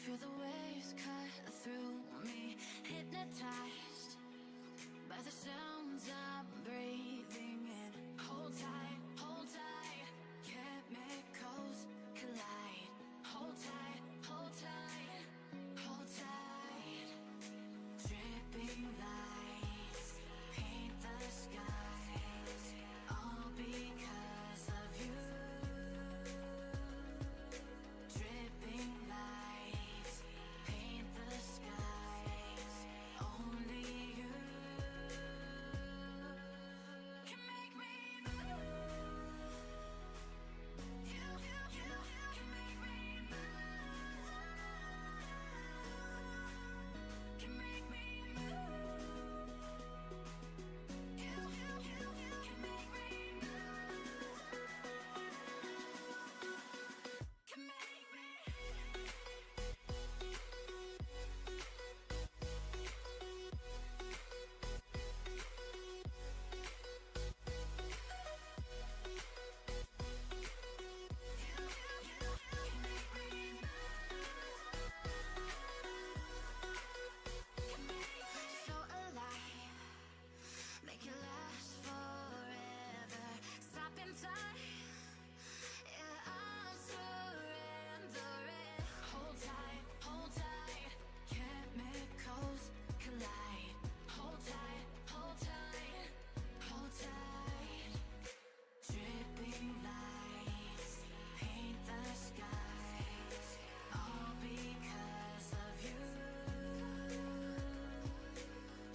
Feel the waves cut through me, hypnotized by the sounds I'm breathing in. Hold tight, chemicals collide. Hold tight, hold tight, hold tight. Dripping lights paint the skies, all because of you. Dripping lights paint the skies, only you can make me move. You can make me move. Can make me move. You can make me move. Can make me. So alive, make it last forever. Stop in time, yeah, I'm surrendering. Hold tight, chemicals collide. Hold tight, hold tight, hold tight. Dripping lights paint the skies, all because of you.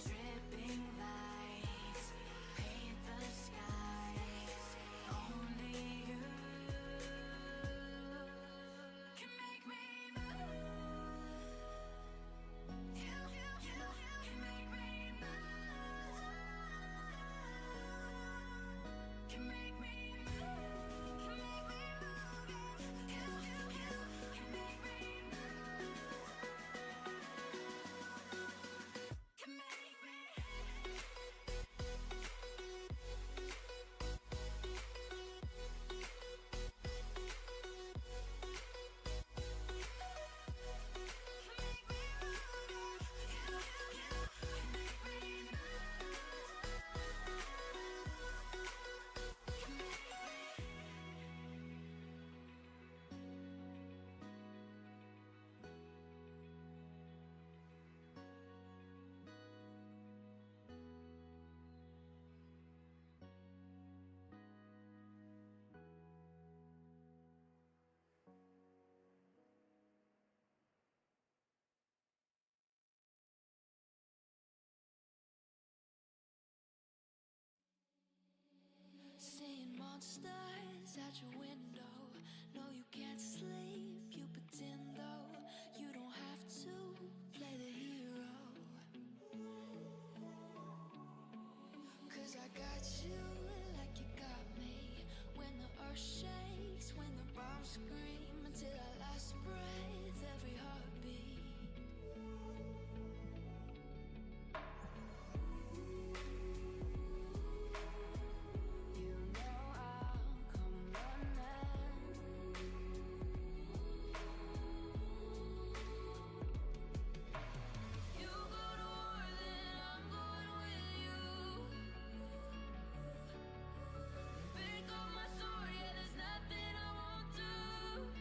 Dripping lights paint the skies, only you can make me move. You can make me move. Can make me move. Can make me move. You can make me move. Can make me. Seeing monsters at your window. No, you can't sleep, you pretend though. You don't have to play the hero. 'Cause I got you like you got me. When the earth shakes, when the bombs scream, until our last breath, every heartbeat. You know I'll come running. You go to war, then I'm going with you. Pick up my sword, yeah, there's nothing I won't do.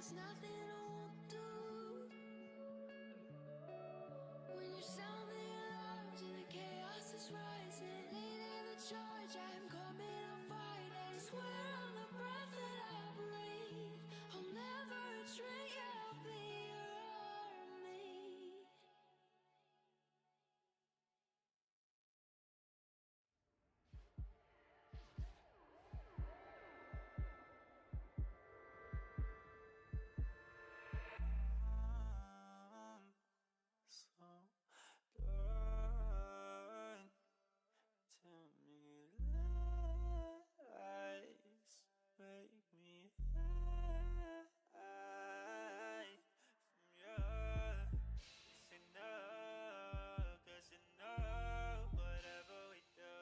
there's nothing I won't do. When you sound the alarms and the chaos is rising, leading the charge, I'm coming, I'm fighting. Swear on the breath that I breathe, I'll never retreat, yeah, I'll be your army. So done. Tell me lies, make me high from you. It's enough, 'cause you know whatever we do,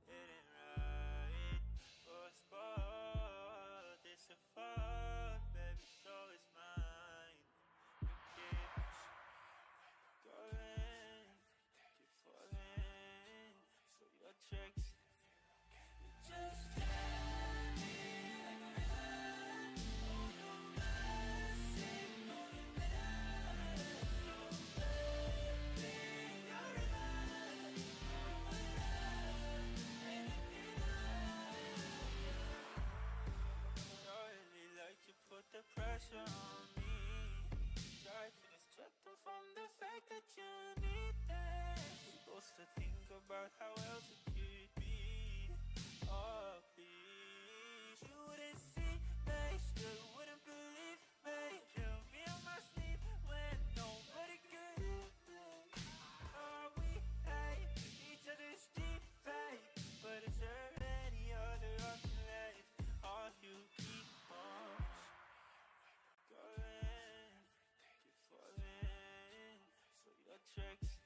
it ain't right for us both. It's a fault, baby, so it's mine. We keep going, keep falling for your tricks. You just got me like a villain. Oh no mercy, going down. Oh baby, you're alive. Oh my love, ain't it enough? I really like to put the pressure on me. Try to distract them from the fact that you need that. Supposed to think about how else it could be. Oh please, you wouldn't see me, still wouldn't believe me. Kill me on my sleep when nobody could hear me. Oh, we hate each other's deep fate, but is there any other option left? All you keep on going, keep falling for your tricks.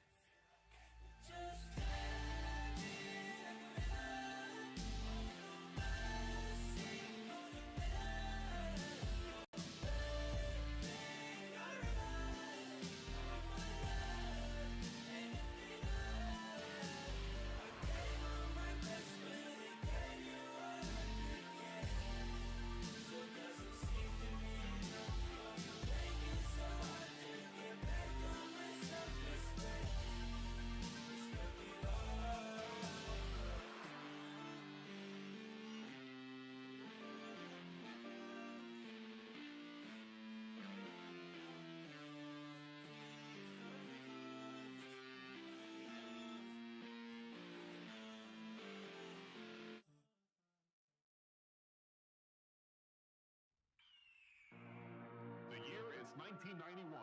Just let me like a villain. Oh no mercy, gonna down. Baby, you're alive. Oh my love, ain't it enough? I gave all my best, but it gave you all I could get. So doesn't seem to be enough. Oh, you're making so hard to get back on my self-respect. It's got me lost. The year is 1991.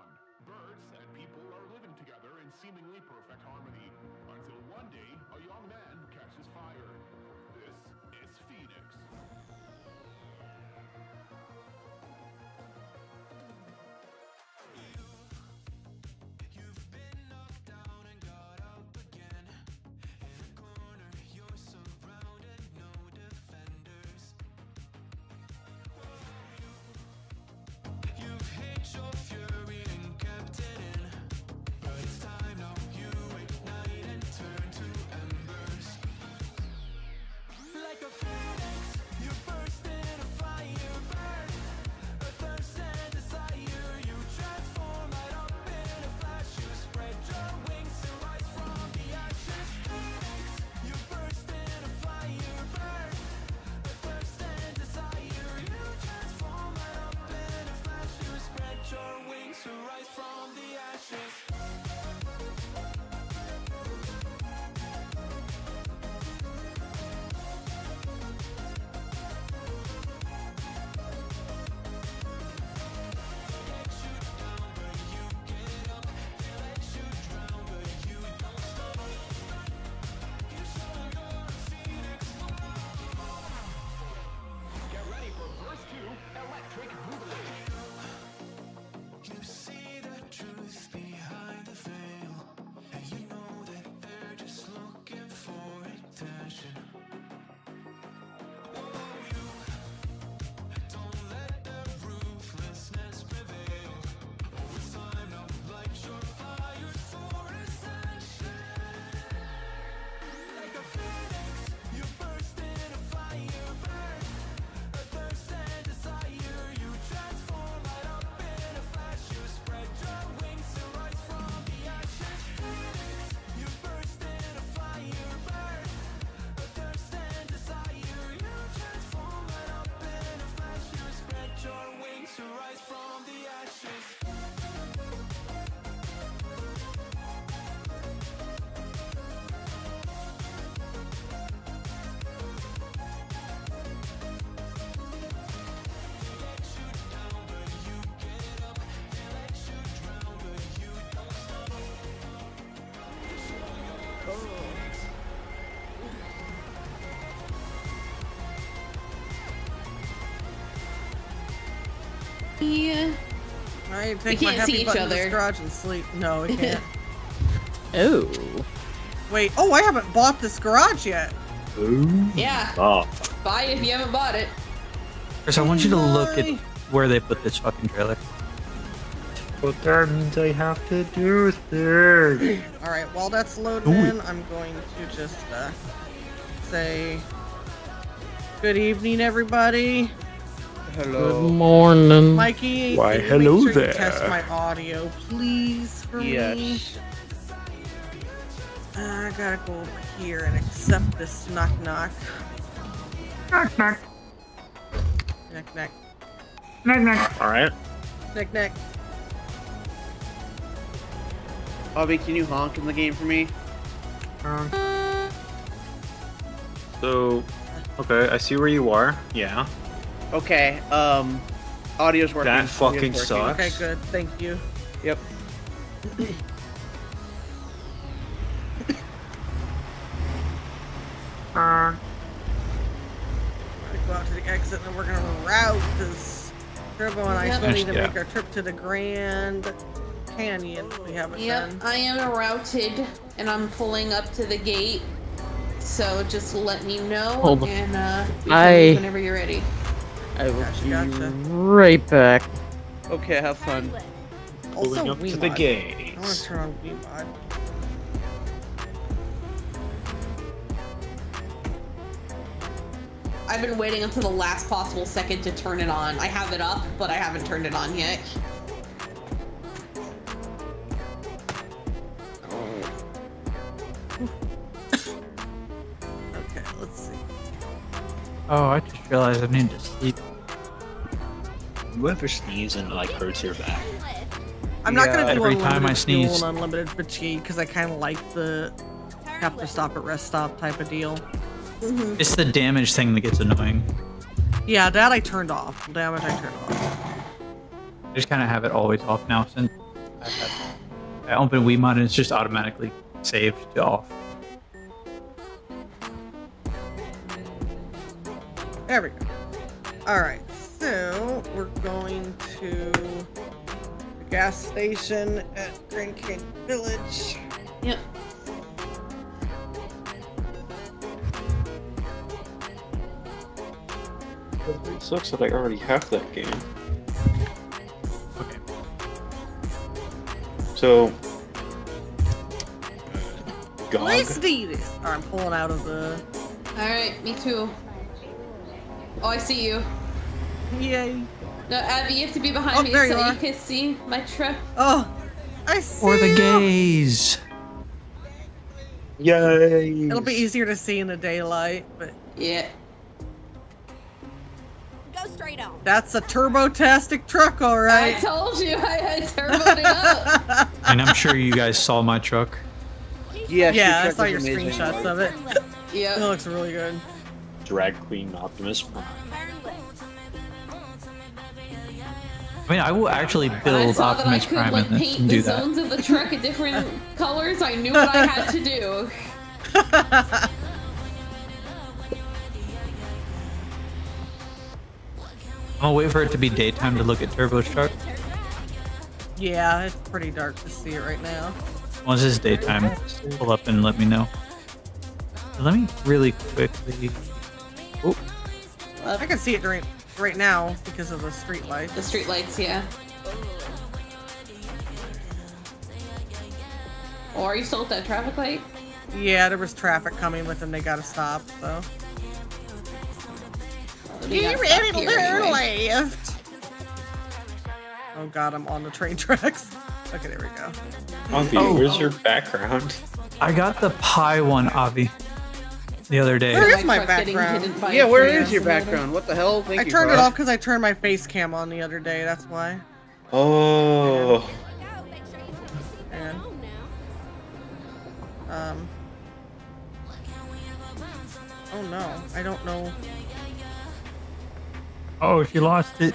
Birds and people are living together in seemingly perfect harmony. Until one day, a young man catches fire. This is Phoenix. You've been knocked down and got up again. In a corner, you're surrounded, no defenders. You've hid your fury and kept it in, but it's time now. You ignite and turn to embers. Yeah. I take We my can't see happy each button to other. this garage and sleep. No, we can't. Oh. Wait. Oh, I haven't bought this garage yet. Ooh. Yeah. Oh. Buy it if you haven't bought it. Chris, I want you to look at Why? where they put this fucking trailer. But that means I have to do things. All right. While that's loading Ooh. in, I'm going to just say good evening, everybody. Hello. Good morning. Mikey, Why, can you hello make sure there. You test my audio, please, for me. Yes. I gotta go over here and accept this knock knock. Knock, knock. Neck neck. Knock, knock. Alright. Neck neck. Bobby, can you honk in the game for me? So, okay, I see where you are. Yeah. Okay, audio's working. That Audio's fucking working. sucks. Okay, good. Thank you. Yep. Gotta go out to the exit and then we're gonna route because Turbo and I Yep. still need to Yeah. make our trip to the Grand Canyon. We haven't Yep, been. I am routed and I'm pulling up to the gate. So just let me know Hold on. and we can leave whenever you're ready. I will Gotcha, be gotcha. right back. Okay, have fun. Also, Pulling up to the Wiimote. gates. I want to turn on Wiimote. I've been waiting until the last possible second to turn it on. I have it up, but I haven't turned it on yet. Okay, let's see. Oh, I just realized I need to sleep. You ever sneeze and it like hurts your back? I'm not gonna Yeah. do Every time I unlimited fuel sneeze. and unlimited fatigue because I kind of like the have to stop at rest stop type of deal. It's the damage thing that gets annoying. Yeah, that I turned off. Damage I turned off. I just kind of have it always off now since I open Wiimote and it's just automatically saved to off. There we go. Alright, so we're going to the gas station at Grand Canyon Village. Yep. It sucks that I already have that game. Okay. So, Let's GOG. do this. Alright, I'm pulling out of the. Alright, me too. Oh, I see you. Yay. No, Abby, you have to be behind Oh, me there so you you are. can see my truck. Oh, I see. Or the you. gays. Yay! It'll be easier to see in the daylight, but Yeah. Go straight on. that's a turbo-tastic truck, alright. I told you I turboed it up. And I'm sure you guys saw my truck. Yes, Yeah, I your saw truck your is amazing. screenshots of it. It Yep. looks really good. Drag Queen Optimus Prime. Turn left. I mean, I will actually When I build saw that I Optimus could Prime like in this paint and the do that. zones of the truck in different colors, I knew what I had to do. I'll wait for it to be daytime to look at Turbo's truck. Yeah, it's pretty dark to see it right now. Once it's daytime, pull up and let me know. Let me really quickly. Oh, I can see it during right now because of the street light. The street lights, yeah. Or are you still at that traffic light? Yeah, there was traffic coming, but then they gotta stop, so. You gotta stop here anyway. left. Oh god, I'm on the train tracks. Okay, there we go. Avi, Oh. where's your background? I got the pie one, Avi, the other day. Where is My my truck getting background? hidden by Yeah, a where tree is your or something. background? What the hell? Thank I you, turned it Bob. off because I turned my face cam on the other day, that's why. Oh, Go. Make sure you put the seatbelt And- on now. Oh no, I don't know. Oh, she lost it.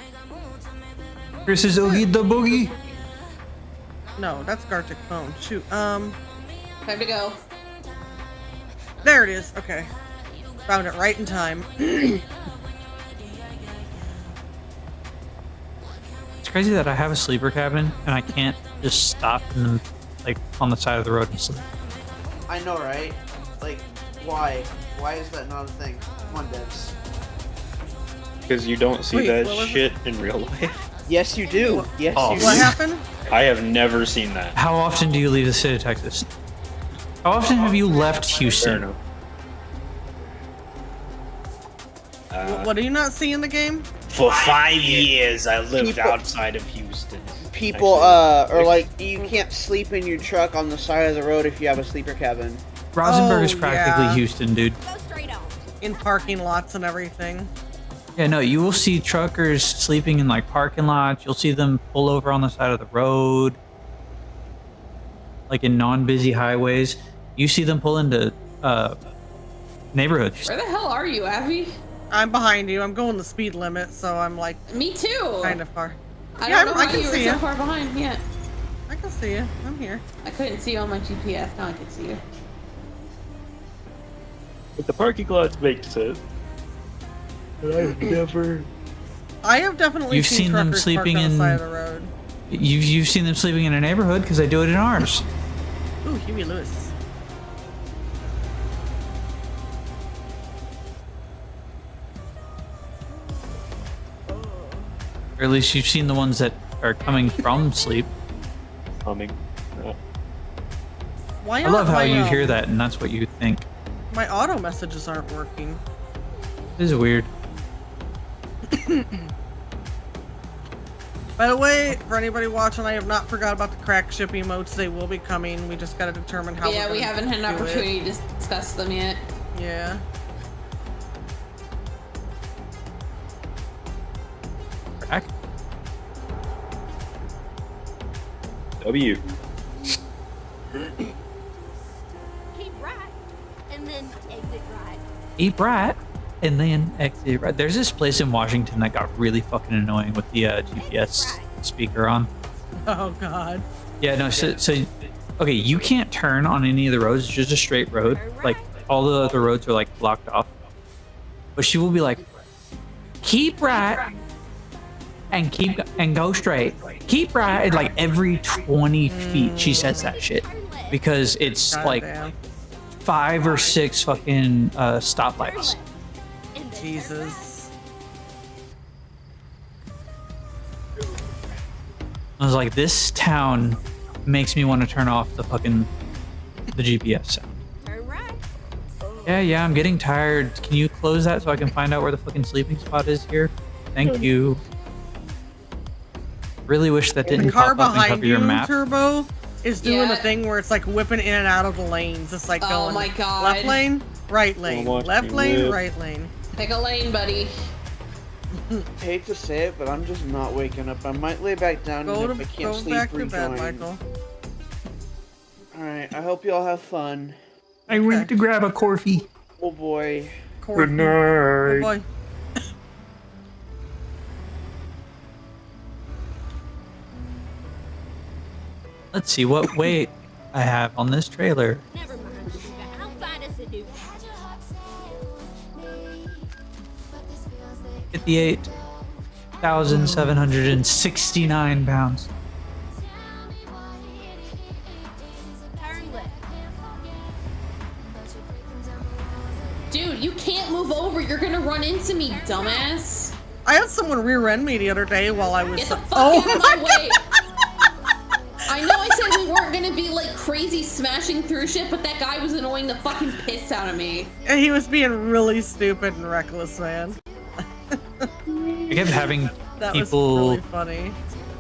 Chris is Oogie the Boogie. No, that's Gartic phone. Shoot, Time to go. there it is. Okay. Found it right in time. crazy that I have a sleeper cabin and I can't just stop in the, like on the side of the road and sleep. I know, right? Like, why? Why is that not a thing? Come on, devs. Because you don't see Wait, that what was shit in real life. Yes, you do. Yes, Oh. you do. What happened? I have never seen that. How often do you leave the state of Texas? How often have you left Fair Houston? enough. What do you not see in the game? For 5 years, I lived People- outside of Houston. People, Actually, are like, you can't sleep in your truck on the side of the road if you have a sleeper cabin. Rosenberg is Oh, practically yeah. Houston, dude. Go straight on. In parking lots and everything. Yeah, no, you will see truckers sleeping in like parking lots. You'll see them pull over on the side of the road, like in non-busy highways. You see them pull into neighborhoods. Where the hell are you, Abby? I'm behind you. I'm going the speed limit, so I'm like Me too. kind of far. I Yeah, don't know I why can you were see so ya. far behind. Yeah, I can see you. I'm here. I couldn't see you on my GPS. Now I can see you. But the parking lots make sense. But I've never. I have definitely You've seen them truckers sleeping parked on in- the side of the road. You've seen them sleeping in a neighborhood because they do it in ours. Ooh, Huey Lewis. Or at least you've seen the ones that are coming from sleep. Humming. Why I not love how my, you hear that and that's what you think. My auto messages aren't working. This is weird. By the way, for anybody watching, I have not forgot about the crack ship emotes. They will be coming. We just gotta determine how. Yeah, we're we gonna haven't had an do it. opportunity to discuss them yet. Yeah. Crack? W. Keep right, and then exit right. Eat right and then exit right. There's this place in Washington that got really fucking annoying with the GPS speaker on. Oh God. Yeah, no, so okay, you can't turn on any of the roads. It's just a straight road. Like all the other roads are like blocked off. But she will be like, keep right and go straight. Keep right. And like every 20 feet, she says that shit because it's like Goddamn. 5 or 6 fucking stoplights. And then Jesus. I was like, this town makes me want to turn off the GPS sound. turn right. Yeah, I'm getting tired. Can you close that so I can find out where the fucking sleeping spot is here? Thank you. Really wish that The didn't car pop up and behind cover you, your map. Turbo, is doing Yeah. a thing where it's like whipping in and out of the lanes. It's like Oh going my God. left lane, right lane, watch left me lane, whip. right lane. Pick a lane, buddy. Hate to say it, but I'm just not waking up. I might lay back down, Go and if I to can't go sleep, back to rejoin. bed, Michael. Alright, I hope you all have fun. I went to grab a Corfy. Oh boy. Corky. Good night. Oh boy. Let's see what weight I have on this trailer. Never mind. I'll find us a new one. 58,769 pounds. Turn left. Dude, you can't move over. You're gonna run into me, dumbass. I had someone rear end me the other day while I was. Get the fuck Oh out of my my way. I know I said we weren't gonna be like crazy smashing through shit, but that guy was annoying the fucking piss out of me. And he was being really stupid and reckless, man. I kept having That people. was really funny.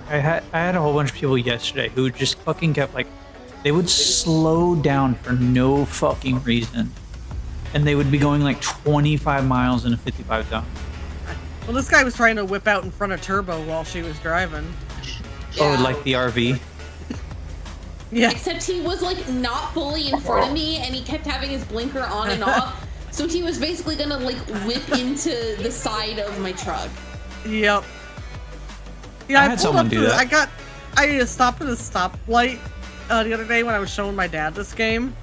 I had a whole bunch of people yesterday who just fucking kept like, they would slow down for no fucking reason, and they would be going like 25 miles in a 55 zone. Well, this guy was trying to whip out in front of Turbo while she was driving. Oh, like the RV. Yeah. Except he was like not fully in front of me, and he kept having his blinker on and off. So he was basically gonna like whip into the side of my truck. Yep. Yeah, I I had pulled someone up do to, that. I stopped at a stoplight the other day when I was showing my dad this game,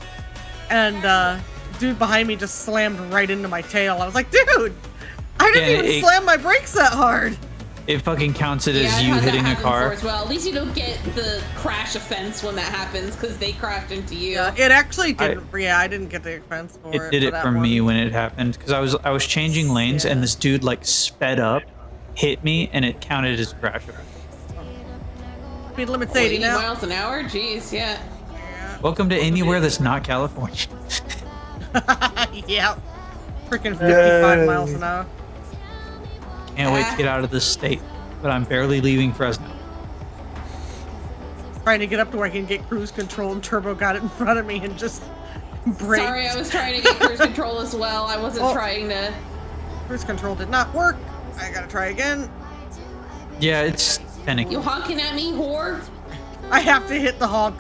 and dude behind me just slammed right into my tail. I was like, dude, I didn't Yeah, even it- slam my brakes that hard. it fucking counts it Yeah, as I've you had that hitting a happen car. before as well. At least you don't get the crash offense when that happens because they crashed into you. Yeah, it actually didn't. I didn't get the offense for it. It did it for me when it happened because I was changing lanes and this dude like sped up, hit me, and it counted as a crash. Speed limit's 80 80 now. miles an hour? Jeez, yeah. Welcome to anywhere that's not California. Yep. Freaking 55 miles an hour. Can't wait to get out of this state, but I'm barely leaving Fresno. Trying to get up to where I can get cruise control, and Turbo got it in front of me and just braked. Sorry, I was trying to get cruise control as well. I wasn't trying to. Cruise control did not work. I gotta try again. Yeah, it's finicky. You honking at me, whore? I have to hit the honk.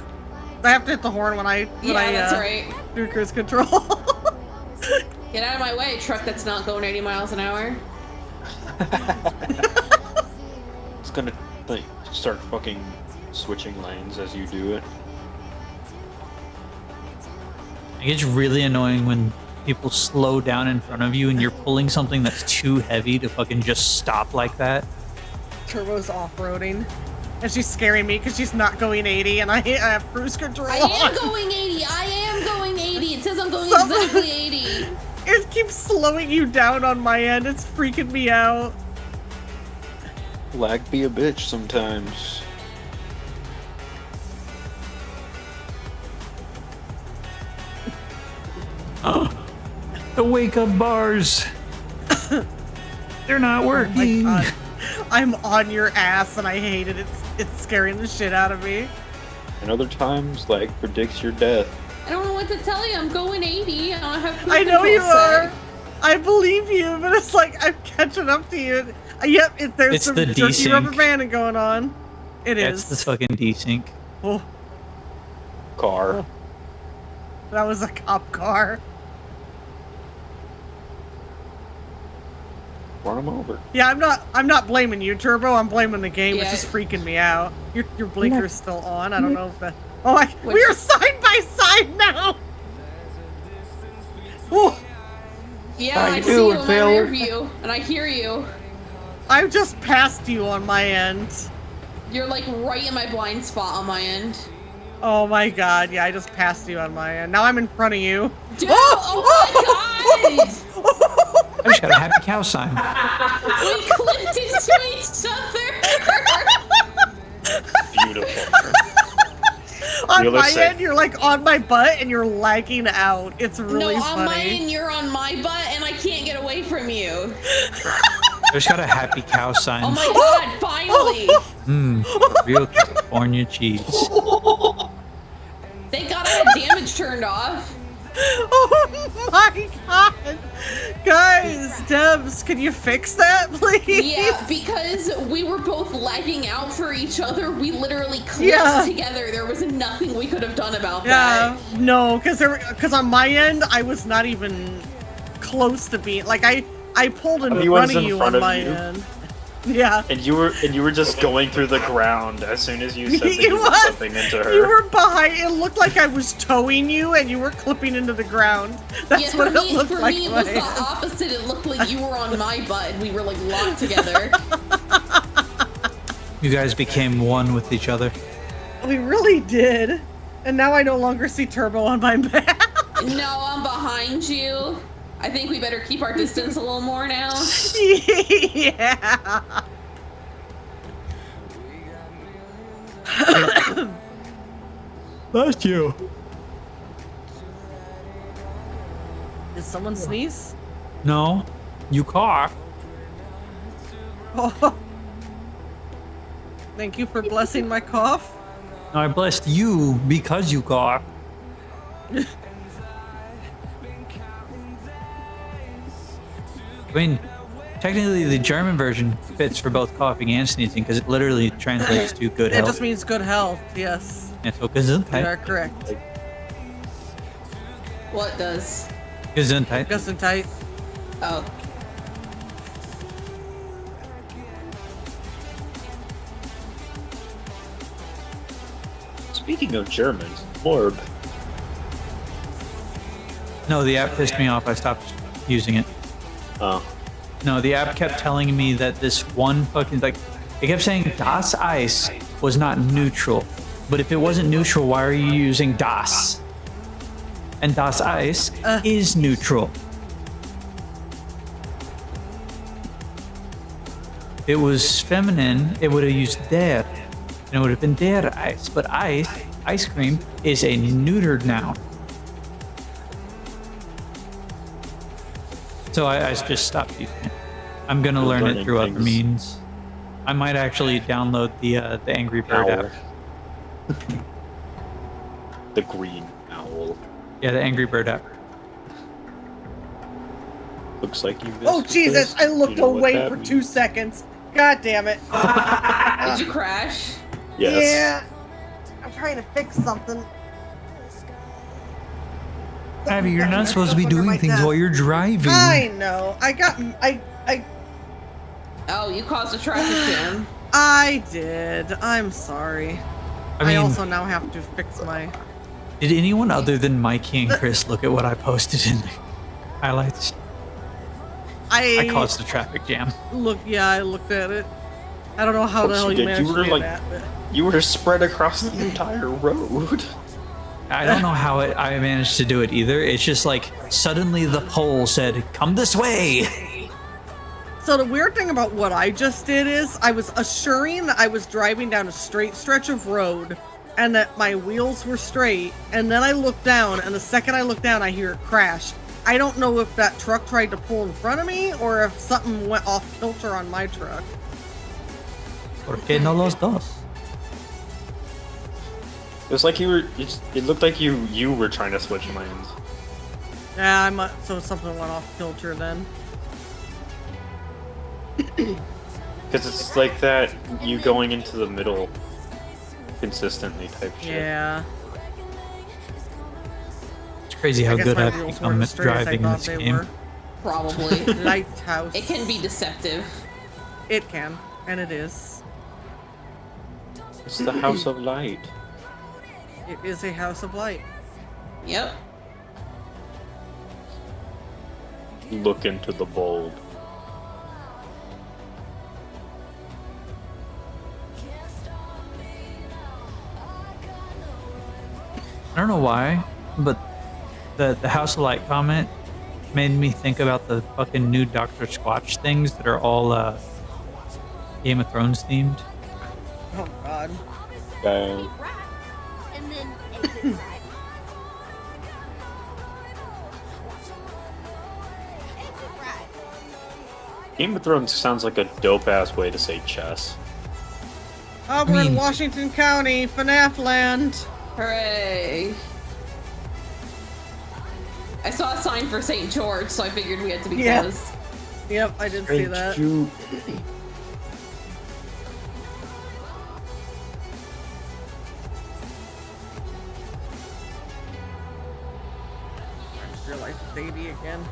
I have to hit the horn when I That's right. do cruise control. Get out of my way, truck that's not going 80 miles an hour. It's gonna like start fucking switching lanes as you do it. It gets really annoying when people slow down in front of you and you're pulling something that's too heavy to fucking just stop like that. Turbo's off-roading. And she's scaring me because she's not going 80 and I have cruise control. I am going 80. I am going 80. It says I'm going exactly 80. It keeps slowing you down on my end. It's freaking me out. Lag be a bitch sometimes. The wake up bars. They're not working. Oh my God. I'm on your ass and I hate it. It's scaring the shit out of me. And other times, lag predicts your death. I don't know what to tell you. I'm going 80. I don't have cruise I know control you set. are. I believe you, but it's like I'm catching up to you. Yep, there's It's some the jerky desync. rubber banding going on. It That's is. the fucking desync. Oh, Car. that was a cop car. Run them over. Yeah, I'm not blaming you, Turbo. I'm blaming the game. Yeah. It's just freaking me out. Your blinker's still on. I don't know if that. Oh, we are side by side now. Oh, Yeah, How I you see you doing, in my fella? rear view, and I hear you. I just passed you on my end. You're like right in my blind spot on my end. Oh my God! Yeah, I just passed you on my end. Now I'm in front of you. Dude, oh my God! I just got a happy cow sign. We clipped into each other. Beautiful. On Realistic. my end, you're like on my butt and you're lagging out. It's really No, funny. on my end, you're on my butt, and I can't get away from you. I just got a happy cow sign. Oh my God! Finally! Real California cheese. Thank God I had damage turned off. Oh my God! Guys, Debs, can you fix that, please? Yeah, because we were both lagging out for each other. We literally clicked Yeah. together. There was nothing we could have done about Yeah, that. no, because on my end, I was not even close to being like I pulled in He front was of in you front on of my you. end. Yeah. And you were just going through the ground as soon as you said that It you were was. clipping into her. You were behind. It looked like I was towing you, and you were clipping into the ground. That's Yeah, what for it me, looked for like. me it on was my the end. opposite. It looked like you were on my butt and we were like locked together. You guys became one with each other. We really did. And now I no longer see Turbo on my map. No, I'm behind you. I think we better keep our distance a little more now. Yeah. That's you. Did someone sneeze? No, you cough. Oh. Thank you for blessing my cough. No, I blessed you because you cough. I mean, technically the German version fits for both coughing and sneezing because it literally translates to good It health. just means good health, yes. And so You Gesundheit. are correct. What does? Gesundheit. Gesundheit. Oh. Speaking of Germans, Morb. No, the app pissed me off. I stopped using it. Oh. No, the app kept telling me that this one fucking like it kept saying Das Eis was not neutral. But if it wasn't neutral, why are you using Das? And Das Eis is neutral. If it was feminine, it would have used der. And it would have been der Eis. But ice cream, is a neutered noun. So I just stopped using it. I'm gonna learn it through other means. I might actually download the Angry Bird app. The green owl. Yeah, the Angry Bird app. Looks like you. Oh Jesus! I looked away for 2 seconds. God damn it! Did you crash? Yes. Yeah. I'm trying to fix something. Abby, you're not supposed to be doing things while you're driving. I know. I Oh, you caused a traffic jam. I did. I'm sorry. I mean, also now have to fix my... Did anyone other than Mikey and Chris look at what I posted in the highlights? I caused a traffic jam. Yeah, I looked at it. I don't know how the hell you managed to do that. But... You were spread across the entire road. I don't know how I managed to do it either. It's just like suddenly the pole said, "Come this way." So the weird thing about what I just did is I was assuring that I was driving down a straight stretch of road and that my wheels were straight, and then I looked down, and the second I look down I hear it crash. I don't know if that truck tried to pull in front of me or if something went off kilter on my truck. ¿Por qué no los dos? It was like you were. It looked like you were trying to switch lanes. Yeah, so something went off kilter then. Because it's like that, you going into the middle consistently type shit. Yeah. It's crazy how good I've become at driving this game. Probably. Lighthouse. It can be deceptive. It can, and it is. It's the House of Light. It is a house of light. Yep. Look into the bulb. I don't know why, but the House of Light comment made me think about the fucking new Dr. Squatch things that are all Game of Thrones themed. Oh god. And then exit right. Exit right. Game of Thrones sounds like a dope ass way to say chess. Oh, we're in Washington County, FNAF land. Hooray. I saw a sign for St. George, so I figured we had to be close. Yep, I did see that. I just realized it's 80 again.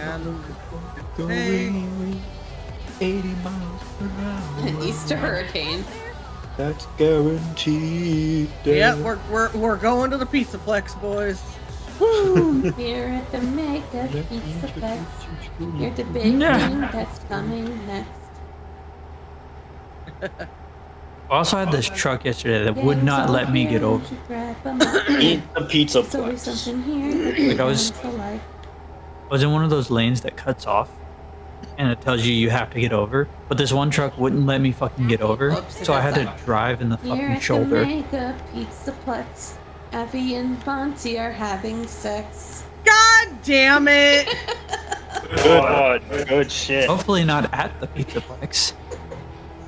And Going 80 miles per hour. An Easter hurricane. That's guaranteed. yeah, we're going to the Pizzaplex, boys. Woo! Here at the Mega Pizzaplex. You're the big thing that's coming next. I also had this truck yesterday that would not let me get over. Eat the pizza Like I was in one of those lanes that cuts off and it tells you have to get over, but this one truck wouldn't let me fucking get over, so I had to drive in the fucking shoulder. Mega Pizzaplex. Abby and Monty are having sex. God damn it! Good shit. Hopefully not at the Pizzaplex.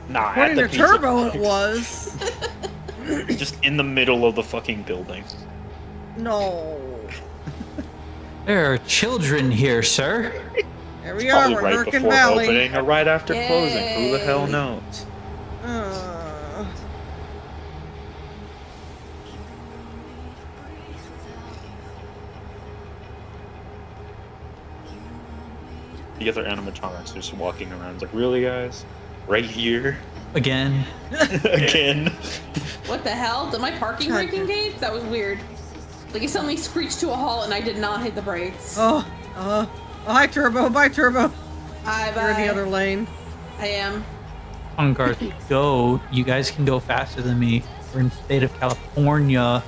Nah, According at the to Turbo, Pizza it was. Plex. Just in the middle of the fucking building. No. There are children here, sir. There we Probably are, right Merkin before Valley. opening or right after closing. Who the hell knows? You get their animatronics just walking around. It's like, really, guys? Right here? Again. Again? What the hell? Did my parking braking gates? That was weird. Like, it suddenly screeched to a halt and I did not hit the brakes. Oh, hi, Turbo. Bye, Turbo. Bye. You're in the other lane. I am. On cars, go. You guys can go faster than me. We're in the state of California.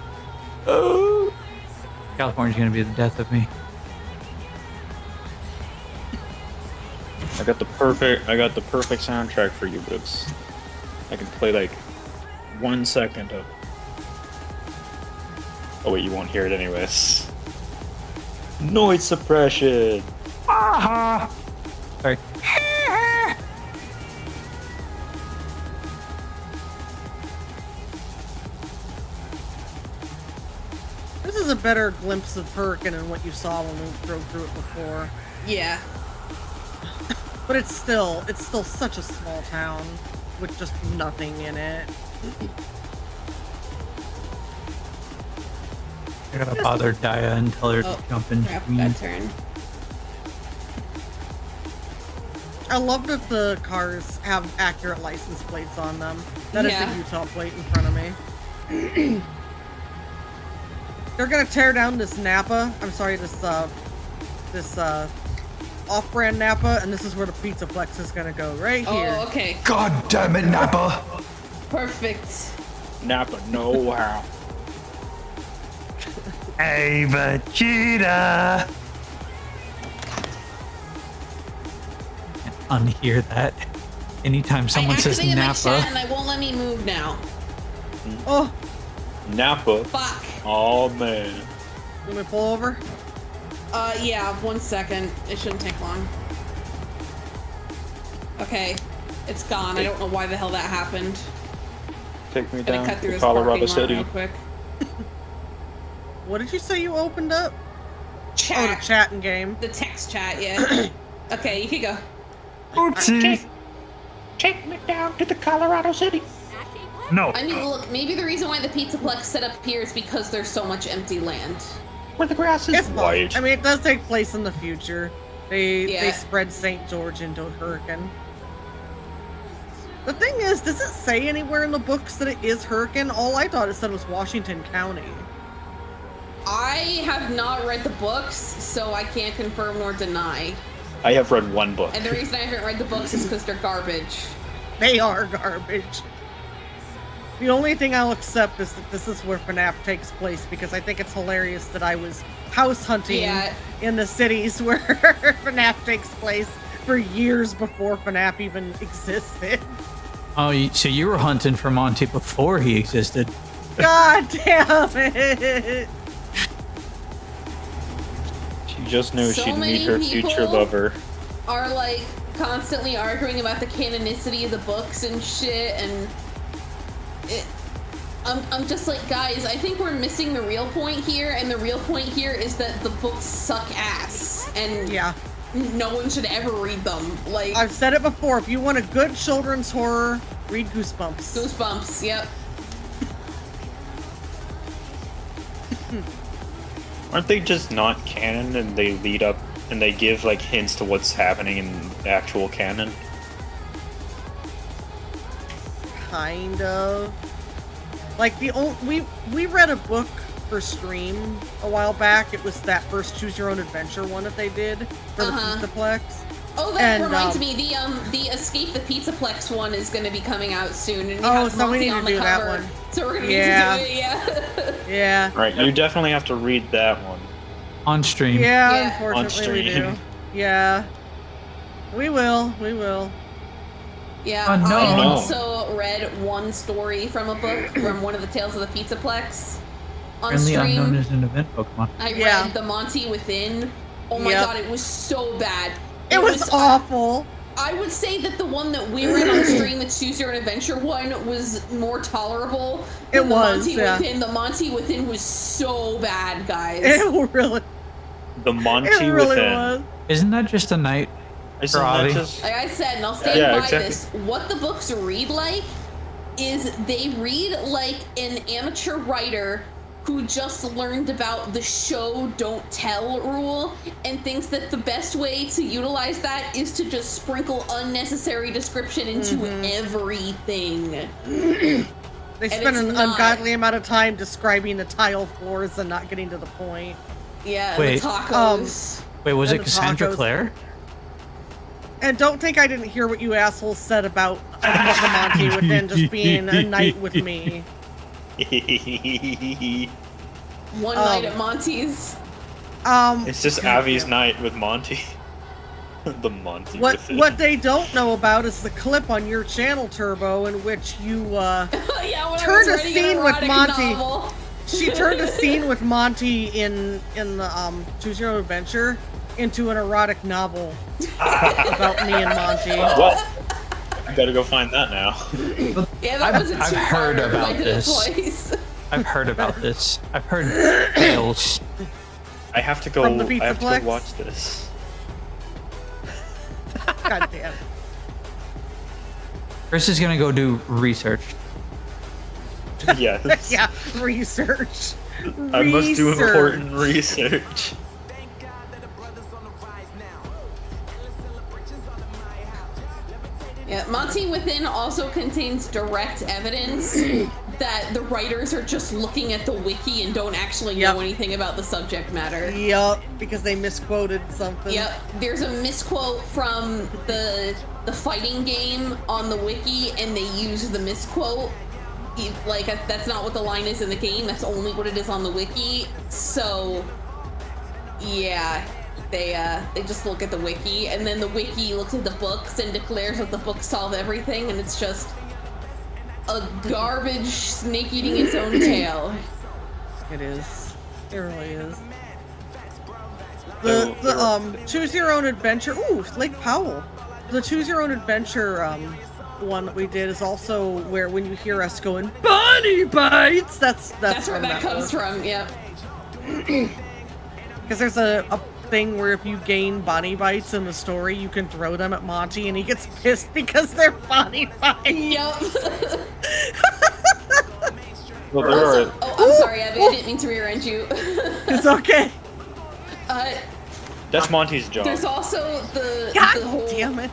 Oh, California's gonna be the death of me. I got the perfect soundtrack for you, Books. I can play like 1 second of. Oh wait, you won't hear it anyways. Noise suppression. Aha! Sorry. This is a better glimpse of Hurricane than what you saw when we drove through it before. Yeah. But it's still such a small town with just nothing in it. I gotta bother Daya and tell her to jump in. Crap, got turned. I love that the cars have accurate license plates on them. That is a Utah plate in front of me. They're gonna tear down this Napa. I'm sorry, this off-brand Napa, and this is where the Pizzaplex is gonna go, right here. Oh, okay. God damn it, Napa! Perfect. Napa know-how. Hey, Vegeta! Unhear that. Anytime someone says I activated my Napa. chat and I won't let me move now. Oh, Napa. Fuck. Oh man. let me pull over. Yeah, 1 second. It shouldn't take long. Okay, it's gone. I don't know why the hell that happened. Take me Gonna down cut through to this Colorado parking lot City. real quick. What did you say you opened up? Chat. Oh, the chatting game. The text chat, yeah. Okay, you can go. Oopsie! Take me down to the Colorado City. No. I mean, look, maybe the reason why the Pizzaplex set up here is because there's so much empty land. Where the grass is It's white. I mean, it does take place in the future. They Yeah. spread St. George into Hurricane. The thing is, does it say anywhere in the books that it is Hurricane? All I thought it said was Washington County. I have not read the books, so I can't confirm nor deny. I have read one book. And the reason I haven't read the books is because they're garbage. They are garbage. The only thing I'll accept is that this is where FNAF takes place, because I think it's hilarious that I was house hunting in the cities where FNAF takes place for years before FNAF even existed. Oh, so you were hunting for Monty before he existed. God damn it! She just knew So she'd many meet her future people lover. Are like constantly arguing about the canonicity of the books and shit, and I'm just like, guys, I think we're missing the real point here, and the real point here is that the books suck ass, and no one should ever read them. Like, I've said it before, if you want a good children's horror, read Goosebumps. Goosebumps, yep. Aren't they just not canon and they lead up and they give like hints to what's happening in the actual canon? Kind of. Like we read a book for stream a while back. It was that first Choose Your Own Adventure one that they did for the Pizzaplex. Oh, that reminds me. The Escape the Pizzaplex one is going to be coming out soon, and we have so we Monty need to on the do that cover. one. So we're going to need to do it, yeah. Yeah. Right, you definitely have to read that one. On stream. Yeah, Yeah. unfortunately we On do. stream. Yeah. We will. Yeah, Oh, no. I No. also read one story from a book from one of the Tales of the Pizzaplex on Friendly Unknown stream. is an event Pokemon. I Yeah. read The Monty Within. Oh my Yep. god, it was so bad. It was awful. I would say that the one that we read on stream, the Choose Your Own Adventure one, was more tolerable. It than was, The Monty yeah. Within. The Monty Within was so bad, guys. It really, The Monty it really Within. was. Isn't that just a night? Isn't For that Avi. just... Like I said, and I'll stand Yeah, by exactly. this, what the books read like is they read like an amateur writer who just learned about the show don't tell rule and thinks that the best way to utilize that is to just sprinkle unnecessary description into everything. They And spend it's an not. ungodly amount of time describing the tile floors and not getting to the point. Yeah, Wait. the tacos. Wait, was And it the Cassandra tacos. Clare? And don't think I didn't hear what you assholes said about the Monty within just being a night with me. One night at Monty's. It's just Avi's night with Monty. The Monty. What they don't know about is the clip on your channel, Turbo, in which you Yeah, when turned I a was writing scene an with erotic Monty. novel. She turned a scene with Monty in the Choose Your Own Adventure into an erotic novel about me and Monty. What? I gotta go find that now. Yeah, that was a I've heard two-parter, about I did it this. twice. I've heard about this. I've heard tales. I have to go. From the I have to Pizzaplex? go watch this. God damn. Chris is gonna go do research. Yes. Yeah, research. I must do Research. important research. Yeah, Monty Within also contains direct evidence that the writers are just looking at the wiki and don't actually know anything about the subject matter. Yup, because they misquoted something. Yep, there's a misquote from the fighting game on the wiki, and they use the misquote. Like, that's not what the line is in the game, that's only what it is on the wiki. So, yeah, they just look at the wiki, and then the wiki looks at the books and declares that the books solve everything, and it's just a garbage snake eating its own tail. It is. It really is. The Choose Your Own Adventure. Ooh, Lake Powell. The Choose Your Own Adventure one that we did is also where when you hear us going bunny bites, that's where that comes from. Yep. Because there's a thing where if you gain bunny bites in the story, you can throw them at Monty, and he gets pissed because they're bunny bites. Yep. Well, there are. Oh, I'm sorry, Abby. I didn't mean to rear-end you. It's okay. That's Monty's job. There's also the whole damn it.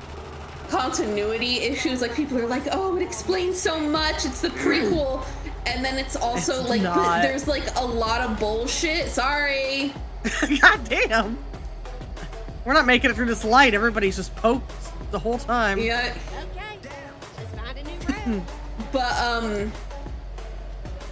continuity issues. Like, people are like, oh, it explains so much. It's the prequel. And then it's also It's like, not. there's like a lot of bullshit. Sorry. God damn. We're not making it through this light. Everybody's just poked the whole time. Yeah. Okay, let's find a new route. But,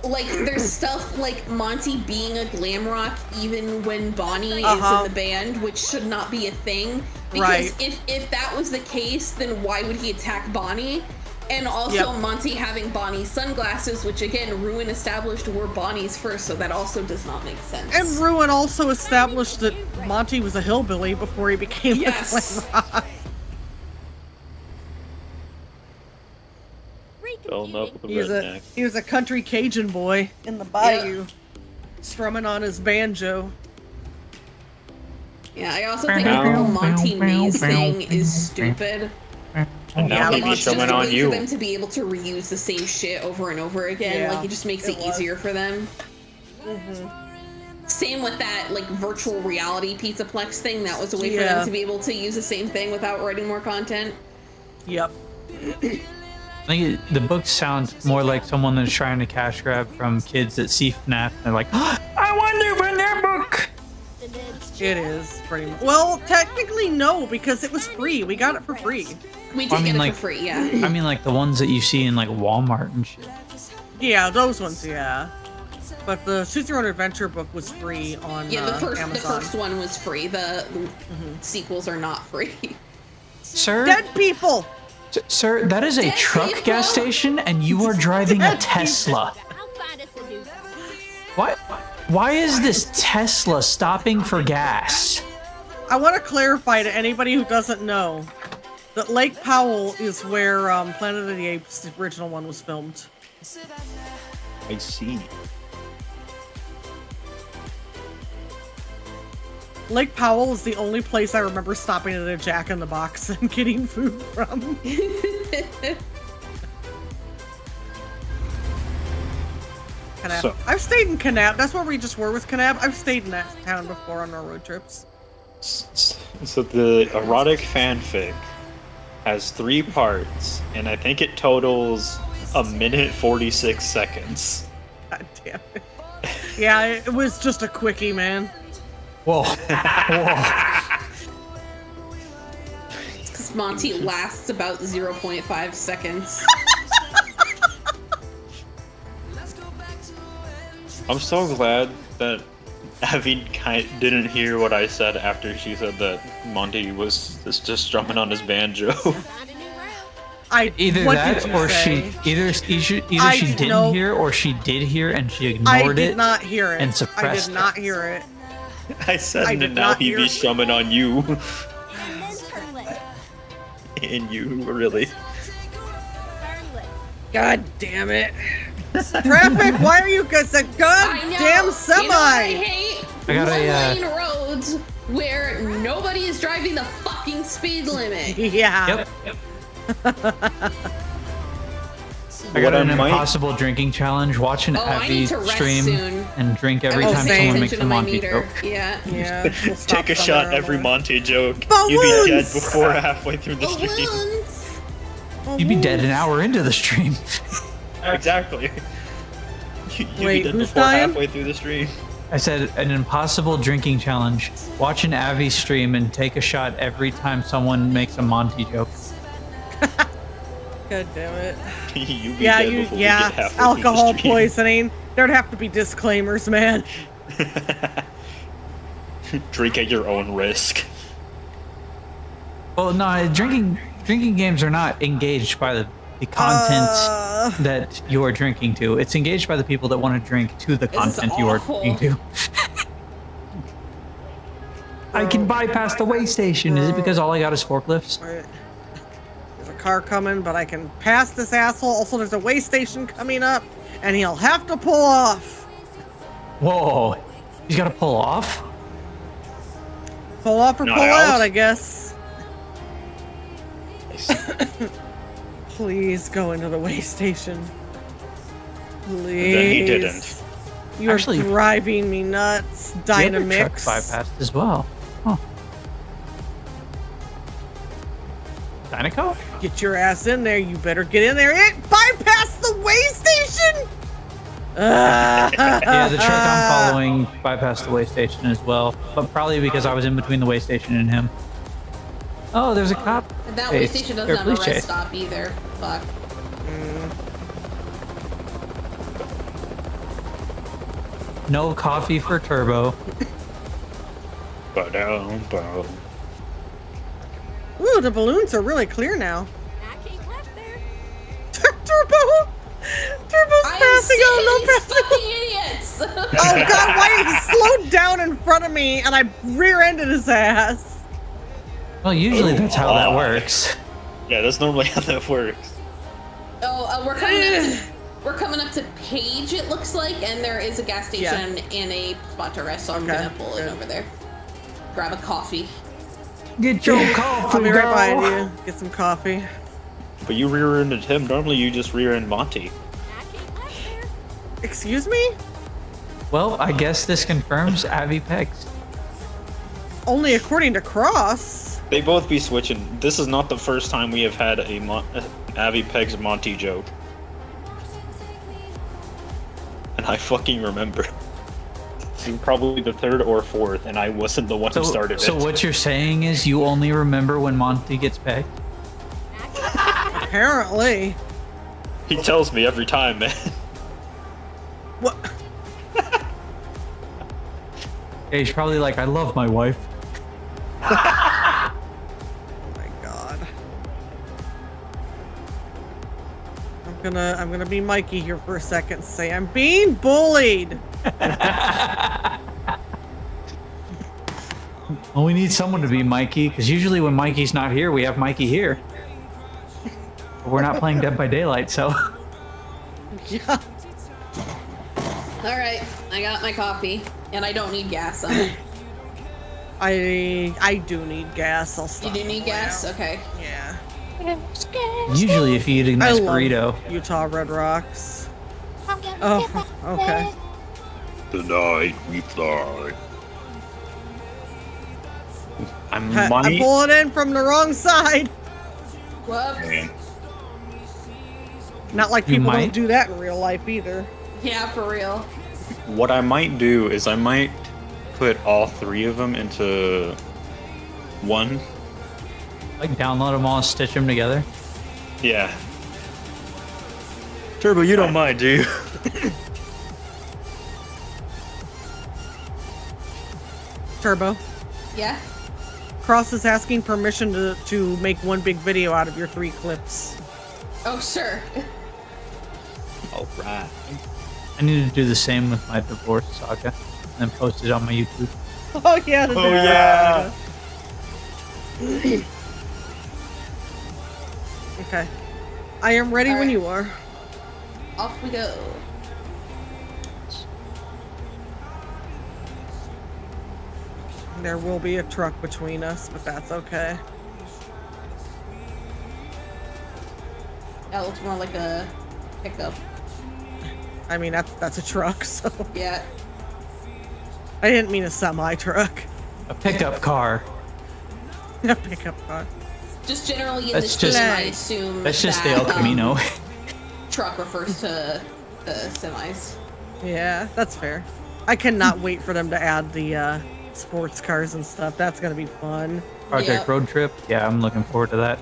like, there's stuff like Monty being a glam rock even when Bonnie is in the band, which should not be a thing. Because if that was the case, then why would he attack Bonnie? And also Monty having Bonnie's sunglasses, which again, Ruin established were Bonnie's first, so that also does not make sense. And Ruin also established that Monty was a hillbilly before he became a glam rock. Filling up with the He was a country Cajun boy in the bayou, strumming on his banjo. Yeah, I also think the whole Monty Maze thing is stupid. And now Like, he'd be it's just showing a on way you. for them to be able to reuse the same shit over and over again. Yeah, Like, it just makes it it was. easier for them. Same with that, like, virtual reality Pizzaplex thing. That was a way for them to be able to use the same thing without writing more content. Yep. I think the books sound more like someone that's trying to cash grab from kids that see FNAF. And they're like, oh, I want to open that book. It is pretty much. Well, technically no, because it was free. We got it for free. We did get it for free, yeah. I mean, like the ones that you see in like Walmart and shit. Yeah, those ones, yeah. But the Choose Your Own Adventure book was free on Yeah, the Amazon. first one was free. The sequels are not free. Sir? Dead people! Sir, that is a truck gas station and you are driving a Tesla. I'll find us a new route. What? Why is this Tesla stopping for gas? I want to clarify to anybody who doesn't know that Lake Powell is where Planet of the Apes, the original one, was filmed. I see. Lake Powell is the only place I remember stopping at a Jack in the Box and getting food from. Kanab. So- I've stayed in Kanab. That's where we just were with Kanab. I've stayed in that town before on our road trips. So the erotic fanfic has 3 parts, and I think it totals A minute 46 seconds. God damn it. Yeah, it was just a quickie, man. Whoa. Whoa. Because Monty lasts about 0.5 seconds. I'm so glad that Abby didn't hear what I said after she said that Monty was just strumming on his banjo. Either what that did you or say? either she didn't hear or she did hear and she I ignored did it not hear it. and suppressed I did not hear it. I said, I and did now not he hear be it. strumming on you. And then turn it. And you, really. Turn it. God damn it. Traffic, why are you guys a I know. goddamn semi? You know what I hate? I got One-lane roads where nobody is driving the fucking speed limit. Yeah. Yep. I got an might- impossible drinking challenge. Watch an Oh, I Abby need to rest stream soon. and drink every Oh, time same. someone makes a Attention to my Monty meter. joke. Yeah. Yeah. we'll stop Take a somewhere shot every around Monty joke. Balloons! You'd be dead before halfway through the stream. Balloons. there. You'd be dead an hour into the stream. Exactly. You'd Wait, be dead who's before dying? halfway through the stream. I said an impossible drinking challenge. Watch an Abby stream and take a shot every time someone makes a Monty joke. God damn it. You'd be Yeah, dead before we get halfway through alcohol the stream. poisoning. There'd have to be disclaimers, man. Drink at your own risk. Well, no, drinking games are not engaged by the content that you are drinking to. It's engaged by the people that want to drink to the This is content you are awful. drinking to. I can bypass the way station. Is it because all I got is forklifts? There's a car coming, but I can pass this asshole. Also, there's a way station coming up, and he'll have to pull off. Whoa. He's got to pull off? Pull off or Not pull out. out, I guess. Please go into the way station. Please. Then he didn't. You're Actually, driving me nuts, The other truck Dynamix. bypassed as well. Huh. Dynaco? Get your ass in there. You better get in there. It bypassed the way station. Yeah, the truck I'm following bypassed the way station as well, but probably because I was in between the way station and him. Oh, there's a cop. And that way chase, station or doesn't have a police rest chase. stop either. Fuck. No coffee for Turbo. Ba-dum-bum. Ooh, the balloons are really clear now. I keep left there. Turbo's passing out. No These passing. fucking idiots. Oh god, why he slowed down in front of me and I rear-ended his ass. Well, usually that's how that Wow. works. Yeah, that's normally how that works. Oh, we're coming up to Page, it looks like, and there is a gas station and a spot to rest, so I'm Okay, gonna pull in good. over there. Grab a coffee. Get your coffee, I'll be right behind girl. you. Get some coffee. But you rear-ended him. Normally you just rear-end Monty. I keep left there. Excuse me? Well, I guess this confirms Abby pegs. Only according to Cross. They both be switching. This is not the first time we have had a Abby pegs Monty joke. And I fucking remember. This is probably the third or fourth, and I wasn't the one who started So it. what you're saying is you only remember when Monty gets pegged? Apparently. He tells me every time, man. What? Yeah, he's probably like, I love my wife. Oh my god. I'm gonna be Mikey here for a second and say I'm being bullied. Well, we need someone to be Mikey, because usually when Mikey's not here, we have Mikey here. But we're not playing Dead by Daylight, so. Yeah. Alright, I got my coffee, and I don't need gas on it. I do need gas. I'll You stop. do need gas? Okay. Yeah. Usually if you eat a nice I love burrito. Utah Red Rocks. Oh, okay. Tonight we fly. I I might. pull it in from the wrong side. Whoops. Man. Not like You people might. don't do that in real life either. Yeah, for real. What I might do is I might put all 3 of them into one. Like download them all and stitch them together. Yeah. Turbo, you don't mind, do you? Turbo. Yeah. Cross is asking permission to make one big video out of your 3 clips. Oh, sure. Alright. I need to do the same with my divorce saga and then post it on my YouTube. Oh yeah. the Oh, divorce yeah. saga. Okay. I am ready when Alright. you are. Off we go. There will be a truck between us, but that's okay. That looks more like a pickup. I mean, that's a truck, so Yeah. I didn't mean a semi truck. A pickup car. A pickup car. Just generally in That's this just- game, I assume That's just the that, El Camino. truck refers to the semis. Yeah, that's fair. I cannot wait for them to add the sports cars and stuff. That's gonna be fun. Project Yep. Road Trip. Yeah, I'm looking forward to that.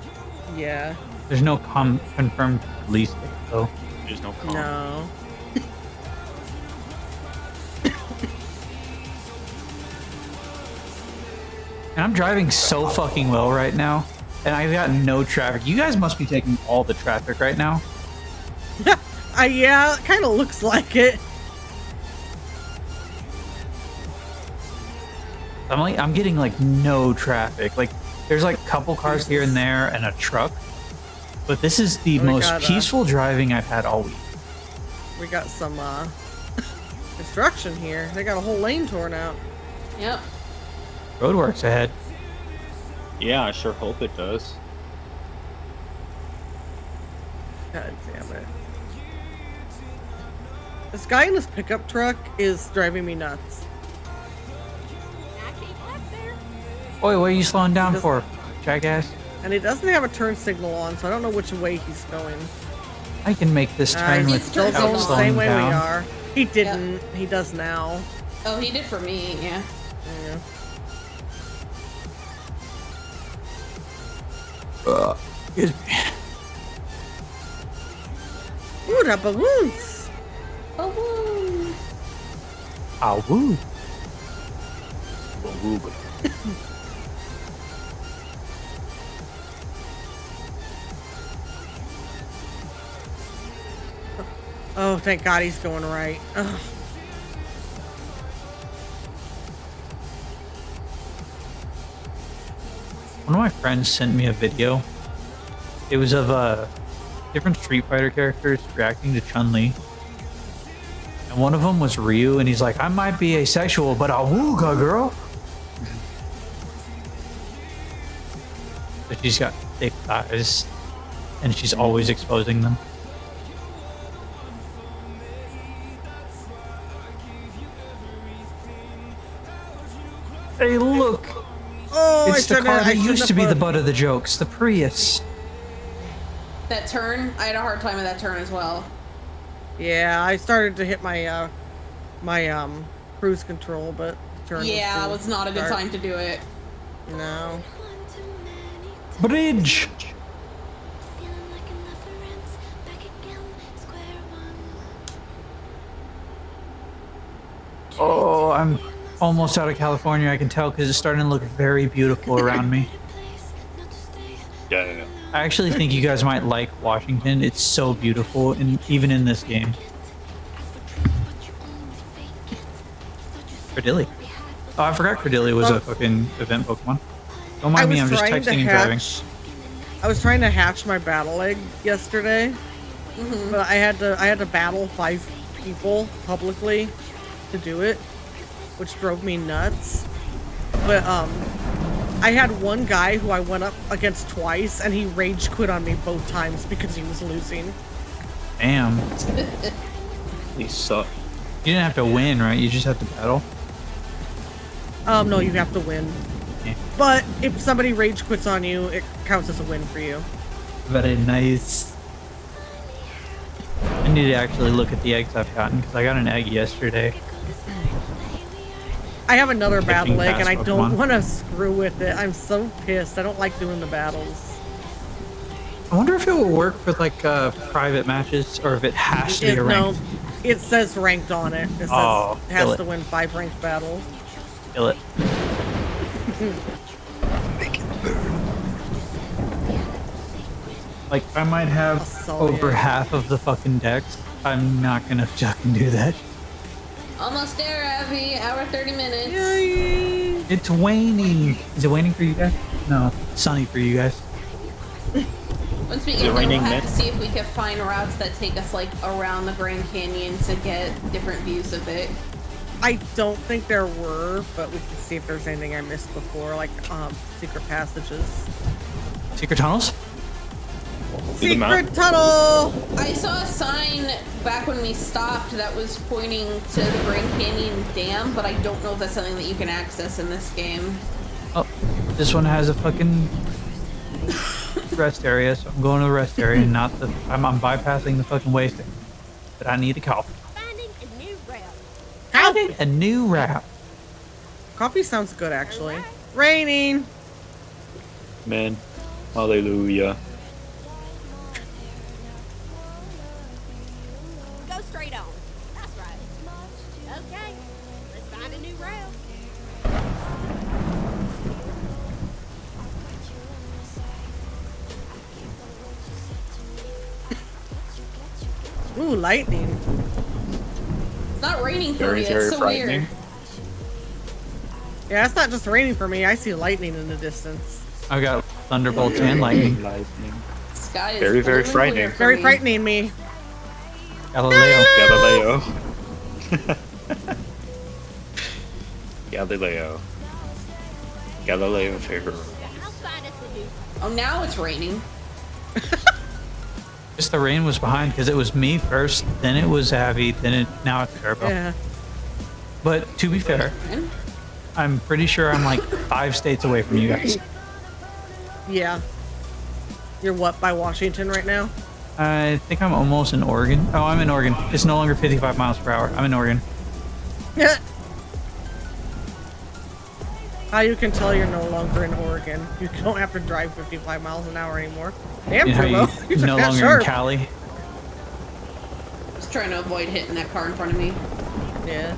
Yeah. There's no confirmed release date though. There's no con. No. And I'm driving so fucking well right now, and I've got no traffic. You guys must be taking all the traffic right now. Yeah, it kind of looks like it. I'm getting like no traffic. Like there's like a couple cars here and there and a truck, but this is the Oh my most God, peaceful driving I've had all week. We got some construction here. They got a whole lane torn out. Yep. Roadworks ahead. Yeah, I sure hope it does. God damn it. This guy in this pickup truck is driving me nuts. I can't get there. Oi, what are you slowing down Just- for, jackass? And he doesn't have a turn signal on, so I don't know which way he's going. I can make this turn He's with still without going the slowing same way down. we are. He didn't. He does now. Oh, he did for me, yeah. Yeah. Excuse me. Ooh, the balloons! Oh, woo. Ah, woo. Oh, thank God he's going right. Ugh. One of my friends sent me a video. It was of different Street Fighter characters reacting to Chun-Li. And one of them was Ryu, and he's like, I might be asexual, but I'll wooga, girl. But she's got thick thighs, and she's always exposing them. Hey, look! Oh, It's the car that used to be the butt of the jokes, the Prius. That turn, I had a hard time with that turn as well. Yeah, I started to hit my my cruise control, but the turn Yeah, it too was not a good sharp. time to do it. No. Bridge! Oh, I'm almost out of California. I can tell because it's starting to look very beautiful around me. Yeah. I actually think you guys might like Washington. It's so beautiful, and even in this game. Credilli. Oh, I forgot Credilli was a fucking event Pokemon. Don't mind me, I'm just texting and driving. I was trying to hatch my battle egg yesterday, but I had to battle 5 people publicly to do it, which drove me nuts. But I had one guy who I went up against twice, and he rage quit on me both times because he was losing. Damn. These suck. You didn't have to win, right? You just have to battle. No, you have to win. Yeah. But if somebody rage quits on you, it counts as a win for you. Very nice. I need to actually look at the eggs I've gotten because I got an egg yesterday. I have another battle egg, and I past don't Pokemon. want to screw with it. I'm so pissed. I don't like doing the battles. I wonder if it will work for like private matches or if it has to be a ranked. No, it says ranked on it. It says Oh, it has kill to it. win 5 ranked battles. Kill it. Like I might have over half of the fucking decks. I'm not gonna fucking do that. Almost there, Abby. Hour 30 minutes. Yay! It's waning. Is it waning for you guys? No, it's sunny for you guys. Once we Is get it there, we'll raining have men? to see if we can find routes that take us like around the Grand Canyon to get different views of it. I don't think there were, but we can see if there's anything I missed before, like secret passages. Secret tunnels? Do the map. Secret tunnel! I saw a sign back when we stopped that was pointing to the Grand Canyon Dam, but I don't know if that's something that you can access in this game. Oh, this one has a fucking rest area, so I'm going to the rest area and not the. I'm bypassing the fucking wasting. But I need a coffee. Finding a new route. Coffee. A new route. Coffee sounds good, actually. Raining. Man, hallelujah. Go straight on. That's right. Okay, let's find a new route. Ooh, lightning. It's not raining for Very, me. very It's so frightening. weird. Yeah, it's not just raining for me. I see lightning in the distance. I've got thunderbolts and lightning. Lightning. Sky is Very, very blue and frightening. clear for Very me. frightening me. Galileo. Galileo. Galileo. Galileo Figaro. I'll find us a new. Oh, now it's raining. Just the rain was behind because it was me first, then it was Abby, now it's Turbo. Yeah. But to be fair, I'm pretty sure I'm like 5 states away from you guys. Yeah. You're what, by Washington right now? I think I'm almost in Oregon. Oh, I'm in Oregon. It's no longer 55 miles per hour. I'm in Oregon. Yeah. How you can tell you're no longer in Oregon. You don't have to drive 55 miles an hour anymore. Damn, You know how Turbo. you took no that longer sharp. in Cali. Just trying to avoid hitting that car in front of me. Yeah.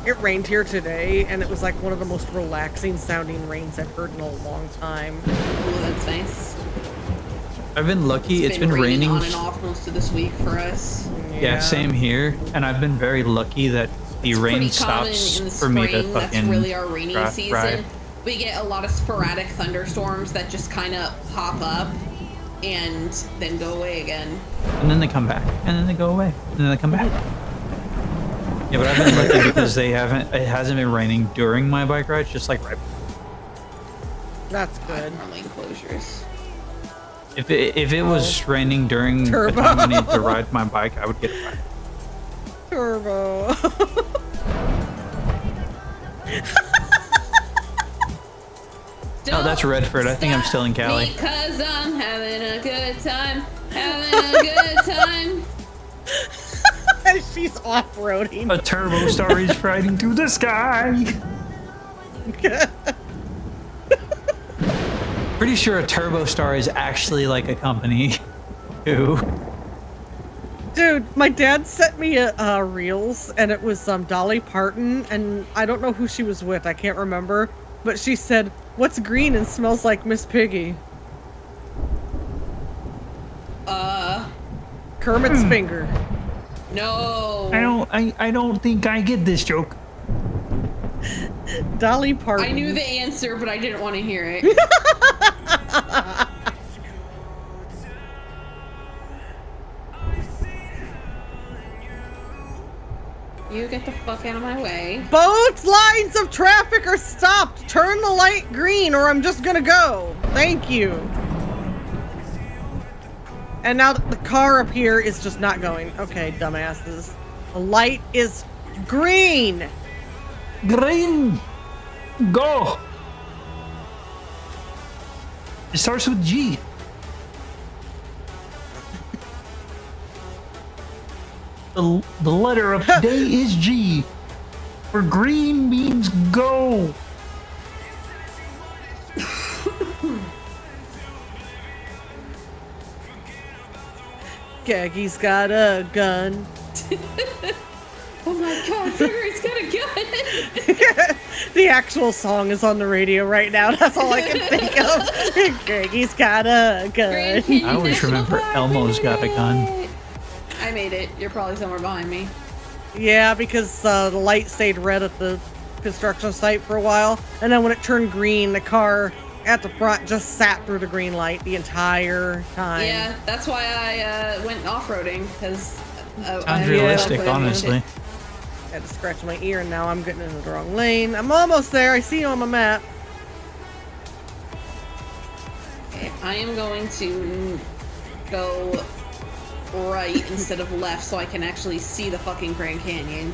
It rained here today, and it was like one of the most relaxing sounding rains I've heard in a long time. Ooh, that's nice. I've been lucky. It's been raining. on and off most of this week for us. Yeah, same here. And I've been very lucky that the rain Pretty common stops in the for me to spring. That's fucking really our rainy season. ride. We get a lot of sporadic thunderstorms that just kind of pop up and then go away again. And then they come back. And then they go away. And then they come back. Yeah, but I've been lucky because it hasn't been raining during my bike rides, just like right. That's good. Our lane closures. If it was raining during the Turbo. time I needed to ride my bike, I would get it. Turbo. Oh, that's Redford. I think I'm still in Cali. Because I'm having a good time. Having a good time. She's off-roading. A turbo star is riding through the sky. Pretty sure a Turbo Star is actually like a company. Who? Dude, my dad sent me a reels, and it was Dolly Parton, and I don't know who she was with. I can't remember, but she said, "What's green and smells like Miss Piggy?" Kermit's finger. No. I don't think I get this joke. Dolly Parton. I knew the answer, but I didn't want to hear it. You get the fuck out of my way. Both lines of traffic are stopped. Turn the light green, or I'm just gonna go. Thank you. And now the car up here is just not going. Okay, dumbasses. The light is green. Green. Go. It starts with G. The letter of today is G. For green means go. Gaggy's got a gun. Oh my god, Trigger's got a gun! The actual song is on the radio right now. That's all I can think of. Gaggy's got a gun. I always remember Elmo's got a gun. I made it. You're probably somewhere behind me. Yeah, because the light stayed red at the construction site for a while, and then when it turned green, the car at the front just sat through the green light the entire time. Yeah, that's why I went off-roading, because... Sounds realistic, honestly. I had to scratch my ear, and now I'm getting into the wrong lane. I'm almost there. I see you on my map. Okay, I am going to go right instead of left so I can actually see the fucking Grand Canyon.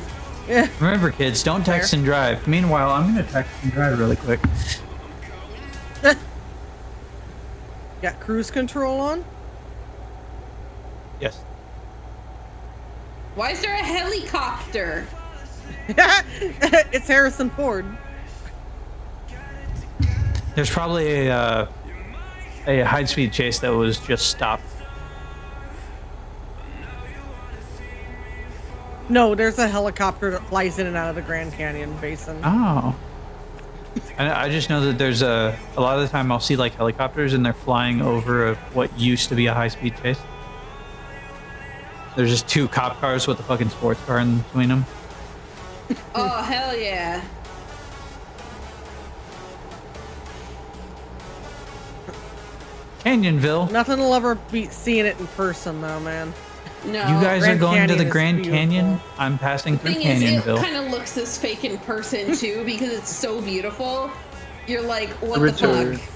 Yeah. Remember, kids, don't text and drive. Meanwhile, I'm gonna text and drive really quick. Got cruise control on? Yes. Why is there a helicopter? It's Harrison Ford. There's probably a high-speed chase that was just stopped. No, there's a helicopter that flies in and out of the Grand Canyon Basin. Oh. I just know that there's a lot of the time I'll see like helicopters and they're flying over what used to be a high-speed chase. There's just two cop cars with a fucking sports car in between them. Oh, hell yeah. Canyonville. Nothing will ever beat seeing it in person, though, man. No. You guys Grand are going Canyon to the is Grand beautiful. Canyon. I'm passing through Thing is, it Canyonville. kind of looks this fake in person, too, because it's so beautiful. You're like, what Richard. the fuck?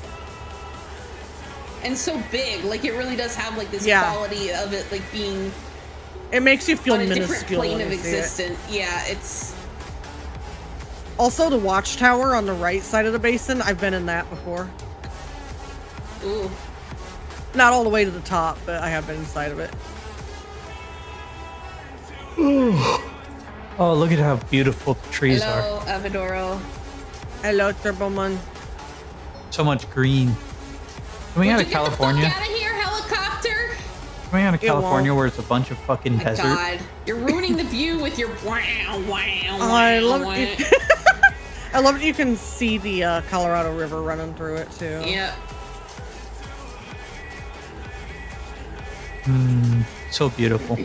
And so big. Like, it really does have, like, this Yeah. quality of it, like, being It makes you feel on a different minuscule plane when of you see it. existence. Yeah, it's... Also, the watchtower on the right side of the basin, I've been in that before. Ooh. Not all the way to the top, but I have been inside of it. Oh, look at how beautiful the trees Hello, are. Avadoro. Hello, Turboman. So much green. Coming out of California. Get the fuck out of here, helicopter! Coming out of It California won't. where it's a bunch of fucking My desert. God, you're ruining the view with your wow, wow, Oh, I wow, love wow. it. I love that you can see the Colorado River running through it, too. Yep. So beautiful.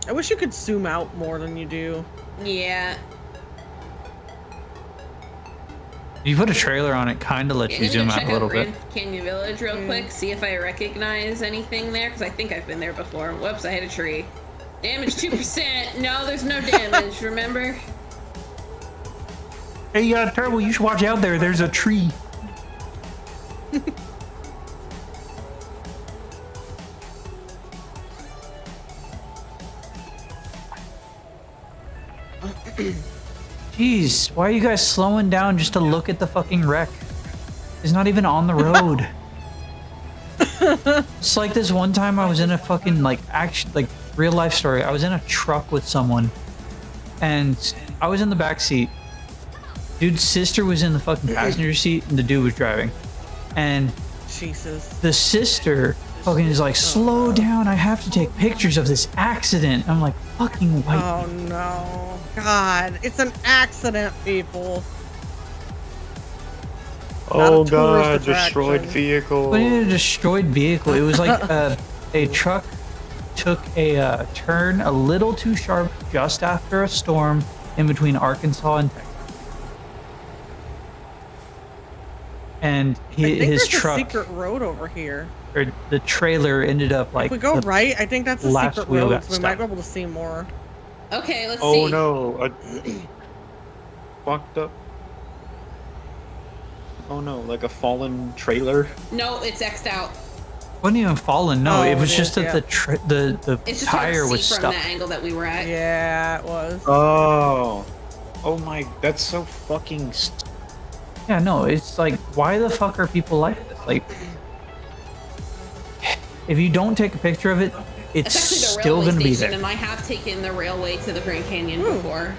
I wish you could zoom out more than you do. Yeah. If you put a trailer on it, kind of lets I'm you gonna zoom go out check a little bit. Grand Canyon Village real quick, see if I recognize anything there, because I think I've been there before. Whoops, I hit a tree. Damage 2%. No, there's no damage, remember? Hey, Turbo, you should watch out there. There's a tree. Jeez, why are you guys slowing down just to look at the fucking wreck? It's not even on the road. It's like this one time I was in a fucking like real life story. I was in a truck with someone and I was in the back seat. Dude's sister was in the fucking passenger seat and the dude was driving. And Jesus. the sister fucking is like, slow down, I have to take pictures of this accident. I'm like, fucking white. Oh no. God, it's an accident, people. Oh tourist god, destroyed attraction. vehicle. But in a destroyed vehicle, it was like a truck took a turn a little too sharp just after a storm in between Arkansas and Texas. And I think his there's truck, a secret road over here. or the trailer ended up like If we go the right, I think that's a last secret wheel road, got so we might stuck. be able to see more. Okay, let's Oh see. no, fucked up. Oh no, like a fallen trailer. No, it's X'd out. wasn't even falling. No, Oh, it was it just is, that yeah. the It's just tire hard to was see from stuck. the angle that we were at. Yeah, it was. Oh my, that's so fucking. Yeah, no, it's like, why the fuck are people like this? Like, if you don't take a picture of it, it's It's actually the still railway going to be station, there. and I have taken the railway to the Grand Canyon before.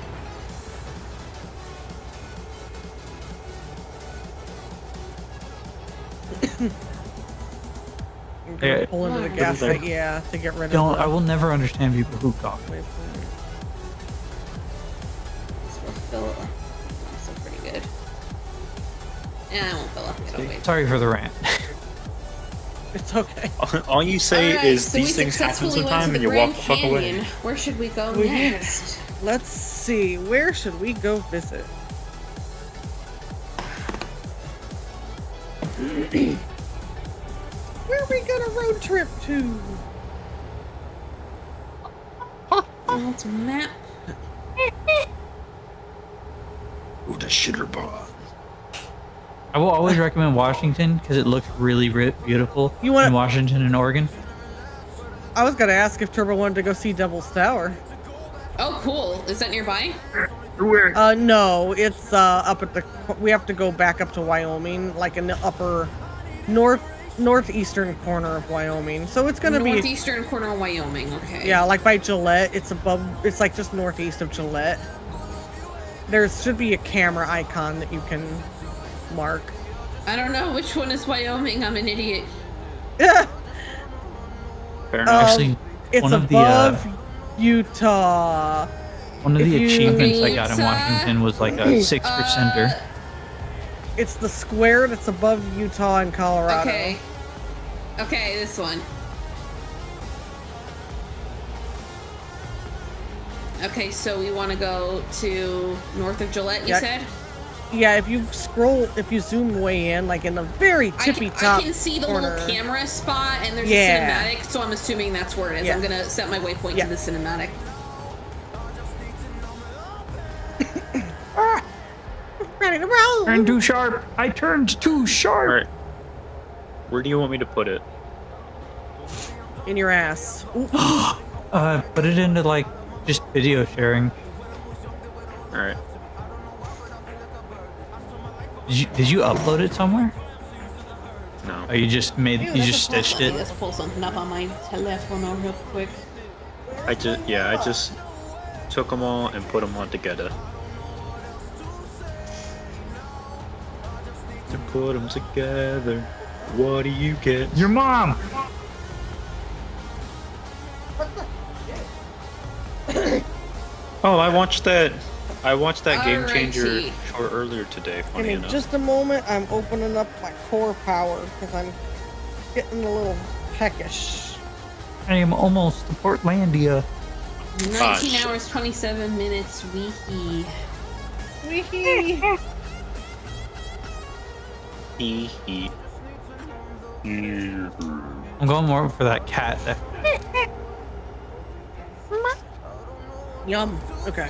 You're gonna pull into the gas like- station, yeah, to get rid of Don't. the I will never understand people who cough. waypoint. This will fill up. Also pretty good. Yeah, I won't fill up. It'll wait. Sorry for the rant. It's okay. All you say Alright, is so these we things happen successfully went sometime to and the you walk Grand the fuck away. Canyon. Where should we go We did. next? Let's see. Where should we go visit? Where are we gonna road trip to? Let's map. Ooh, the shitter bar. I will always recommend Washington because it looks really beautiful You wanna- in Washington and Oregon. I was gonna ask if Turbo wanted to go see Devil's Tower. Oh, cool. Is that nearby? Where? No, it's up at the. We have to go back up to Wyoming, like in the upper northeastern corner of Wyoming. So it's gonna be Northeastern corner of Wyoming. Okay. yeah, like by Gillette. It's above. It's like just northeast of Gillette. There should be a camera icon that you can mark. I don't know which one is Wyoming. I'm an idiot. Yeah. Fair enough. Actually, It's one of above Utah. one of if the you- achievements I got in Utah, Washington was like a 6%er. It's the square that's above Utah and Colorado. Okay. Okay, this one. Okay, so we want to go to north of Gillette, you Yeah. said? Yeah, if you zoom way in, like in the very tippy top I can see the corner. little camera spot, and there's Yeah. a cinematic, so I'm assuming that's where it is. Yeah. I'm gonna set my waypoint Yeah. to the cinematic. Ready to roll. Turned too sharp. I turned too sharp. Alright. Where do you want me to put it? In your ass. Ooh. Put it into like just video sharing. Alright. Did you upload it somewhere? No. Or you just made Ew, you that's just a pull- stitched let me it? Let's pull something up on my telephone real quick. I just took them all and put them all together. To put them together, what do you get? Your mom. Oh, I watched that Game Changer Alrighty. short earlier today. And Funny in enough. just a moment, I'm opening up my core power because I'm getting a little peckish. I am almost to Portlandia. 19 shit. hours, 27 minutes, weehee. Weehee. Hee hee. I'm going more for that cat. Yum. Okay.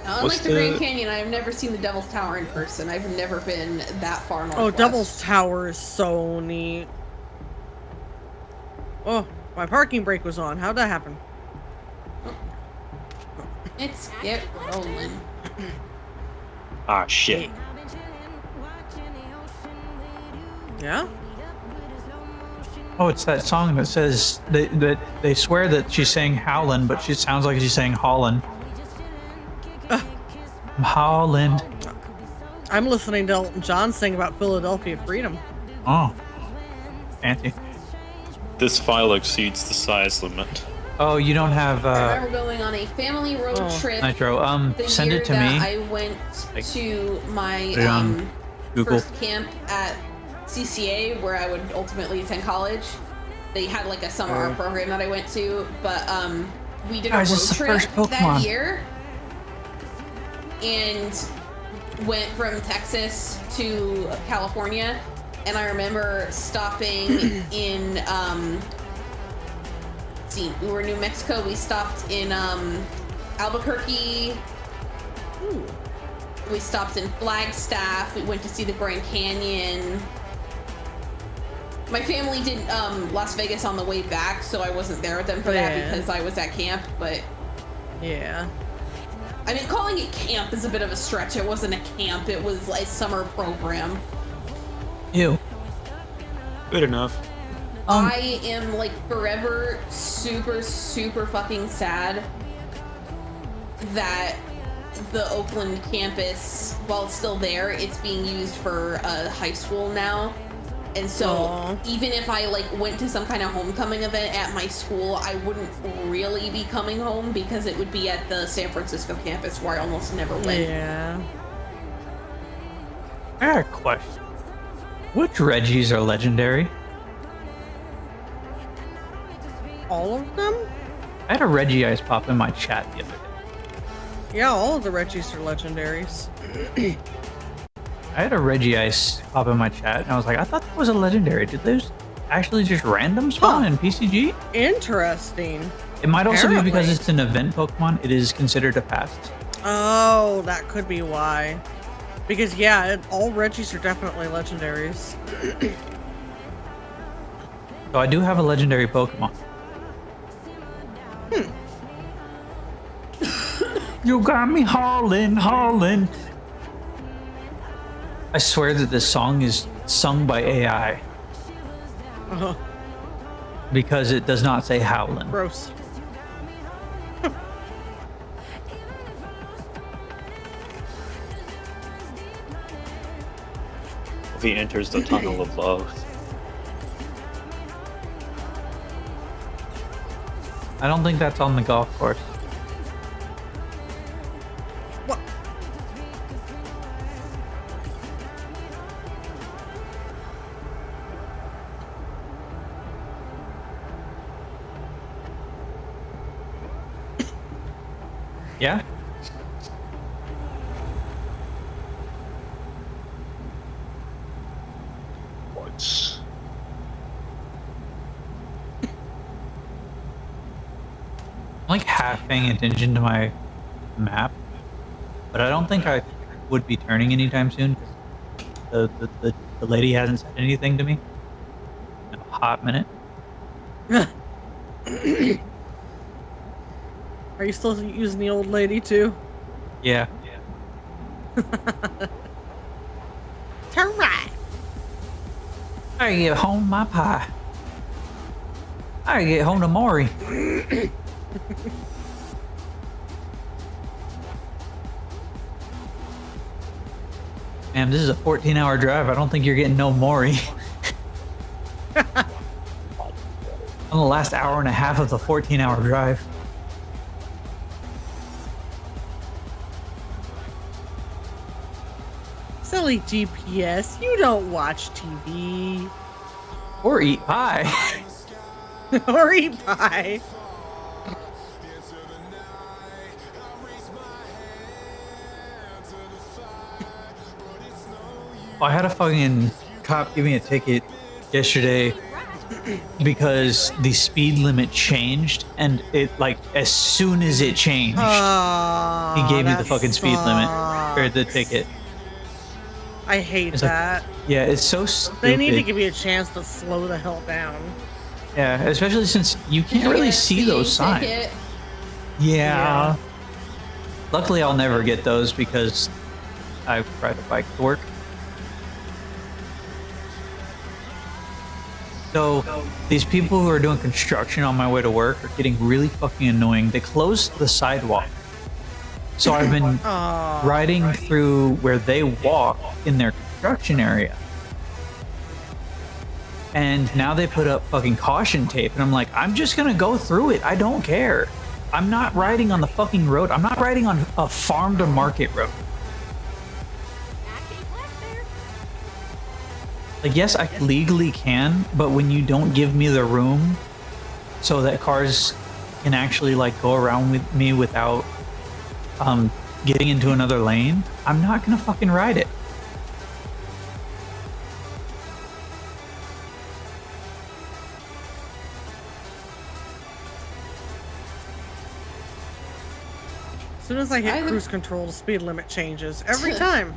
Unlike What's the Grand the- Canyon, I've never seen the Devil's Tower in person. I've never been that far northwest. Oh, Devil's Tower is so neat. Oh, my parking brake was on. How'd that happen? It's get rolling. Ah shit. Yeah? Oh, it's that song that says that they swear that she's saying Howlin', but she sounds like she's saying Hollin'. I'm Howlin'. I'm listening to Elton John sing about Philadelphia freedom. Oh, fancy. This file exceeds the size limit. Oh, you don't have I remember going on a family road Oh. trip. Nitro. The Send year it to that me. I went to my Put it on Google. first camp at CCA, where I would ultimately attend college. They had like a summer art program that I went to, but we did a Guys, road it's the trip first Pokemon. that year, and went from Texas to California. And I remember stopping in see, we were in New Mexico. We stopped in Albuquerque. Ooh. We stopped in Flagstaff. We went to see the Grand Canyon. My family did Las Vegas on the way back, so I wasn't there with them for that Yeah. because I was at camp. But Yeah. I mean, calling it camp is a bit of a stretch. It wasn't a camp. It was a summer program. Ew. Good enough. I am like forever super, super fucking sad that the Oakland campus, while it's still there, it's being used for a high school now. And so even if I like went to some kind of homecoming event at my school, I wouldn't really be coming home because it would be at the San Francisco campus where I almost never went. Yeah. I got a question. Which Reggies are legendary? All of them? I had a Reggie Ice pop in my chat the other day. Yeah, all of the Reggies are legendaries. I had a Reggie Ice pop in my chat, and I was like, I thought that was a legendary. Did those actually just random spawn in PCG? Interesting. It might also Apparently. be because it's an event Pokemon. It is considered a past. Oh, that could be why. Because, yeah, all Reggies are definitely legendaries. So I do have a legendary Pokemon. You got me hauling, hauling. I swear that this song is sung by AI. Uh-huh. Because it does not say howlin'. Gross. If he enters the tunnel of love. I don't think that's on the golf course. What? Yeah? What? I'm like half paying attention to my map, but I don't think I would be turning anytime soon. The lady hasn't said anything to me in a hot minute. Are you still using the old lady too? Yeah. Turn right. I get home my pie. I get home to Maury. Man, this is a 14-hour drive. I don't think you're getting no Maury. On the last hour and a half of the 14-hour drive. Silly GPS, you don't watch TV. Or eat pie. Or eat pie. I had a fucking cop give me a ticket yesterday because the speed limit changed, and it like as soon as it changed, he gave me the fucking speed limit or the ticket. I hate It's that. like, yeah, it's so stupid. They need to give you a chance to slow the hell down. Yeah, especially since you can't really see those signs. Yeah. Luckily, I'll never get those because I ride a bike to work. So these people who are doing construction on my way to work are getting really fucking annoying. They closed the sidewalk. So I've been riding through where they walk in their construction area. And now they put up fucking caution tape. And I'm like, I'm just going to go through it. I don't care. I'm not riding on the fucking road. I'm not riding on a farm to market road. Like, yes, I legally can, but when you don't give me the room so that cars can actually like go around with me without getting into another lane, I'm not gonna fucking ride it. As soon as I hit cruise control, the speed limit changes every time.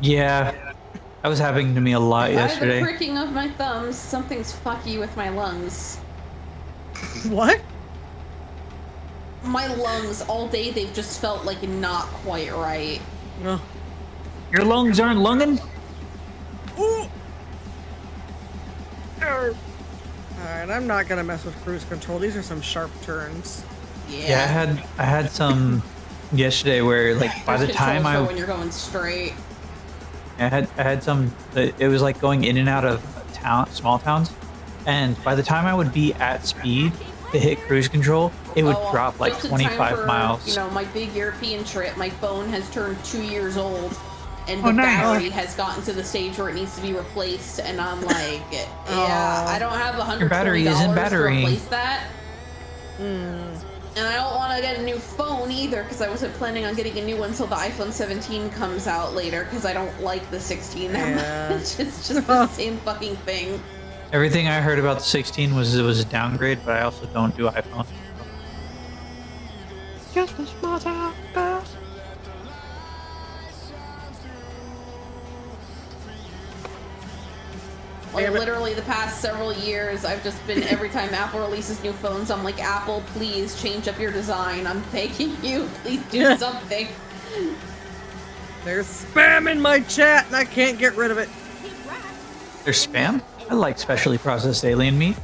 Yeah, that was happening to me a lot yesterday. I have a pricking of my thumbs. Something's fucky with my lungs. What? My lungs all day, they've just felt like not quite right. No. Your lungs aren't lunging? Ooh. Alright, I'm not gonna mess with cruise control. These are some sharp turns. Yeah, I had some yesterday where like by the time I when you're going straight. I had some. It was like going in and out of small towns, and by the time I would be at speed to hit cruise control, it would drop like just in 25 time for, miles. You know, my big European trip, my phone has turned 2 years old, and Oh, the nice. battery has gotten to the stage where it needs to be replaced, and I'm like, yeah, I don't have Your battery isn't $120 to battering. replace that. And I don't want to get a new phone either, because I wasn't planning on getting a new one until the iPhone 17 comes out later, because I don't like the 16 that much. It's just the same fucking thing. Everything I heard about the 16 was it was a downgrade, but I also don't do iPhone. Just a small town girl. Like literally the past several years, I've just been, every time Apple releases new phones, I'm like, Apple, please change up your design. I'm begging you, please do something. There's spam in my chat and I can't get rid of it. There's spam? I like specially processed alien meat.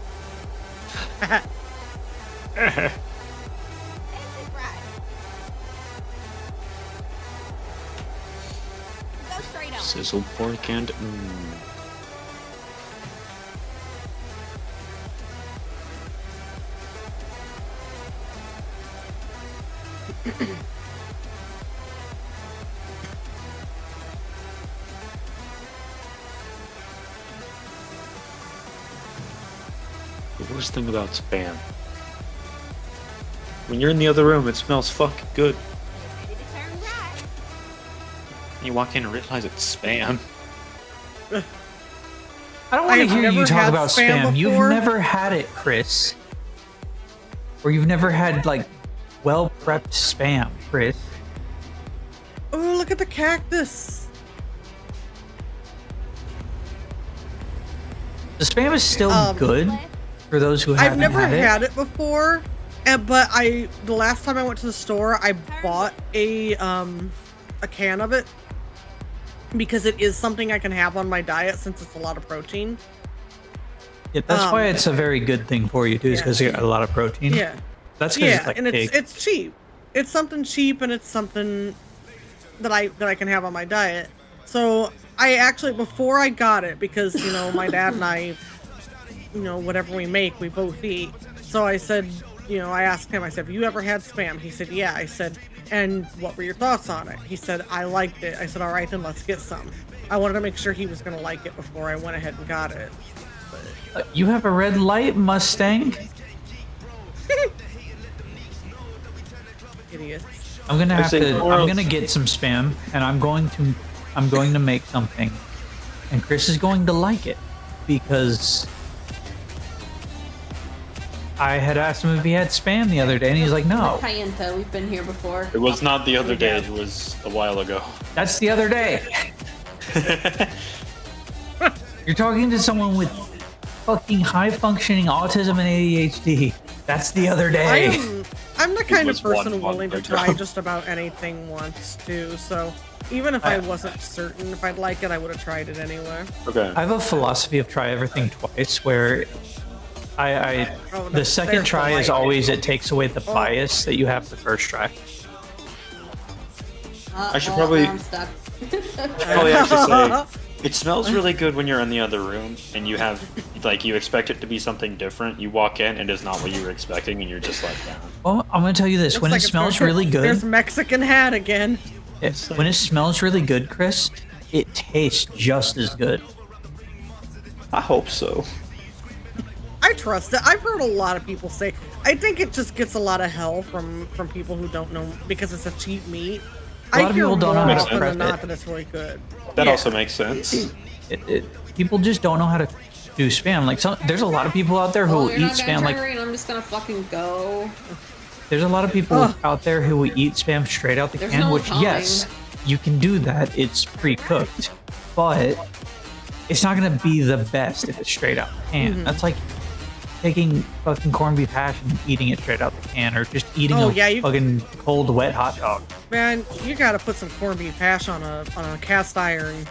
Sizzled pork and the worst thing about spam. When you're in the other room, it smells fucking good. You walk in and realize it's spam. I don't want to hear you talk about spam. You've before. never had it, Chris. Or you've never had, like, well-prepped spam, Chris. Oh, look at the cactus. The spam is still good for those who haven't I've never had it. had it before, but the last time I went to the store, I bought a can of it because it is something I can have on my diet since it's a lot of protein. Yeah, that's why it's a very good thing for you, too, is because you got a lot of protein. Yeah. That's because it's like and pig. it's cheap. It's something cheap, and it's something that I can have on my diet. So I actually, before I got it, because you know my dad and I, you know, whatever we make, we both eat. So I said, you know, I asked him. I said, "Have you ever had spam?" He said, "Yeah." I said, "And what were your thoughts on it?" He said, "I liked it." I said, "All right, then let's get some." I wanted to make sure he was gonna like it before I went ahead and got it. You have a red light, Mustang? Idiots. I'm gonna have to. I'm gonna get some spam, and I'm going to make something, and Chris is going to like it because I had asked him if he had spam the other day, and he's like, "No." Cayenta, we've been here before. It was not the other day, it was a while ago. That's the other day. You're talking to someone with fucking high functioning autism and ADHD. That's the other day. I'm the kind of was one person month willing to ago. try just about anything once too. So even if I wasn't certain if I'd like it, I would have tried it anyway. Okay. I have a philosophy of try everything twice, where the second try is always it takes away the bias that you have the first try. I should probably I'm stuck. probably actually say it smells really good when you're in the other room and you have like you expect it to be something different. You walk in and it's not what you were expecting and you're just let down. Well, I'm gonna tell you this: Looks when like it it's smells going- really There's good, Mexican hat again. when it smells really good, Chris, it tastes just as good. I hope so. I trust it. I've heard a lot of people say. I think it just gets a lot of hell from people who don't know because it's a cheap meat. A lot of hear people don't know more how to often prep than not it. that it's really good. That Yeah. also makes sense. People just don't know how to do spam. Like there's a lot of people out there who Oh, will you're eat not gonna spam. Like hurry, and I'm just gonna fucking go. there's a lot of people out there who will eat spam straight out the There's can. no Which time. yes, you can do that. It's pre-cooked, but it's not gonna be the best if it's straight out the can. Mm-hmm. That's like taking fucking corned beef hash and eating it straight out the can, or just eating a fucking cold wet hot dog. Man, you gotta put some corned beef hash on a cast iron,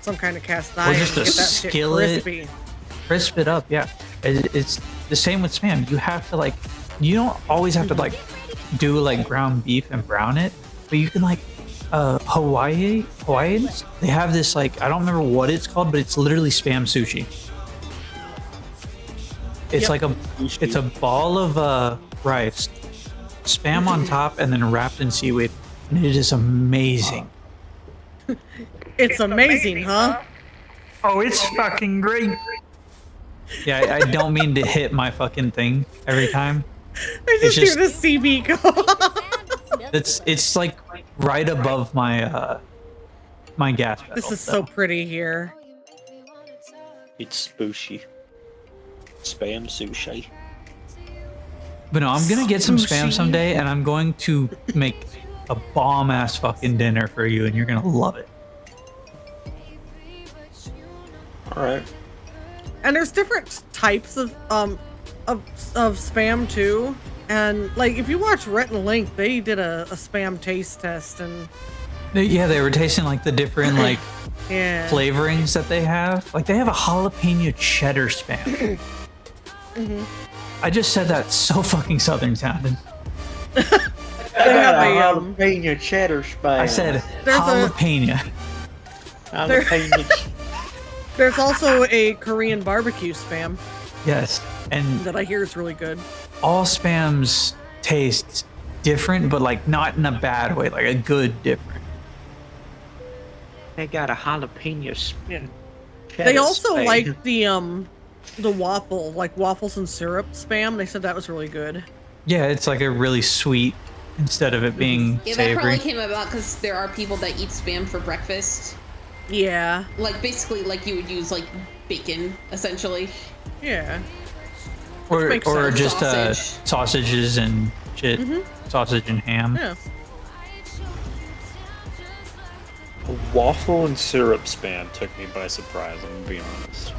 some kind of cast iron. Or just to a get that shit skillet. crispy. Crisp it up, yeah. It's the same with spam. You have to like, you don't always have to like do like ground beef and brown it, but you can like Hawaiians, they have this like, I don't remember what it's called, but it's literally spam sushi. It's like it's a ball of rice, spam on top, and then wrapped in seaweed, and it is amazing. It's amazing, huh? Oh, it's fucking great. Yeah, I don't mean to hit my fucking thing every time. I just hear the CB go. It's like right above my my gas pedal. This is so pretty here. It's spooshy. Spam sushi. But no, I'm gonna get some spam someday, and I'm going to make a bomb ass fucking dinner for you, and you're gonna love it. All right. And there's different types of spam too. And like if you watch Rhett and Link, they did a spam taste test, and Yeah, they were tasting like the different like yeah, flavorings that they have. Like they have a jalapeno cheddar spam. I just said that so fucking southern sounding. they have a jalapeno cheddar spam. I said There's jalapeno. Jalapeno. there's also a Korean barbecue spam Yes, and that I hear is really good. all spams taste different, but like not in a bad way, like a good different. They got a jalapeno spam. They also like the waffle, like waffles and syrup spam. They said that was really good. Yeah, it's like a really sweet instead of it being Yeah, that savory. probably came about because there are people that eat spam for breakfast. Yeah. Like basically, like you would use like bacon, essentially. Yeah. Or makes sense. just Sausage. sausages and shit, sausage and ham. Yeah. A waffle and syrup spam took me by surprise, I'm gonna be honest.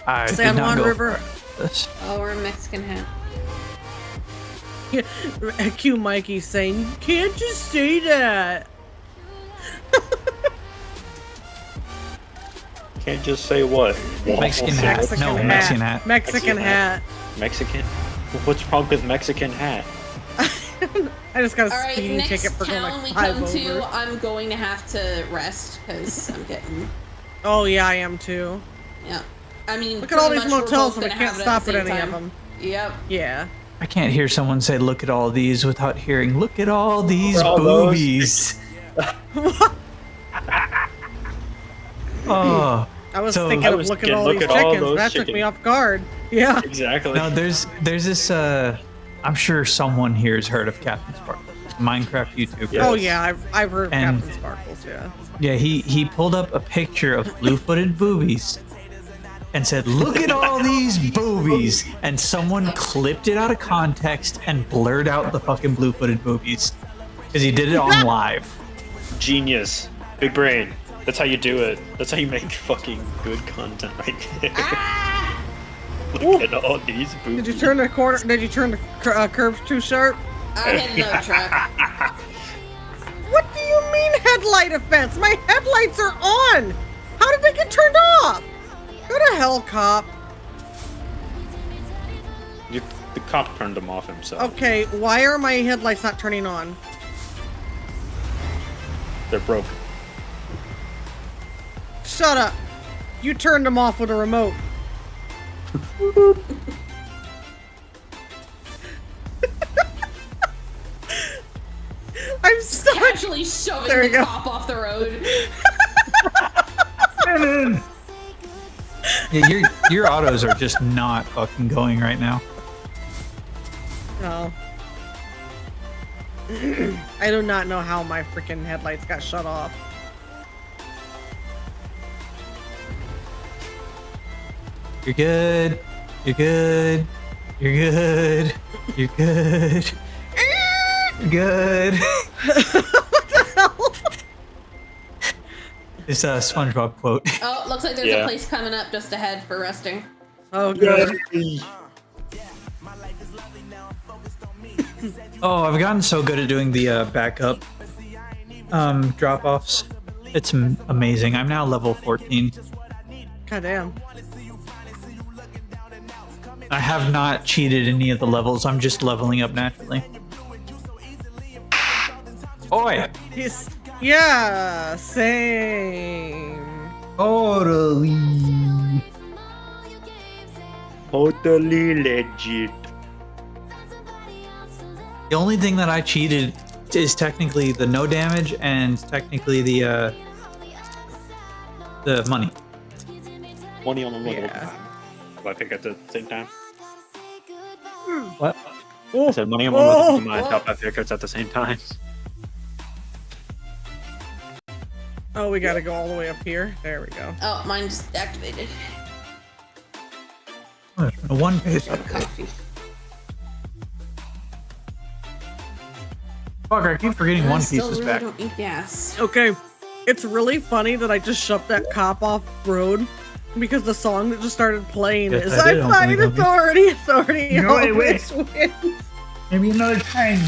I San did not Juan go River. for this. Oh, or a Mexican hat. Cue Mikey saying, "You can't just say that." Can't just say what? Mexican Waffle hat. syrup? No, Mexican hat. Mexican hat. Mexican? What's wrong with Mexican hat? I just got a All right, speeding next ticket for going town we like 5 come over. to, I'm going to have to rest because I'm getting. Oh yeah, I am too. Yeah, I mean, Look at all pretty these much we're motels both and we gonna can't have it stop at the any same of time. them. Yep. Yeah. I can't hear someone say, "Look at all these," without hearing, "Look at all these all those. boobies." Oh, I was So- thinking I of was looking at thinking, all look these at all chickens. those That took me chickens. off guard. Yeah. Exactly. no, there's this I'm sure someone here has heard of Captain Sparkles, Minecraft YouTube. Yes. Oh yeah, I've heard of And- Captain Sparkles. Yeah. Yeah, he pulled up a picture of blue-footed boobies and said, "Look at all these boobies," and someone clipped it out of context and blurred out the fucking blue-footed boobies because he did it on live. Genius. Big brain. That's how you do it. That's how you make fucking good content right there. Look at all these boobies. Did you turn the corner? Did you turn the curve too sharp? I hit another truck. What do you mean headlight offense? My headlights are on. How did they get turned off? Go to hell, cop. The cop turned them off himself. Okay, why are my headlights not turning on? They're broken. Shut up. You turned them off with a remote. I'm stuck. Casually shoving There the you go. cop off the road. Yeah, your autos are just not fucking going right now. No. I do not know how my freaking headlights got shut off. You're good. You're good. You're good. You're good. You're good. What the hell? It's a SpongeBob quote. Oh, looks like there's Yeah. a place coming up just ahead for resting. Oh, good. Oh, I've gotten so good at doing the backup drop-offs. It's amazing. I'm now level 14. God damn. I have not cheated any of the levels. I'm just leveling up naturally. Oi! Yeah, same. Totally. Totally legit. The only thing that I cheated is technically the no damage and technically the money. Money on the level. Yeah. Do I pick at the same time? What? I said money on one Oh. with my top 5 pickers at the same time. Oh, we gotta go all the way up here. There we go. Oh, mine just activated. One piece. Coffee. Fuck, I keep forgetting One Piece Still is really back. don't need gas. Okay, it's really funny that I just shoved that cop off road because the song that just started playing Yes, is I I did, find Uncle Gummy. authority, authority No, wait, always wins. Maybe another time.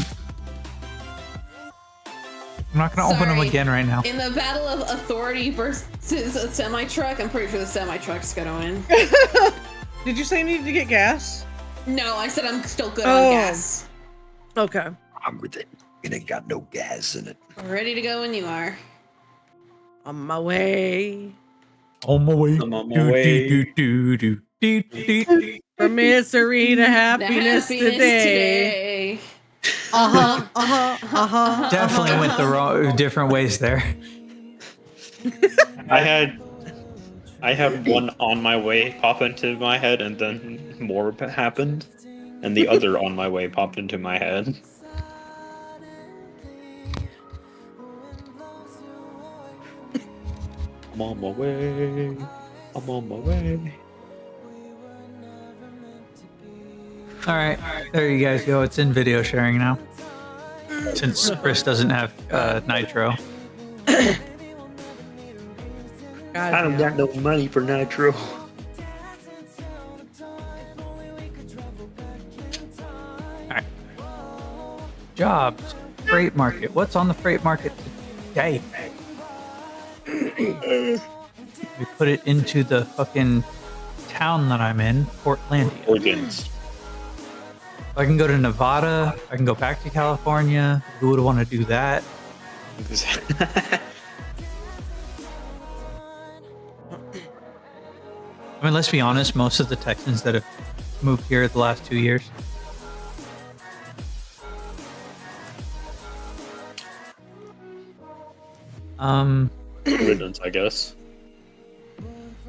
I'm not gonna open them Sorry. again right now. In the battle of authority versus a semi-truck, I'm pretty sure the semi-truck's gonna win. Did you say you needed to get gas? No, I said I'm still good Oh. on gas. Okay. I'm with it. It ain't got no gas in it. Ready to go when you are. On my way. On my way. I'm on my way. From misery to The happiness, today. Uh-huh. Definitely went the wrong, different ways there. I had one on my way pop into my head, and then more happened, and the other on my way popped into my head. I'm on my way. I'm on my way. All right, there you guys go. It's in video sharing now. Since Chris doesn't have nitro. I don't got no money for nitro. Alright. Jobs. Freight market. What's on the freight market today? We put it into the fucking town that I'm in, Portlandia. Organs. I can go to Nevada. I can go back to California. Who would want to do that? I mean, let's be honest. Most of the Texans that have moved here the last 2 years. Riddance, I guess.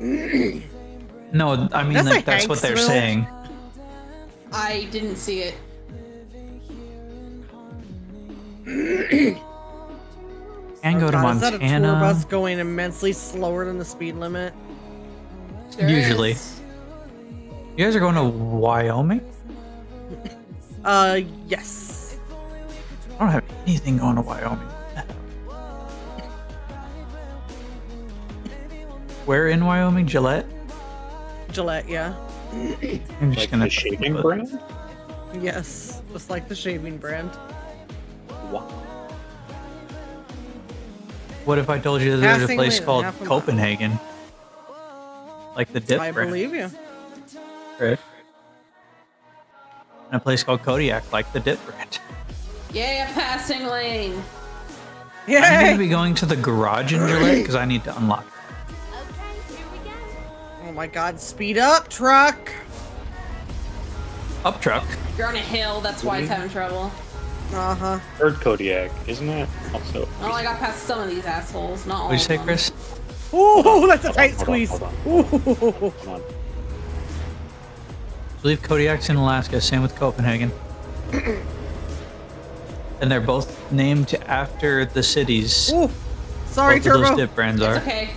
No, I mean, That's like, like that's what they're Hanksville. saying. I didn't see it. And go to God, is that a tour Montana. bus going immensely slower than the speed limit? There Usually. is. You guys are going to Wyoming? Yes. I don't have anything going to Wyoming. Where in Wyoming? Gillette? Gillette, yeah. I'm just Like gonna the shaving brand? Yes. Just like the shaving brand. Wow. What if I told you that there's a Passing place lane, called half a mile. Copenhagen? Like the dip I brand. believe you. Right. And a place called Kodiak, like the dip brand. Yeah, passing lane. I'm going Yay! to be going to the garage in Gillette because I need to unlock it. Okay, here we go. Oh my god, speed up, truck! Up truck. You're on a hill, that's why it's having trouble. Uh-huh. Third Kodiak, isn't that also? Well, I got past some of these assholes, not all What'd you say, of them. Chris? Ooh, that's a tight Hold on, squeeze. hold on, Ooh. Come on. I believe Kodiak's in Alaska, same with Copenhagen. And they're both named after the cities. Ooh. Sorry, both of Turbo. those dip brands It's are. okay.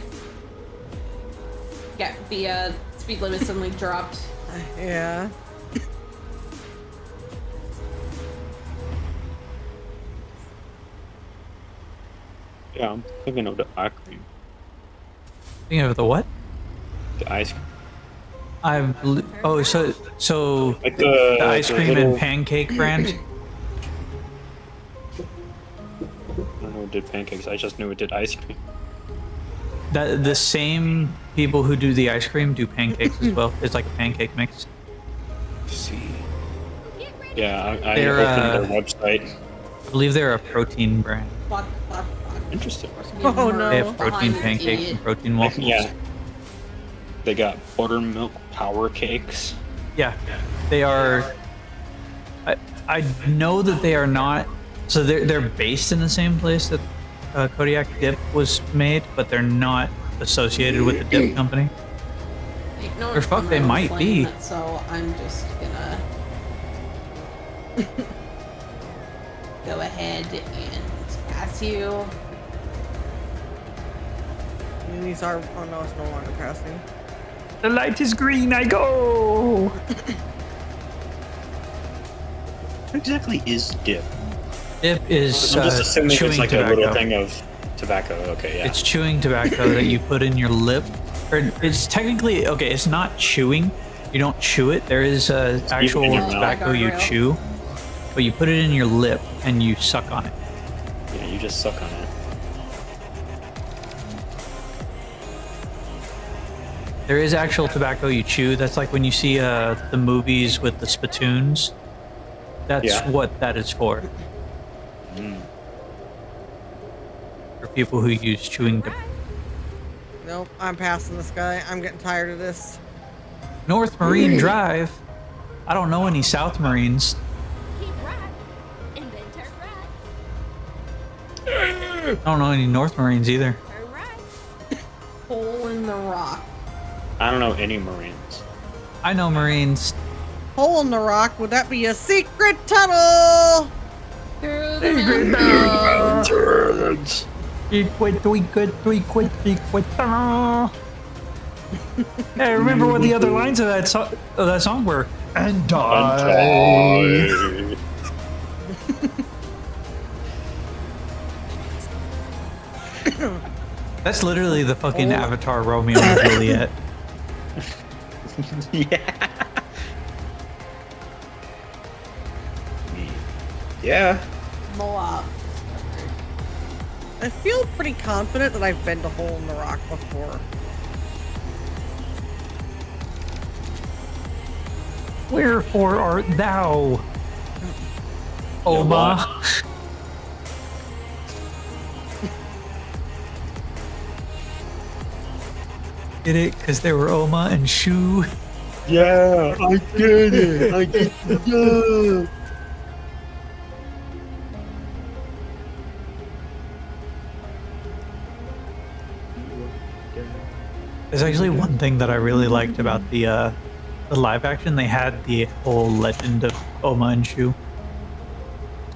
Yeah, the speed limit suddenly dropped. Yeah. Yeah, I'm thinking of the ice cream. Thinking of the what? The ice cream. Oh, so Like the ice the cream little- and pancake brand. I don't know it did pancakes, I just knew it did ice cream. That the same people who do the ice cream do pancakes as well. It's like a pancake mix. See. Yeah, I They're, opened their website. I believe they're a protein brand. Interesting. Oh no. They have protein pancakes and protein waffles. Yeah. They got buttermilk power cakes. Yeah, they are. I know that they are not. So they're based in the same place that Kodiak dip was made, but they're not associated with the dip company. No, Or fuck, they might be. So I'm just gonna go ahead and pass you. And these are. Oh no, it's no longer passing. The light is green. I go. What exactly is dip? Dip is I'm just assuming chewing it's like tobacco. a little thing of tobacco. Okay, yeah. It's chewing tobacco that you put in your lip. Or it's technically okay. It's not chewing. You don't chew it. There is actual in your mouth. tobacco you chew, but you put it in your lip and you suck on it. Yeah, you just suck on it. There is actual tobacco you chew. That's like when you see the movies with the spittoons. That's Yeah. what that is for. For people who use chewing tobacco. Nope, I'm passing this guy. I'm getting tired of this. North Marine Drive. I don't know any South Marines. Keep right, and then turn right. I don't know any North Marines either. Turn right. Hole in the rock. I don't know any Marines. I know Marines. Hole in the rock. Would that be a secret tunnel? Through the mountains. Hey, remember what the other lines of that song were? And die. That's literally the fucking Avatar Romeo and Juliet. Yeah. Yeah. Moab. I feel pretty confident that I've been to Hole in the Rock before. Wherefore art thou, Oma? Get it? Because there were Oma and Shu. Yeah, I get it. I get it. There's actually one thing that I really liked about the live action. They had the whole legend of Oma and Shu,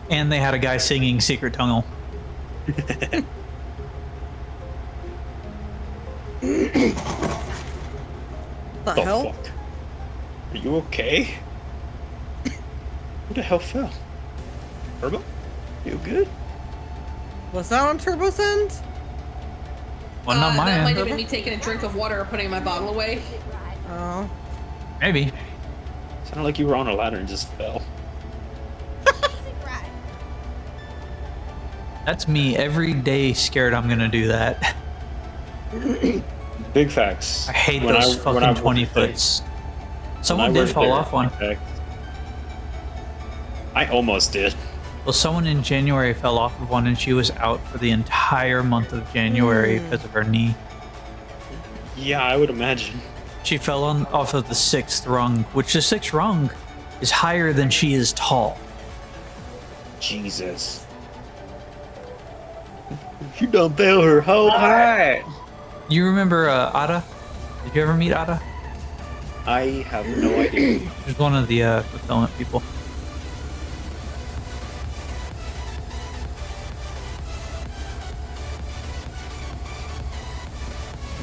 and they had a guy singing Secret Tunnel. The hell? Fuck? Are you okay? Who the hell fell? Turbo? You good? Was that on Turbo's end? Well, not my that might end. have been me taking a drink of water or putting my bottle away. Oh. Maybe. Sounded like you were on a ladder and just fell. Right. That's me every day scared I'm gonna do that. Big facts. I hate When those when fucking 20 worked there- foots. when Someone I did worked fall there, off one. in fact, I almost did. Well, someone in January fell off of one and she was out for the entire month of January because of her knee. Yeah, I would imagine. She fell off of the 6th rung, which the 6th rung is higher than she is tall. Jesus. You done fell her whole high. You remember Ada? Did you ever meet Ada? I have no idea. She's one of the fulfillment people.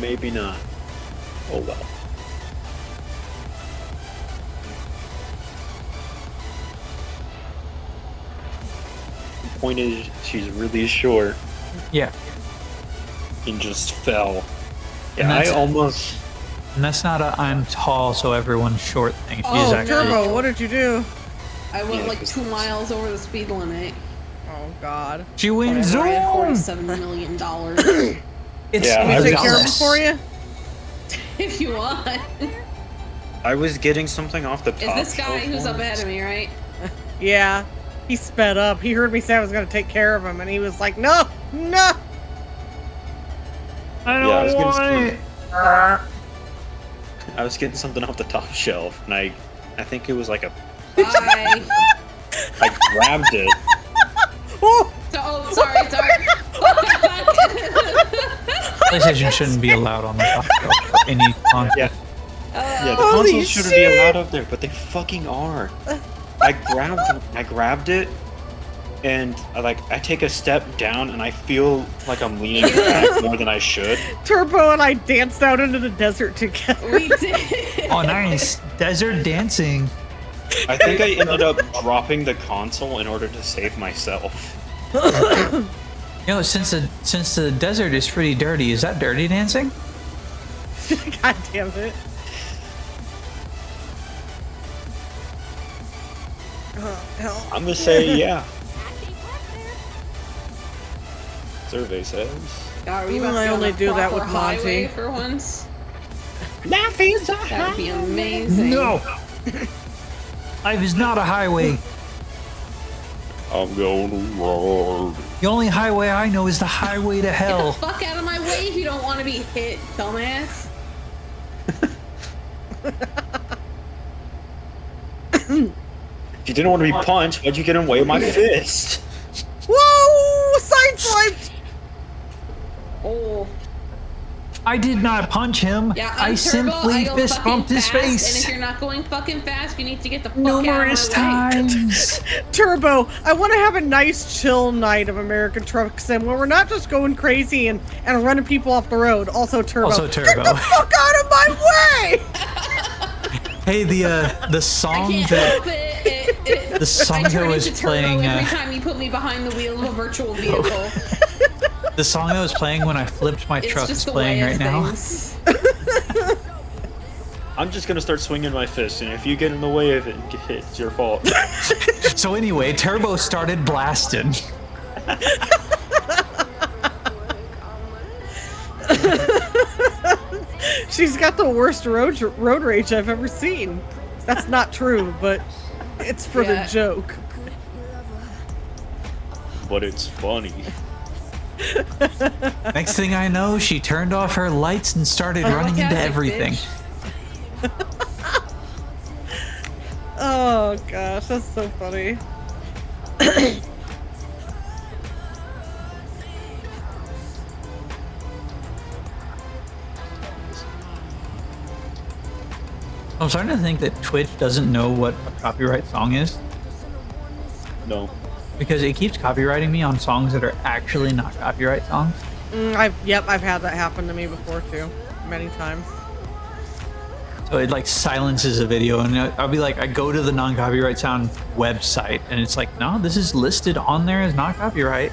Maybe not. Oh well. The point is, she's really short Yeah. and just fell. And Yeah, I that's- almost. And that's not a I'm tall so everyone's short thing. She's Oh, actually Turbo, what did you do? I went Yeah, like 'cause 2 miles over the speed limit. Oh, God. She wins Whatever, I had Zoom! $47 million. It's Yeah, Can we I take was- care of him for you? If you want. I was getting something off the Is top. this guy shelf who's up once. ahead of me, right? Yeah. He sped up. He heard me say I was going to take care of him, and he was like, no, no. I Yeah, I was don't getting want it. I was getting something off the top shelf, and I think it was like a. Bye. I grabbed it. Oh, Sorry. PlayStation shouldn't be allowed on the top shelf for any console. Yeah, the Holy consoles shouldn't be allowed up there, but they fucking are. I grabbed it, and I take a step down, and I feel like I'm leaning back more than I should. Turbo and I danced out into the desert together. We did. Oh, nice. Desert dancing. I think I ended up dropping the console in order to save myself. You know, since the desert is pretty dirty, is that dirty dancing? God damn it. Oh, hell. I'm gonna say yeah. Survey says. Are we about to I go on only a do that proper with Monty. highway for once? Nothing's a That would be amazing. No. Life is not a highway. I'm gonna roar. The only highway I know is the highway to Get the hell. fuck out of my way if you don't want to be hit, dumbass. If you didn't want to be punched, why'd you get in the way of my fist? Whoa! Sideswiped! Oh. I did not punch him. Yeah, I I'm Turbo. simply I go fist fucking bumped his fast, face. And if you're not going fucking fast, you need to get the fuck Numerous out of my way. times. Turbo, I want to have a nice chill night of American Truck Sim where we're not just going crazy and running people off the road. Also Turbo. Also Turbo. Get the fuck out of my way! Hey, the song I can't that help it. the song I turn that was into Turbo playing. every time you put me behind the wheel of a virtual vehicle. The song that was playing when I flipped my It's truck just is the playing way right of now. things. I'm just gonna start swinging my fist, and if you get in the way of it, it's your fault. So anyway, Turbo started blasting. She's got the worst road rage I've ever seen. That's not true, but it's for Yeah. the joke. But it's funny. Next thing I know, she turned off her lights and started running into Sarcastic everything. bitch. Oh gosh, that's so funny. I'm starting to think that Twitch doesn't know what a copyright song is No. because it keeps copywriting me on songs that are actually not copyright songs. I've had that happen to me before too, many times. So it like silences a video, and I'll be like, I go to the non-copyright sound website, and it's like, no, this is listed on there as not copyright.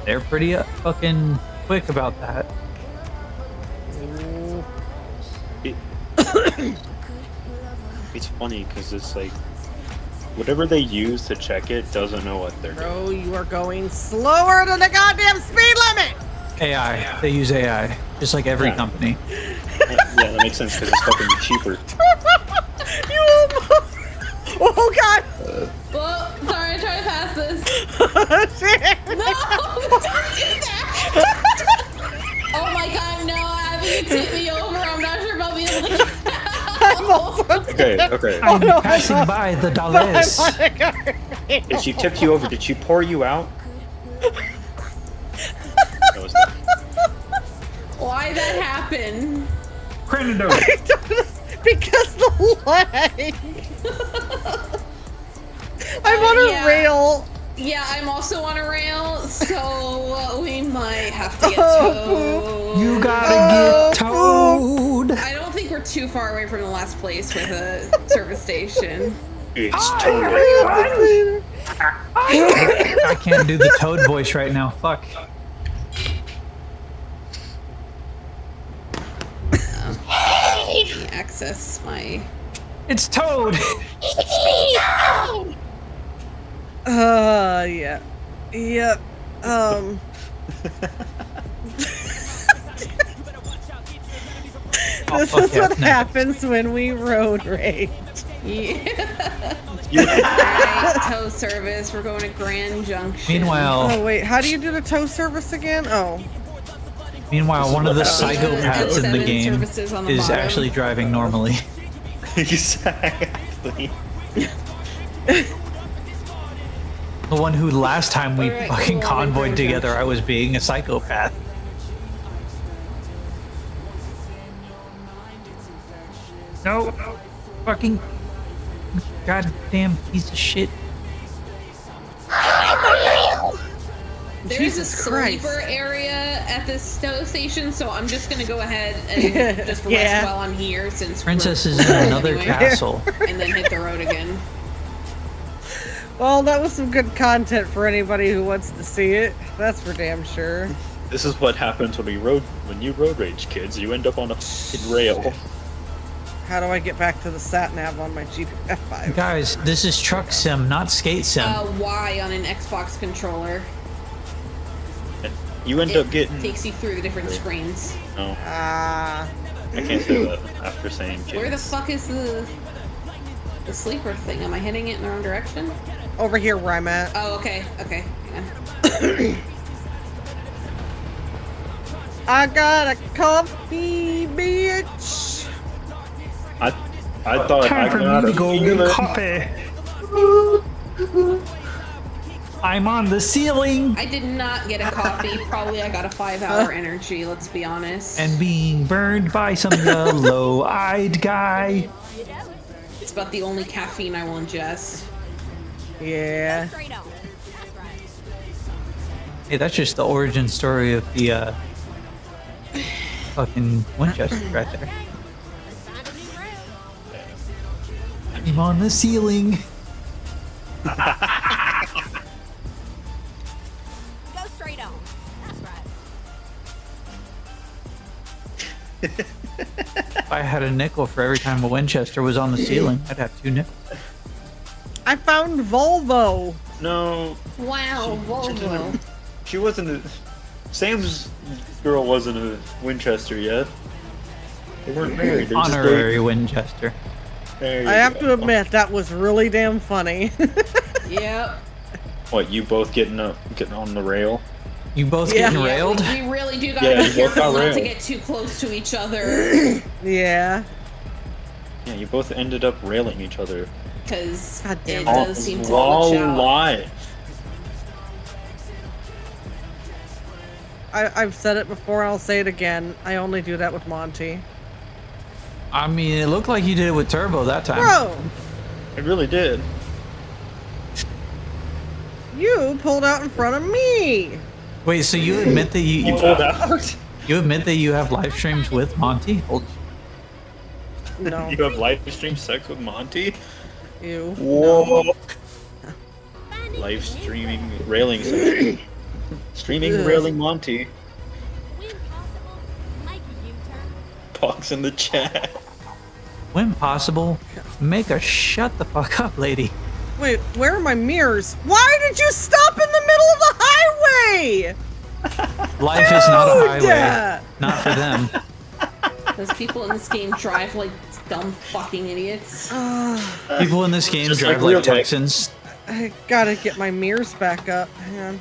They're pretty fucking quick about that. It's funny because it's like whatever they use to check it doesn't know what they're doing. Bro, you are going slower than the goddamn speed limit! AI, they use AI, just like every Yeah. company. Yeah, that makes sense because it's fucking cheaper. You almost... Oh god! Well, sorry, I tried to pass this. Shit. No, don't do that. Oh my god, no, having it tip me over, I'm not sure if I'll be able to get I'm also... Okay. I'm passing by the dollars. If she tipped you over, did she pour you out? That was that. Why that happen? Because the leg! I'm on a yeah. rail! Yeah, I'm also on a rail, so we might have to get Oh, towed. You gotta get towed. I don't think we're too far away from the last place with a service station. It's totally. I can't do the toad voice right now. Fuck. Access my. It's Toad. Yeah. Yep. This is what happens when we road rage. Yeah. Alright, tow service. We're going to Grand Junction. Meanwhile, Oh wait, how do you do the tow service again? Oh. one of the psychopaths in the Seven game services on the is bottom. actually driving normally. Exactly. The one who last time we Alright, fucking cool, convoyed Grand together, Junction. I was being a psychopath. No, fucking goddamn piece of shit. There's Jesus a Christ. sleeper area at this tow station, so I'm just gonna go ahead and just rest Yeah. while I'm here since Princess we're is in another anyway, castle. and then hit the road again. Well, that was some good content for anybody who wants to see it. That's for damn sure. This is what happens when you road rage, kids. You end up on a fucking rail. How do I get back to the sat nav on my F5? Guys, this is truck sim, not skate sim. Y on an Xbox controller. And you end up getting. Takes you through the different screens. No, Ah. I can't say that after saying kids. Where the fuck is the sleeper thing? Am I hitting it in the wrong direction? Over here where I'm at. Oh, okay, okay. Yeah. I got a coffee, bitch. I thought Time I for got me a to go feeling. get coffee. I'm on the ceiling I did not get a coffee. Probably I got a 5-hour energy, let's be honest. and being burned by some yellow-eyed guy. It's about the only caffeine I will ingest. Yeah. Straight on. That's right. Hey, that's just the origin story of the fucking Winchester right there. Let's find a new route. I'm on the ceiling. Go straight on. That's right. If I had a nickel for every time a Winchester was on the ceiling, I'd have 2 nickels. I found Volvo. No, Wow, Volvo. she wasn't a. Sam's girl wasn't a Winchester yet. They weren't married. They're just Honorary dating. Winchester. There you I have go. to admit, that was really damn funny. Yep. What, you both getting on the rail? You both Yeah. getting Yeah, railed? we really do gotta Yeah, be you both careful got not to railed. get too close to each other. Yeah. Yeah, you both ended up railing each other. Because God damn it it. does seem to While glitch out. live. I've said it before, I'll say it again. I only do that with Monty. I mean, it looked like you did it with Turbo that time. Bro, It really did. you pulled out in front of me. Wait, so you admit that You pulled out. you admit that you have live streams with Monty? Hold. No. You have live stream sex with Monty? You. Whoa. Live streaming railing section. Streaming Ugh. railing Monty. When possible, make a U-turn. Pox in the chat. When possible, make a shut the fuck up, lady. Wait, where are my mirrors? Why did you stop in the middle of the highway? Life is not a Dude! highway. Not for them. Those people in this game drive like dumb fucking idiots. People in this game Just drive like real like life. Texans. I gotta get my mirrors back up. Hang on.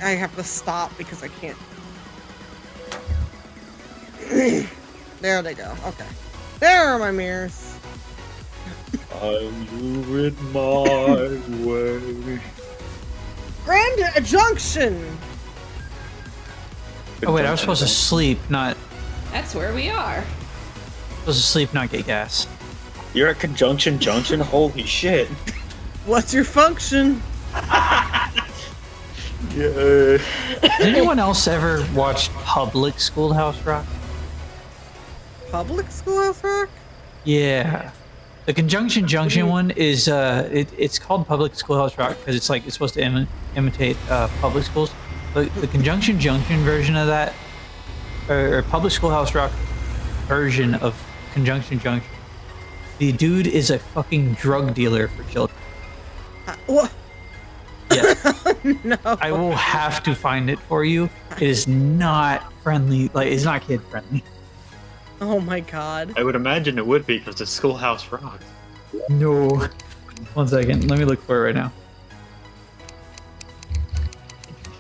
I have to stop because I can't. There they go. Okay. There are my mirrors. I'm moving my way. Grand Junction. Oh wait, I was supposed to sleep, not That's where we are. supposed to sleep, not get gas. You're at Conjunction Junction? Holy shit. What's your function? Yeah. Has anyone else ever watched Public Schoolhouse Rock? Public Schoolhouse Rock? Yeah. The Conjunction Junction one is it's called Public Schoolhouse Rock because it's supposed to imitate public schools. But the Conjunction Junction version of that, or Public Schoolhouse Rock version of Conjunction Junction, the dude is a fucking drug dealer for children. What? Yes. No. I will have to find it for you. It is not friendly, it's not kid friendly. Oh my god. I would imagine it would be because it's Schoolhouse Rock. No. 1 second. Let me look for it right now.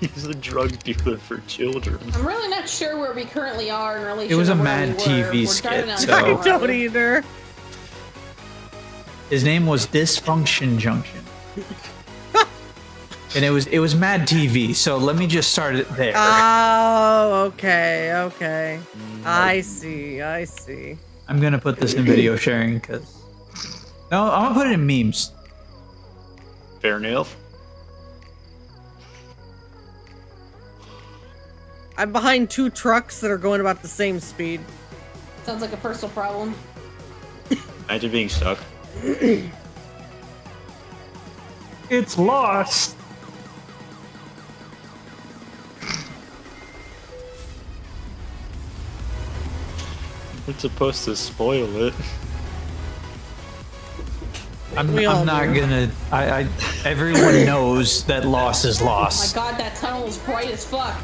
He's a drug dealer for children. I'm really not sure where we currently are in relation It was to a where Mad we were. TV We're driving skit, down so- I don't either. His name was Dysfunction Junction. And it was Mad TV, so let me just start it there. Oh, okay, okay. I see, I see. I'm gonna put this in video sharing because no, I'm gonna put it in memes. Fair enough. I'm behind 2 trucks that are going about the same speed. Sounds like a personal problem. Imagine being stuck. It's lost. It's supposed to spoil it. I'm We all not do. gonna. Everyone knows that loss is Oh my loss. god, that tunnel is bright as fuck.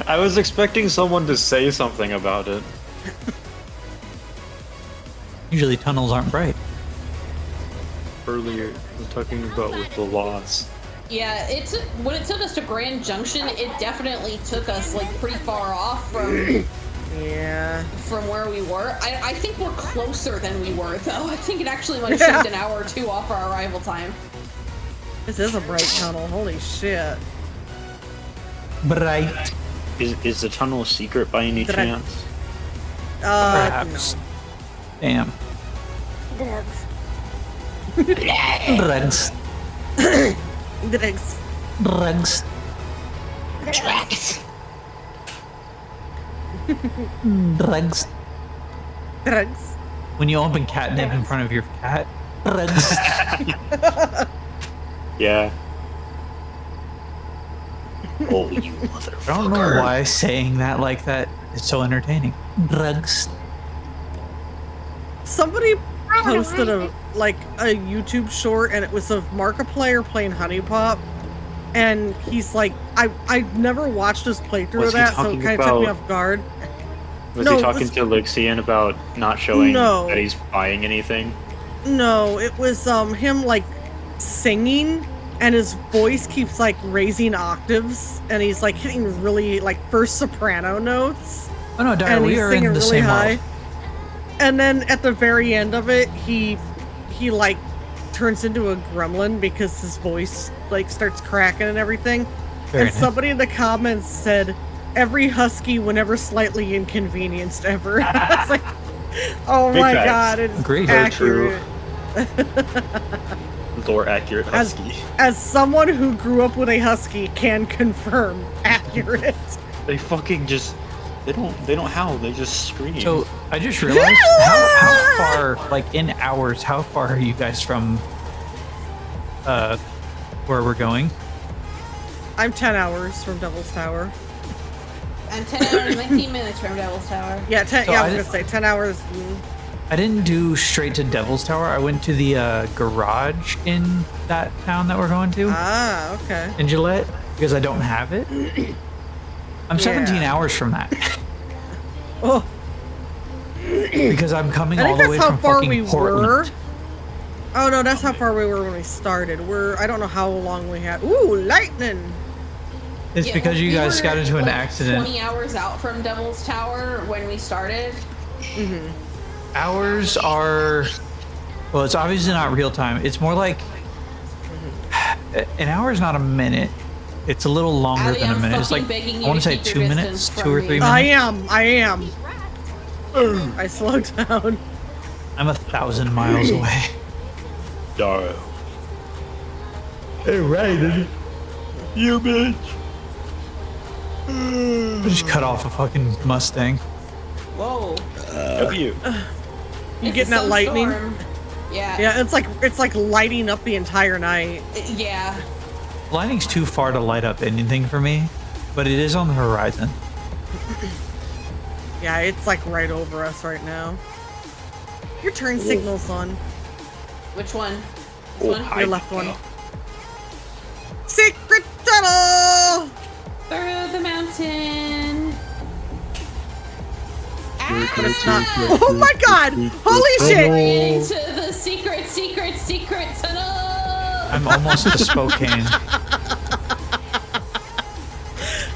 I was expecting someone to say something about it. Usually tunnels aren't bright. Earlier, we were talking about with the loss. Yeah, when it took us to Grand Junction, it definitely took us like pretty far off from Yeah. from where we were. I think we're closer than we were though. I think it actually might have shaved an hour or 2 off our arrival time. This is a bright tunnel. Holy shit. Bright. Is the tunnel a secret by any Did I- chance? Perhaps. Damn. Drugs. Drugs. Drugs. Drugs. Drugs. Drugs. Drugs. When you open catnip in front of your cat. Drugs. Yeah. Oh, you motherfucker. I don't know why saying that like that is so entertaining. Drugs. Somebody posted a YouTube short, and it was of Markiplier playing Honey Pop, and he's like, I never watched his playthrough Was of he that, so it talking kind of took me about- off guard. Was No, he it talking was- to Lixian about not showing No. that he's buying anything? No, it was him like singing, and his voice keeps like raising octaves, and he's like hitting really like first soprano notes. Oh no, Dara, And we he's are singing in the really same high. world. And then at the very end of it, he like turns into a gremlin because his voice like starts cracking and everything. Very And nice. somebody in the comments said, "Every husky whenever slightly inconvenienced ever." I was like, oh Big my facts. god, it's Agreed. Very true. accurate. Lore accurate As, husky. as someone who grew up with a husky can confirm, accurate. They fucking just they don't howl, they just scream. So I just realized how far, like in hours, how far are you guys from where we're going? I'm 10 hours from Devil's Tower. I'm 10 hours, 19 minutes from Devil's Tower. Yeah, 10. So Yeah, I I was did- gonna say 10 hours. I didn't do straight to Devil's Tower. I went to the garage in that town that we're going to Ah, okay. in Gillette because I don't have it. I'm 17 Yeah. hours from that Oh, because I'm coming I all think the way that's how from far fucking we Portland. were. Oh no, that's how far we were when we started. I don't know how long we had. Ooh, lightning! It's Yeah, because you we guys were, got into an like, accident. 20 hours out from Devil's Tower when we started. Hours are, well, it's obviously not real time. It's more like an hour is not a minute. It's a little longer Abby, than a I'm minute. It's fucking like begging you I want to to say keep 2 your minutes, distance 2 or from 3 me. minutes. I am. I slowed down. I'm 1,000 miles away. Daro. Hey, Raiden. You bitch. I just cut off a fucking Mustang. Whoa. W. You It's getting a that lightning? storm. Yeah. Yeah, it's like lighting up the entire night. Yeah. Lightning's too far to light up anything for me, but it is on the horizon. Yeah, it's like right over us right now. Your turn signal's on. Which one? Oh, This one? hi. Your left one. Secret tunnel! Through the mountain. But it's not. Oh my god! Holy shit! Into the secret tunnel. I'm almost to Spokane.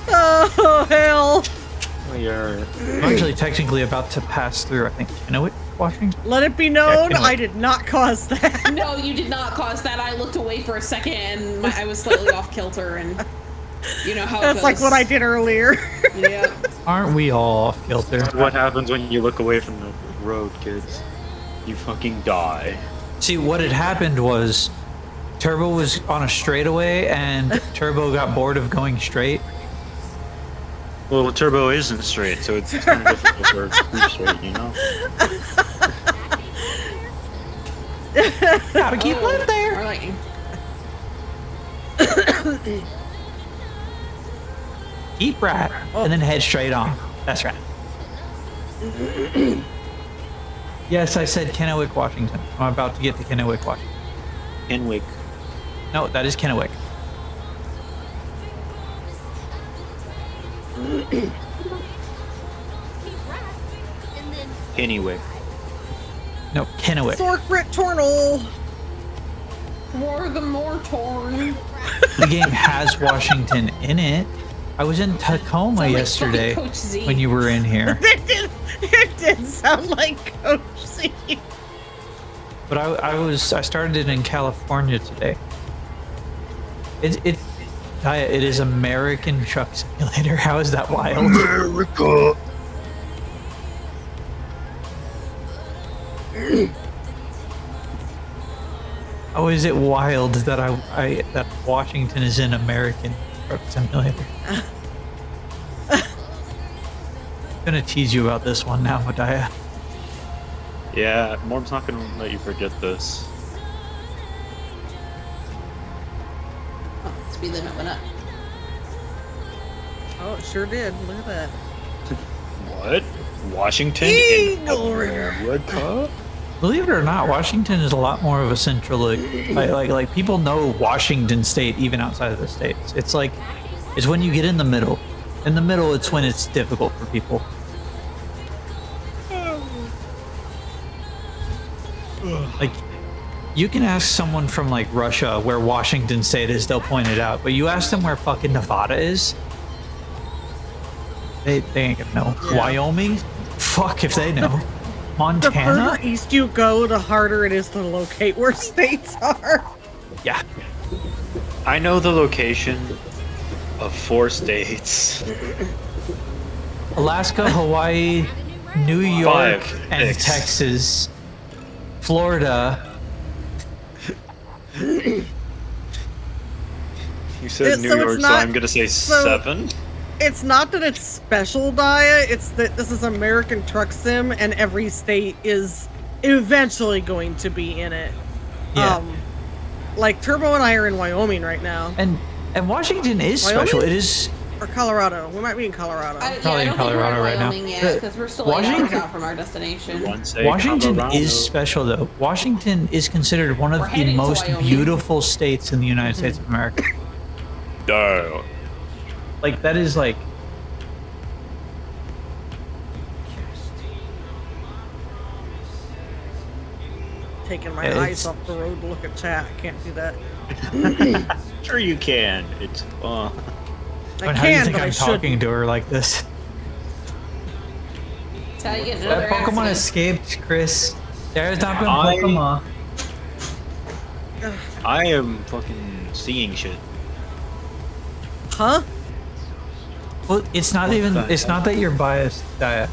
Oh hell! We are. I'm actually technically about to pass through, I think, Kennewick, Washington. Let it be known, Yeah, I did not cause that. No, you did not cause that. I looked away for a second and I was slightly off kilter, and you know how it That's goes. like what I did earlier. Yep. Aren't we all off kilter? What happens when you look away from the road, kids? You fucking die. See, what had happened was Turbo was on a straightaway and Turbo got bored of going straight. Well, Turbo isn't straight, so it's kind of difficult for it to be straight, you know? Gotta keep left there. More like, Keep right, and then head straight on. That's right. Yes, I said Kennewick, Washington. I'm about to get to Kennewick, Washington. Kenwick. No, that is Kennewick. Keep right, and then Kennewick. No, Kennewick. Sorkbrit Tornal. for the more torn. The game has Washington in it. I was in Tacoma Sound like yesterday fucking Coach Z. when you were in here. It did sound like Coach Z. But I started it in California today. It is American Truck Simulator. How is that wild? America. How is it wild that that Washington is in American Truck Simulator? I'm gonna tease you about this one now, Madaya. Yeah, Morb's not gonna let you forget this. Oh, speed limit went up. Oh, it sure did. Look at that. What? Washington Eagle in River. America? Believe it or not, Washington is a lot more of a central. Like people know Washington State even outside of the states. It's when you get in the middle. In the middle, it's when it's difficult for people. Like, you can ask someone from like Russia where Washington State is, they'll point it out. But you ask them where fucking Nevada is, they ain't gonna know. Yeah. Wyoming? Fuck if they know. The Montana? further east you go, the harder it is to locate where states are. Yeah. I know the location of 4 states. Alaska, Hawaii, New York, 5, and 6. Texas. Florida. You said Yeah, New so it's York, so not- I'm gonna say so- 7. It's not that it's special, Daya. It's that this is American Truck Sim, and every state is eventually going to be in it. Yeah. Like Turbo and I are in Wyoming right now, And Washington is Wyoming? special. It is or Colorado. We might be in Colorado. Probably in Colorado right now. Wyoming yet, The- because we're still 8 hours Washington- out from our destination. One say Washington Colorado. is special though. Washington is considered one of We're the heading to most Wyoming. beautiful states in the United States of America. Damn. Like that is like Taking my It's- eyes off the road to look at chat. I can't do that. Sure you can. It's I and how do you can, think but I I'm should. talking to her like this? That's how you get That another Pokemon accident. escaped, Chris. There's not been I- Pokemon. I am fucking seeing shit. Huh? Well, it's not even. the It's not that you're biased, Daya.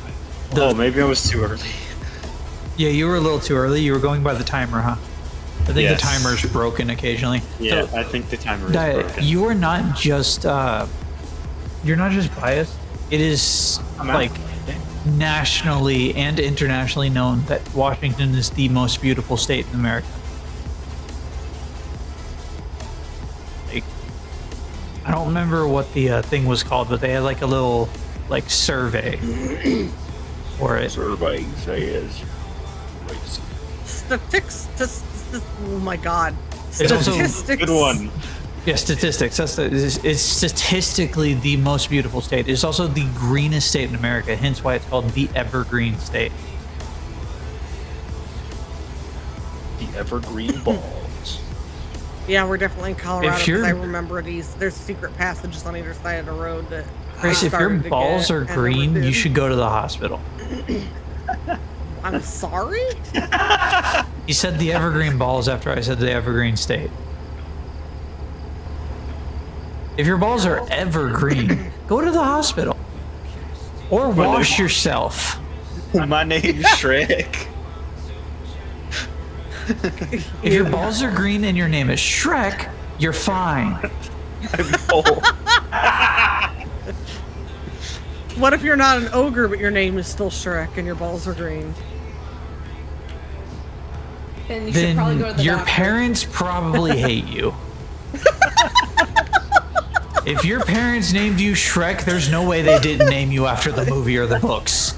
Oh, maybe I was too early. Yeah, you were a little too early. You were going by the timer, huh? I think Yes. the timer's broken occasionally. Yeah, So, I think the timer is Daya, broken. you are not just. You're not just biased. It is I'm out. like nationally and internationally known that Washington is the most beautiful state in America. Like, I don't remember what the thing was called, but they had like a little like survey for it. Survey says. Oh my god. It's also- Statistics. Good one. Yeah, statistics. It's statistically the most beautiful state. It's also the greenest state in America, hence why it's called the Evergreen State. The evergreen balls. Yeah, we're definitely in Colorado If because you're- I remember there's secret passages on either side of the road that Chris, I if your started to balls get are and never green, you did. should go to the hospital. I'm sorry? You said the Evergreen balls after I said the Evergreen State. If your balls are evergreen, go to the hospital. Or wash yourself. My name's Shrek. If your balls are green and your name is Shrek, you're fine. What if you're not an ogre but your name is still Shrek and your balls are green? Then you should probably go to Then the your doctor. parents probably hate you. If your parents named you Shrek, there's no way they didn't name you after the movie or the books.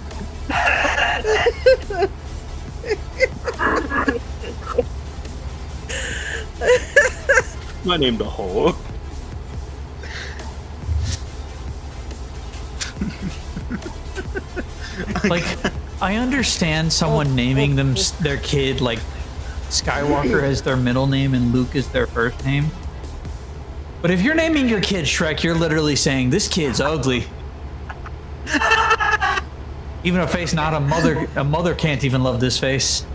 My name the Hulk. Like, I understand someone naming their kid like Skywalker as their middle name and Luke as their first name. But if you're naming your kid Shrek, you're literally saying this kid's ugly. Even a face not a mother can't even love this face.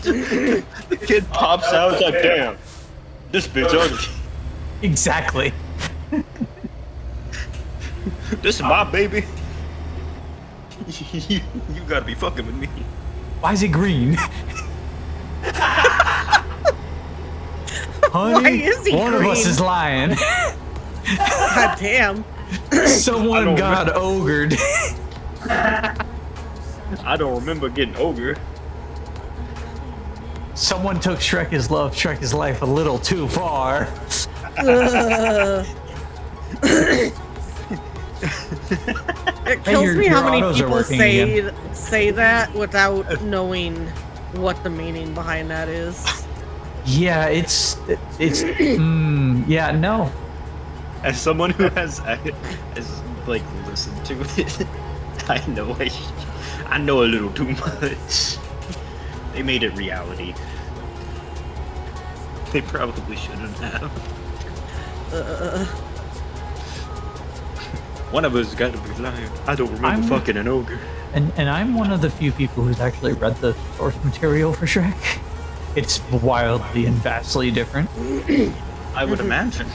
The kid pops out, it's like, damn, this bitch ugly. Exactly. This is my baby. you gotta be fucking with me. Why is it green? Honey, Why is he one of us green? is lying. God damn. Someone got ogred. I don't remember getting ogre. Someone took Shrek is love, Shrek is life a little too far. It kills your- me how your many autos are people working say that without knowing what the meaning behind that is. Yeah, it's yeah, no. As someone who has like listened to it, I know a little too much. They made it reality. They probably shouldn't have. One of us got to be lying. I don't remember fucking an ogre. And I'm one of the few people who's actually read the source material for Shrek. It's wildly and vastly different. I would imagine.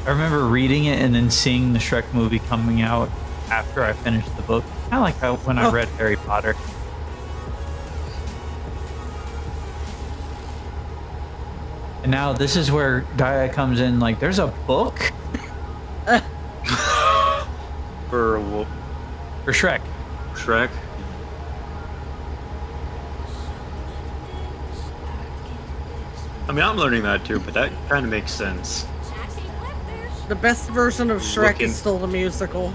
I remember reading it and then seeing the Shrek movie coming out after I finished the book. Kind of like how when I read Harry Potter. And now this is where Gaia comes in. Like, there's a book For what? for Shrek. Shrek? I mean, I'm learning that too, but that kind of makes sense. The best version of Shrek Looking- is still the musical.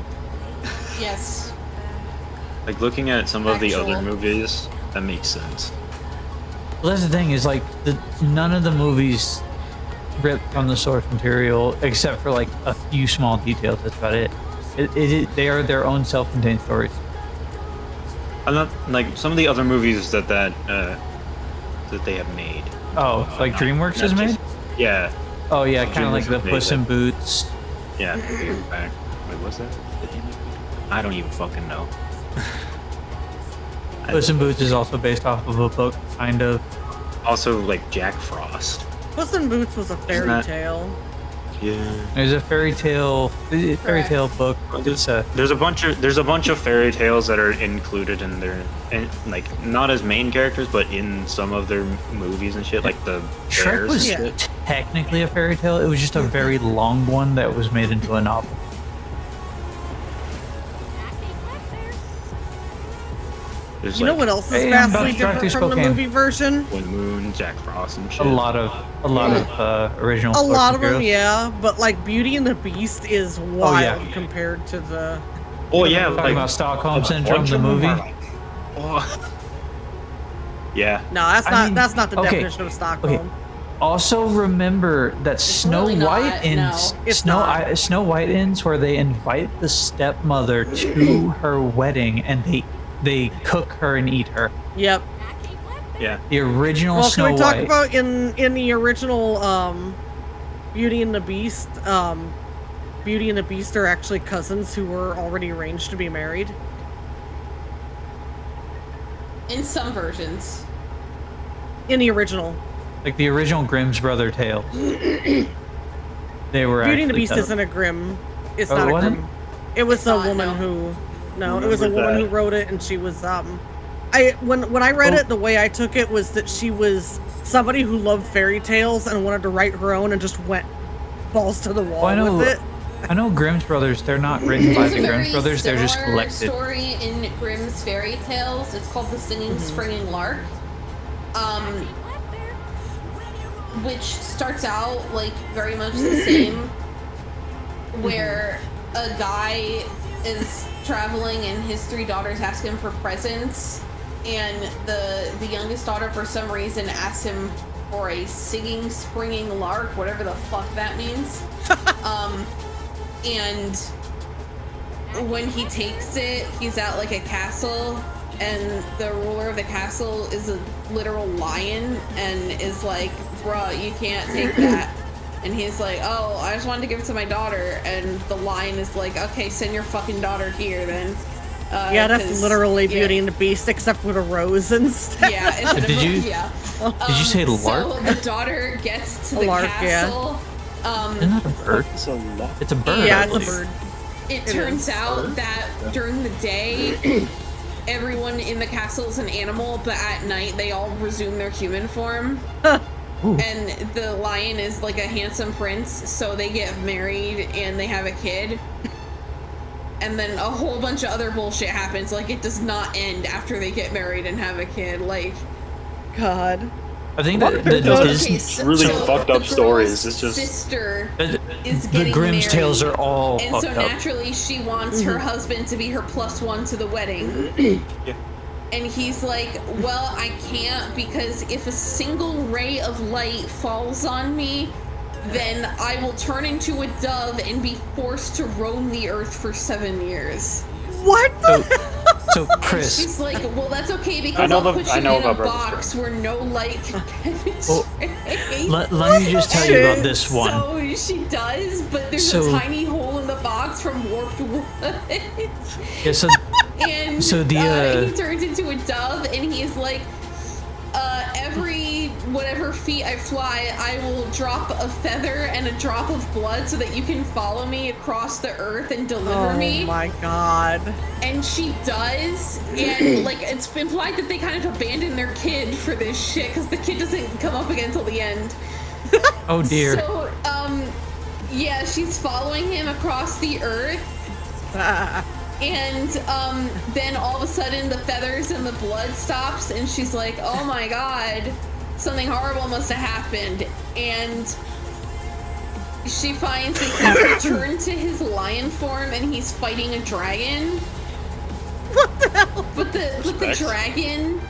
Yes. Like, looking at some of the other Actual. movies, that makes sense. Well, that's the thing is like none of the movies ripped from the source material except for like a few small details. That's about it. They are their own self-contained stories. I'm not like some of the other movies that they have made. Oh, like Not- DreamWorks not has made? just- Yeah, Oh yeah, kind of like DreamWorks the has made Puss in that. Boots. yeah. Back. Wait, what's that? I don't even fucking know. Puss in Boots is also based off of a book, kind of. Also, like Jack Frost. Puss in Boots was a fairy that- tale. Yeah. There's a fairy tale book. It's a There's a bunch of fairy tales that are included in their, and like not as main characters, but in some of their movies and shit, like the Shrek bears was and shit. technically a fairy tale. It was just a very long one that was made into a novel. There's You know like what else is Hey, I'm vastly Dr. Shark different from the Spokane. movie version? Wind Moon, Jack Frost, and shit. A lot of original. A source lot of them, materials. yeah, but like Beauty and the Beast is wild yeah. compared to the. Oh yeah, Talking like about Stockholm a Syndrome, bunch the of them movie. are like, oh. Yeah. No, that's I not mean, that's not the okay, definition of Stockholm. Also remember that Snow really White not, ends. no. It's not. Snow White ends where they invite the stepmother to her wedding and they cook her and eat her. Yep. Yeah. The original Well, Snow can we talk White. about in the original Beauty and the Beast? Beauty and the Beast are actually cousins who were already arranged to be married. In some versions. In the original. Like the original Grimm's Brother tales. They were Beauty and the actually Beast cousins. isn't a Grimm. It's Oh, not it a wasn't? Grimm. It was It's a not, woman no. who. No, it was a Remember woman who that. wrote it, and she was when I read Oh. it, the way I took it was that she was somebody who loved fairy tales and wanted to write her own and just went balls to the wall Well, with it. I know Grimm's Brothers, they're not written by There's the a Grimm's very Brothers, they're just similar collected. story in Grimm's fairy tales. It's called The Singing Springing Lark. Which starts out like very much the same, where a guy is traveling and his 3 daughters ask him for presents, and the youngest daughter for some reason asks him for a singing springing lark, whatever the fuck that means. And when he takes it, he's at like a castle, and the ruler of the castle is a literal lion and is like, bruh, you can't take that. And he's like, oh, I just wanted to give it to my daughter. And the lion is like, okay, send your fucking daughter here then. Yeah, that's 'cause- literally yeah. Beauty and the Beast, except with a rose instead. Yeah, instead of Did you- yeah. Did you say lark? So the daughter gets to A the lark, yeah. castle. Isn't that a bird? It's a lot. It's a bird. Yeah, I it's a believe. bird. It It turns is. out that during the day, everyone in the castle is an animal, but at night they all resume their human form. Ooh. And the lion is like a handsome prince, so they get married and they have a kid. And then a whole bunch of other bullshit happens. Like, it does not end after they get married and have a kid. Like, God. I think that There's okay, some really fucked the up girl's stories. It's just sister the is getting Grimm's married, tales are all and fucked so up. naturally she wants her husband to be her +1 to the wedding. Yeah. And he's like, well, I can't, because if a single ray of light falls on me, then I will turn into a dove and be forced to roam the earth for 7 years. What the? So Chris, She's like, well, that's okay, I because know I'll the- put I you know in a about Brothers box where no light can Well, penetrate. let me just tell you about this one. So she does, but there's So- a tiny hole in the box from warped wood. Yeah, so And So the, he turns into a dove, and he's like, every whatever feet I fly, I will drop a feather and a drop of blood so that you can follow me across the earth and deliver Oh me. my God. And she does, and like it's implied that they kind of abandoned their kid for this shit because the kid doesn't come up again till the end. oh dear. So, yeah, she's following him across the earth. And then all of a sudden the feathers and the blood stops, and she's like, oh my god, something horrible must have happened. And she finds that he's returned to his lion form and he's fighting a dragon. What the hell? But the Respect. dragon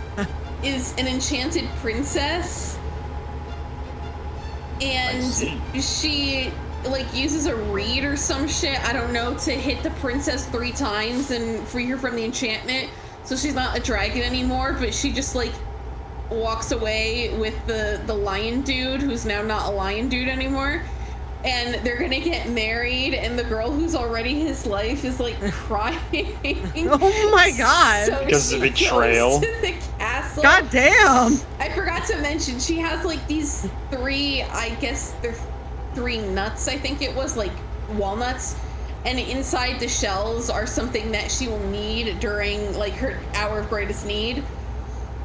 is an enchanted princess. And she like uses a reed or some shit, I don't know, to hit the princess 3 times and free her from the enchantment. So she's not a dragon anymore, but she just like walks away with the lion dude, who's now not a lion dude anymore. And they're gonna get married, and the girl who's already his life is like crying. Oh my God. So Because of she betrayal. goes to the castle. God damn. I forgot to mention, she has like these 3, I guess they're 3 nuts, I think it was, like walnuts. And inside the shells are something that she will need during like her hour of greatest need.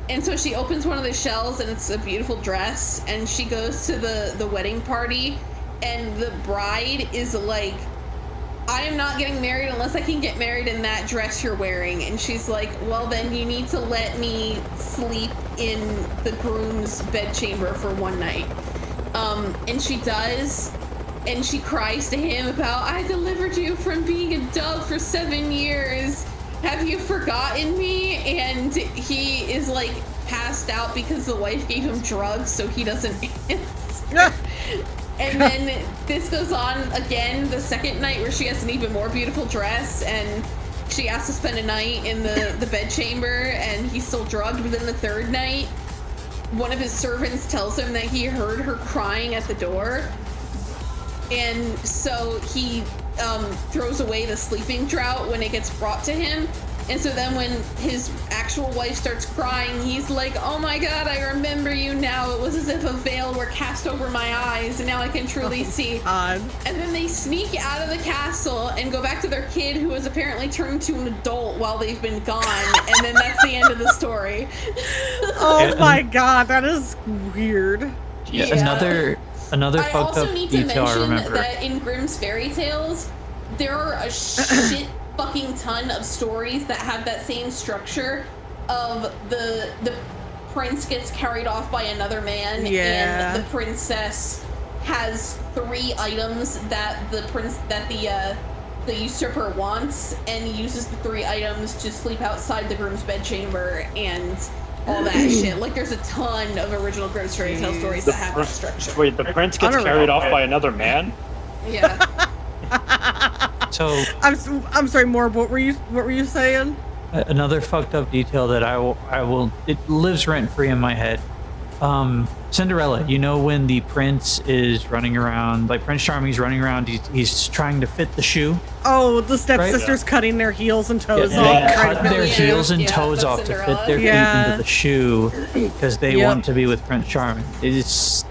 And so she opens one of the shells, and it's a beautiful dress, and she goes to the wedding party, and the bride is like, I am not getting married unless I can get married in that dress you're wearing. And she's like, well, then you need to let me sleep in the groom's bedchamber for one night. And she does, and she cries to him about, I delivered you from being a dove for 7 years. Have you forgotten me? And he is like passed out because the wife gave him drugs, so he doesn't answer. And then this goes on again the second night where she has an even more beautiful dress and she has to spend a night in the bedchamber and he's still drugged. But then the third night, one of his servants tells him that he heard her crying at the door. And so he throws away the sleeping draught when it gets brought to him. And so then when his actual wife starts crying, he's like, oh my God, I remember you now. It was as if a veil were cast over my eyes and now I can truly see. And then they sneak out of the castle and go back to their kid who has apparently turned into an adult while they've been gone. And then that's the end of the story. Oh my God, that is weird. Yeah. Another fucked up detail I remember. That in Grimm's fairy tales, there are a shit fucking ton of stories that have that same structure of the prince gets carried off by another man and the princess has 3 items that the usurper wants and uses the 3 items to sleep outside the groom's bedchamber and all that shit. Like, there's a ton of original Grimm's fairy tale stories that have that structure. Wait, the prince gets carried off by another man? Yeah. So I'm sorry, Morb, what were you saying? Another fucked up detail that I will it lives rent free in my head. Cinderella, you know when the prince is running around, like Prince Charming's running around, he's trying to fit the shoe. Oh, the stepsisters cutting their heels and toes off. They cut their heels and toes off to fit their feet into the shoe because they want to be with Prince Charming. It's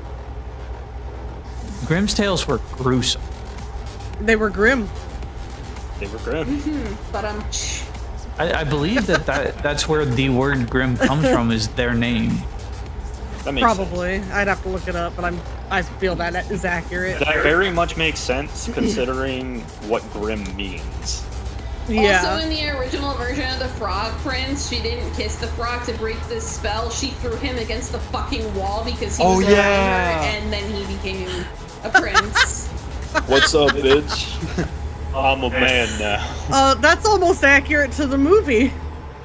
Grimm's tales were gruesome. They were grim. They were grim. But I believe that's where the word grim comes from, is their name. That makes Probably. Sense. I'd have to look it up, but I feel that is accurate. That very much makes sense considering what grim means. Yeah. Also, in the original version of the Frog Prince, she didn't kiss the frog to break this spell. She threw him against the fucking wall because he was around her, and then he became a prince. What's up, bitch? I'm a man now. That's almost accurate to the movie,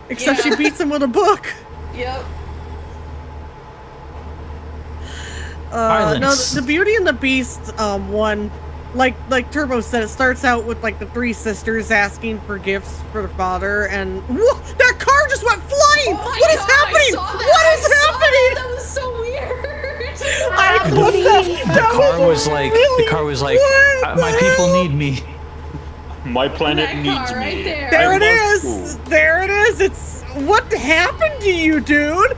except she beats him with a book. Yep. No, the Beauty and the Beast one, like Turbo said, it starts out with like the 3 sisters asking for gifts for their father, and whoa, that car just went flying! Oh What is happening? What is happening? That was so weird. The car was like, my people need me. My planet needs me. Right there. There it is. There it is. It's what happened to you, dude?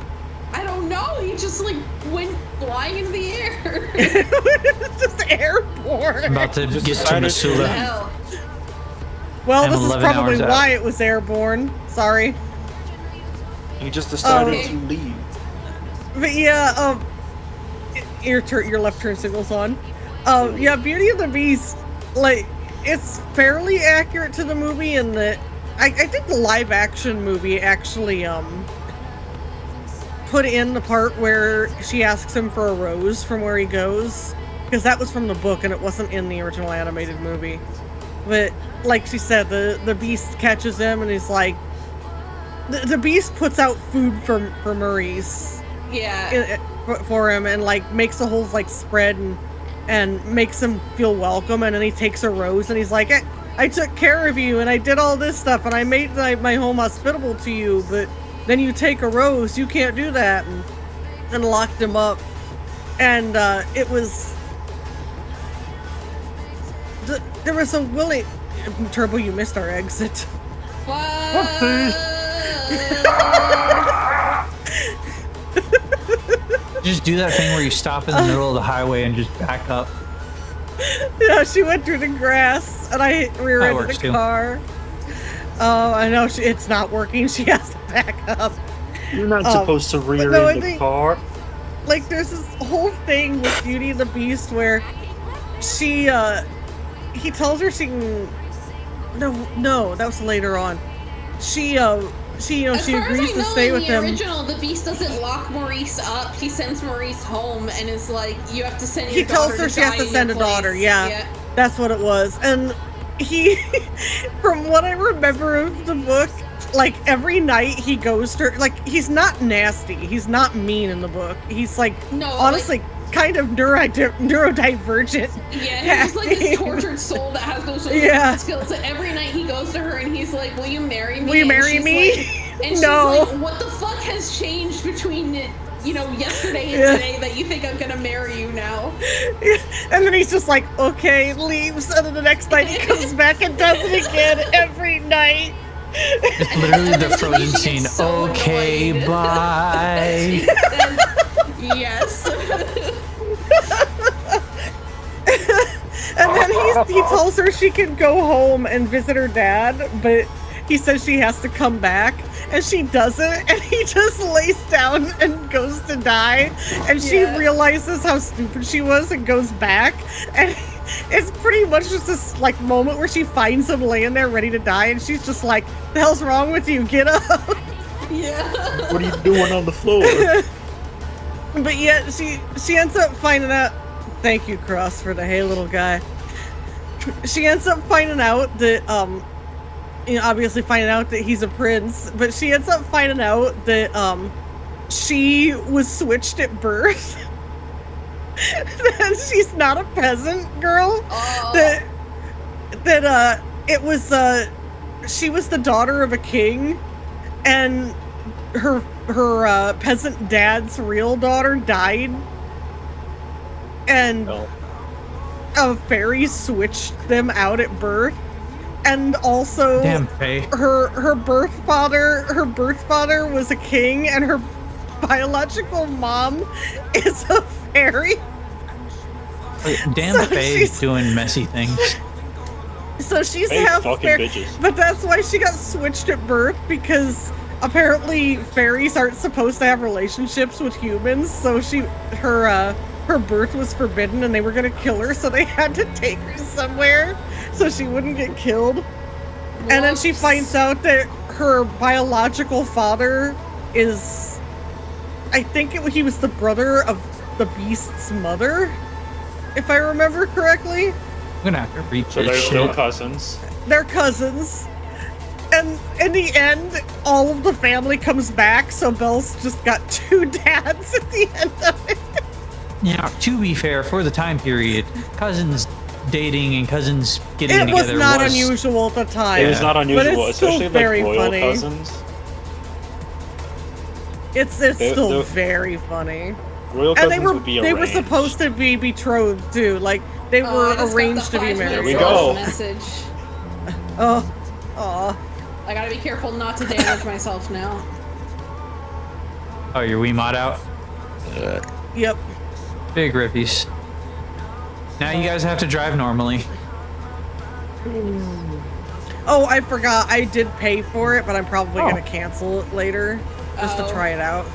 I don't know. He just like went flying in the air. It's just airborne. About to get to Missoula. Hell. Well, I'm this is 11 probably hours why out. it was airborne. Sorry. You just decided to leave. But yeah, your left turn signal's on. Yeah, Beauty and the Beast, like, it's fairly accurate to the movie in that I think the live action movie actually put in the part where she asks him for a rose from where he goes, because that was from the book and it wasn't in the original animated movie. But like she said, the Beast catches him and he's like, the Beast puts out food for Maurice. Yeah. For him, and like makes a whole like spread and makes him feel welcome, and then he takes a rose and he's like, I took care of you and I did all this stuff and I made my home hospitable to you, but then you take a rose, you can't do that, and locked him up. And it was there was a Willie Turbo, you missed our exit. What? Just do that thing where you stop in the middle of the highway and just back up. Yeah, she went through the grass, and I rear-ended the car. I know it's not working. She has to back up. You're not supposed to rear-end the car. Like, there's this whole thing with Beauty and the Beast where he tells her she can... No, that was later on. She she As far agrees as I to know, stay in with the him. original, the Beast doesn't lock Maurice up. He sends Maurice home and is like, "You have to send your He tells daughter her to she has die to in send a your place." daughter. Yeah, that's what it was. And he, from what I remember of the book, like every night he goes to, like, he's not nasty. He's not mean in the book. He's like, No, honestly, kind of neurodivergent. Yeah, he's like this tortured soul that has no social Yeah. skills. And every night he goes to her and he's like, "Will you marry me?" Will you And marry she's me? Like, and No. she's like, "What the fuck has changed between yesterday and Yeah. today that you think I'm gonna marry you now?" And then he's just like, okay, leaves. And then the next night he comes back and does it again every night. It's literally the Frozen scene. Okay, bye. Yes. And then he tells her she can go home and visit her dad, but he says she has to come back, and she doesn't, and he just lays down and goes to die, and she realizes how stupid she was and goes back, and it's pretty much just this like moment where she finds him laying there ready to die, and she's just like, "The hell's wrong with you? Get up!" Yeah. What are you doing on the floor? But yet she ends up finding out. Thank you, Cross, for the hey little guy. She ends up finding out that obviously finding out that he's a prince, but she ends up finding out that she was switched at birth. That she's not a peasant girl. That it was she was the daughter of a king, and her peasant dad's real daughter died, and a fairy switched them out at birth. And also, Damn, Faye. her birth father was a king, and her biological mom is a fairy. Damn, So Faye's she's- doing messy things. So she's Hey, half fucking fairy, bitches. but that's why she got switched at birth, because apparently fairies aren't supposed to have relationships with humans. So her birth was forbidden, and they were gonna kill her, so they had to take her somewhere so she wouldn't get killed. And then she finds out that her biological father is, I think he was the brother of the Beast's mother, if I remember correctly. I'm gonna have to read So this they're still shit. cousins. They're cousins. And in the end, all of the family comes back, so Belle's just got two dads at the end of it. Yeah, to be fair, for the time period, cousins dating and cousins getting It was together not unusual at the time. It was not unusual, but it's still especially very like royal funny. cousins. It's still the- very funny. Royal And cousins they were would be they were arranged. supposed to be betrothed too. Like they I were just got arranged the to be 5 married. There we minutes go. message. Oh, I gotta be careful not to damage myself now. Oh, your Wiimote out? yep. Big rippies. Now you guys have to drive normally. Oh, I forgot. I did pay for it, but I'm probably Oh. gonna cancel it later just to Oh. try it out.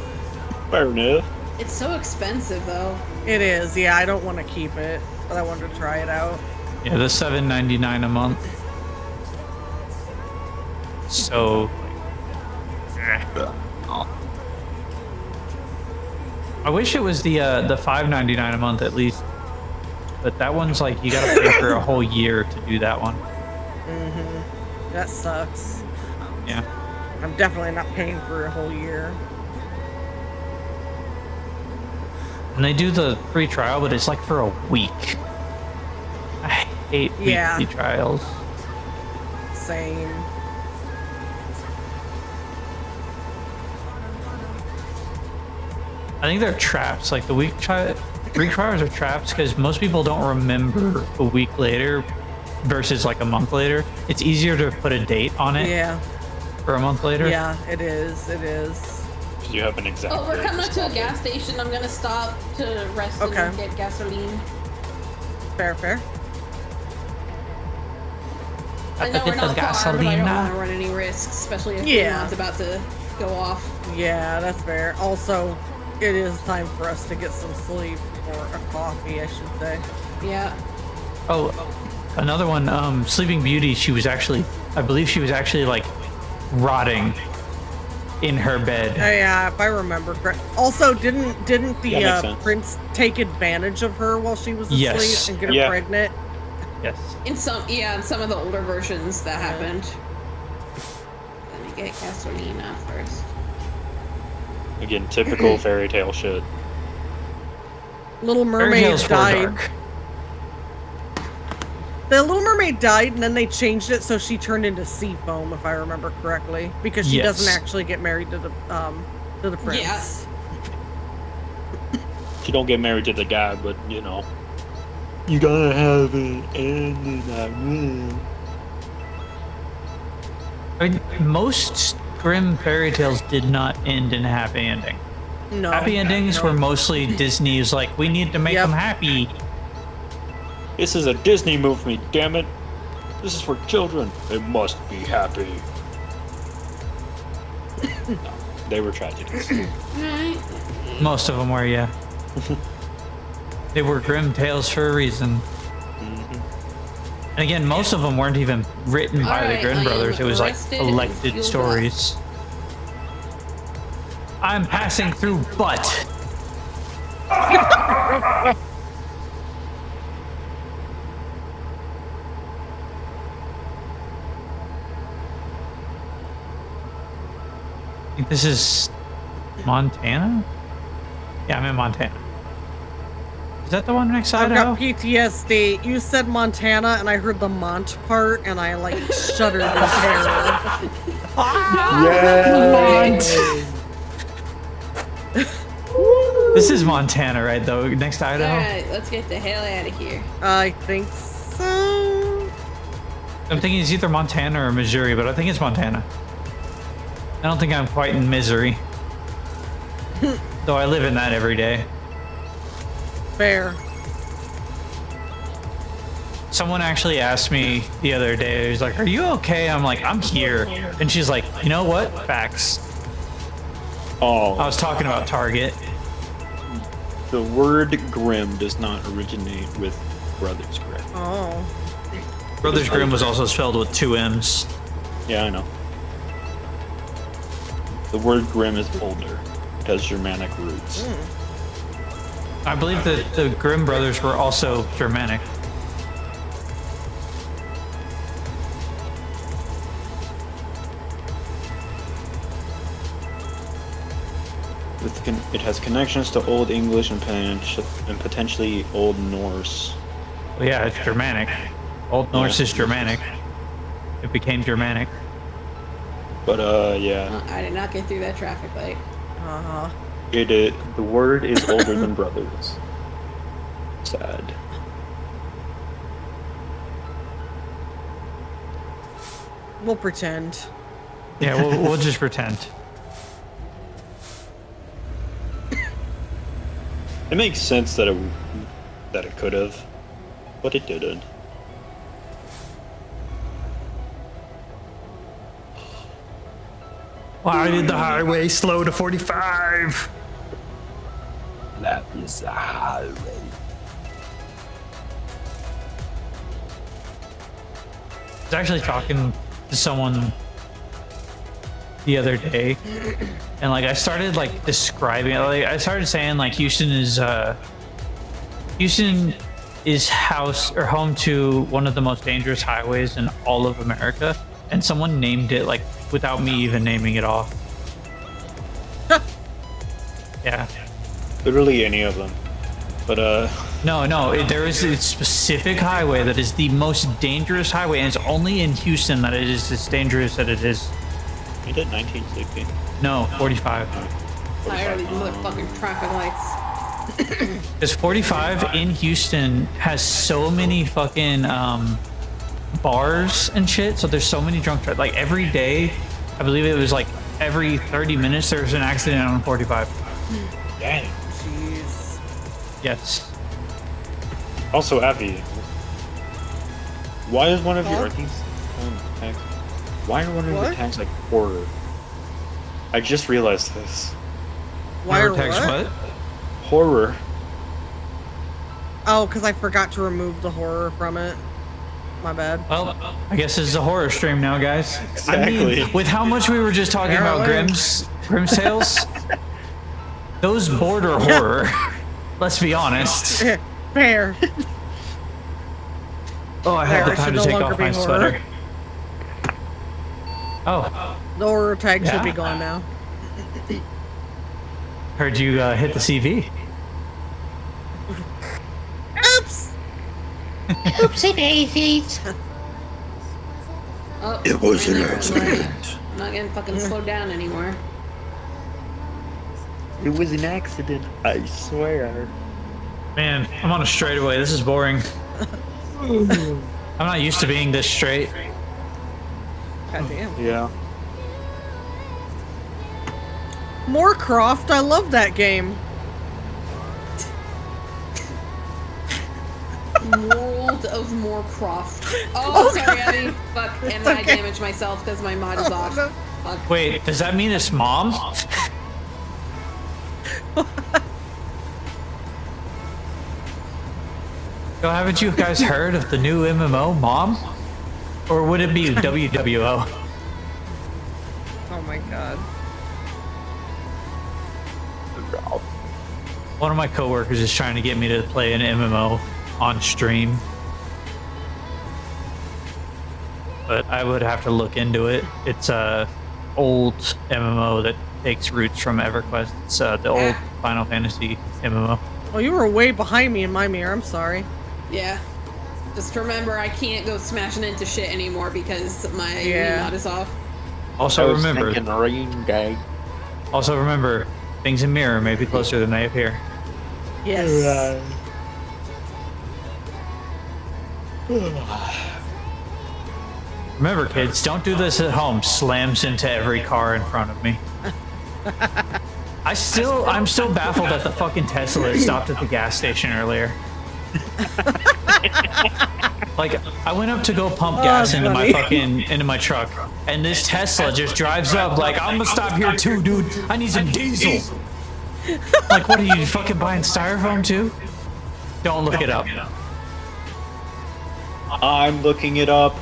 Fair enough. It's so expensive though. It is. Yeah, I don't want to keep it, but I wanted to try it out. Yeah, the $7.99 a month. So, I wish it was the $5.99 a month at least, but that one's like you gotta pay for a whole year to do that one. That sucks. Yeah. I'm definitely not paying for a whole year. And they do the free trial, but it's like for a week. I hate Yeah. weekly trials. Same. I think they're traps. Like the free trials are traps because most people don't remember a week later versus like a month later. It's easier to put a date on it Yeah. for a month later. Yeah, it is. It is. You have an exact. Oh, we're date, coming up to a stop it. gas station. I'm gonna stop to rest Okay. and get gasoline. Fair. I know we're not far, but I don't Gasolina. want to run any risks, especially if Yeah. one's about to go off. Yeah, that's fair. Also, it is time for us to get some sleep, or a coffee, I should say. Yeah. Oh, another one. Sleeping Beauty. I believe she was actually like rotting in her bed. Yeah, if I remember correct. Also, didn't the makes sense. prince take advantage of her while she was asleep Yes. and get her Yeah. pregnant? Yes. In some of the older versions that happened. Let me get gasolina first. Again, typical fairy tale shit. Little Fairy Mermaid tales were died. dark. The Little Mermaid died, and then they changed it so she turned into sea foam, if I remember correctly, because she doesn't Yes. actually get married to the prince. Yeah. She don't get married to the guy, but you know. You gotta have it ending that way. I mean, most Grimm fairy tales did not end in a happy ending. No. Happy endings were mostly Disney's like, we need to make Yep. them happy. This is a Disney movie, damn it. This is for children. They must be happy. No, they were tragedies. Most of them were, yeah. They were Grimm tales for a reason. And again, most of them weren't even written by the Alright, Grimm I am brothers. It was like arrested and elected fueled stories. I'm passing through butt. I think this is Montana? Yeah, I'm in Montana. Is that the one next to I've Idaho? got PTSD. You said Montana, and I heard the Mont part, and I like shuddered in terror. This is Montana, right, though? Next to Idaho? Alright, let's get the hell out of here. I think so. I'm thinking it's either Montana or Missouri, but I think it's Montana. I don't think I'm quite in misery. Though I live in that every day. Fair. Someone actually asked me the other day, he's like, are you okay? I'm like, I'm here. And she's like, you know what? Facts. Oh, I was talking about Target. the word Grimm does not originate with Brothers Grimm. Oh. Brothers Grimm was also spelled with 2 M's. Yeah, I know. The word Grimm is older. It has Germanic roots. I believe that the Grimm brothers were also Germanic. It has connections to Old English and potentially Old Norse. Well, yeah, it's Germanic. Old Norse is Germanic. It became Germanic. But yeah, I did not get through that traffic light. Uh-huh. the word is older than brothers. Sad. We'll pretend. Yeah, we'll just pretend. It makes sense that it could have, but it didn't. Why did the highway slow to 45? That is a highway. I was actually talking to someone the other day, and like I started like describing it. Like I started saying like Houston is house or home to one of the most dangerous highways in all of America, and someone named it like without me even naming it off. Yeah. Literally any of them. But No, there is a specific highway that is the most dangerous highway, and it's only in Houston that it is as dangerous as it is. you did 1960. No, 45. Tired of these motherfucking traffic lights. Because 45 in Houston has so many fucking bars and shit, so there's so many drunk drivers. Like every day, I believe it was like every 30 minutes there's an accident on 45. Damn. Jeez. Yes. Also, Abby, why is one of your tags? Why are one of your What? tags like horror? I just realized this. Why Never or text what? Horror. Oh, because I forgot to remove the horror from it. My bad. Well, I guess this is a horror stream now, guys. I Exactly. mean, with how much we were just talking about Apparently. Grimm's Grimtails, those border horror. Let's be honest. Fair. Oh, I have There, the it time should to no take longer off my be horror. sweater. Oh, The horror tag should be Yeah. gone now. heard you hit the CV. Oops! Oopsie daisies. Oh, It was and an they're accident. I'm not gonna fucking slow down anymore. It was an accident, I swear. Man, I'm on a straightaway. This is boring. I'm not used to being this straight. God damn. Yeah. More Croft, I love that game. World of Moorcroft. Oh, sorry, Abby. Fuck, and I okay. damaged myself because my mod is off. no. Fuck. Wait, does that mean it's mom? Yo, haven't you guys heard of the new MMO, Mom? Or would it be WWO? Oh my god. One of my coworkers is trying to get me to play an MMO on stream. But I would have to look into it. It's a old MMO that takes roots from EverQuest. It's the old Final Fantasy MMO. Oh, you were way behind me in my mirror. I'm sorry. Yeah. Just remember, I can't go smashing into shit anymore because my Yeah. mod is off. Also remember, rain day. also remember, things in mirror may be closer than they appear. Yes. Remember, kids, don't do this at home. Slams into every car in front of me. I'm still baffled that the fucking Tesla stopped at the gas station earlier. Like, I went up to go pump gas into my truck, and this Tesla just drives up like, I'm gonna stop here too, dude. I need some diesel. Like, what are you fucking buying styrofoam too? Don't look it up. I'm looking it up.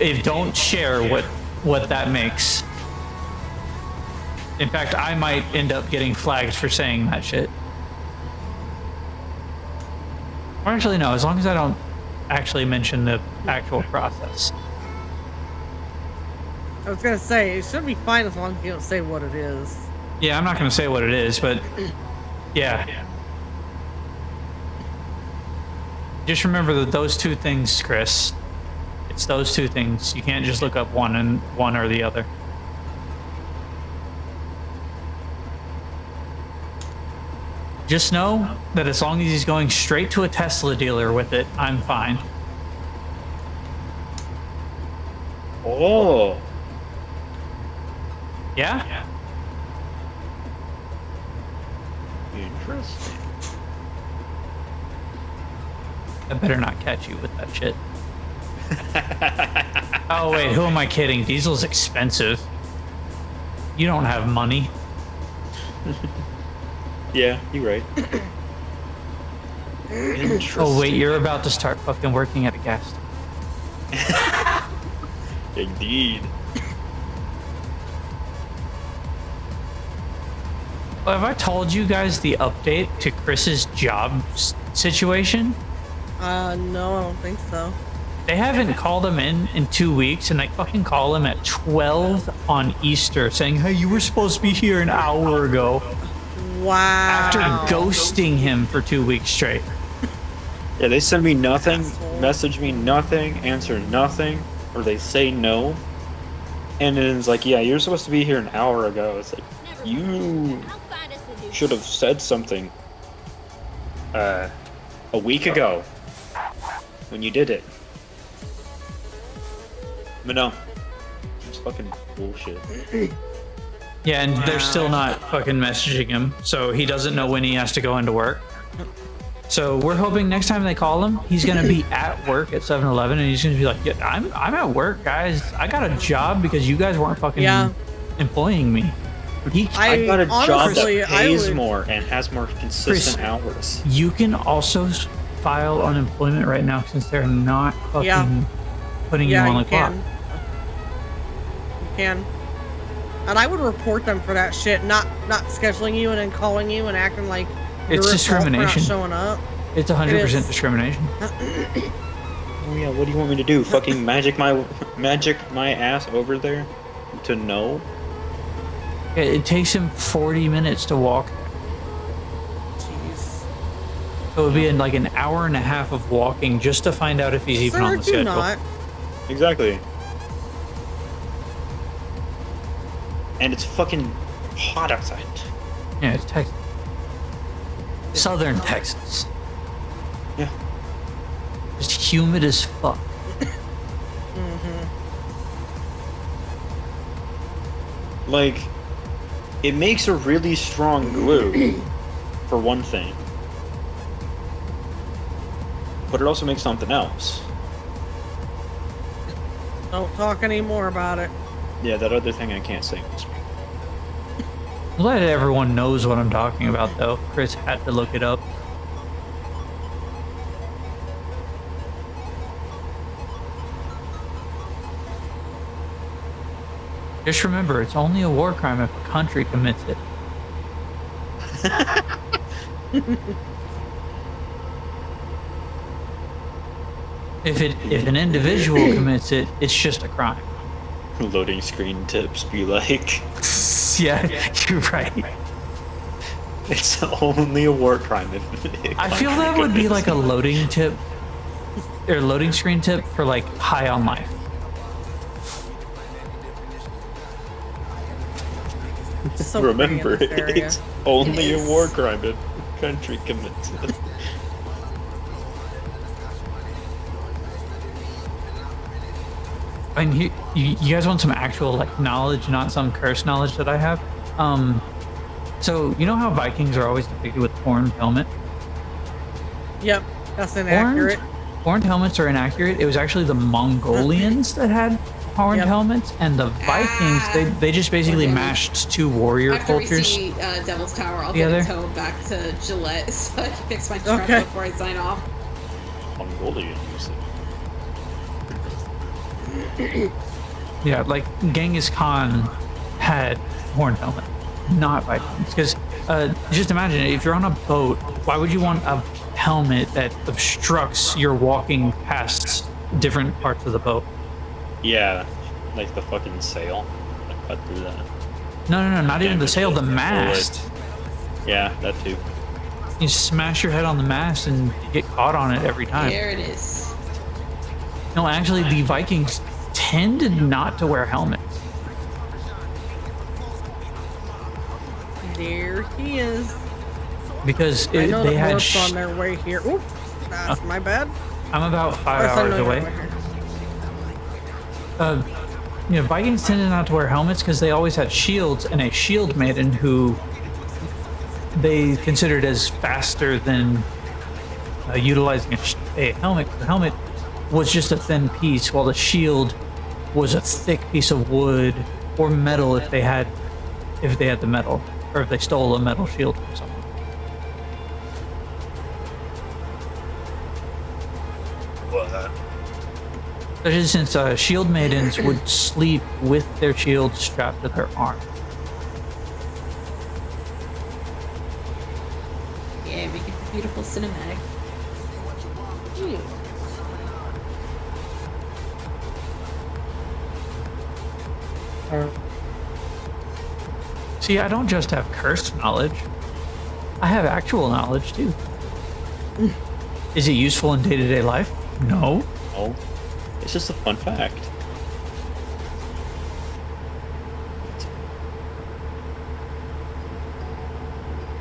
If don't share what that makes. In fact, I might end up getting flagged for saying that shit. Or actually, no, as long as I don't actually mention the actual process. I was gonna say, it should be fine as long as you don't say what it is. Yeah, I'm not going to say what it is, but yeah. Just remember that those two things, Chris. It's those two things. You can't just look up one or the other. Just know that as long as he's going straight to a Tesla dealer with it, I'm fine. Oh. Yeah? Interesting. I better not catch you with that shit. Oh wait, who am I kidding? Diesel's expensive. You don't have money. Yeah, you're right. Interesting. Oh wait, you're about to start fucking working at a gas station. Indeed. Well, have I told you guys the update to Chris's job situation? No, I don't think so. They haven't called him in 2 weeks, and they fucking call him at 12 on Easter saying, hey, you were supposed to be here an hour ago. Wow. After ghosting him for 2 weeks straight. Yeah, they send me nothing, Asshole. message me nothing, answer nothing, or they say no. And then it's like, yeah, you're supposed to be here an hour ago. It's like, you I'll find us a new should have said something a week ago when you did it. But no, it's fucking bullshit. Yeah, and they're still not fucking messaging him, so he doesn't know when he has to go into work. So we're hoping next time they call him, he's gonna be at work at 7-Eleven, and he's gonna be like, "Yeah, I'm at work, guys. I got a job because you guys weren't fucking employing me." I got a job honestly, that I pays would- more and has more consistent Chris, hours. You can also file unemployment right now since they're not fucking putting you on the clock. You can. And I would report them for that shit, not scheduling you and then calling you and acting like It's you're at fault for not discrimination. showing up. It's 100% discrimination. Oh yeah, what do you want me to do? Fucking magic my ass over there to know? It takes him 40 minutes to walk. Jeez. So it would be like an hour and a half of walking just to find out if he's even on the do schedule. not. Exactly. And it's fucking hot outside. Yeah, it's Texas. Southern Texas. Yeah. Just humid as fuck. Like, it makes a really strong glue, for one thing. But it also makes something else. Don't talk anymore about it. Yeah, that other thing I can't say. I'm glad everyone knows what I'm talking about, though. Chris had to look it up. Just remember, it's only a war crime if a country commits it. If an individual commits it, it's just a crime. Loading screen tips be like, Yeah, you're right. it's only a war crime if I feel that would be like a loading tip or loading screen tip for like High on Life. So Remember, pretty in this area. it's only a war crime if a country commits it. And you guys want some actual like knowledge, not some cursed knowledge that I have. So you know how Vikings are always depicted with horned helmet? Yep, that's inaccurate. Horned helmets are inaccurate. It was actually the Mongolians that had horned helmets, and the Vikings they just basically mashed two warrior After we cultures. see Devil's Tower, I'll together. get a tow back to Gillette so I can fix my truck Okay. before I sign off. Mongolian music. Yeah, like Genghis Khan had horned helmet, not Vikings. Because just imagine if you're on a boat, why would you want a helmet that obstructs your walking past different parts of the boat? Yeah, like the fucking sail. I cut through that. No, not even the Damage sail, the the forward. mast. Yeah, that too. You smash your head on the mast and get caught on it every time. There it is. No, actually, the Vikings tended not to wear helmets. There he is. Because I know they the had. horse on their way here. Oop, that's my bad. I'm about 5 Yes, I hours know you're away. over here. Vikings tended not to wear helmets because they always had shields, and a shield maiden who they considered as faster than utilizing a helmet. The helmet was just a thin piece, while the shield was a thick piece of wood or metal if they had the metal, or if they stole a metal shield from someone. Especially since shield maidens would sleep with their shield strapped to their arm. Yeah, make it a beautiful cinematic. See, I don't just have cursed knowledge. I have actual knowledge too. Is it useful in day-to-day life? No. Oh, it's just a fun fact.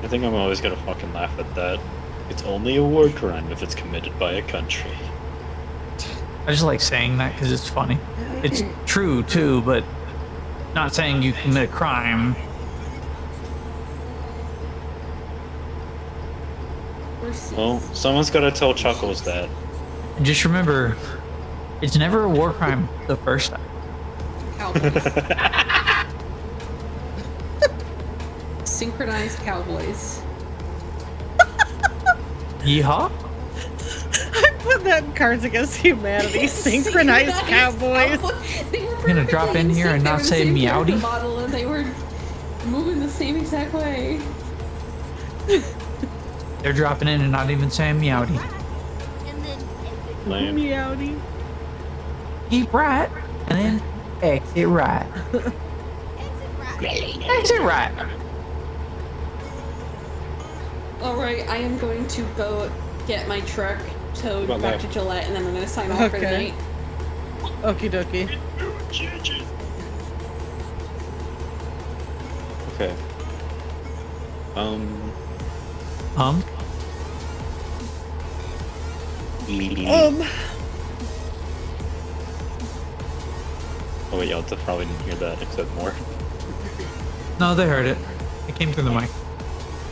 I think I'm always gonna fucking laugh at that. It's only a war crime if it's committed by a country. I just like saying that because it's funny. It's true too, but not saying you commit a crime. Well, someone's gotta tell Chuckles that. And just remember, it's never a war crime the first time. Cowboys. Synchronized cowboys. Yeehaw? I'm Put that in Cards Against Humanity. Synchronized cowboys. They were Gonna drop in here and not say meowdy? Model, and they were moving the same exact way. They're dropping in and not even saying meowdy. And then exit. Lame. Meowdy. Keep right, and then exit right. Exit right. Exit right. Alright, I am going to go get my truck towed About back that? to Gillette, and then I'm going to sign off for the Okay. night. Okie dokie. Okay. Oh wait, y'all probably didn't hear that except more. No, they heard it. It came through the mic.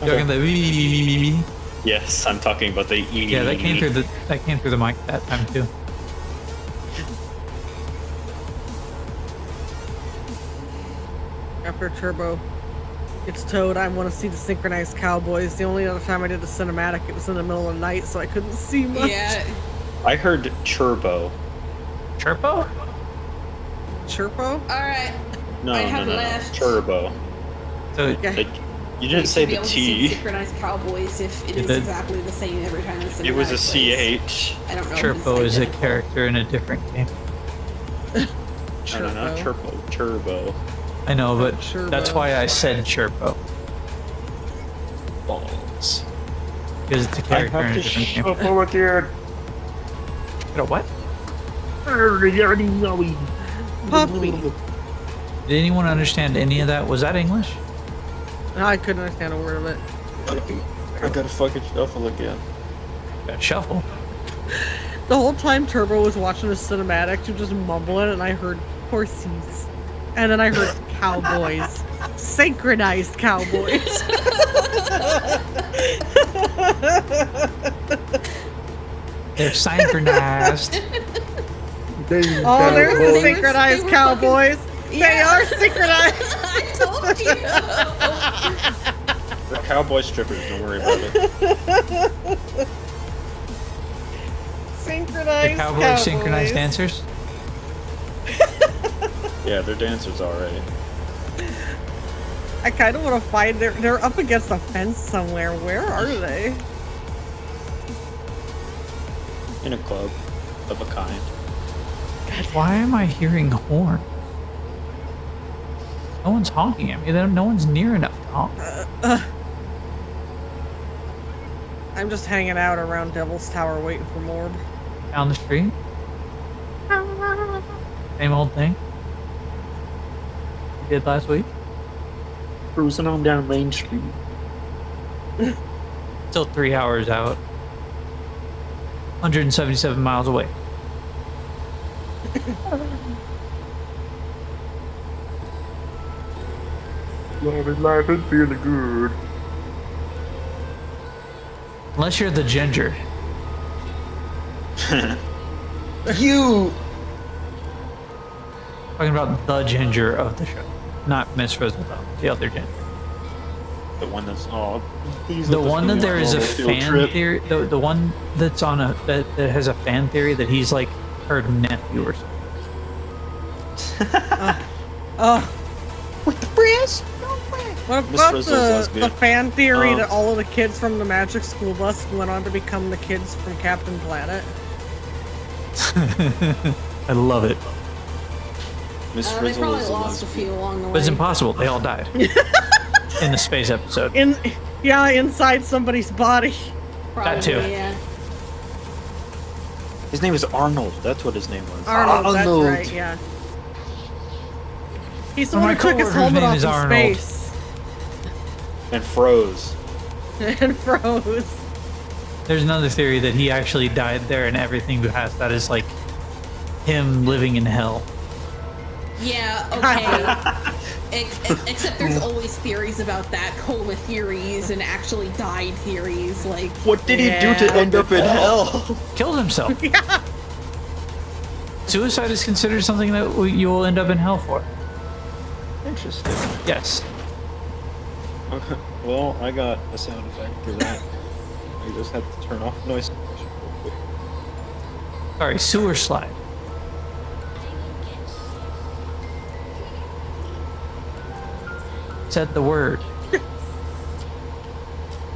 Okay. Talking the Yes, I'm talking about the E. yeah, that came through the mic that time too. After Turbo gets towed, I want to see the synchronized cowboys. The only other time I did the cinematic, it was in the middle of the night, so I couldn't see much. Yeah. I heard Turbo. Chirpo? Chirpo? Alright. No, I no, have no, no. left. Turbo. So Okay. Like, you didn't say be the able to see T. synchronized cowboys if it You is did. exactly the same every time the It was a cinematic plays. CH. I don't know. if Chirpo it's is a identical. character in a different game. No, no, not Turbo. Turbo. Turbo. I know, but Chirpo. that's why I said Chirpo. Balls. Because it's a I character in have a to different game. shuffle again. You know what? Puppy. Did anyone understand any of that? Was that English? I couldn't understand a word of it. I gotta fucking shuffle again. Got shuffle. The whole time Turbo was watching the cinematic, she was just mumbling, and I heard horses. And then I heard cowboys. Synchronized cowboys. They're synchronized. Oh, there's the They were- synchronized they were cowboys. They Yeah. are synchronized. I told you. They're cowboy strippers, don't worry about it. Synchronized The cowboys synchronized dancers. Yeah, they're dancers already. I kind of want to find they're up against a fence somewhere. Where are they? In a club of a kind. Why am I hearing horn? No one's honking at me. No one's near enough to honk. I'm just hanging out around Devil's Tower waiting for Morb. Down the street. Same old thing. You did last week. Cruising on down Main Street. Still 3 hours out. 177 miles away. Loving life and feeling good. Unless you're the ginger. You! Talking about the ginger of the show. Not Miss Roosevelt. The other ginger. The one that's The one that there is a Field fan trip. theory. The one that's on a that has a fan theory that he's like her nephew or something. With the friends? What Miss about Frizzle's last the good. fan theory that all of the kids from the Magic School Bus went on to become the kids from Captain Planet? I love it. Miss They Frizzle probably is a lost a lesbian. few along the way. But it's impossible. They all died in the space episode. Inside somebody's body. Probably, that too. Yeah. His name is Arnold. That's what his name was. Arnold, that's right, yeah. He's the Oh, one my who took his coworker's helmet name off is in Arnold. space. And froze. And froze. There's another theory that he actually died there, and everything past that is like him living in hell. Yeah, okay. Except there's always theories about that, coma theories and actually died theories. Like, What did he do to end up in hell? Killed himself. Yeah. Suicide is considered something that you will end up in hell for. Interesting. Yes. Okay. Well, I got a sound effect for that. I just had to turn off noise suppression real quick. Sorry, sewer slide. Said the word.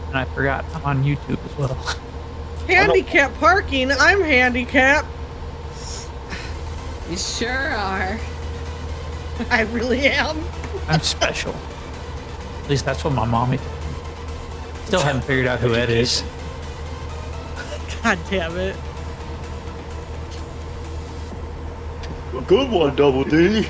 And I forgot I'm on YouTube as well. Handicap parking. I'm handicapped. You sure are. I really am. I'm special. At least that's what my mommy told me. Still haven't figured out who Ed is. God damn it. A good one, Double D.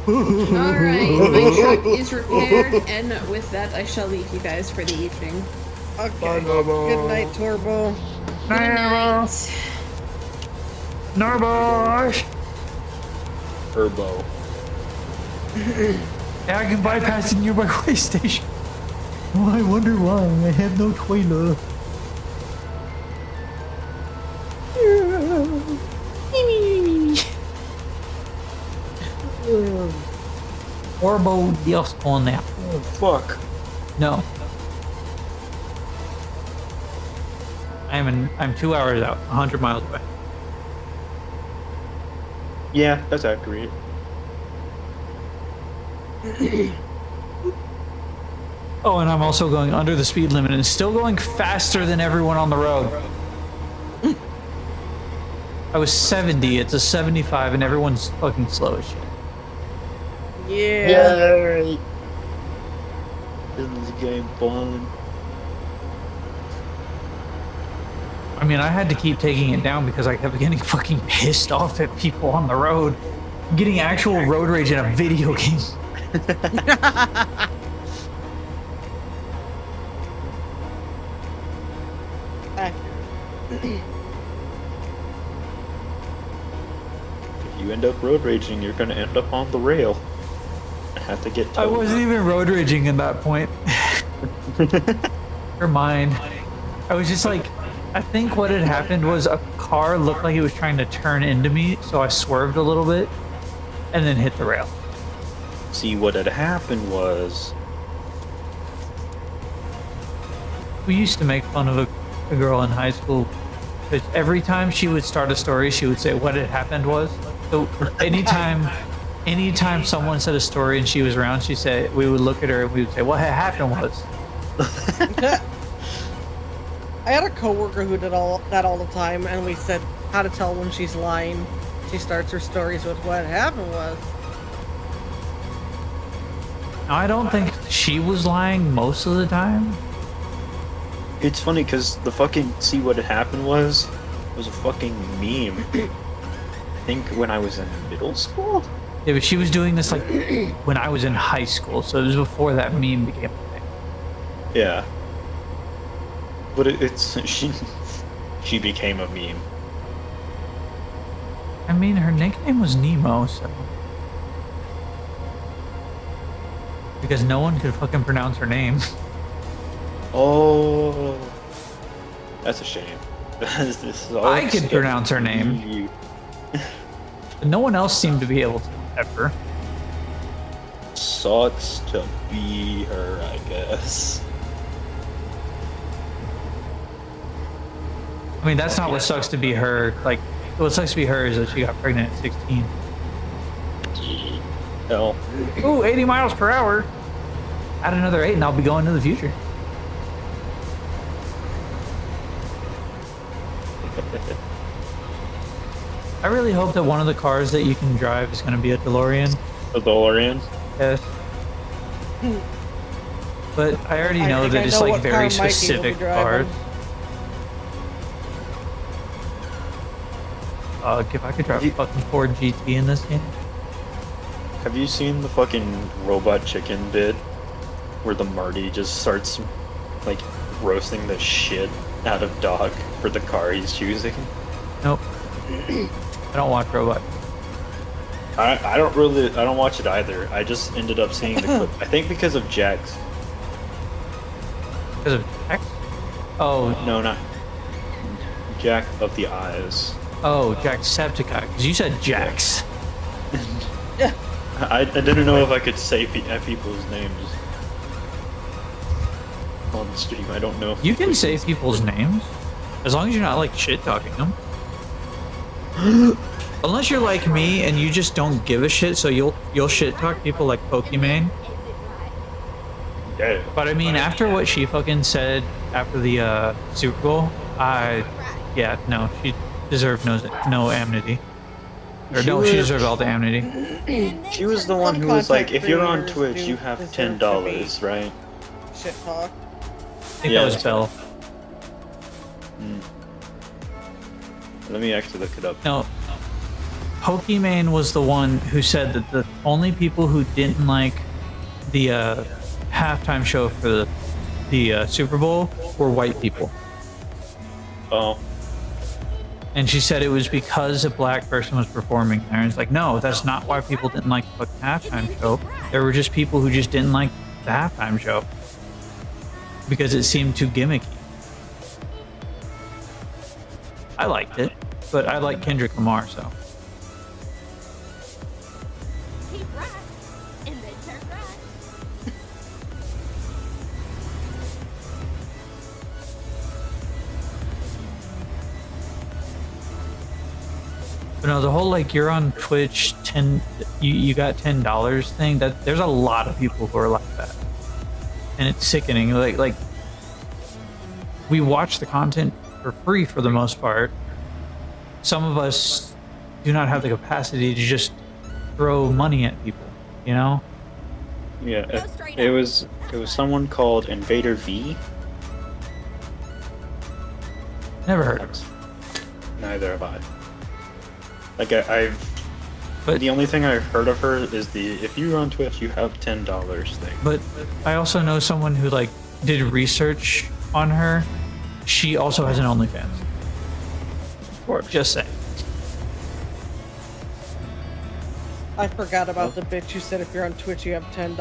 Alright, my truck is repaired, and with that, I shall leave you guys for the evening. Okay. Good night, Turbo. Good night. Narbosh! Turbo. Yeah, I can bypass the nearby way station. Oh, I wonder why. I have no toilet. Orbo Dios on that. Oh, fuck. No. I'm 2 hours out, 100 miles away. Yeah, that's accurate. Oh, and I'm also going under the speed limit and still going faster than everyone on the road. I was 70, it's a 75, and everyone's fucking slow as shit. Yeah. Alright. This is game fun. I mean, I had to keep taking it down because I kept getting fucking pissed off at people on the road. Getting actual road rage in a video game. If you end up road raging, you're gonna end up on the rail. I have to get I towed. wasn't even road raging at that point. Never mind. I was just like, I think what had happened was a car looked like it was trying to turn into me, so I swerved a little bit and then hit the rail. See, what had happened was... We used to make fun of a girl in high school because every time she would start a story, she would say what had happened was. So anytime someone said a story and she was around, she said, we would look at her and we would say, what had happened was. I had a coworker who did that all the time, and we said how to tell when she's lying. She starts her stories with what happened was. Now, I don't think she was lying most of the time. It's funny because the fucking see what had happened was a fucking meme. I think when I was in middle school. Yeah, but she was doing this like when I was in high school, so it was before that meme became a thing. Yeah. But it's she became a meme. I mean, her nickname was Nemo, so because no one could fucking pronounce her name. Oh, that's a shame. This is all I could pronounce her name. But no one else seemed to be able to ever. Sucks to be her, I guess. I mean, that's not what sucks to be her. Like, what sucks to be her is that she got pregnant at 16. Hell. Ooh, 80 miles per hour. Add another 8 and I'll be going to the future. I really hope that one of the cars that you can drive is going to be a DeLorean. A DeLorean? Yes. But I already know that it's like very specific cars. If I could drive a fucking Ford GT in this game. Have you seen the fucking Robot Chicken bit? Where the Marty just starts, like, roasting the shit out of Dog for the car he's choosing? Nope. I don't watch Robot. I don't watch it either. I just ended up seeing the clip. I think because of Jax. Because of Jax? Oh. No, not Jack of the Eyes. Oh, Jacksepticeye. Because you said Jax. I didn't know if I could say people's names on the stream. I don't know. You can say people's names. As long as you're not like shit talking them. Unless you're like me and you just don't give a shit, so you'll shit talk people like Pokimane. Yeah. But I mean, after what she fucking said after the Super Bowl, no, she deserved no amnesty. Or no, she deserved all the amnesty. She was the one who was like, if you're on Twitch, you have $10, right? Shit talk. I think that was Belle. Let me actually look it up. No, Pokimane was the one who said that the only people who didn't like the halftime show for the Super Bowl were white people. Oh. And she said it was because a black person was performing there. And it's like, no, that's not why people didn't like the fucking halftime show. There were just people who just didn't like the halftime show because it seemed too gimmicky. I liked it, but I like Kendrick Lamar, so. Keep right, and then turn right. But no, the whole like you're on Twitch, you got $10 thing. That there's a lot of people who are like that, and it's sickening. Like we watch the content for free for the most part. Some of us do not have the capacity to just throw money at people, you know? Yeah, it was someone called Invader V. Never heard of it. Neither have I. Like But the only thing I've heard of her is the if you're on Twitch you have $10 thing. But I also know someone who like did research on her. She also has an OnlyFans. Of course. Just saying. I forgot about the bitch who said if you're on Twitch you have $10.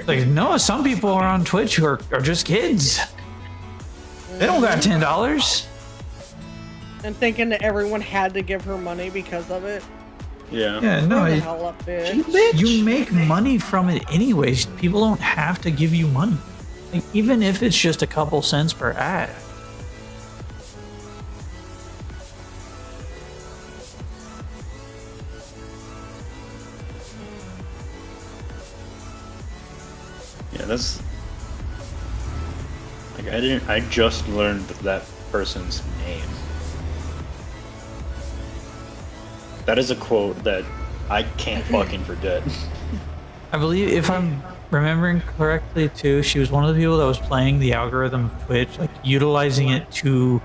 Like, no, some people are on Twitch who are just kids. They don't got $10. And thinking that everyone had to give her money because of it. Yeah. Yeah, no, Grow the hell up, bitch. you make money from it anyways. People don't have to give you money. Like, even if it's just a couple cents per ad. Yeah, that's like I just learned that person's name. That is a quote that I can't fucking forget. I believe, if I'm remembering correctly too, she was one of the people that was playing the algorithm of Twitch, like utilizing it to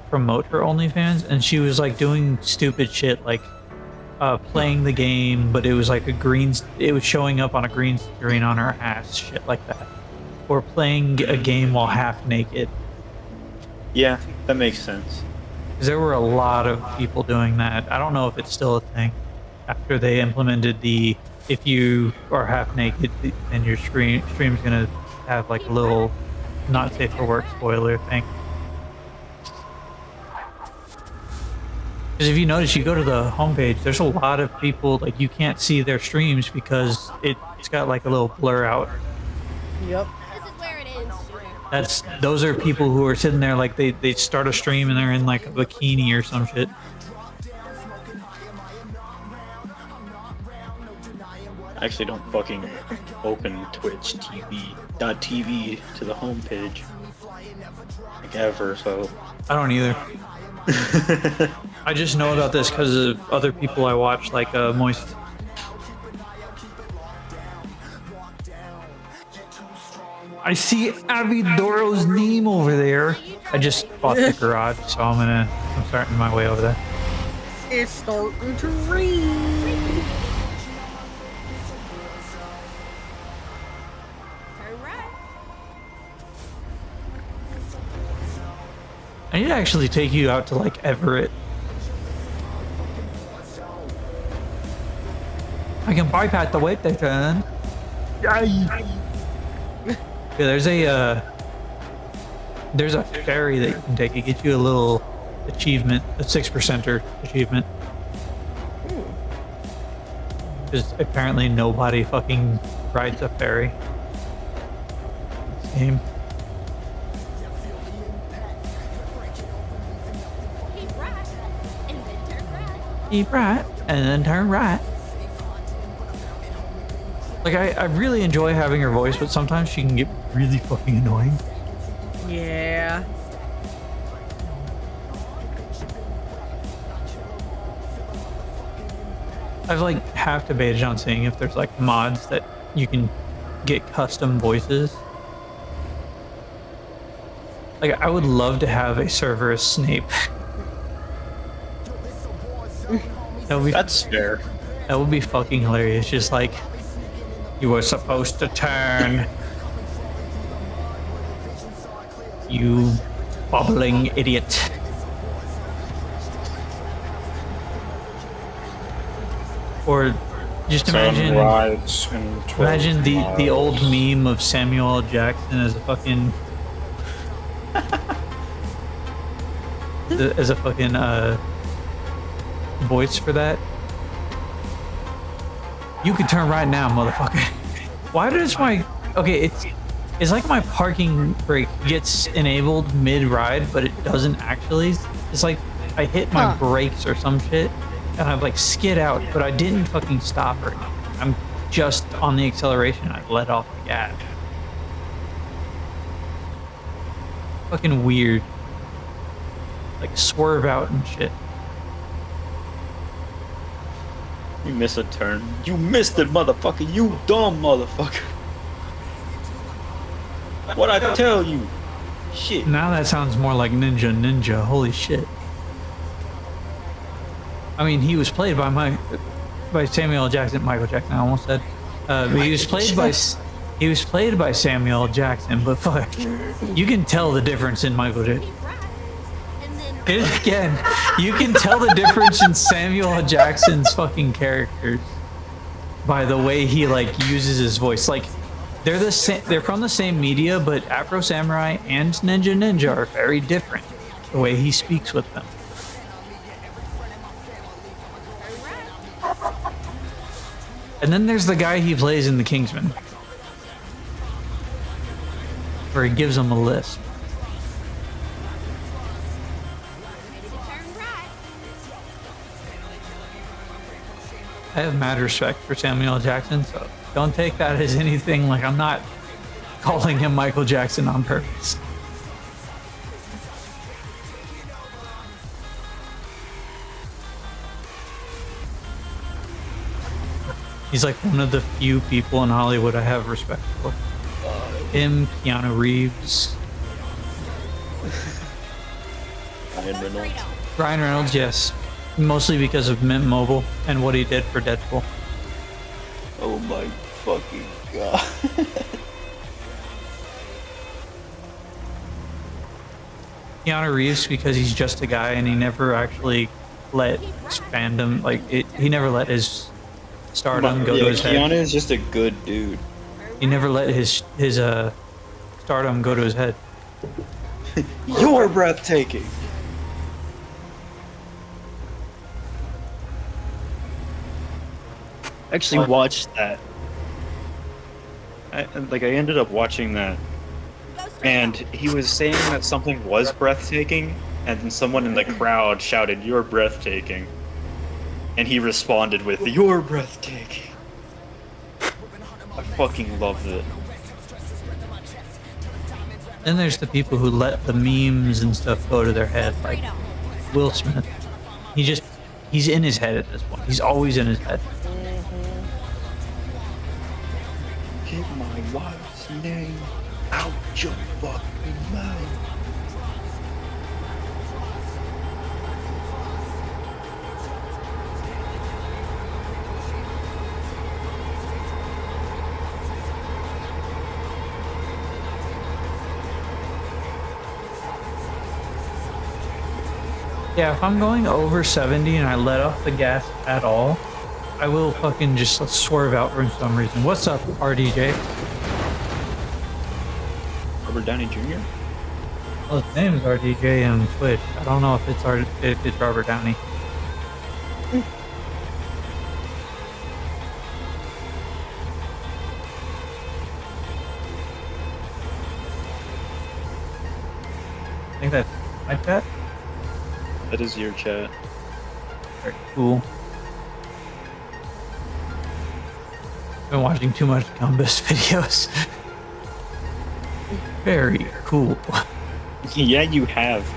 promote her OnlyFans, and she was like doing stupid shit like playing the game, but it was like it was showing up on a green screen on her ass, shit like that. Or playing a game while half naked. Yeah, that makes sense. Because there were a lot of people doing that. I don't know if it's still a thing. After they implemented the, if you are half naked, then your stream's gonna have like a little not safe for work spoiler thing. Because if you notice, you go to the homepage, there's a lot of people, like you can't see their streams because it's got like a little blur out. Yep. This is where it ends, shooter. Those are people who are sitting there like they start a stream and they're in like a bikini or some shit. I actually don't fucking open Twitch TV.tv to the homepage like ever, so I don't either. I just know about this because of other people I watch, like Moist. I see Avidoro's name over there. I just bought the garage, so I'm starting my way over there. It's starting to rain. Turn right. I need to actually take you out to like Everett. I can bypass the wait they turn. Yeah, there's a ferry that you can take. It gets you a little achievement, a 6%er achievement. Because apparently nobody fucking rides a ferry. Game. keep right, and then turn right. Like, I really enjoy having her voice, but sometimes she can get really fucking annoying. Yeah. I've like half debated on seeing if there's like mods that you can get custom voices. Like, I would love to have a server as Snape. That's fair. That would be fucking hilarious. Just like, you were supposed to turn. You bubbling idiot. Or just imagine the old meme of Samuel L. Jackson as a fucking voice for that. You can turn right now, motherfucker. Why does my it's like my parking brake gets enabled mid-ride, but it doesn't actually. It's like I hit my brakes or some shit, and I like skid out, but I didn't fucking stop or anything. I'm just on the acceleration. I let off the gas. Fucking weird. Like swerve out and shit. You miss a turn. You missed it, motherfucker. You dumb motherfucker. What'd I tell you? Shit. Now that sounds more like Ninja. Holy shit. I mean, he was played by Samuel L. Jackson. Michael Jackson, I almost said. But he was played by Samuel L. Jackson. But fuck, you can tell the difference in Michael Jackson. Again, you can tell the difference in Samuel L. Jackson's fucking characters by the way he like uses his voice. Like, they're the same. They're from the same media, but Afro Samurai and Ninja are very different. The way he speaks with them. And then there's the guy he plays in The Kingsman, where he gives them a lisp. I have mad respect for Samuel L. Jackson, so don't take that as anything. Like, I'm not calling him Michael Jackson on purpose. He's like one of the few people in Hollywood I have respect for. Him, Keanu Reeves. Ryan Reynolds, yes. Mostly because of Mint Mobile and what he did for Deadpool. Oh my fucking god. Keanu Reeves because he's just a guy and he never actually let his fandom, like, he never let his stardom go to his head. Keanu is just a good dude. He never let his stardom go to his head. You're breathtaking. I actually watched that. I ended up watching that, and he was saying that something was breathtaking, and then someone in the crowd shouted, "You're breathtaking," and he responded with, "You're breathtaking." I fucking loved it. Then there's the people who let the memes and stuff go to their head, like Will Smith. He's in his head at this point. He's always in his head. Get my wife's name out your fucking mouth. Yeah, if I'm going over 70 and I let off the gas at all, I will fucking just swerve out for some reason. What's up, RDJ? Robert Downey Jr.? Well, his name is RDJ on Twitch. I don't know if it's Robert Downey. I think that's my chat. That is your chat. Very cool. Been watching too much Gumbus videos. Very cool. Yeah, you have.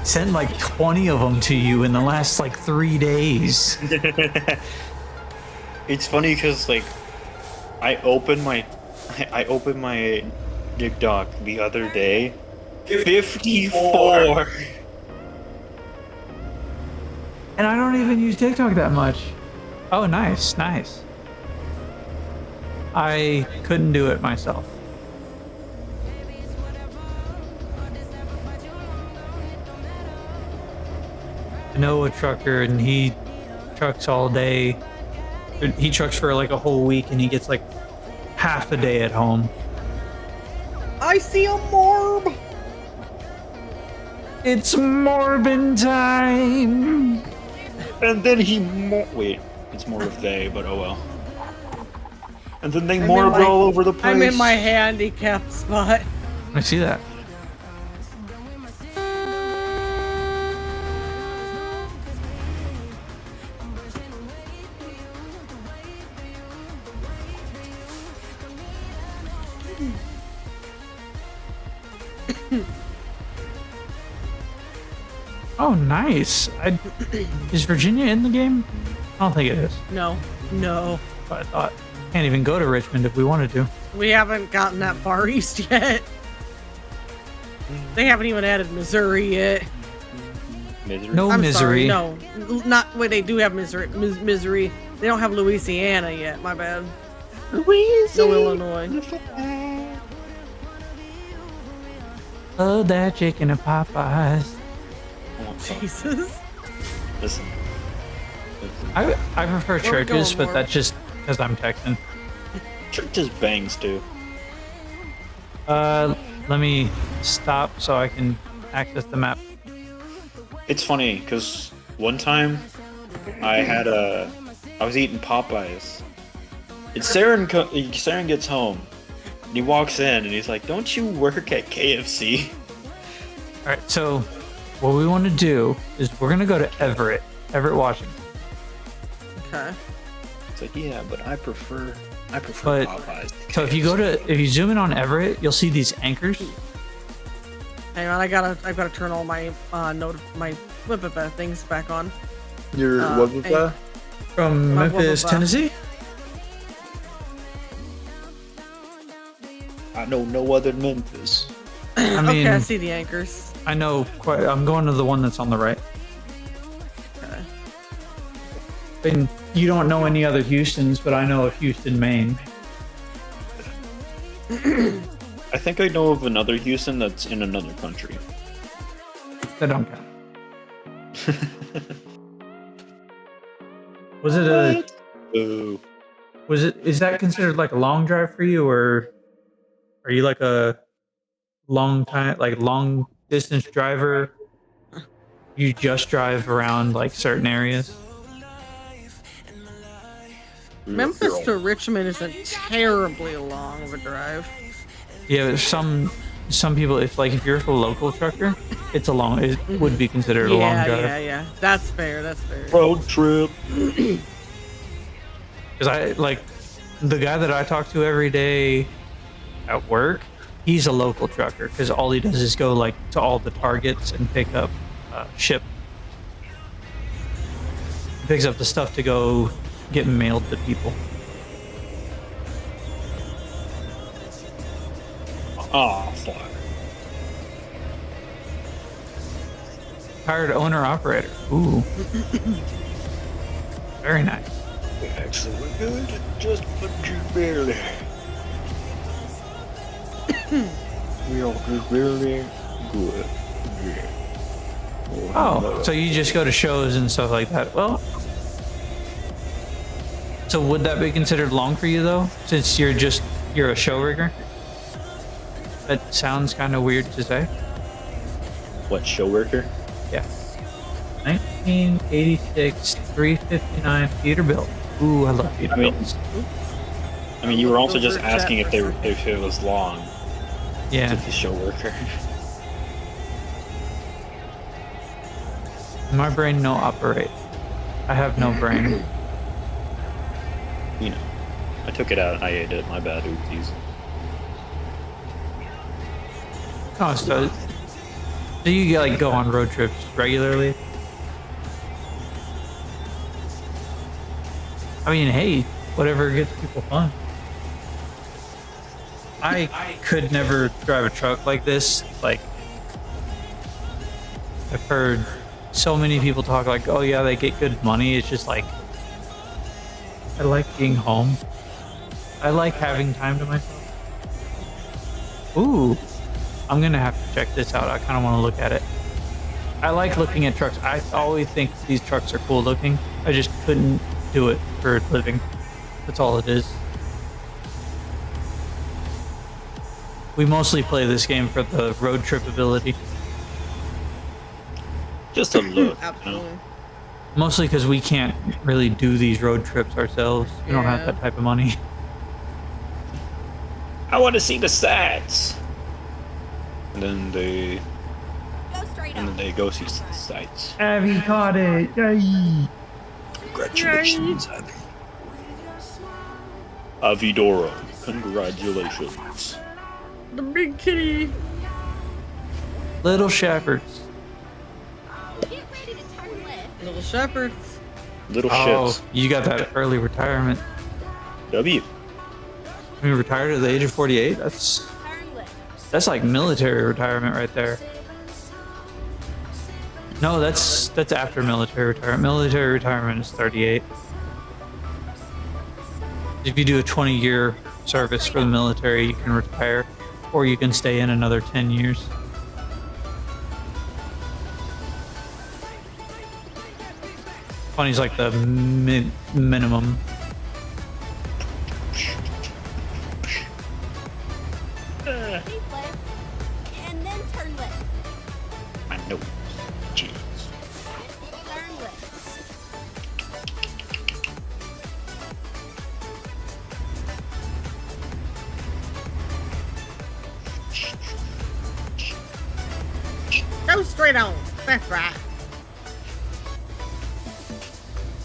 Sent like 20 of them to you in the last like 3 days. It's funny because like I opened my TikTok the other day. 54. And I don't even use TikTok that much. Oh, nice, nice. I couldn't do it myself. I know a trucker and he trucks all day. He trucks for like a whole week and he gets like half a day at home. I see a morb. It's Morbin time. And then he wait, it's more of they, but oh well. And then they morb all over the place. I'm in my handicapped spot. I see that. Oh, nice. Is Virginia in the game? I don't think it is. No. But I thought. Can't even go to Richmond if we wanted to. We haven't gotten that far east yet. They haven't even added Missouri yet. Misery? No I'm misery. Sorry, no, not wait. They do have Missouri. Missouri. They don't have Louisiana yet. My bad. Louisiana. No Illinois. Oh, that chicken and Popeyes. Jesus. Listen. I prefer Where we churches, going, but that's just because I'm Texan. Churches bangs too. Let me stop so I can access the map. It's funny because one time I was eating Popeyes. And Saren gets home. And he walks in and he's like, "Don't you work at KFC?" All right, so what we want to do is we're gonna go to Everett, Washington. Okay. It's like, yeah, but I prefer But Popeyes. so if you zoom in on Everett, you'll see these anchors. Hang on, I've gotta turn all my things back on. Your what was that? From My Memphis, blah, blah, blah. Tennessee. I know no other Memphis. I mean, Okay, I see the anchors. I know quite. I'm going to the one that's on the right. Okay. And you don't know any other Houstons, but I know of Houston, Maine. I think I know of another Houston that's in another country. That don't count. Was it a? Ooh. Is that considered like a long drive for you, or are you like a long distance driver? You just drive around like certain areas. Memphis to Richmond isn't terribly long of a drive. Yeah, but some people, if you're a local trucker, it would be considered a long drive. Yeah. That's fair. Road trip. Because the guy that I talk to every day at work, he's a local trucker because all he does is go to all the Targets and pick up ship. He picks up the stuff to go get mailed to people. Oh, fuck. Hired owner operator. Ooh. Very nice. Excellent. Good. Just put you barely. We all just barely good. Yeah. Oh, so you just go to shows and stuff like that. Well, so would that be considered long for you though, since you're a show rigger? That sounds kind of weird to say. What, show worker? Yeah. 1986, 359 Peterbilt. Ooh, I love Peterbilts. I mean, you were also just asking if it was long. Yeah. It's a show worker. My brain no operate. I have no brain. You know, I took it out and I ate it. My bad, oopsies. Oh, so do you like go on road trips regularly? I mean, hey, whatever gets people fun. I could never drive a truck like this. Like, I've heard so many people talk like, oh yeah, they get good money. It's just like, I like being home. I like having time to myself. Ooh, I'm gonna have to check this out. I kind of want to look at it. I like looking at trucks. I always think these trucks are cool looking. I just couldn't do it for a living. That's all it is. We mostly play this game for the road trip ability. Just a look. Absolutely. Mostly because we can't really do these road trips ourselves. We don't have Yeah. that type of money. I want to see the sights. And then they go see the sights. Abby caught it. Yay. Congratulations, Abby. Avidora, congratulations. The big kitty. Little shepherds. Get ready to turn left. Little shepherds. Little Oh, ships. you got that early retirement. W. You retired at the age of 48? That's Turn left. like military retirement right there. No, that's after military retirement. Military retirement is 38. If you do a 20-year service for the military, you can retire, or you can stay in another 10 years. Twenty's like the minimum. Keep left. And then turn left. I know. Jeez. Turn left. Go straight on. That's right.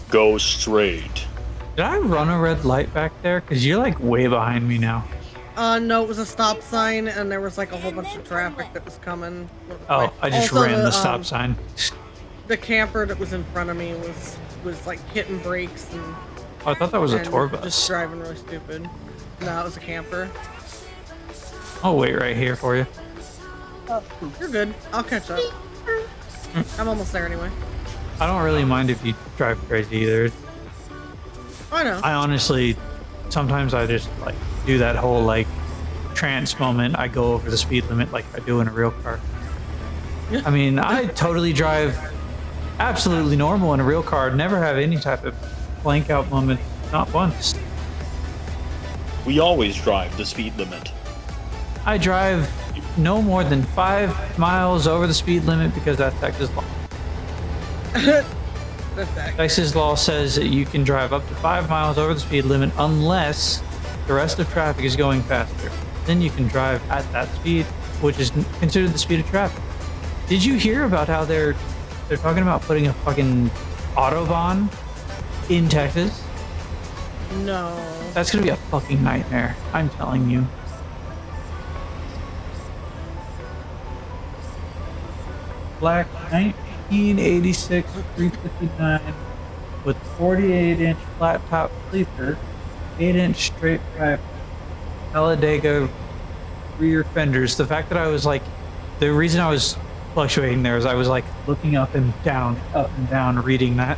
Go straight. Did I run a red light back there? Because you're like way behind me now. No, it was a stop sign, and there was like a whole bunch of traffic that was coming. Oh, I just Also, ran the stop sign. The camper that was in front of me was like hitting brakes and. Oh, I thought that was a and tour bus. Just driving really stupid. No, it was a camper. I'll wait right here for you. You're good. I'll catch up. I'm almost there anyway. I don't really mind if you drive crazy either. I know. I honestly, sometimes I just like do that whole like trance moment. I go over the speed limit like I do in a real car. I mean, I totally drive absolutely normal in a real car. Never have any type of blank out moment. Not once. We always drive the speed limit. I drive no more than 5 miles over the speed limit because that's Texas law. Texas law says that you can drive up to 5 miles over the speed limit unless the rest of traffic is going faster. Then you can drive at that speed, which is considered the speed of traffic. Did you hear about how they're talking about putting a fucking autobahn in Texas? No. That's gonna be a fucking nightmare. I'm telling you. Black 1986 359 with 48-inch flat top sleeper, 8-inch straight drive, Talladega rear fenders. The fact that I was like, the reason I was fluctuating there is I was like looking up and down, reading that.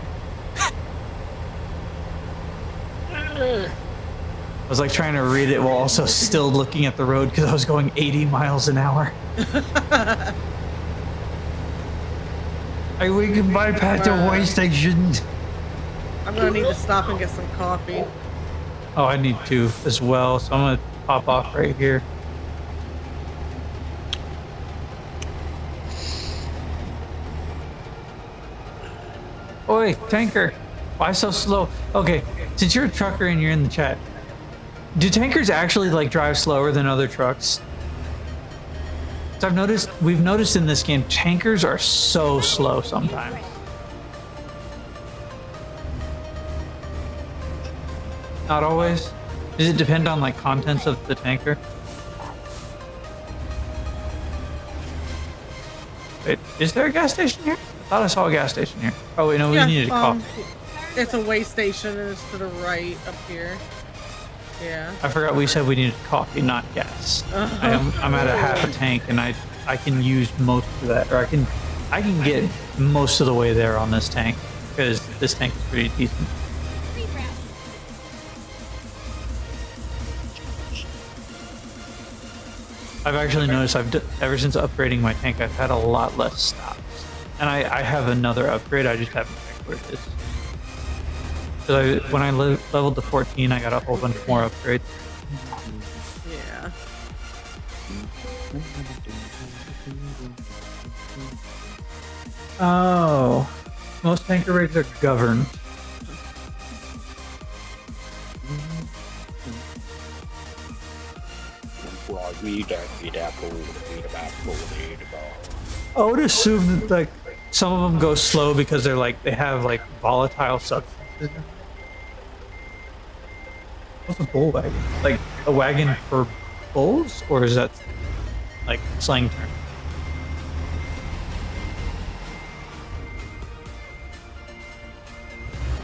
I was like trying to read it while also still looking at the road because I was going 80 miles an hour. We can bypass the way station. I'm gonna need to stop and get some coffee. Oh, I need to as well, so I'm gonna pop off right here. Oi, tanker, why so slow? Okay, since you're a trucker and you're in the chat, do tankers actually like drive slower than other trucks? So we've noticed in this game, tankers are so slow sometimes. Not always. Does it depend on like contents of the tanker? Wait, is there a gas station here? I thought I saw a gas station here. Oh wait, no, we needed a coffee. It's a way station and it's to the right up here. Yeah. I forgot we said we needed coffee, not gas. I'm at a half a tank and I can use most of that, or I can get most of the way there on this tank because this tank is pretty decent. I've actually noticed ever since upgrading my tank, I've had a lot less stops. And I have another upgrade, I just haven't checked where it is. So when I leveled to 14, I got a whole bunch more upgrades. Yeah. Oh. Most tanker rigs are governed. I would assume that like some of them go slow because they have like volatile substances. What's a bull wagon? Like a wagon for bulls, or is that like slang term?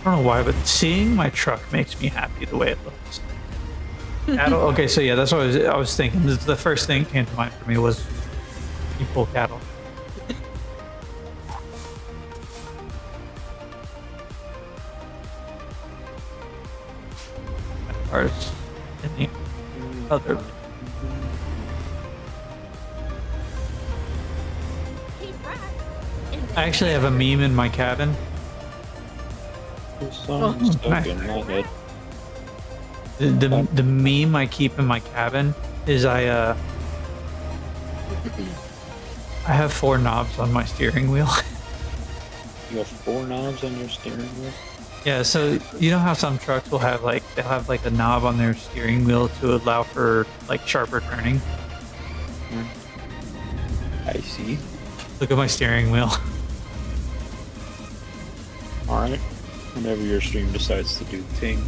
I don't know why, but seeing my truck makes me happy the way it looks. Cattle? Okay, so yeah, that's what I was thinking. The first thing that came to mind for me was you pull cattle. Cars in the other. I actually have a meme in my cabin. The meme I keep in my cabin is I have 4 knobs on my steering wheel. You have 4 knobs on your steering wheel? Yeah, so you know how some trucks will have they'll have like a knob on their steering wheel to allow for like sharper turning. I see. Look at my steering wheel. Alright. Whenever your stream decides to do the thing.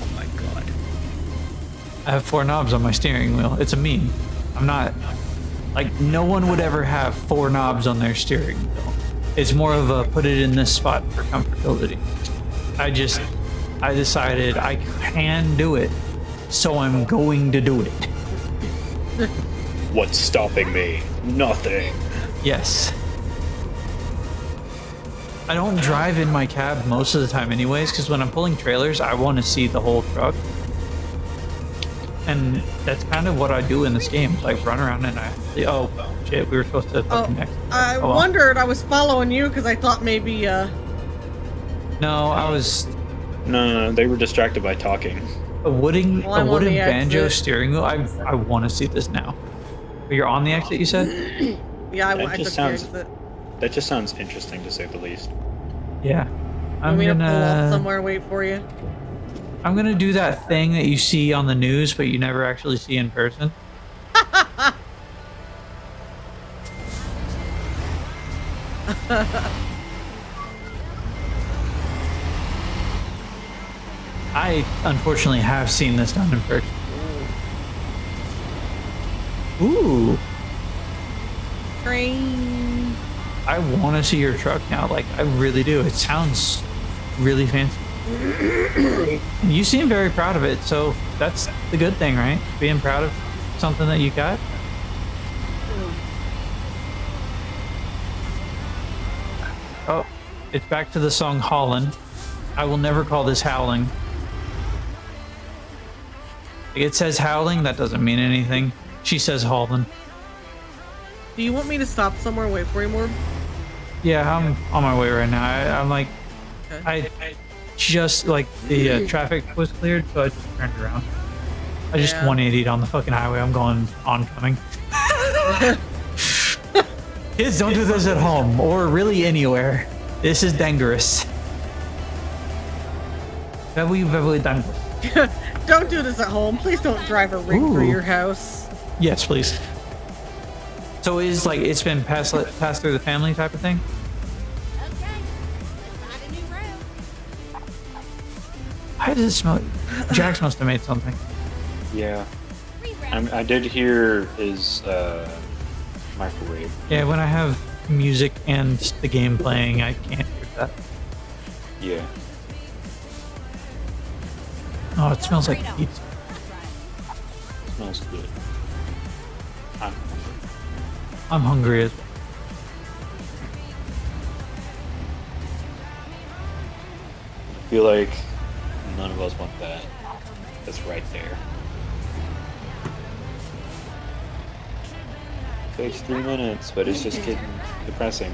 Oh my god. I have 4 knobs on my steering wheel. It's a meme. I'm not like no one would ever have 4 knobs on their steering wheel. It's more of a put it in this spot for comfortability. I decided I can do it, so I'm going to do it. What's stopping me? Nothing. Yes. I don't drive in my cab most of the time anyways, because when I'm pulling trailers, I want to see the whole truck. And that's kind of what I do in this game. Like run around and I see, oh shit, we were supposed to fucking next. I wondered, I was following you because I thought maybe No, I was No, they were distracted by talking. a wooden banjo exit. steering wheel. I want to see this now. You're on the exit, you said? Yeah, I That took just the sounds- exit. That just sounds interesting to say the least. Yeah. Want me to pull off somewhere and wait for you? I'm gonna do that thing that you see on the news, but you never actually see in person. I unfortunately have seen this done in person. Ooh. Train. I want to see your truck now. Like, I really do. It sounds really fancy. And you seem very proud of it, so that's the good thing, right? Being proud of something that you got. Oh, it's back to the song Howlin'. I will never call this howling. It says howling, that doesn't mean anything. She says howlin'. Do you want me to stop somewhere and wait for you more? Yeah, I'm on my way right now. I'm like, Okay. I just like the traffic was cleared, so I just turned around. I just 180'd on the fucking highway. I'm going oncoming. Kids, don't do this at home or really anywhere. This is dangerous. Very dangerous. Don't do this at home. Please don't drive a rig through your house. Yes, please. So is like it's been passed through the family type of thing? Okay, let's find a new road. Why does it smell? Jax must have made something. Yeah. I did hear his microwave. Yeah, when I have music and the game playing, I can't hear that. Yeah. Oh, it smells like pizza. Smells good. I'm hungry as well. I feel like none of us want that. That's right there. Takes 3 minutes, but it's just getting depressing.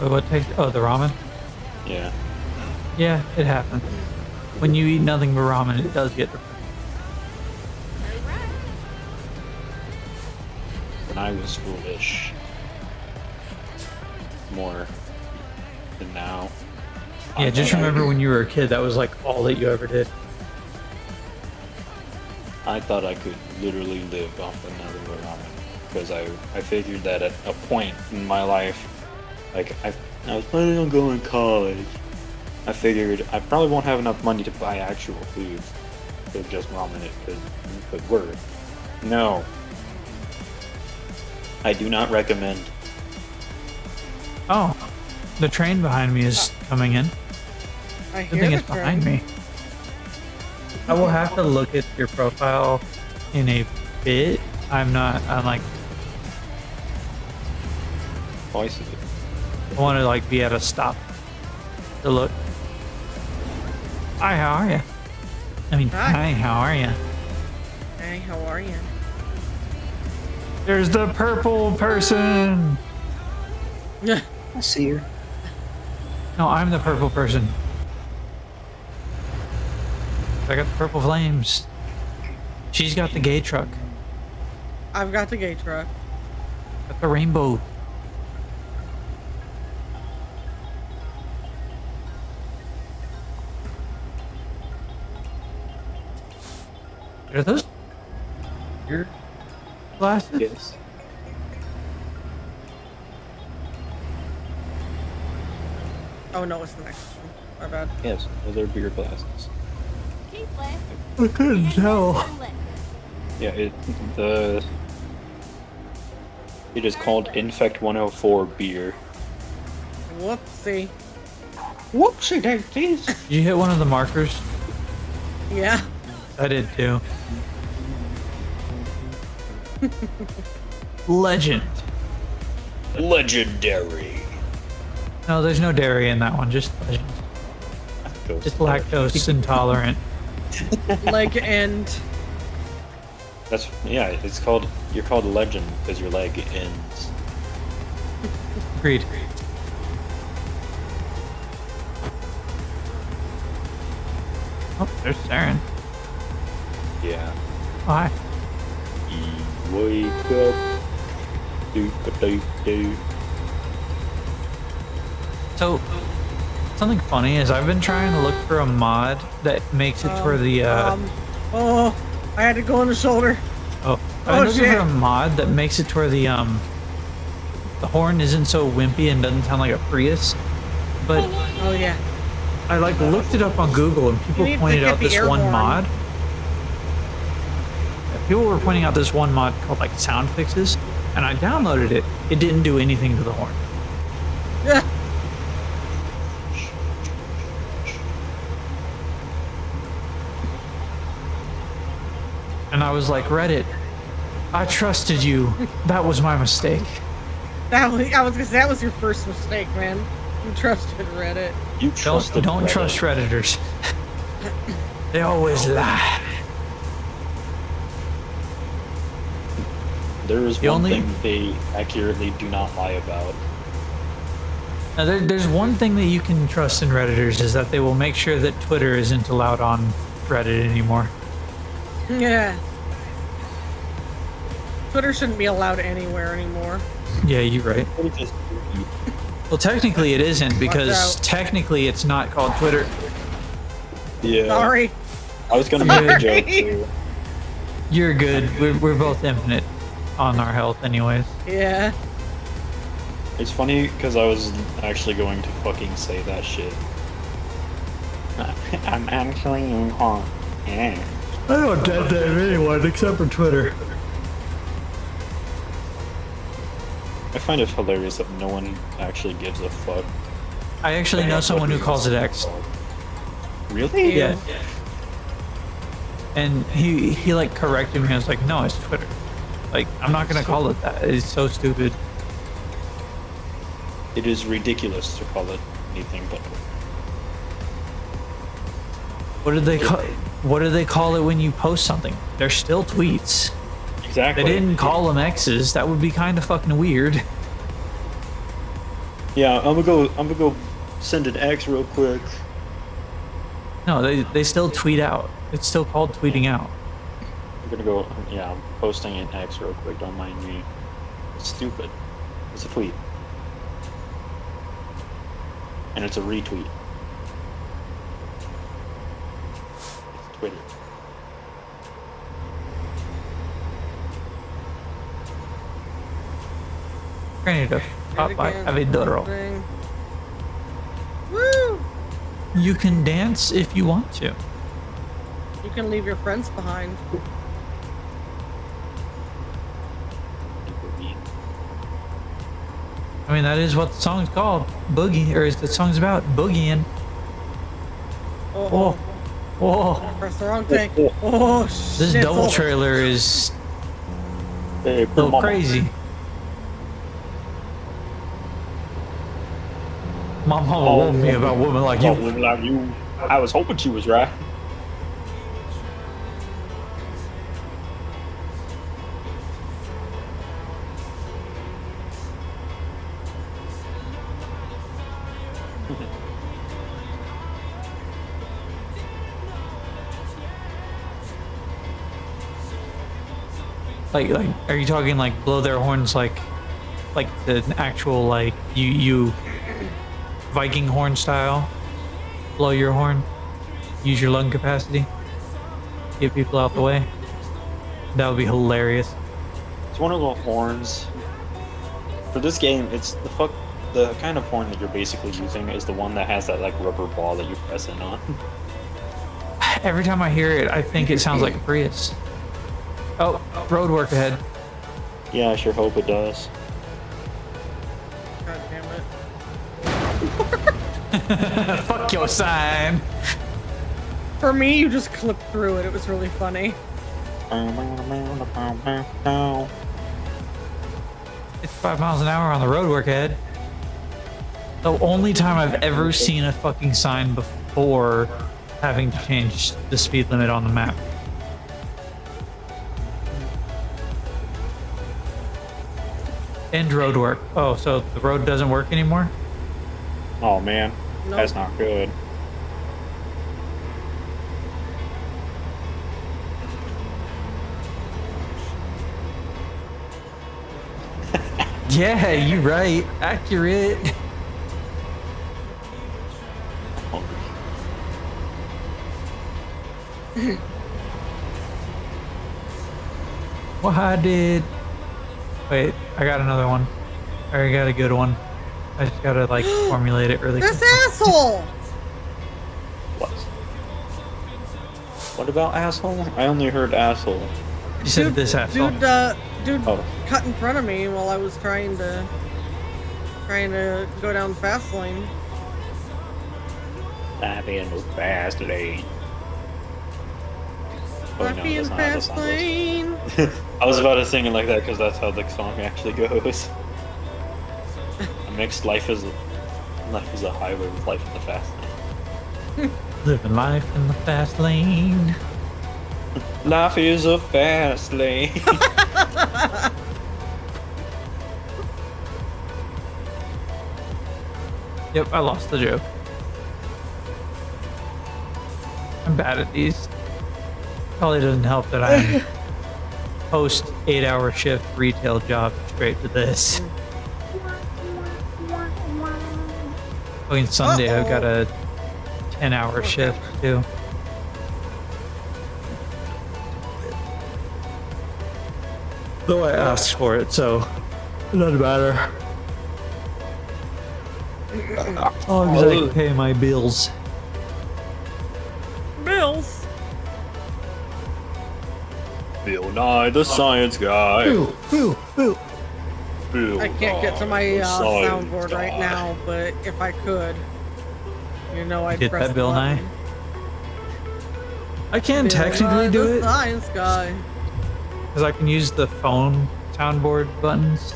Wait, what takes? Oh, the ramen. Yeah. Yeah, it happens. When you eat nothing but ramen, it does get depressing. When I was foolish. More than now. Yeah, just remember when you were a kid, that was like all that you ever did. I thought I could literally live off of nothing but ramen. Because I figured that at a point in my life, like I was planning on going to college. I figured I probably won't have enough money to buy actual food. So just ramen it could work. No. I do not recommend. Oh, the train behind me is coming in. I The hear thing the is behind me. I will have to look at your profile in a bit. I'm like, Twice a day. I want to like be at a stop to look. Hi, how are you? I mean, hi, how are you? Hey, how are you? There's the purple person. Yeah. I see her. No, I'm the purple person. I got the purple flames. She's got the gay truck. I've got the gay truck. Got the rainbow. Are those your glasses? Yes. Oh no, it's the next one. My bad. Yes, those are beer glasses. I couldn't tell. Yeah, it is called Infect 104 beer. Whoopsie. Whoopsie daisies. Did you hit one of the markers? Yeah. I did too. Legend. Legendary. No, there's no dairy in that one. Just legend. Just lactose intolerant. Leg end. That's it's called. You're called legend because your leg ends. Agreed. Oh, there's Saren. Yeah. Hi. Wake up. Do. So, something funny is I've been trying to look for a mod that makes it to where the oh, I had to go on the shoulder. I've been looking for a mod that makes it to where the horn isn't so wimpy and doesn't sound like a Prius. But oh yeah, I like looked it up on Google and people pointed out this one mod. People were pointing out this one mod called like Sound Fixes, and I downloaded it. It didn't do anything to the horn. Yeah. And I was like, Reddit, I trusted you. That was my mistake. I was gonna say that was your first mistake, man. You trusted Reddit. You trusted Don't Reddit. trust Redditors. They always lie. There is one thing they accurately do not lie about. Now, there's one thing that you can trust in Redditors is that they will make sure that Twitter isn't allowed on Reddit anymore. Yeah. Twitter shouldn't be allowed anywhere anymore. Yeah, you're right. Well, technically it isn't because technically it's not called Twitter. Yeah. Sorry. I was gonna make a joke too. You're good. We're both infinite on our health anyways. Yeah. It's funny because I was actually going to fucking say that shit. I'm actually in Hong Kong. I don't dead name anyone except for Twitter. I find it hilarious that no one actually gives a fuck. I actually know someone who calls it X. Really? Yeah. And he like corrected me. I was like, no, it's Twitter. Like, I'm not gonna call it that. It's so stupid. It is ridiculous to call it anything but. What did they call it when you post something? They're still tweets. Exactly. They didn't call them X's. That would be kind of fucking weird. Yeah, I'm gonna go send an X real quick. No, they still tweet out. It's still called tweeting out. I'm gonna go. Yeah, I'm posting an X real quick. Don't mind me. It's stupid. It's a tweet, and it's a retweet. It's Twitter. I need to pop by Avidoro. Woo! You can dance if you want to. You can leave your friends behind. I mean, that is what the song's called. Boogie, or is the song's about boogieing. Oh, Whoa. press the wrong thing. Oh, shit. This double trailer is Hey, a little crazy. My mama warned me about women like you. Women like you. I was hoping she was right. Like, are you talking like blow their horns like the actual like you Viking horn style? Blow your horn, use your lung capacity, get people out the way. That would be hilarious. It's one of the horns. For this game, it's the kind of horn that you're basically using is the one that has that like rubber ball that you press in on. Every time I hear it, I think it sounds like a Prius. Oh, road work ahead. Yeah, I sure hope it does. God damn it. Fuck your sign. For me, you just clipped through it. It was really funny. It's 5 miles an hour on the road work ahead. The only time I've ever seen a fucking sign before having to change the speed limit on the map. End road work. Oh, so the road doesn't work anymore? Oh man, Nope. that's not good. Yeah, you're right. Accurate. Well, I did. Wait, I got another one. I already got a good one. I just gotta like formulate it really This quick. asshole! What? What about asshole? I only heard asshole. You said this asshole. Dude Oh. cut in front of me while I was trying to go down the fast lane. Happy in the fast lane. Oh, no, Happy in that's not how the fast song goes. lane. I was about to sing it like that because that's how the song actually goes. A mixed life is a highway with life in the fast lane. Living life in the fast lane. Life is a fast lane. Yep, I lost the joke. I'm bad at these. Probably doesn't help that I'm post 8-hour shift retail job straight to this. Fucking Sunday, I've got a 10-hour shift too. Though I asked for it, so it doesn't matter. Oh, because I can pay my bills. Bills. Bill Nye, the science guy. Boo, boo, boo. Bill I can't get to my Nye, the science soundboard right guy. now, but if I could, I'd Get press that, the Bill button. Nye? I can Bill technically Nye, do the it Science guy. because I can use the phone soundboard buttons,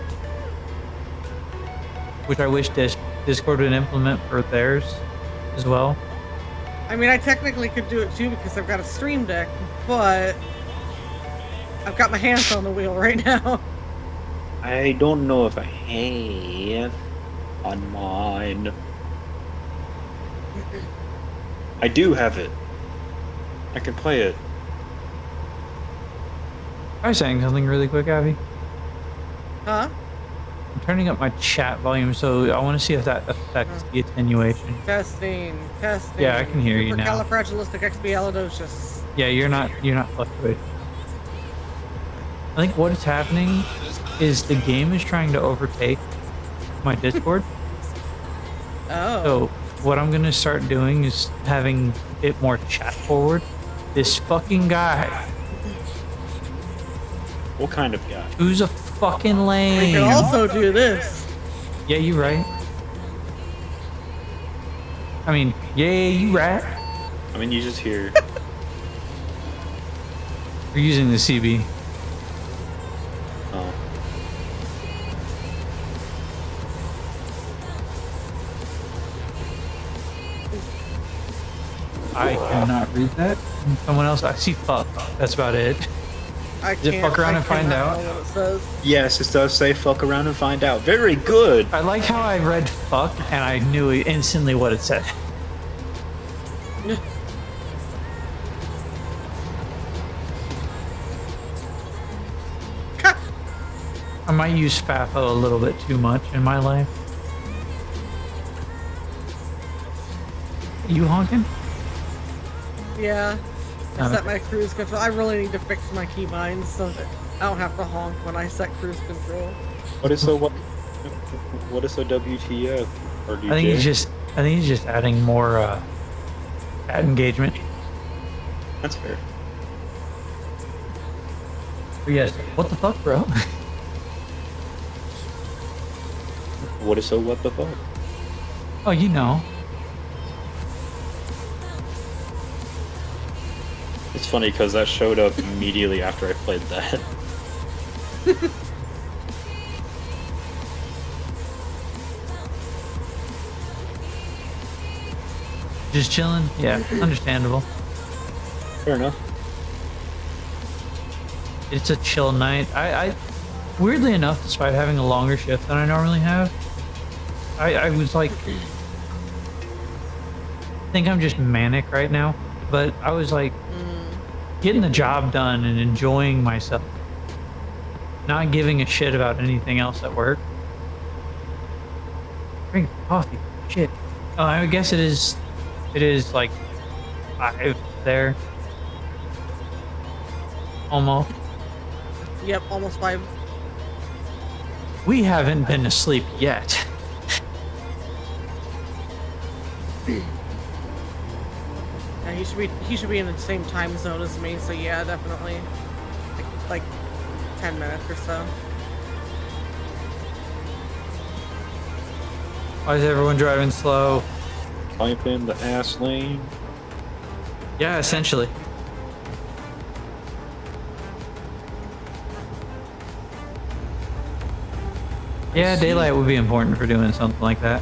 which I wish Discord would implement for theirs as well. I mean, I technically could do it too because I've got a stream deck, but I've got my hands on the wheel right now. I don't know if I have on mine. I do have it. I can play it. I was saying something really quick, Abby. Huh? I'm turning up my chat volume, so I want to see if that affects the attenuation. Testing. Yeah, I can hear you now. Supercalifragilisticexpialidocious. Yeah, you're not fluctuating. I think what is happening is the game is trying to overtake my Discord. Oh. So what I'm gonna start doing is having it more chat forward. This fucking guy. What kind of guy? Who's a fucking lame? We can also do this. Yeah, you right. I mean, yeah, you right. I mean, you just hear. We're using the CB. Oh. I cannot read that. Someone else. I see fuck. That's about it. I Does it fuck around and find cannot out? know what it says. Yes, it does say fuck around and find out. Very good. I like how I read fuck and I knew instantly what it said. I might use FAFO a little bit too much in my life. You honking? Yeah. I Oh. set my cruise control. I really need to fix my keybinds so that I don't have to honk when I set cruise control. What is so WTF? Or do you I think care? he's just adding more chat engagement. That's fair. But yes, what the fuck, bro? What is so what the fuck? Oh, you know. It's funny because that showed up immediately after I played that. Just chilling? Yeah, understandable. Fair enough. It's a chill night. I weirdly enough, despite having a longer shift than I normally have, I was like, I think I'm just manic right now, but I was like getting the job done and enjoying myself, not giving a shit about anything else at work. Drink coffee, shit. Oh, I guess it is like 5 there, almost. Yep, almost 5. We haven't been asleep yet. Yeah, he should be in the same time zone as me, so yeah, definitely. Like 10 minutes or so. Why is everyone driving slow? Pipe in the ass lane. Yeah, essentially. Yeah, daylight would be important for doing something like that.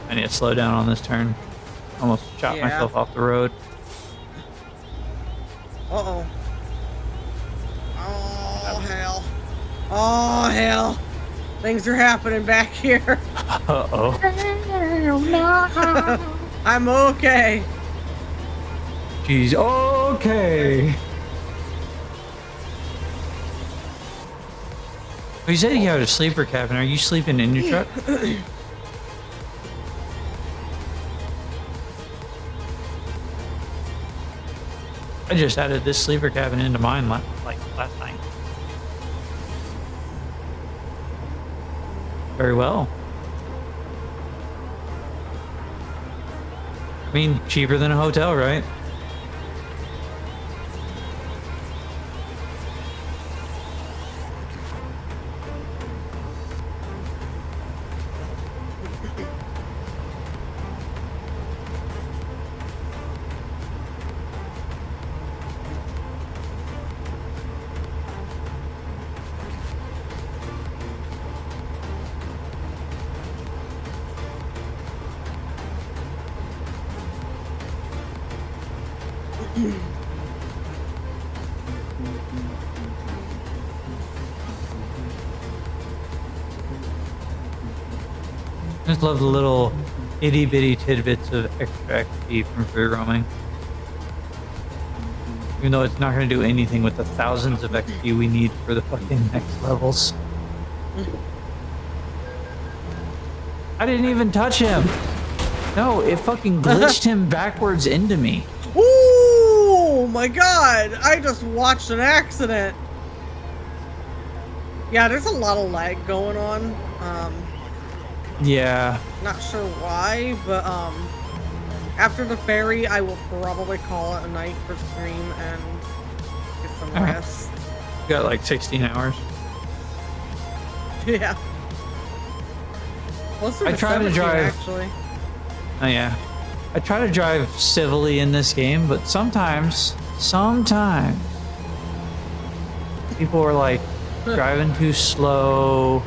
I need to slow down on this turn. Almost shot Yeah. myself off the road. Uh-oh. Oh, hell. Oh, hell. Things are happening back here. Uh-oh. I'm okay. She's okay. You said you had a sleeper cabin. Are you sleeping in your truck? I just added this sleeper cabin into mine like last night. Very well. I mean, cheaper than a hotel, right? Just love the little itty bitty tidbits of extra XP from free roaming. Even though it's not going to do anything with the thousands of XP we need for the fucking next levels. I didn't even touch him. No, it fucking glitched him backwards into me. Oh my god! I just watched an accident. Yeah, there's a lot of lag going on. Yeah. Not sure why, but after the ferry, I will probably call it a night for stream and get some rest. You got like 16 hours. Yeah. I try to drive. Actually. Oh yeah. I try to drive civilly in this game, but sometimes people are like driving too slow,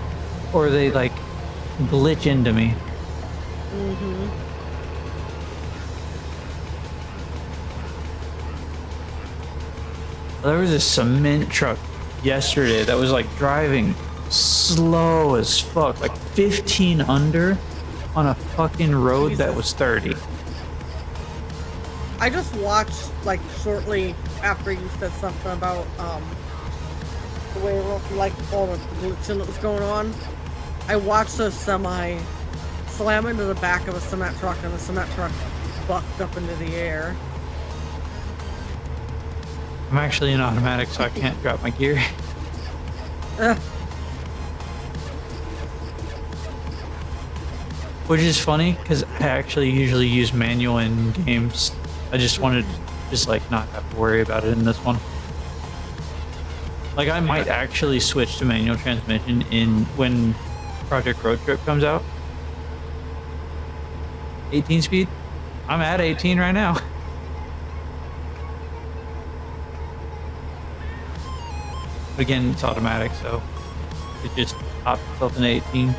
or they like glitch into me. Mm-hmm. There was a cement truck yesterday that was like driving slow as fuck, like 15 under on a fucking road that was 30. I just watched, like, shortly after you said something about, the way, like, all the glitching that was going on. I watched a semi slam into the back of a cement truck, and the cement truck bucked up into the air. I'm actually in automatic, so I can't drop my gear. Which is funny, because I actually usually use manual in games. I just wanted to just like not have to worry about it in this one. Like I might actually switch to manual transmission in when Project Road Trip comes out. 18 speed? I'm at 18 right now. Again, it's automatic, so it just pops itself into 18.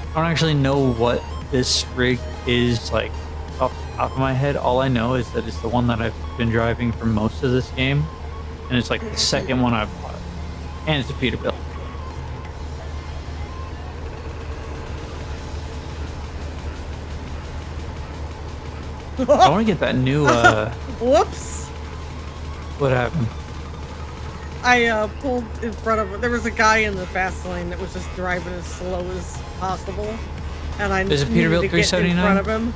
I don't actually know what this rig is like off the top of my head. All I know is that it's the one that I've been driving for most of this game, and it's like the second one I've bought, and it's a Peterbilt. I want to get that new Whoops! What happened? I pulled in front of. There was a guy in the fast lane that was just driving as slow as possible, and I There's a needed Peterbilt to get in 379? front of him.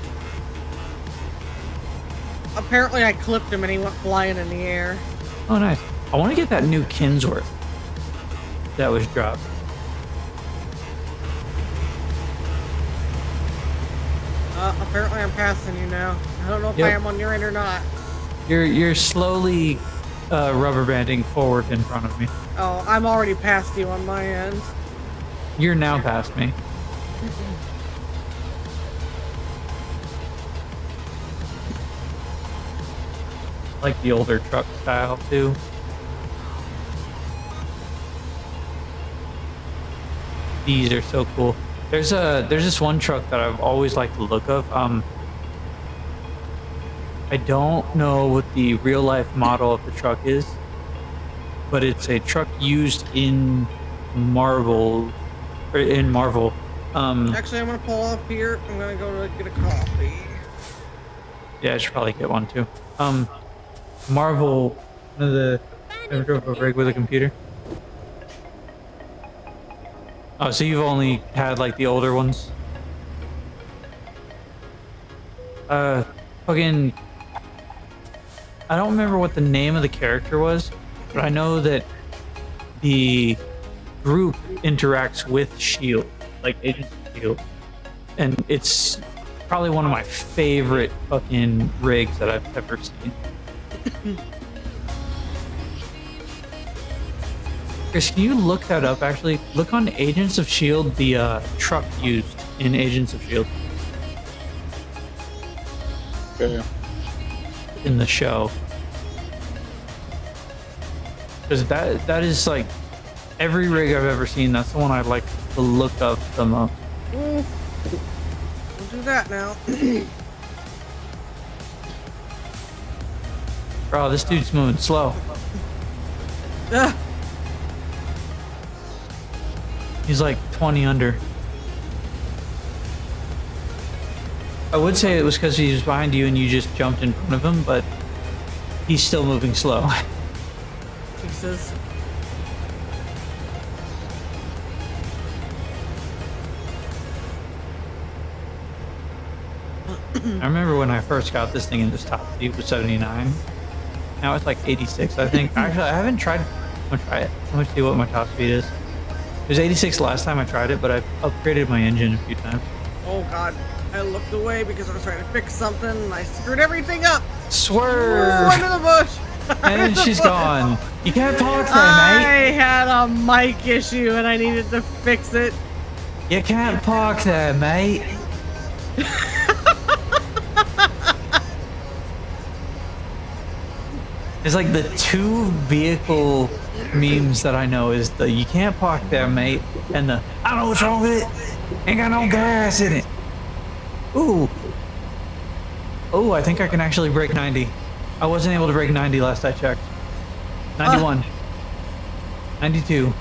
Apparently, I clipped him and he went flying in the air. Oh, nice. I want to get that new Kinsworth that was dropped. Apparently, I'm passing you now. I don't know if I am on your end or not. You're slowly rubber banding forward in front of me. Oh, I'm already past you on my end. You're now past me. I like the older truck style too. These are so cool. There's this one truck that I've always liked the look of. I don't know what the real life model of the truck is, but it's a truck used in Marvel. Actually, I'm gonna pull off here. I'm gonna go to get a coffee. Yeah, I should probably get one too. Marvel, one of the Ever drove a rig with a computer? Oh, so you've only had like the older ones? Fucking. I don't remember what the name of the character was, but I know that the group interacts with S.H.I.E.L.D., like Agents of S.H.I.E.L.D. And it's probably one of my favorite fucking rigs that I've ever seen. Chris, can you look that up actually? Look on Agents of S.H.I.E.L.D., the truck used in Agents of S.H.I.E.L.D. Okay. In the show. Because that is like every rig I've ever seen, that's the one I like to look up the most. We'll do that now. Bro, this dude's moving slow. He's like 20 under. I would say it was because he was behind you and you just jumped in front of him, but he's still moving slow. Jesus. I remember when I first got this thing in this top speed was 79. Now it's like 86, I think. Actually, I haven't tried. I'm gonna try it. I'm gonna see what my top speed is. It was 86 last time I tried it, but I've upgraded my engine a few times. Oh god. I looked away because I was trying to fix something and I screwed everything up. Swerve! Ooh, into the bush! And she's gone. You can't park there, I mate. had a mic issue and I needed to fix it. You can't park there, mate. It's like the two vehicle memes that I know is the "you can't park there, mate" and the "I don't know what's wrong with it, ain't got no gas in it." Ooh. Oh, I think I can actually break 90. I wasn't able to break 90 last I checked. 91. 92.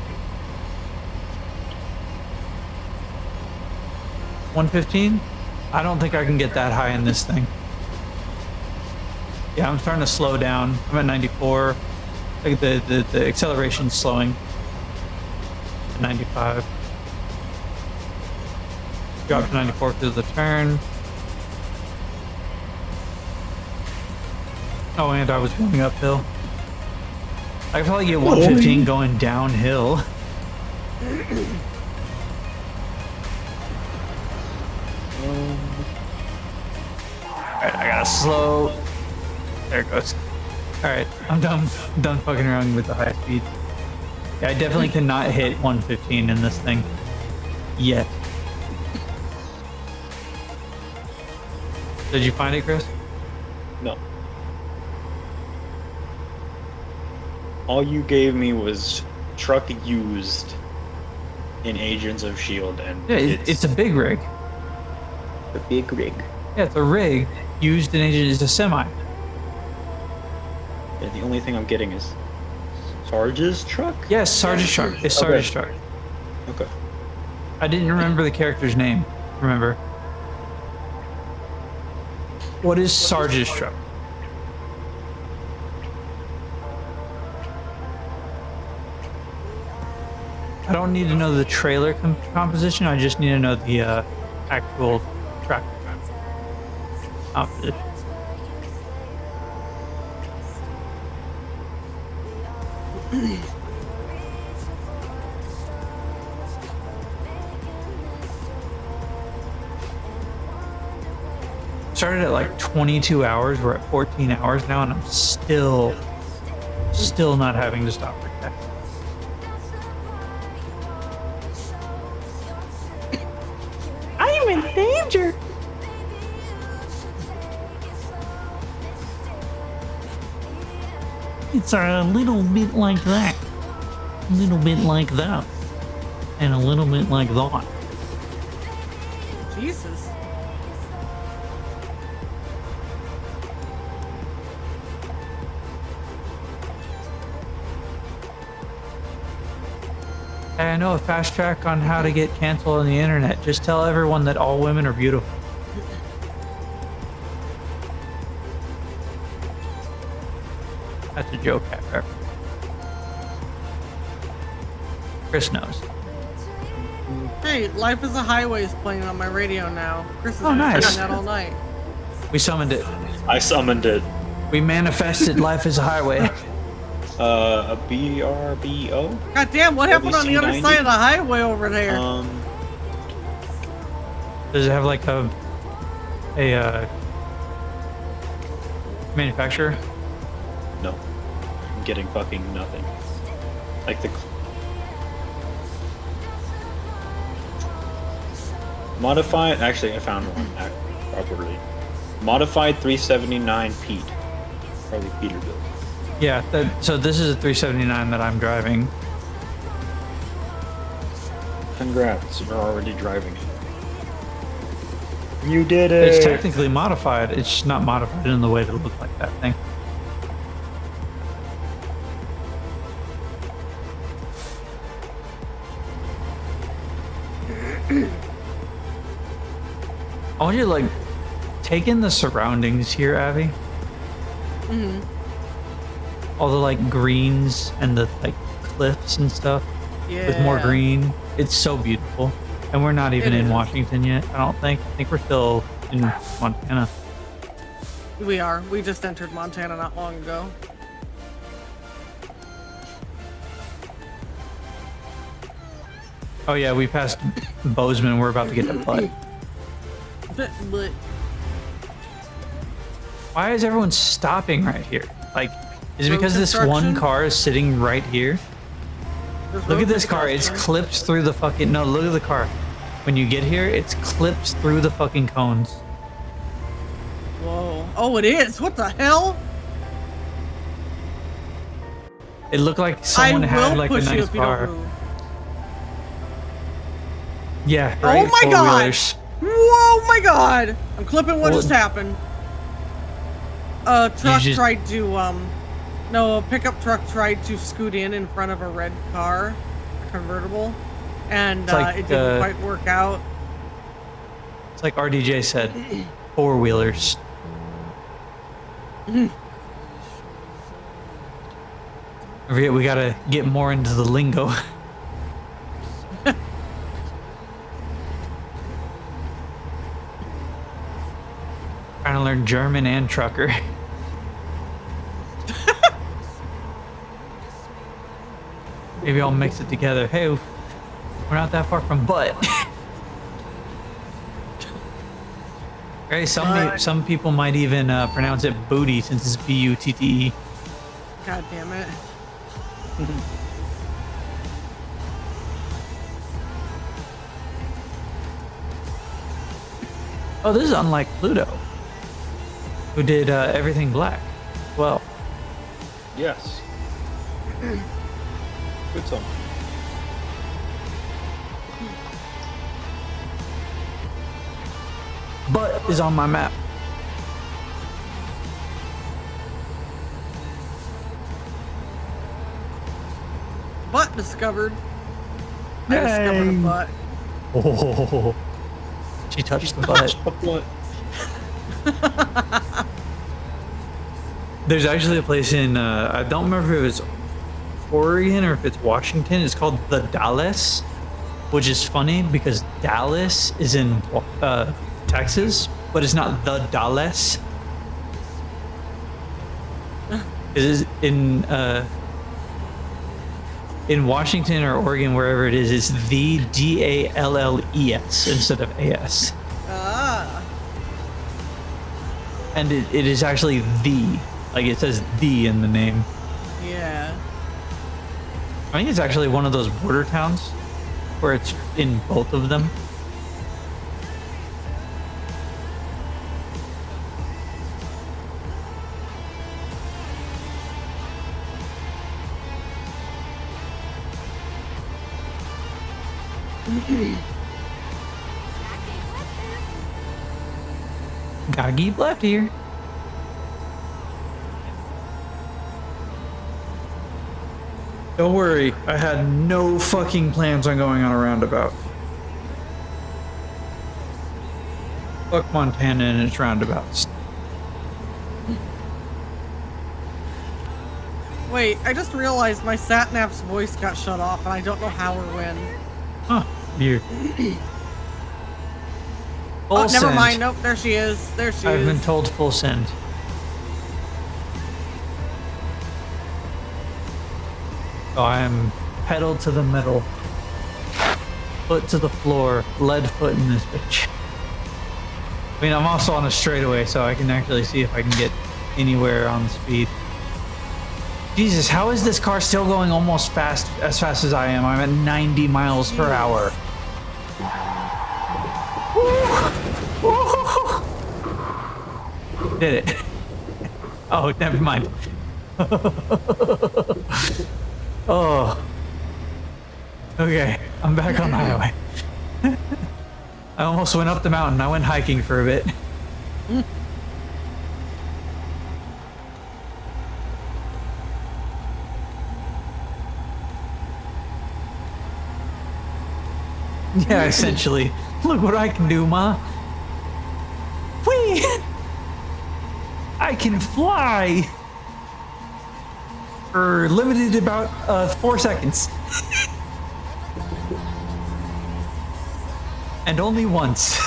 115? I don't think I can get that high in this thing. Yeah, I'm starting to slow down. I'm at 94. Like the acceleration's slowing. 95. Drop to 94 through the turn. Oh, and I was going uphill. I could probably get 115 going downhill. Alright, I gotta slow. There it goes. Alright, I'm done fucking around with the high speed. Yeah, I definitely cannot hit 115 in this thing. Yet. Did you find it, Chris? No. All you gave me was truck used in Agents of S.H.I.E.L.D. and Yeah, it's a big rig. a big rig. Yeah, it's a rig used in Agents. It's a semi. Yeah, the only thing I'm getting is Sarge's truck? Yes, Sarge's truck. It's Sarge's truck. Okay. I didn't remember the character's name. Remember? What is Sarge's truck? I don't need to know the trailer composition. I just need to know the actual track composition. Started at like 22 hours. We're at 14 hours now, and I'm still not having to stop for text. I'm in danger. It's a little bit like that, a little bit like that, and a little bit like that. Jesus. Hey, I know a fast track on how to get canceled on the internet. Just tell everyone that all women are beautiful. That's a joke, Cat. Chris knows. Hey, Life is a Highway is playing on my radio now. Chris has Oh, been nice. playing that all night. We summoned it. I summoned it. We manifested Life is a Highway. A BRBO? God damn, what happened on the other WC90? side of the highway over there? Does it have like a manufacturer? No. I'm getting fucking nothing. Like the modified. Actually, I found one properly. Modified 379 Pete. Probably Peterbilt. Yeah. So this is a 379 that I'm driving. Congrats, you're already driving it. You did it! It's technically modified. It's just not modified in the way to look like that thing. I want you to like take in the surroundings here, Abby. Mm-hmm. All the like greens and the like cliffs and stuff with more Yeah. green. It's so beautiful. And we're not even It in is. Washington yet, I don't think. I think we're still in Montana. We are. We just entered Montana not long ago. Oh yeah, we passed Bozeman. We're about to get to Butt. But Why is everyone stopping right here? Like, is it Road because this one construction? car is sitting right here? there's Look road at this car. It's construction. clipped through the fucking... No, look at the car. When you get here, it's clipped through the fucking cones. Whoa. Oh, it is. What the hell? It looked like someone I had will like a push you nice if you car. don't move. Yeah, Oh right? my god! Four-wheelers. Whoa, my god! I'm clipping what Well- just happened. A truck just- tried to, no, a pickup truck tried to scoot in front of a red car, a convertible, and It's like, it didn't quite work out. It's like RDJ said, four-wheelers. I forget, we gotta get more into the lingo. Trying to learn German and trucker. Maybe I'll mix it together. Hey, we're not that far from Butt. Hey, some people might even pronounce it booty since it's B-U-T-T-E. God damn it. Oh, this is unlike Pluto, who did everything black. Well, Yes. Good song. Butt is on my map. Butt discovered. I discovered a Yay. butt. Oh, she touched the butt. What? There's actually a place in, I don't remember if it was Oregon or if it's Washington. It's called the Dalles, which is funny because Dallas is in Texas, but it's not the Dalles. It is in Washington or Oregon, wherever it is, it's the D-A-L-L-E-S instead of A-S. Ah. And it is actually the, like it says the in the name. Yeah. I think it's actually one of those border towns where it's in both of them. Gotta keep left here. Don't worry, I had no fucking plans on going on a roundabout. Fuck Montana and its roundabouts. Wait, I just realized my sat-nav's voice got shut off, and I don't know how or when. Huh. Weird. Full Oh, never send. mind. Nope, there she is. There she I've is. been told full send. So I am pedal to the metal. Foot to the floor. Lead foot in this bitch. I mean, I'm also on a straightaway, so I can actually see if I can get anywhere on the speed. Jesus, how is this car still going almost as fast as I am? I'm at 90 miles per hour. Woo! Did it. Oh, never mind. Oh. Okay, I'm back on the highway. I almost went up the mountain. I went hiking for a bit. Yeah, essentially. Look what I can do, Ma. Whee! I can fly! For limited about 4 seconds. And only once.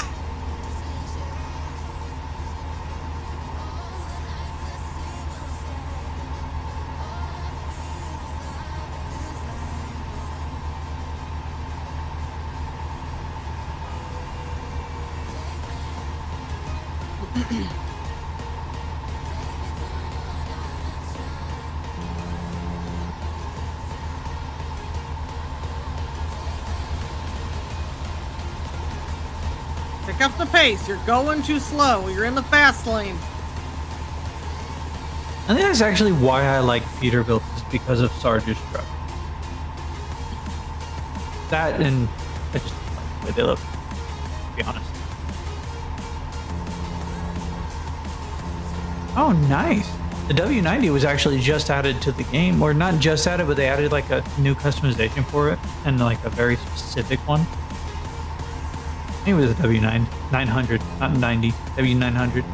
Pick up the pace. You're going too slow. You're in the fast lane. I think that's actually why I like Peterbilt, is because of Sarge's truck. That and I just like the way they look, to be honest. Oh, nice. The W90 was actually just added to the game, or not just added, but they added like a new customization for it, and like a very specific one. I think it was a W900, not 90, W900.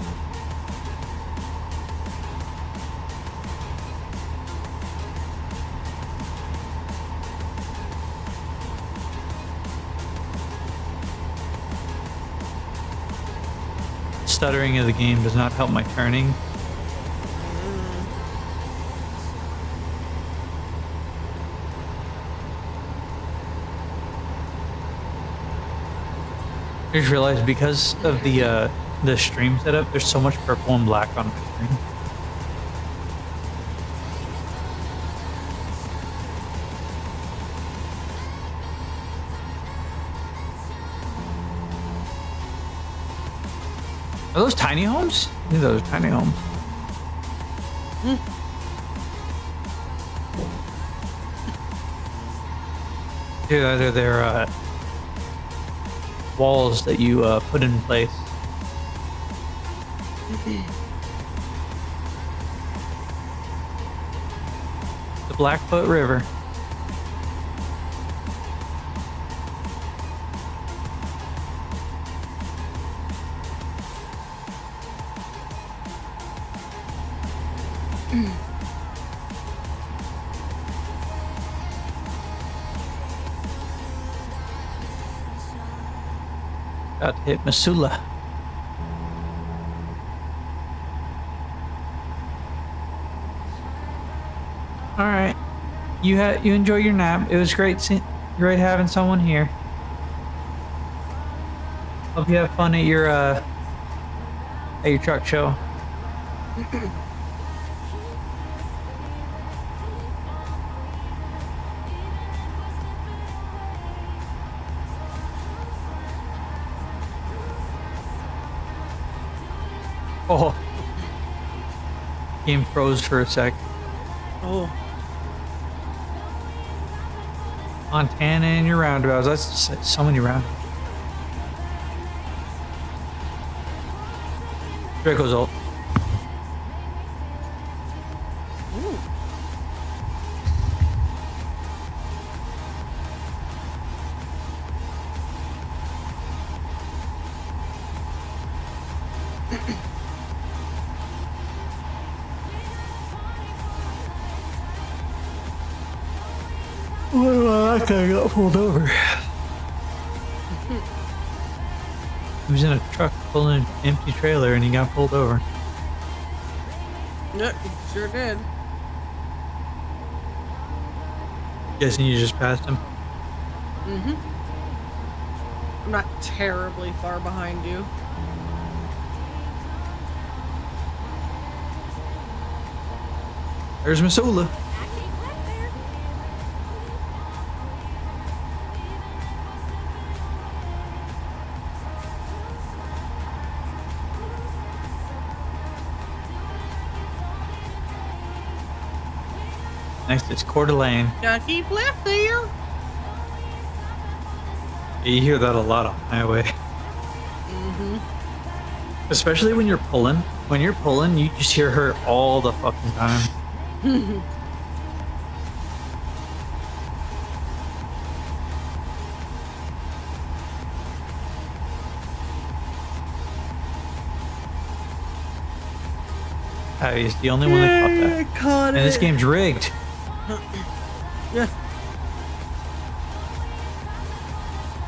Stuttering of the game does not help my turning. I just realized because of the stream setup, there's so much purple and black on my screen. Are those tiny homes? I think those are tiny homes. Yeah, they're walls that you put in place. The Blackfoot River. About to hit Missoula. All right, you enjoy your nap. It was great having someone here. Hope you have fun at your truck show. Oh, game froze for a sec. Oh. Montana and your roundabouts. That's so many roundabouts. Draco's ult. Well, that guy got pulled over. He was in a truck pulling an empty trailer and he got pulled over. Yep, sure did. Guessing you just passed him? Mm-hmm. I'm not terribly far behind you. There's Missoula. Next is Coeur d'Alene. Gotta keep left there. You hear that a lot on highway. Mm-hmm. Especially when you're pulling. When you're pulling, you just hear her all the fucking time. He's the only one that caught that. Caught And this game's rigged. Yeah.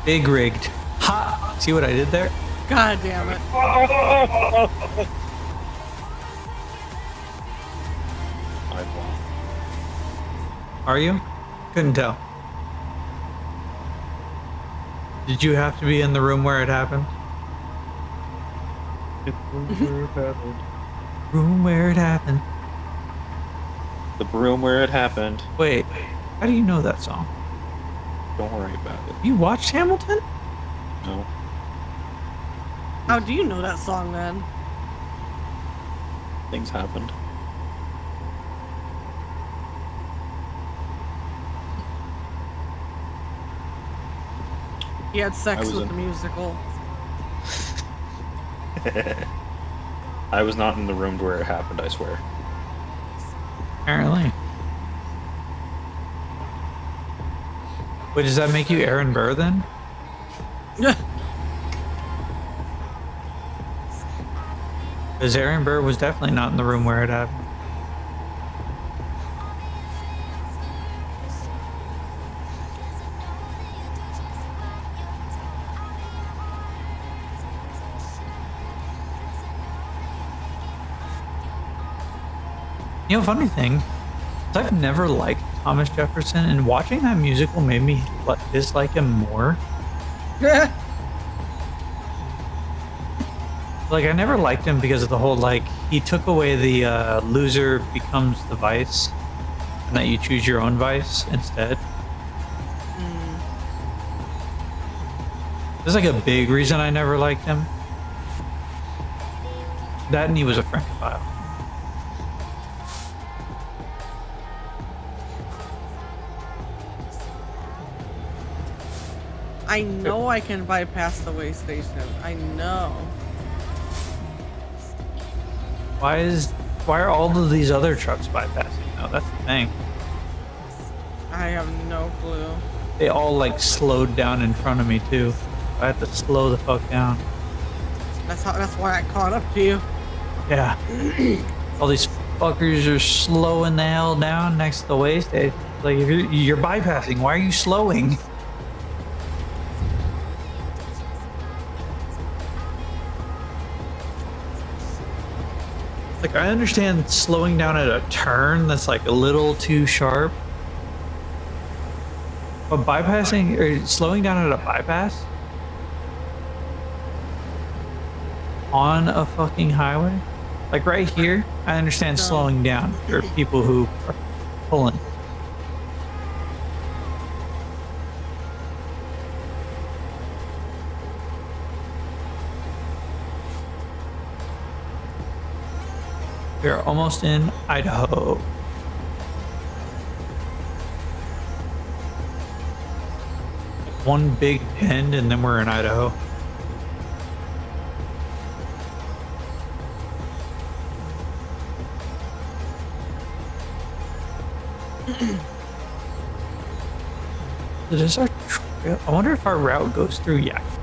Big rigged. Ha! See what I did there? God damn it. Are you? Couldn't tell. Did you have to be in the room where it happened? Room where it happened. The room where it happened. Wait, how do you know that song? Don't worry about it. You watched Hamilton? No. How do you know that song then? Things happened. He had sex was with in- the musical. I was not in the room where it happened, I swear. Apparently. Wait, does that make you Aaron Burr then? Because Aaron Burr was definitely not in the room where it happened. You know, funny thing is I've never liked Thomas Jefferson, and watching that musical made me dislike him more. Like, I never liked him because of the whole, like, he took away the loser becomes the vice, and that you choose your own vice instead. There's like a big reason I never liked him. That and he was a Francophile. I know I can bypass the way station. I know. Why are all of these other trucks bypassing? No, that's the thing. I have no clue. They all like slowed down in front of me too. I had to slow the fuck down. That's why I caught up to you. Yeah. All these fuckers are slowing the hell down next to the way station. Like, if you're bypassing, why are you slowing? Like, I understand slowing down at a turn that's like a little too sharp. But bypassing or slowing down at a bypass on a fucking highway, like right here, I understand slowing down for people who are pulling. We're almost in Idaho. One big bend and then we're in Idaho. Is this our trail? I wonder if our route goes through Yakima.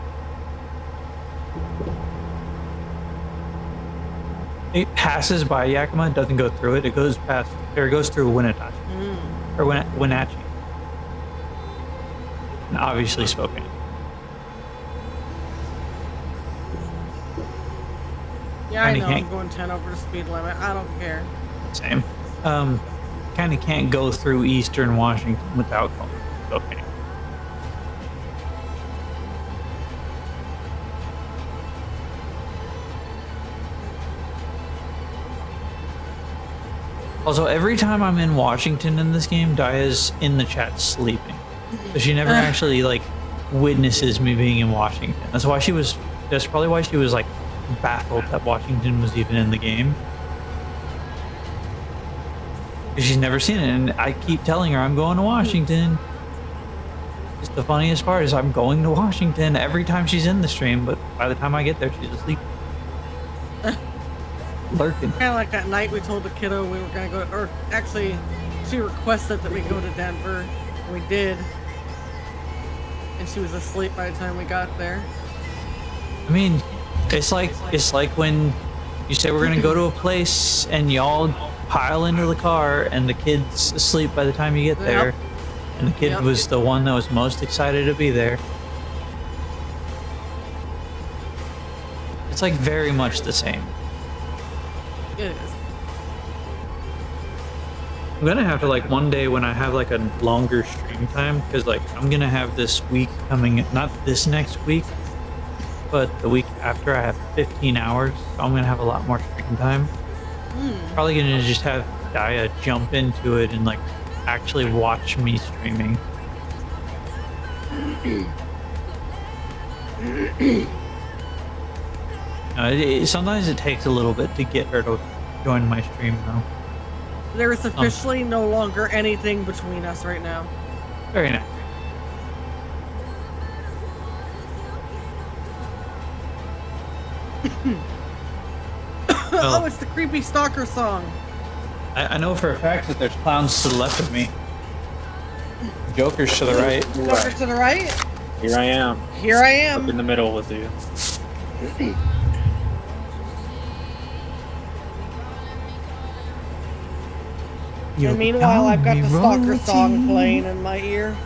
It passes by Yakima, it doesn't go through it. It goes past, or it goes through Winnetah, or Wenatchee. and obviously Spokane. Yeah, I Kinda know. can't- I'm going 10 over the speed limit. I don't care. Same. Kind of can't go through Eastern Washington without going to Spokane. Also, every time I'm in Washington in this game, Daya's in the chat sleeping. So she never actually like witnesses me being in Washington. That's probably why she was like baffled that Washington was even in the game. Because she's never seen it, and I keep telling her I'm going to Washington. Just the funniest part is I'm going to Washington every time she's in the stream, but by the time I get there, she's asleep. Lurking. Kind of like that night we told the kiddo we were going to go, or actually, she requested that we go to Denver, and we did. And she was asleep by the time we got there. I mean, it's like when you say we're gonna go to a place and y'all pile into the car and the kid's asleep by the time you get there, Yep. and the kid Yep. was the one that was most excited to be there. It's like very much the same. It is. I'm gonna have to like one day when I have like a longer stream time, because like I'm gonna have this week coming, not this next week, but the week after I have 15 hours, so I'm gonna have a lot more stream time. Probably gonna just have Daya jump into it and like actually watch me streaming. Sometimes it takes a little bit to get her to join my stream though. There is officially no longer anything between us right now. Very nice. Oh, it's the creepy stalker song. I know for a fact that there's clowns to the left of me. Joker's to the right. Joker to the right. Here I am. Here I Up am. in the middle with you. And meanwhile, I've got the stalker song playing in my ear.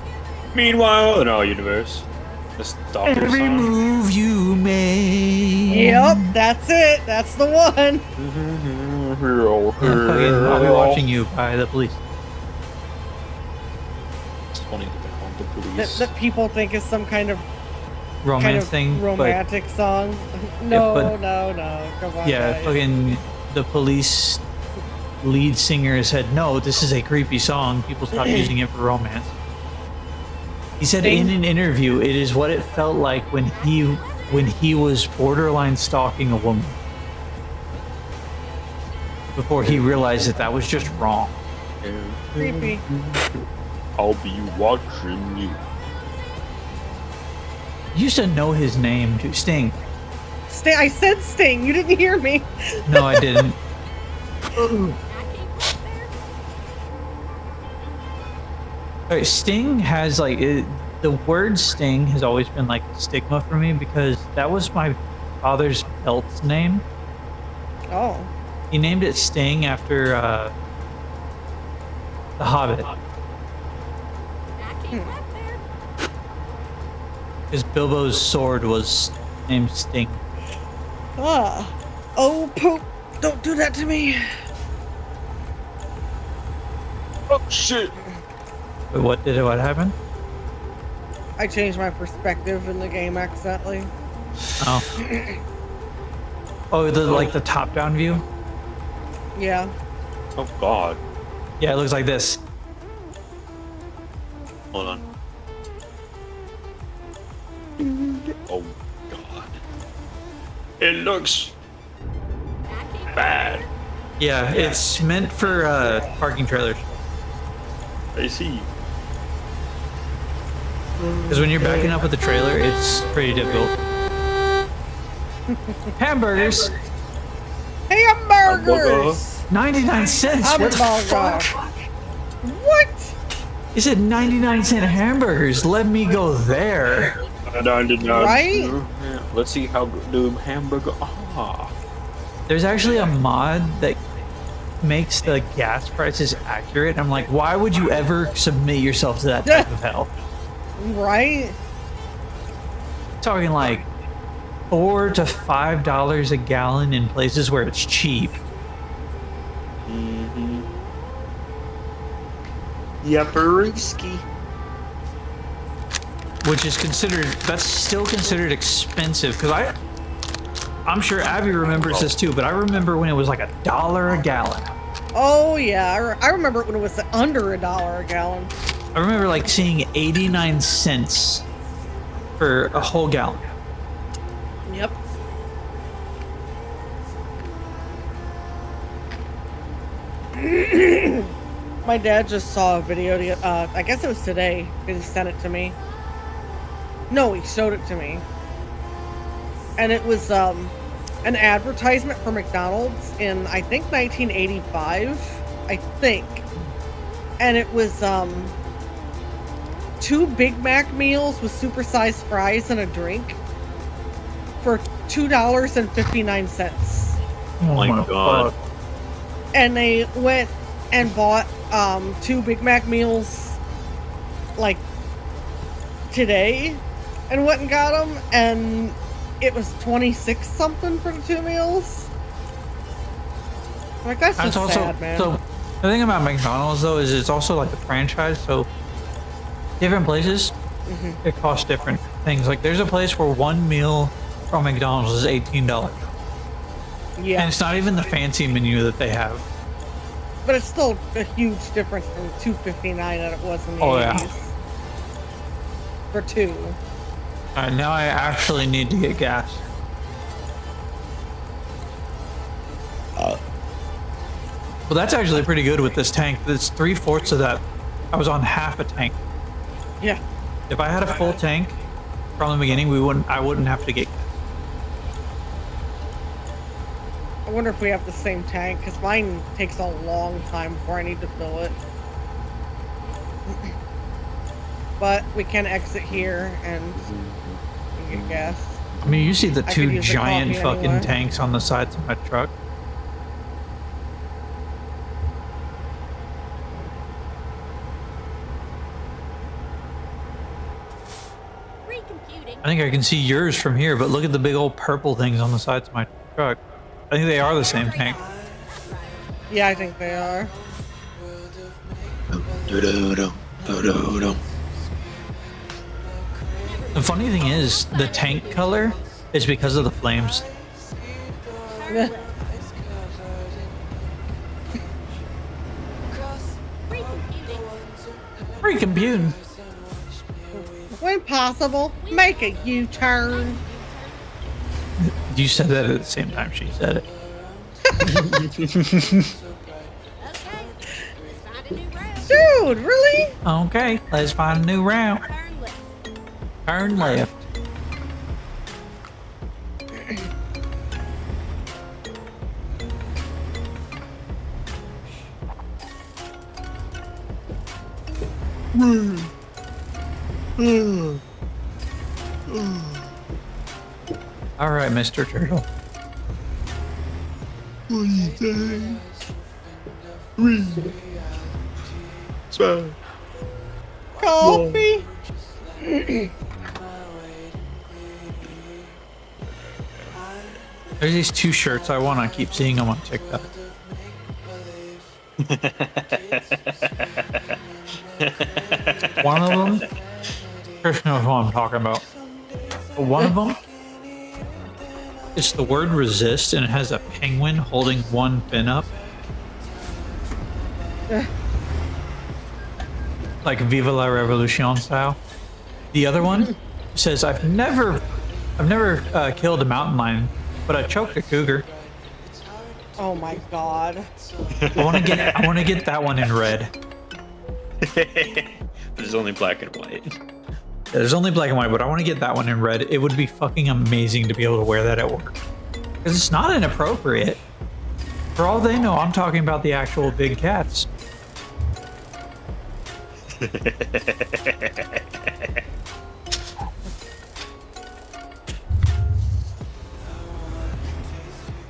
Meanwhile, in our universe, the stalker Every song. move you make. Yep, that's it. That's the one. I'll be watching you by the police. It's funny that they call the That, police. that people think is some kind of Romance thing. romantic song. No, but- no. Come on. Yeah, guys. fucking the police lead singer said, no, this is a creepy song. People stop using it for romance. He said in an interview, it is what it felt like when he was borderline stalking a woman. Before he realized that was just wrong. Creepy. I'll be watching you. You used to know his name too. Sting. I said Sting. You didn't hear me. No, I didn't. Alright, Sting has like the word Sting has always been like a stigma for me because that was my father's belt's name. Oh. He named it Sting after The Hobbit. Because Bilbo's sword was named Sting. Ah. Oh, poop. Don't do that to me. Oh shit! Wait, what happened? I changed my perspective in the game accidentally. Oh. Oh, the top-down view? Yeah. Oh god. Yeah, it looks like this. Hold on. Oh god. It looks bad. Yeah, it's meant for parking trailers. I see. Because when you're backing up with the trailer, it's pretty difficult. Hamburgers! Hamburgers! 99 cents! What the Hamburger. fuck? What? He said 99-cent hamburgers. Let me go there. Right? Let's see how the hamburger. Ah. There's actually a mod that makes the gas prices accurate. I'm like, why would you ever submit yourself to that type of hell? Right? Talking like $4 to $5 a gallon in places where it's cheap. Mm-hmm. Yupperisky. Which is considered, that's still considered expensive, because I'm sure Abby remembers this too, but I remember when it was like $1 a gallon. Oh yeah, I remember when it was under $1 a gallon. I remember like seeing 89 cents for a whole gallon. Yep. My dad just saw a video, I guess it was today, because he sent it to me. No, he showed it to me. And it was an advertisement for McDonald's in, I think, 1985. I think. And it was 2 Big Mac meals with supersized fries and a drink for $2.59. Oh my God. And they went and bought 2 Big Mac meals like today and went and got them, and it was 26 something for the 2 meals. Like, that's just sad, man. So the thing about McDonald's though is it's also like a franchise, so different places it costs different things. Like there's a place where 1 meal from McDonald's is $18. Yeah. And it's not even the fancy menu that they have. But it's still a huge difference from $2.59 that it was in the 80s. Yeah. For 2. Alright, now I actually need to get gas. Well, that's actually pretty good with this tank. It's 3/4 of that. I was on half a tank. Yeah. If I had a full tank from the beginning, I wouldn't have to get gas. I wonder if we have the same tank, because mine takes a long time before I need to fill it. But we can exit here and get gas. I mean, you see the I could 2 use the giant coffee fucking anyway. tanks on the sides of my truck. Recomputing. I think I can see yours from here, but look at the big old purple things on the sides of my truck. I think they are the same tank. Yeah, I think they are. The funny thing is, the tank color is because of the flames. Recomputing. When possible, make a U-turn. You said that at the same time she said it. Dude, really? Okay, let's find a new route. Turn left. All right, Mr. Turtle. Coffee? There's these 2 shirts I want. I keep seeing them on TikTok. One of them, Chris knows what I'm talking about. But one of them, it's the word resist, and it has a penguin holding one fin up. Like Viva la Revolution style. The other one says, I've never killed a mountain lion, but I choked a cougar. Oh my god. I want to get that one in red. But it's only black and white. There's only black and white, but I want to get that one in red. It would be fucking amazing to be able to wear that at work. Because it's not inappropriate. For all they know, I'm talking about the actual big cats.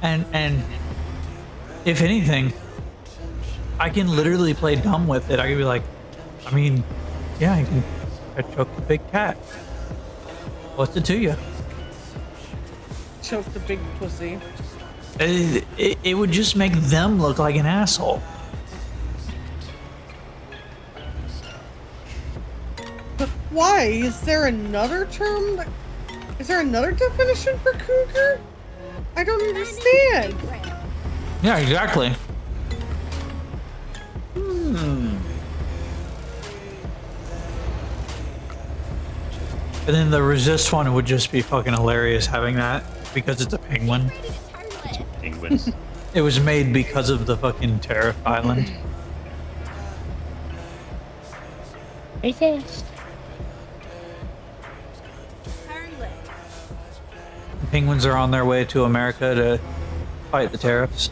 And if anything, I can literally play dumb with it. I can be like, I mean, yeah, I I choked the big cat. What's it to you? Choke the big pussy. It would just make them look like an asshole. But why? Is there another term? Is there another definition for cougar? I don't understand. Yeah, exactly. And then the resist one would just be fucking hilarious having that because it's a penguin. Penguins. It was made because of the fucking Tariff Island. Resist. Turn left. Penguins are on their way to America to fight the tariffs.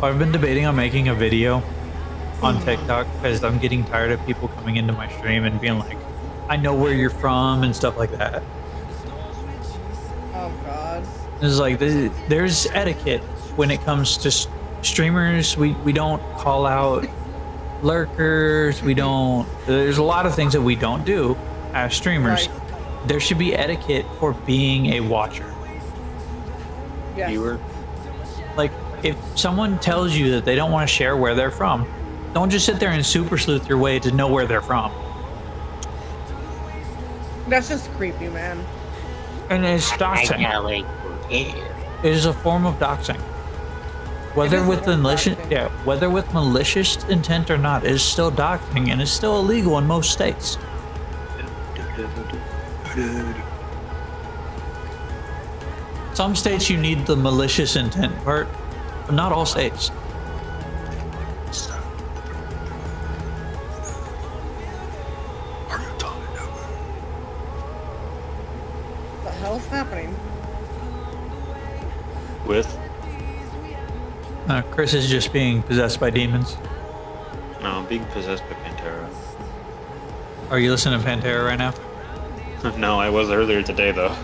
I've been debating on making a video on TikTok because I'm getting tired of people coming into my stream and being like, I know where you're from and stuff like that. Oh god. It's like there's etiquette when it comes to streamers. We don't call out lurkers. We don't. There's a lot of things that we don't do as streamers. Right. There should be etiquette for being a watcher. Yes. Viewer. Like if someone tells you that they don't want to share where they're from, don't just sit there and super sleuth your way to know where they're from. That's just creepy, man. And it's doxing. It is a form of doxing. Whether with whether with malicious intent or not, it is still doxing and is still illegal in most states. Some states you need the malicious intent part, but not all states. What the hell's happening? With? Chris is just being possessed by demons. No, I'm being possessed by Pantera. Are you listening to Pantera right now? No, I was earlier today though.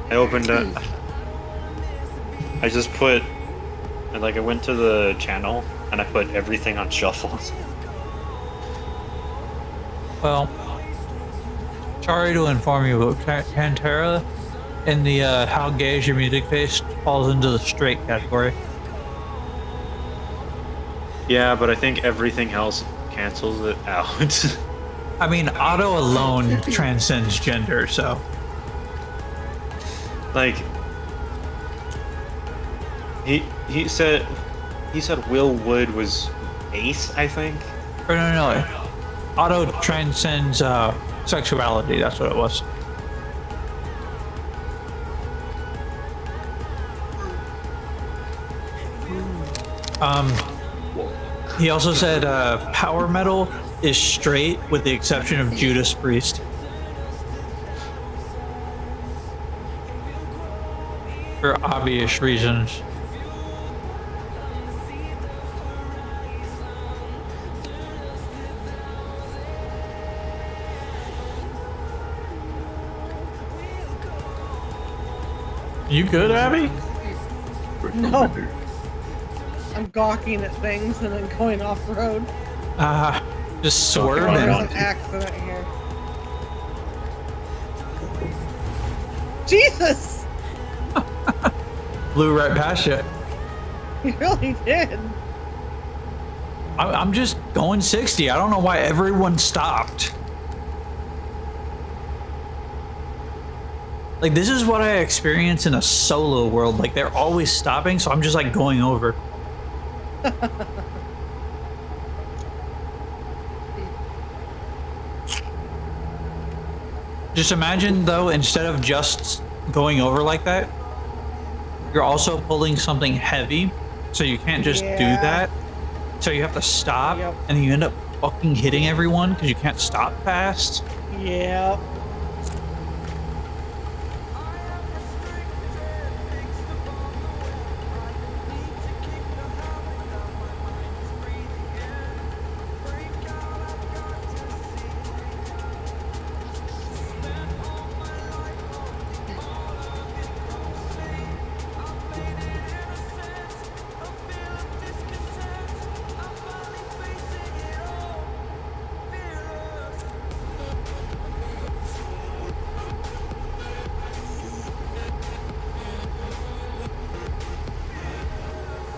I opened it. I just put, I went to the channel and I put everything on shuffle. Well, sorry to inform you, but Pantera in the how gay is your music taste falls into the straight category. Yeah, but I think everything else cancels it out. I mean, Otto alone transcends gender, so. Like, he said Will Wood was ace, I think. Or no. Otto transcends sexuality. That's what it was. He also said power metal is straight with the exception of Judas Priest. For obvious reasons. You good, Abby? No. I'm gawking at things and then going off road. Just There's swerving. an accident here. Jesus! Blew right past you. He really did. I'm just going 60. I don't know why everyone stopped. Like, this is what I experience in a solo world. Like, they're always stopping, so I'm just, like, going over. Just imagine, though, instead of just going over like that, you're also pulling something heavy, so you can't just do that. So you have to stop, and then you end up fucking hitting everyone because you can't stop fast. Yep.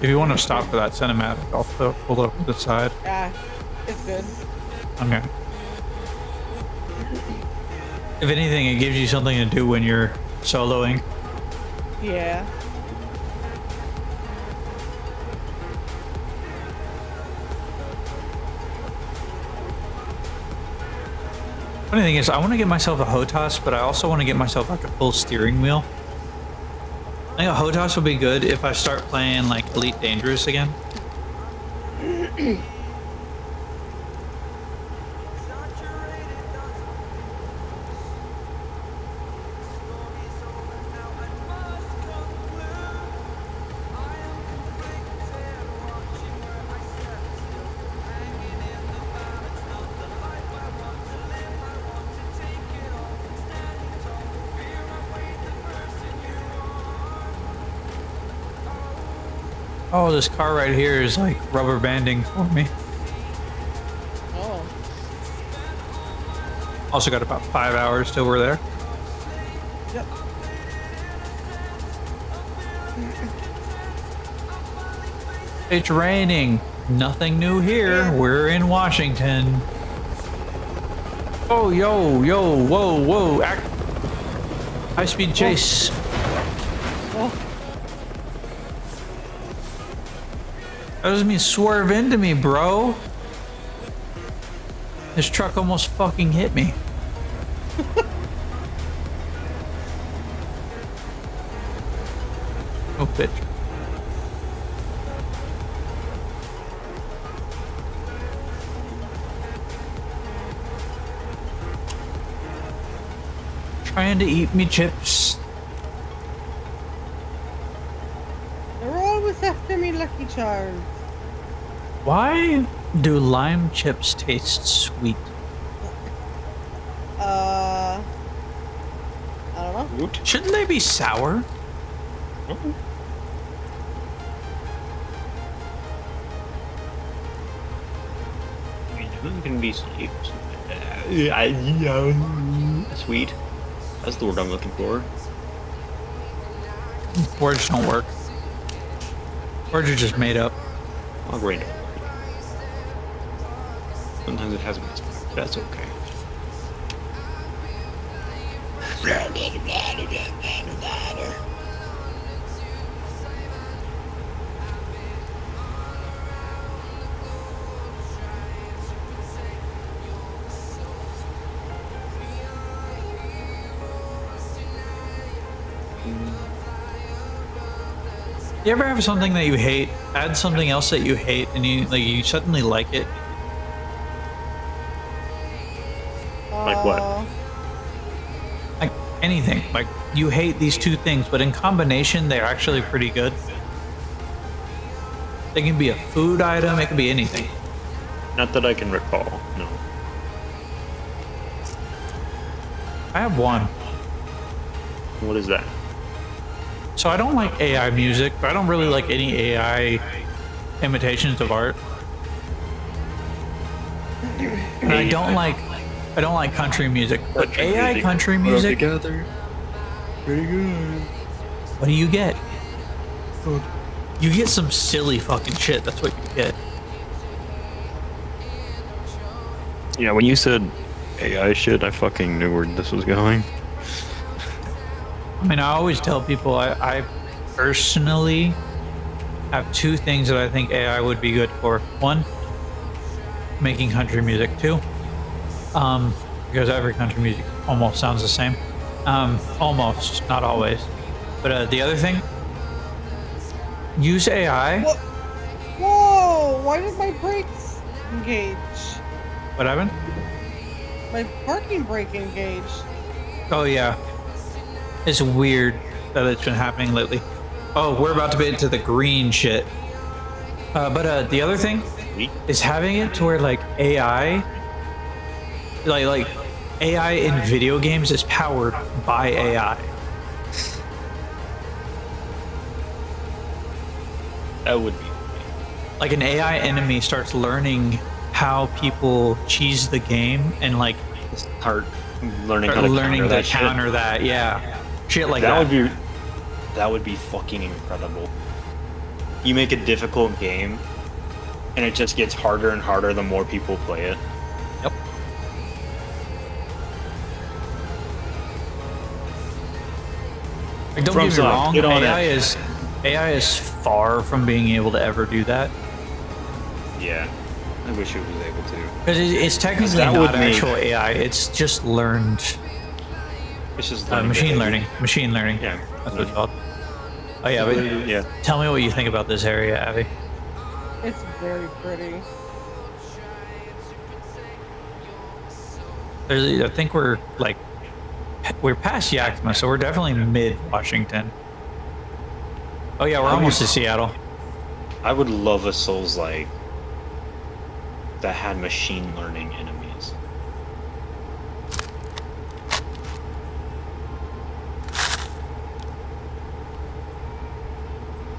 If you want to stop for that cinematic, I'll pull it up to the side. Yeah, it's good. Okay. If anything, it gives you something to do when you're soloing. Yeah. Funny thing is, I want to get myself a HOTAS, but I also want to get myself like a full steering wheel. I think a HOTAS would be good if I start playing like Elite Dangerous again. Oh, this car right here is like rubber banding for me. Oh. Also got about 5 hours till we're there. Yep. It's raining. Nothing new here. We're in Washington. Oh, yo, whoa, whoa. High-speed chase. Oh. That doesn't mean swerve into me, bro. This truck almost fucking hit me. Oh, bitch. Trying to eat me chips. They're always after me, Lucky Charms. Why do lime chips taste sweet? I don't know. Shouldn't they be sour? It can be sweet. Sweet. That's the word I'm looking for. Words don't work. Words are just made up. I'll grade it. Sometimes it has a mess, but that's okay. You ever have something that you hate, add something else that you hate, and you suddenly like it? Like what? Like anything. Like you hate these two things, but in combination, they're actually pretty good. They can be a food item. It can be anything. Not that I can recall. No. I have one. What is that? So I don't like AI music, but I don't really like any AI imitations of art. And I don't like country music, but AI country music. Together. Pretty good. What do you get? You get some silly fucking shit. That's what you get. Yeah, when you said AI shit, I fucking knew where this was going. I mean, I always tell people I personally have two things that I think AI would be good for. One, making country music. Two, because every country music almost sounds the same. Almost, not always. But the other thing, use AI. Whoa! Why did my brakes engage? What happened? My parking brake engaged. Oh yeah. It's weird that it's been happening lately. Oh, we're about to get into the green shit. But the other thing is having it to where like AI, like AI in video games is powered by AI. That would be. Like an AI enemy starts learning how people cheese the game and like Start learning start how to learning counter to that shit. counter that. Yeah, shit like that. That would be fucking incredible. you make a difficult game, and it just gets harder and harder the more people play it. Yep. Like, don't From get me wrong, get on AI is far from being able to ever do that. Yeah, I wish it was able to. Because it's technically that not would make- actual AI. It's just learned It's just machine behavior. learning. Machine learning. Yeah. That's what it's called. Oh yeah, but Yeah. tell me what you think about this area, Abby. It's very pretty. I think we're past Yakima, so we're definitely mid Washington. Oh yeah, we're almost to Seattle. I would love a Souls-like that had machine learning enemies.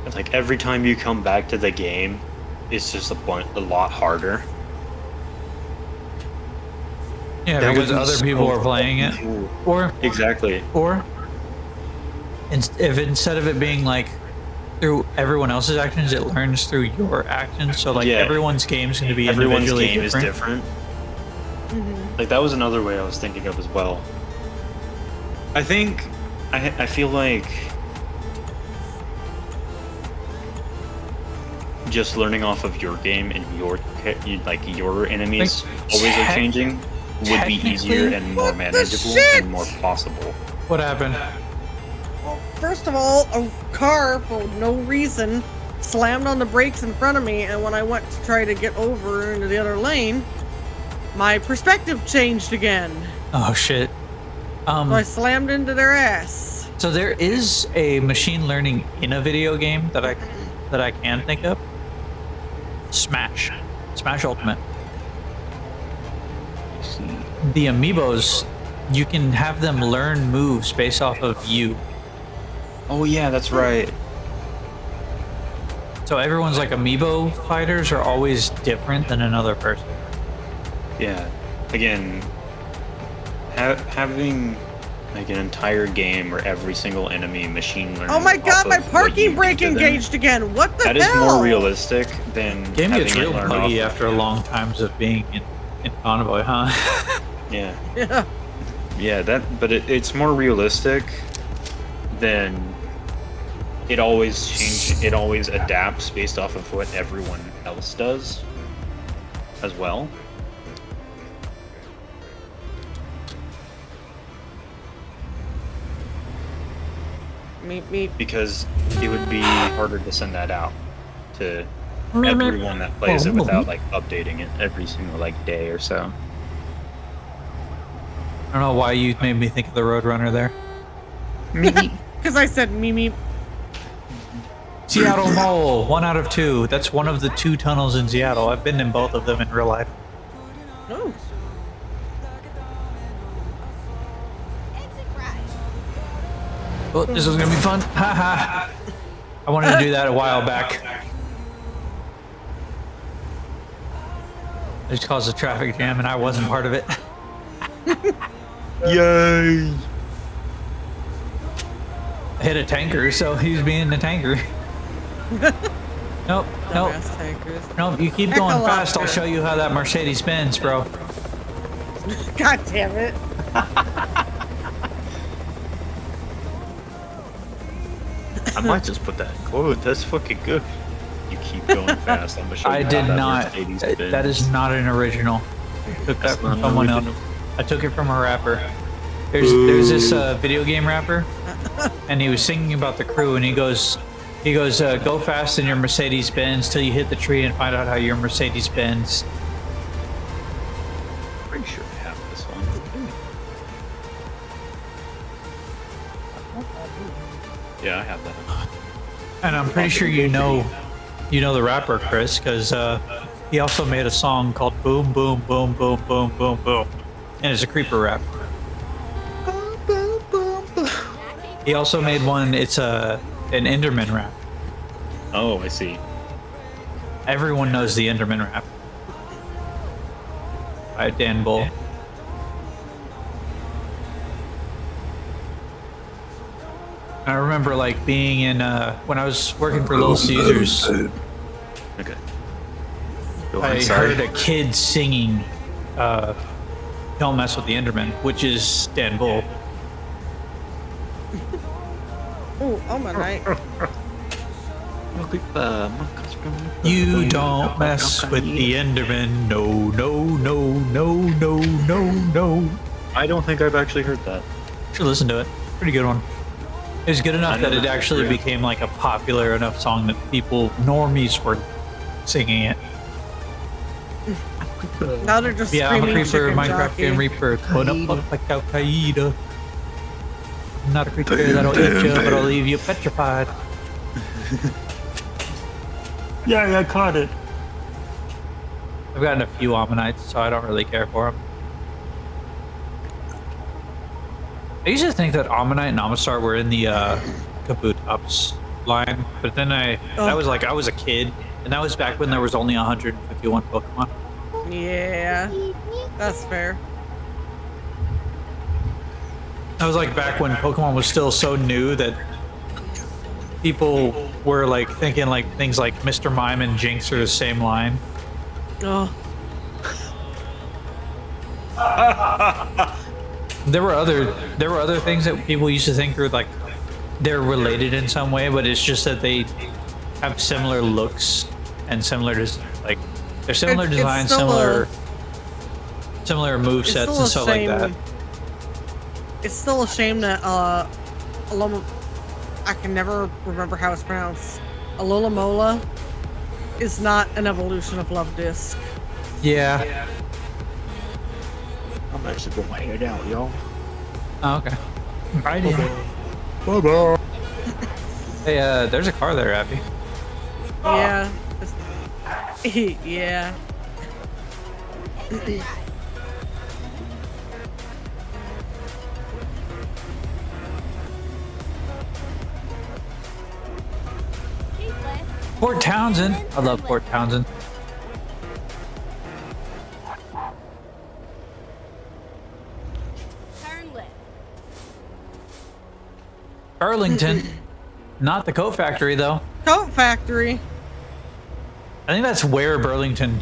And like every time you come back to the game, it's just a lot harder. Yeah, That because would be other so people are playing it, cool. or Exactly. if instead of it being like through everyone else's actions, it learns through your actions. So like Yeah. everyone's game is going to be Everyone's individually game different. is different. Like that was another way I was thinking of as well. I think I feel like just learning off of your game and your enemies always are changing would be easier and more manageable shit? and more possible. What happened? Well, first of all, a car for no reason slammed on the brakes in front of me, and when I went to try to get over into the other lane, my perspective changed again. Oh shit. So I slammed into their ass. So there is a machine learning in a video game that I can think of. Smash Ultimate. The amiibos, you can have them learn moves based off of you. Oh yeah, that's right. So everyone's like amiibo fighters are always different than another person. Yeah. Again, having like an entire game where every single enemy machine learns. Oh my off god, my of what you parking do brake to them, engaged again. What the That hell? is more realistic than Game having gets it real learn buggy off of after you. long times of being in convoy, huh? Yeah. Yeah. Yeah, but it's more realistic than it always adapts based off of what everyone else does as well. Meep. Because it would be harder to send that out to everyone that plays it without like updating it every single like day or so. I don't know why you made me think of the Roadrunner there. Because I said meep. Seattle Mall, 1 out of 2. That's one of the 2 tunnels in Seattle. I've been in both of them in real life. Oh. Exit right. Well, this is gonna be fun. Ha ha. I wanted to do that a while back. It just caused a traffic jam and I wasn't part of it. Yay! I hit a tanker, so he's being a tanker. Nope. Dumbass tankers. Nope, you keep going fast, I'll Echolocker. show you how that Mercedes spins, bro. God damn it. I might just put that in quote. That's fucking good. You keep going fast. I'm gonna show you I how did that not. Mercedes That spins. is not an original. I took that That's from not an someone else. original. I took it from a rapper. There's this video game rapper, and he was singing about the crew, and he goes, go fast in your Mercedes Benz till you hit the tree and find out how your Mercedes Benz. Pretty sure I have this one. Yeah, I have that. And I'm pretty sure you know the rapper Chris, because he also made a song called Boom Boom Boom Boom Boom Boom Boom, and it's a creeper rap. He also made one. It's an Enderman rap. Oh, I see. Everyone knows the Enderman rap. By Dan Bull. I remember like being in when I was working for Little Caesars. Okay. I heard a kid singing "Don't Mess with the Enderman," which is Stan Bull. Ooh, oh my night. You don't mess with the Enderman. No, no, no, no, no, no, no. I don't think I've actually heard that. Should listen to it. Pretty good one. It was good enough I that know it that, actually yeah. became like a popular enough song that people, normies, were singing it. Now they're just Yeah, I'm a screaming creeper, chicken Minecraft jockey. game reaper. Going up like Al Qaeda. I'm not a creature that'll eat you, but I'll leave you petrified. Yeah, I caught it. I've gotten a few Ammonites, so I don't really care for them. I used to think that Ammonite and Amistar were in the Kabutops line, but then that was like I was a kid, and that was back when there was only 151 Pokemon. Yeah, that's fair. That was like back when Pokemon was still so new that people were like thinking like things like Mr. Mime and Jinx are the same line. Oh, There were other things that people used to think were like they're related in some way, but it's just that they have similar looks and similar like they're similar It's designs, still similar move it's sets still and a stuff like that. shame. It's still a shame that I can never remember how it's pronounced. Alola is not an evolution of Love Disc. Yeah. I'm actually going to head out, y'all. Oh, okay. Right in. Bye-bye. Hey, there's a car there, Abby. Yeah. Yeah. Keep left. Port Townsend. I love Port Townsend. Turn left. Burlington. Not the coat factory, though. Coat factory. I think that's where Burlington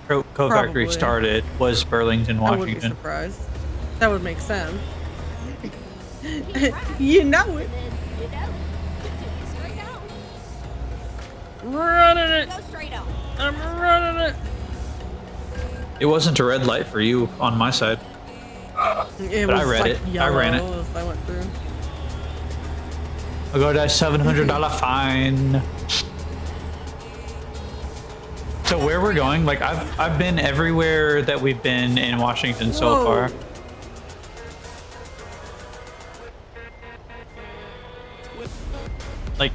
coat factory Probably. started, was Burlington, I wouldn't be Washington. surprised. That would make sense. Keep right. You know it. Then, you know, continue straight on. Running it. Go straight on. I'm running it. It wasn't a red light for you on my side. It But I was read like it. I yellow ran it. as I went through. I got that $700 fine. So where we're going, like I've been everywhere that we've been in Washington so Whoa. far. Like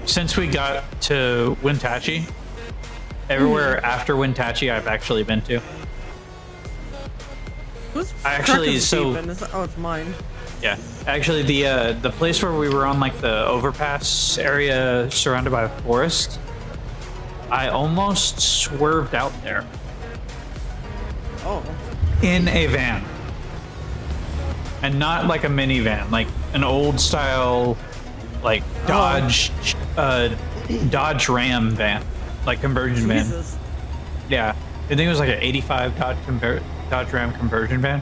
since we got to Wintachie, everywhere after Wintachie I've actually been to. Who's I actually- truck is so- beeping? Oh, it's mine. Yeah, actually, the place where we were on like the overpass area surrounded by a forest, I almost swerved out there Oh. in a van, and not like a minivan, like an old style, like Dodge, Dodge Ram van, like conversion van. Jesus. Yeah, I think it was like an '85 Dodge Ram conversion van.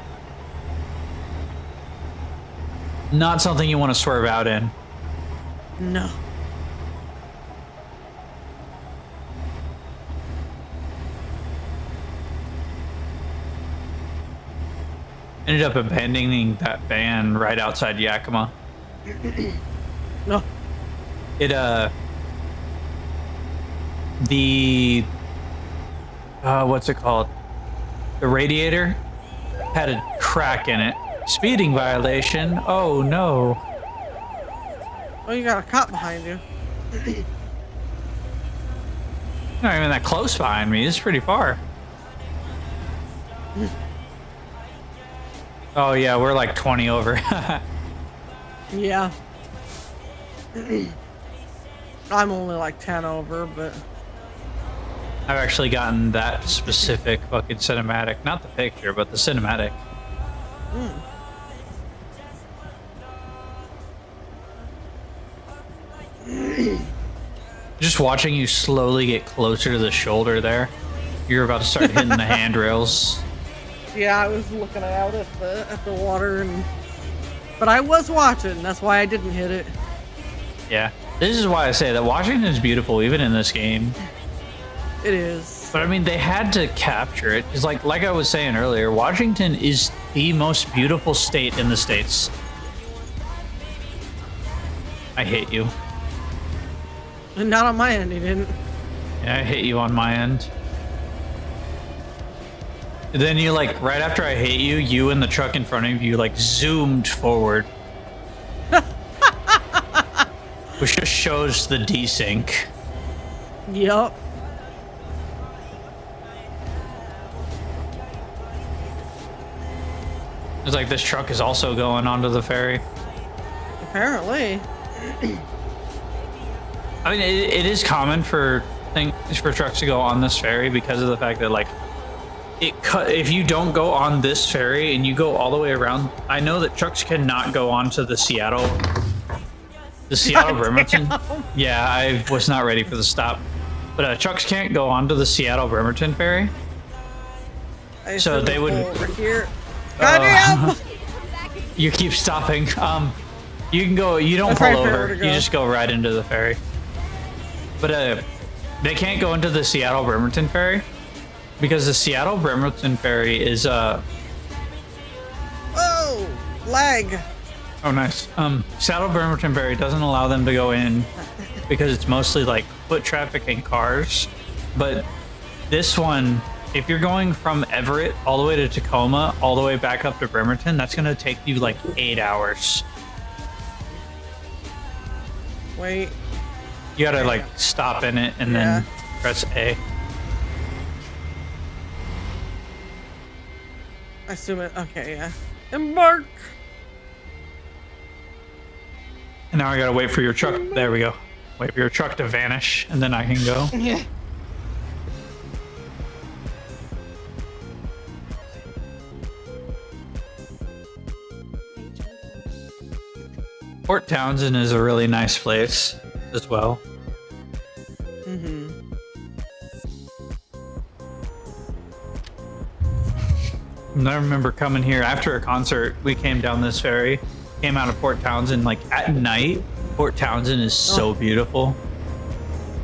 Not something you want to swerve out in. No. Ended up abandoning that van right outside Yakima. No. It the what's it called? The radiator had a crack in it. Speeding violation. Oh no. Oh, you got a cop behind you. Not even that close behind me. It's pretty far. Oh yeah, we're like 20 over. Yeah. I'm only like 10 over, but I've actually gotten that specific fucking cinematic. Not the picture, but the cinematic. Just watching you slowly get closer to the shoulder there. You're about to start hitting the handrails. Yeah, I was looking out at the water, but I was watching. That's why I didn't hit it. Yeah, this is why I say that Washington is beautiful, even in this game. It is. But I mean, they had to capture it. It's like I was saying earlier, Washington is the most beautiful state in the States. I hate you. And not on my end, he didn't. Yeah, I hate you on my end. Then you like, right after I hate you, you and the truck in front of you like zoomed forward. Which just shows the desync. Yup. It's like this truck is also going onto the ferry. Apparently. I mean, it is common for trucks to go on this ferry because of the fact that like if you don't go on this ferry and you go all the way around, I know that trucks cannot go onto the Seattle Bremerton. Yeah, I was not ready for the stop, but trucks can't go onto the Seattle Bremerton ferry. So they would. Over here. Goddamn! You keep stopping. You can go. You don't pull over. You just go right into the ferry. But they can't go into the Seattle Bremerton ferry because the Seattle Bremerton ferry is Oh, lag. Oh, nice. Seattle Bremerton ferry doesn't allow them to go in because it's mostly like foot traffic and cars. But this one, if you're going from Everett all the way to Tacoma, all the way back up to Bremerton, that's gonna take you like 8 hours. Wait. You gotta like stop in it and then press A. I assume it. Okay, yeah. Embark. And now I gotta wait for your truck. There we go. Wait for your truck to vanish, and then I can go. Yeah. Port Townsend is a really nice place as well. Mm-hmm. And I remember coming here after a concert. We came down this ferry, came out of Port Townsend. Like at night, Port Townsend is so beautiful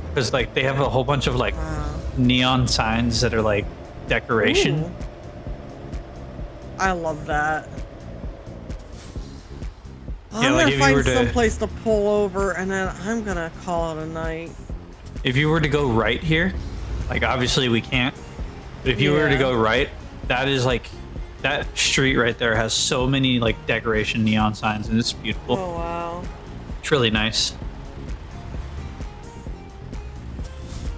because like they have a whole bunch of like neon signs that are like decoration. Ooh. I love that. Yeah, I'm like gonna if you find were to, some place to pull over, and then I'm gonna call it a night. if you were to go right here, like obviously we can't, but if you were to go right, that is like that street right there has so many like decoration neon signs, and it's beautiful. Oh wow. It's really nice.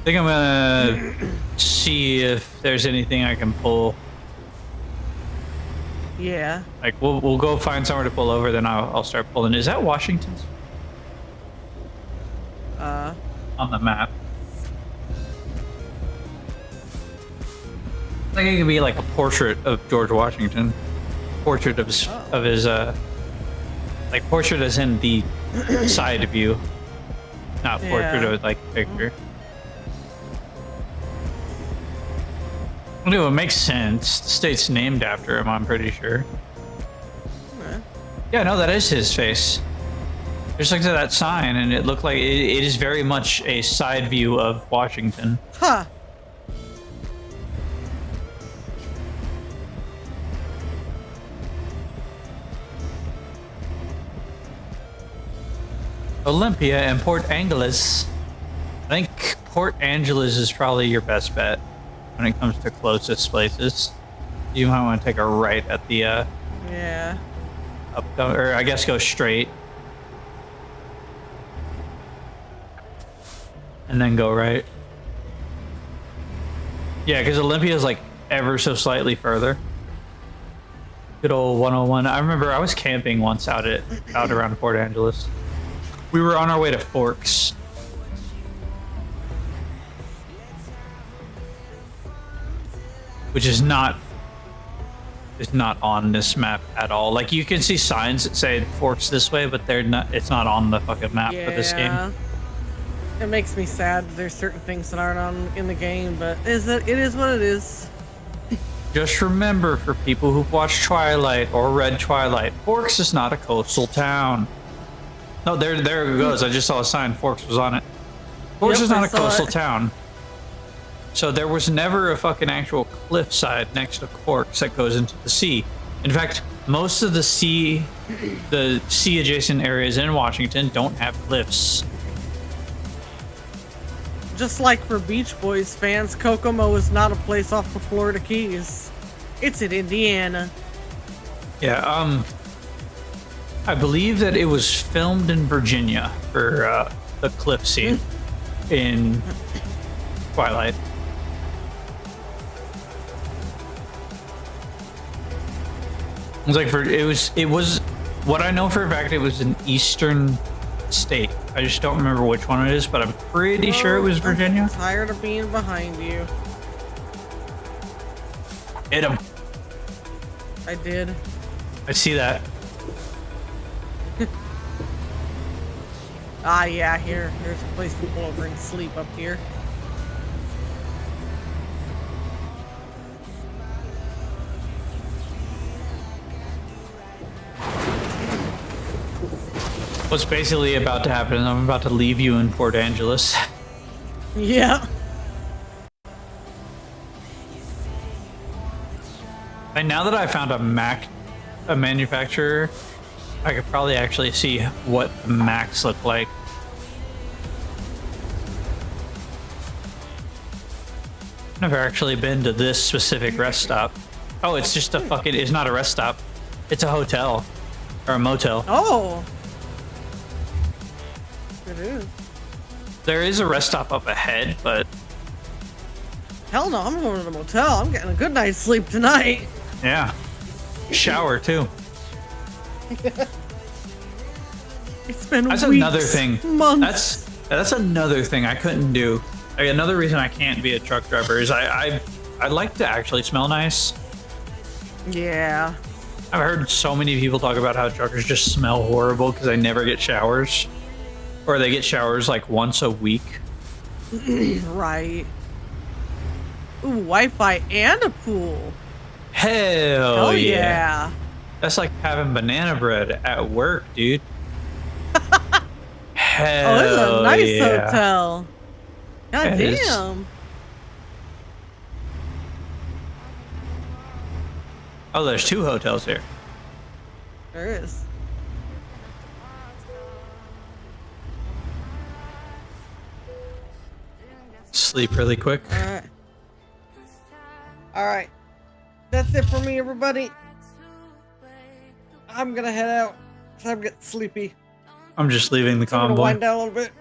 I think I'm gonna see if there's anything I can pull. Yeah. Like we'll go find somewhere to pull over, then I'll start pulling. Is that Washington's? On the map. I think it could be like a portrait of George Washington. Portrait of his like portrait as in the side view, not portrait of like picture. Well, it makes sense. The state's named after him, I'm pretty sure. Yeah, no, that is his face. Just looked at that sign, and it looked like it is very much a side view of Washington. Huh. Olympia and Port Angeles. I think Port Angeles is probably your best bet when it comes to closest places. You might want to take a right at the Yeah. or I guess go straight and then go right. Yeah, because Olympia is like ever so slightly further. Good old 101. I remember I was camping once out around Port Angeles. We were on our way to Forks. Which is not on this map at all. Like you can see signs that say Forks this way, but they're not. It's not on the fucking map for this game. It makes me sad. There's certain things that aren't on in the game, but it is what it is. Just remember, for people who've watched Twilight or read Twilight, Forks is not a coastal town. No, there it goes. I just saw a sign. Forks was on it. Forks is not a coastal town. So there was never a fucking actual cliffside next to Forks that goes into the sea. In fact, most of the sea adjacent areas in Washington don't have cliffs. Just like for Beach Boys fans, Kokomo is not a place off the Florida Keys. It's in Indiana. Yeah, I believe that it was filmed in Virginia for the cliff scene in Twilight. It was what I know for a fact. It was an eastern state. I just don't remember which one it is, but I'm pretty sure it was Virginia. I'm tired of being behind you. Hit him. I did. I see that. Ah, yeah, here's a place to pull over and sleep up here. What's basically about to happen? I'm about to leave you in Port Angeles. Yeah. And now that I found a manufacturer, I could probably actually see what the Macs look like. I've never actually been to this specific rest stop. Oh, it's just a fucking, it's not a rest stop. It's a hotel. Or a motel. Oh. It is. There is a rest stop up ahead, but... Hell no, I'm going to the motel. I'm getting a good night's sleep tonight. Yeah. Shower, too. It's been That's weeks, another thing. Months. That's another thing I couldn't do. Like, another reason I can't be a truck driver is I like to actually smell nice. Yeah. I've heard so many people talk about how truckers just smell horrible because they never get showers. Or they get showers like once a week. Right. Ooh, Wi-Fi and a pool. Hell yeah. Yeah. That's like having banana bread at work, dude. Hell Oh, this is a nice yeah. hotel. God It is. damn. Oh, there's 2 hotels here. There is. Sleep really quick. Alright. Alright. That's it for me, everybody. I'm gonna head out. 'Cause I'm getting sleepy. I'm just leaving the So I'm gonna convoy. wind down a little bit.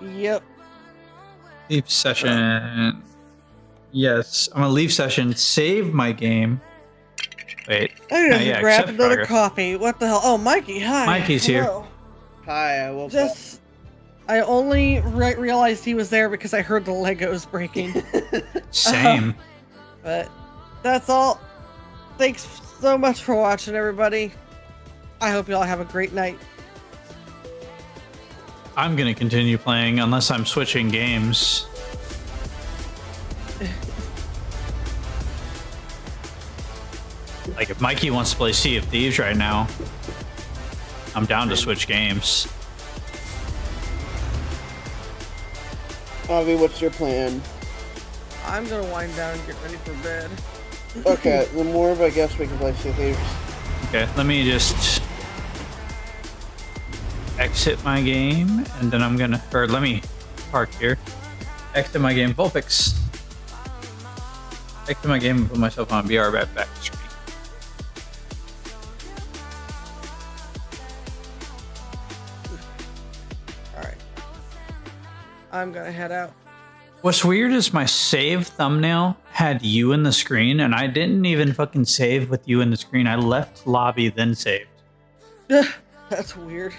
Yep. Leave session. Yes, I'm gonna leave session. Save my game. Wait. I gotta yeah, grab accept another progress. coffee. What the hell? Oh, Mikey, hi. Mikey's here. Hello. Hi, I woke Just, I only realized he was there because I heard the Legos breaking. Same. But that's all. Thanks so much for watching, everybody. I hope you all have a great night. I'm gonna continue playing unless I'm switching games. Like if Mikey wants to play Sea of Thieves right now, I'm down to switch games. Avi, what's your plan? I'm gonna wind down and get ready for bed. Okay, the more I guess we can play Sea of Thieves. Okay, let me just exit my game, and then I'm gonna, or let me park here. Exit my game, Vulpix. Exit my game and put myself on BR back screen. Alright. I'm gonna head out. What's weird is my save thumbnail had you in the screen, and I didn't even fucking save with you in the screen. I left lobby, then saved. That's weird.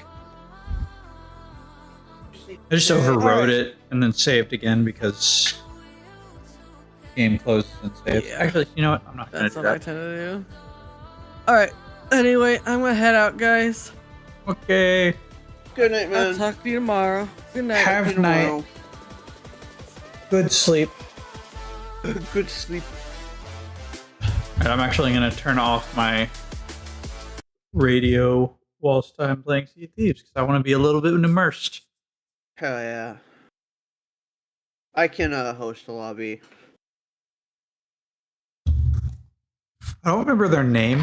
I just overrode it and then saved again because game closed and saved. Yeah. Actually, you know what? I'm not gonna That's do what I that. tend to do. Alright. Anyway, I'm gonna head out, guys. Okay. Good night, I'll man. talk to you tomorrow. Good night. Have night. Good sleep. Good sleep. And I'm actually gonna turn off my radio whilst I'm playing Sea of Thieves because I want to be a little bit immersed. Hell yeah. I can host a lobby. I don't remember their name,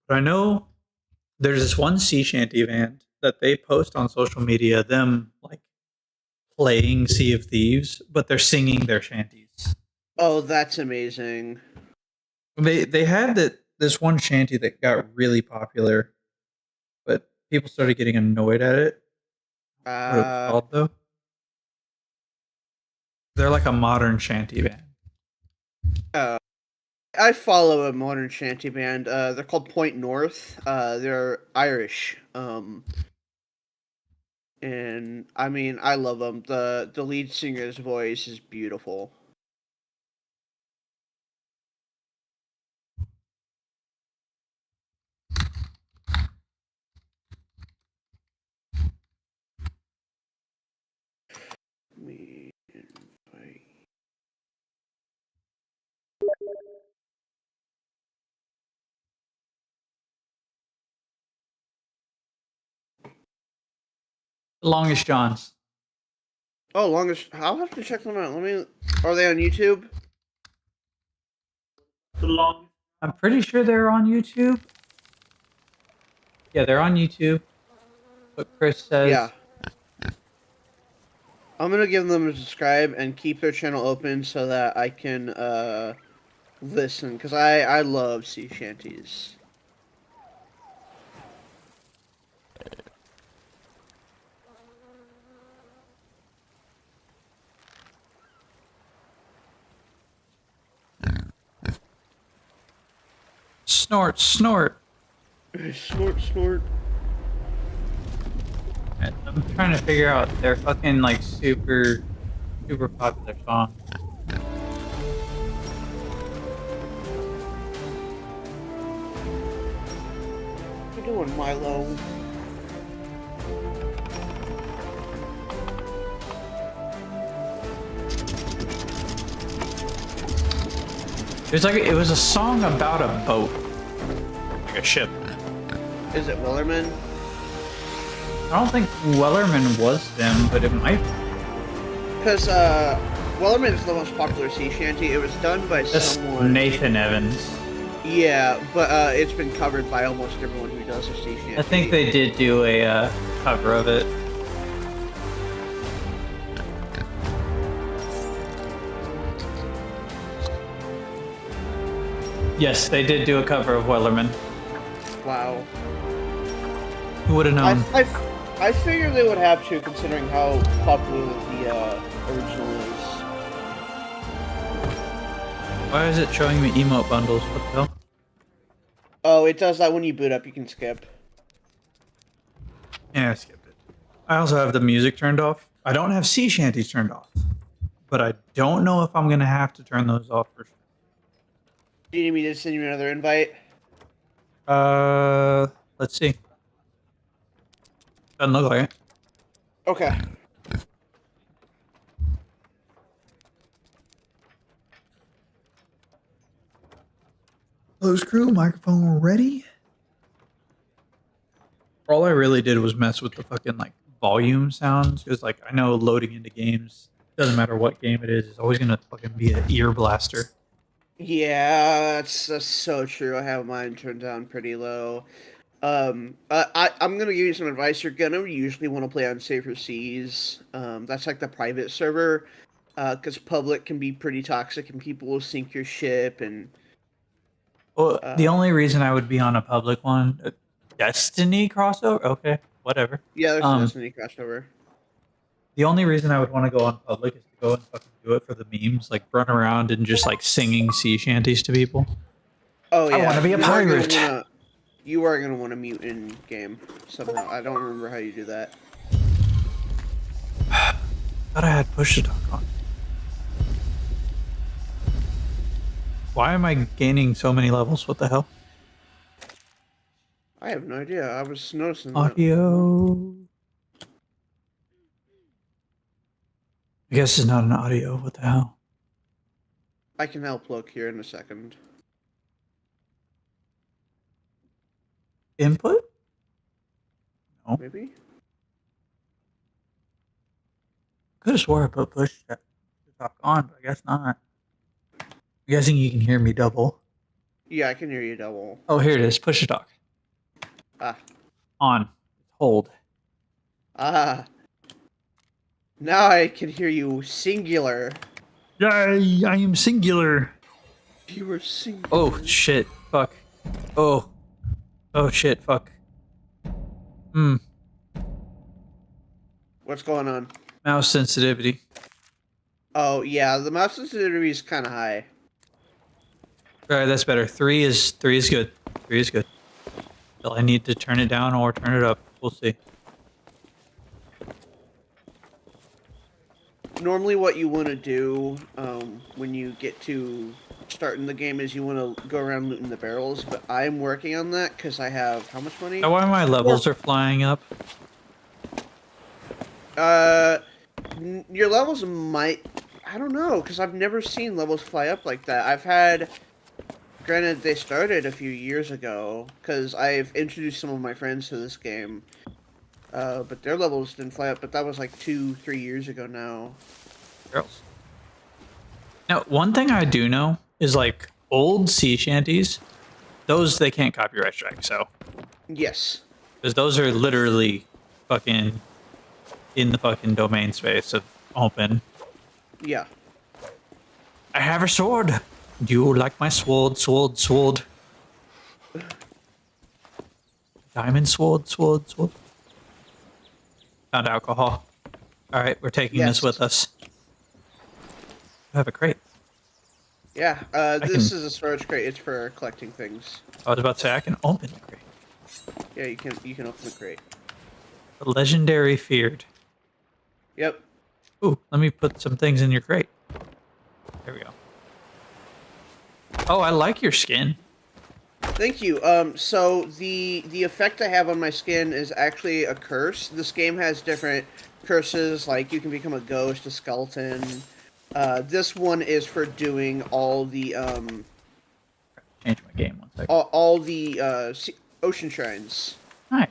but I know there's this one sea shanty band that they post on social media, them like playing Sea of Thieves, but they're singing their shanties. Oh, that's amazing. They had this one shanty that got really popular, but people started getting annoyed at it. What it was called though? They're like a modern shanty band. I follow a modern shanty band. They're called Point North. They're Irish. And I mean, I love them. The lead singer's voice is beautiful. Me invite. The Longest Johns. Oh, longest. I'll have to check them out. Let me. Are they on YouTube? I'm pretty sure they're on YouTube. Yeah, they're on YouTube. What Chris says. Yeah. I'm gonna give them a subscribe and keep their channel open so that I can listen, because I love sea shanties. Snort, snort. Snort, snort. I'm trying to figure out their fucking like super popular song. What you doing, Milo? It was a song about a boat, like a ship. Is it Wellerman? I don't think Wellerman was them, but it might. Because Wellerman is the most popular sea shanty. It was done by someone. Nathan Evans. Yeah, but it's been covered by almost everyone who does a sea shanty. I think they did do a cover of it. Yes, they did do a cover of Wellerman. Wow. Who would have known? I figured they would have to, considering how popular the original is. Why is it showing me emote bundles? What the hell? Oh, it does that when you boot up, you can skip. Yeah, I skipped it. I also have the music turned off. I don't have sea shanties turned off, but I don't know if I'm going to have to turn those off for sure. Do you need me to send you another invite? Let's see. Doesn't look like it. Okay. Close crew, microphone ready. All I really did was mess with the fucking like volume sounds, because like I know loading into games, doesn't matter what game it is, it's always gonna fucking be an ear blaster. Yeah, that's so true. I have mine turned down pretty low. I'm gonna give you some advice. You're gonna usually want to play on safer seas. That's like the private server, because public can be pretty toxic and people will sink your ship. And Well, the only reason I would be on a public one, Destiny crossover. Okay, whatever. Yeah, there's a Destiny crossover. The only reason I would want to go on public is to go and fucking do it for the memes, like run around and just like singing sea shanties to people. Oh yeah, I want to be a pirate. You are gonna want to mute in game somehow. I don't remember how you do that. Thought I had push to talk on. Why am I gaining so many levels? What the hell? I have no idea. I was noticing that. Audio. I guess it's not an audio. What the hell? I can help look here in a second. Input? No. Maybe? Could have swore I put push to talk on, but I guess not. I'm guessing you can hear me double. Yeah, I can hear you double. Oh, here it is. Push to talk. Ah. On. Hold. Ah. Now I can hear you singular. Yay, I am singular. You were singular. Oh, shit. Fuck. Oh. Oh, shit. Fuck. What's going on? Mouse sensitivity. Oh, yeah, the mouse sensitivity is kind of high. Alright, that's better. 3 is good. 3 is good. Well, I need to turn it down or turn it up. We'll see. Normally what you want to do when you get to starting the game is you want to go around looting the barrels, but I'm working on that because I have how much money? Why my levels are flying up? Your levels might... I don't know, because I've never seen levels fly up like that. I've had... Granted, they started a few years ago, because I've introduced some of my friends to this game. But their levels didn't fly up, but that was like 2-3 years ago now. Girls. Now, one thing I do know is like old sea shanties, those they can't copyright strike, so. Yes. Because those are literally fucking in the fucking domain space of open. Yeah. I have a sword. Do you like my sword, sword, sword? Diamond sword, sword, sword. Found alcohol. Alright, we're taking this with us. I have a crate. Yeah, this is a storage crate. It's for collecting things. I was about to say, I can open the crate. Yeah, you can open the crate. The legendary feared. Yep. Ooh, let me put some things in your crate. There we go. Oh, I like your skin. Thank you. So the effect I have on my skin is actually a curse. This game has different curses, like you can become a ghost, a skeleton. This one is for doing all the Change my game 1 second. all the ocean shrines. Nice.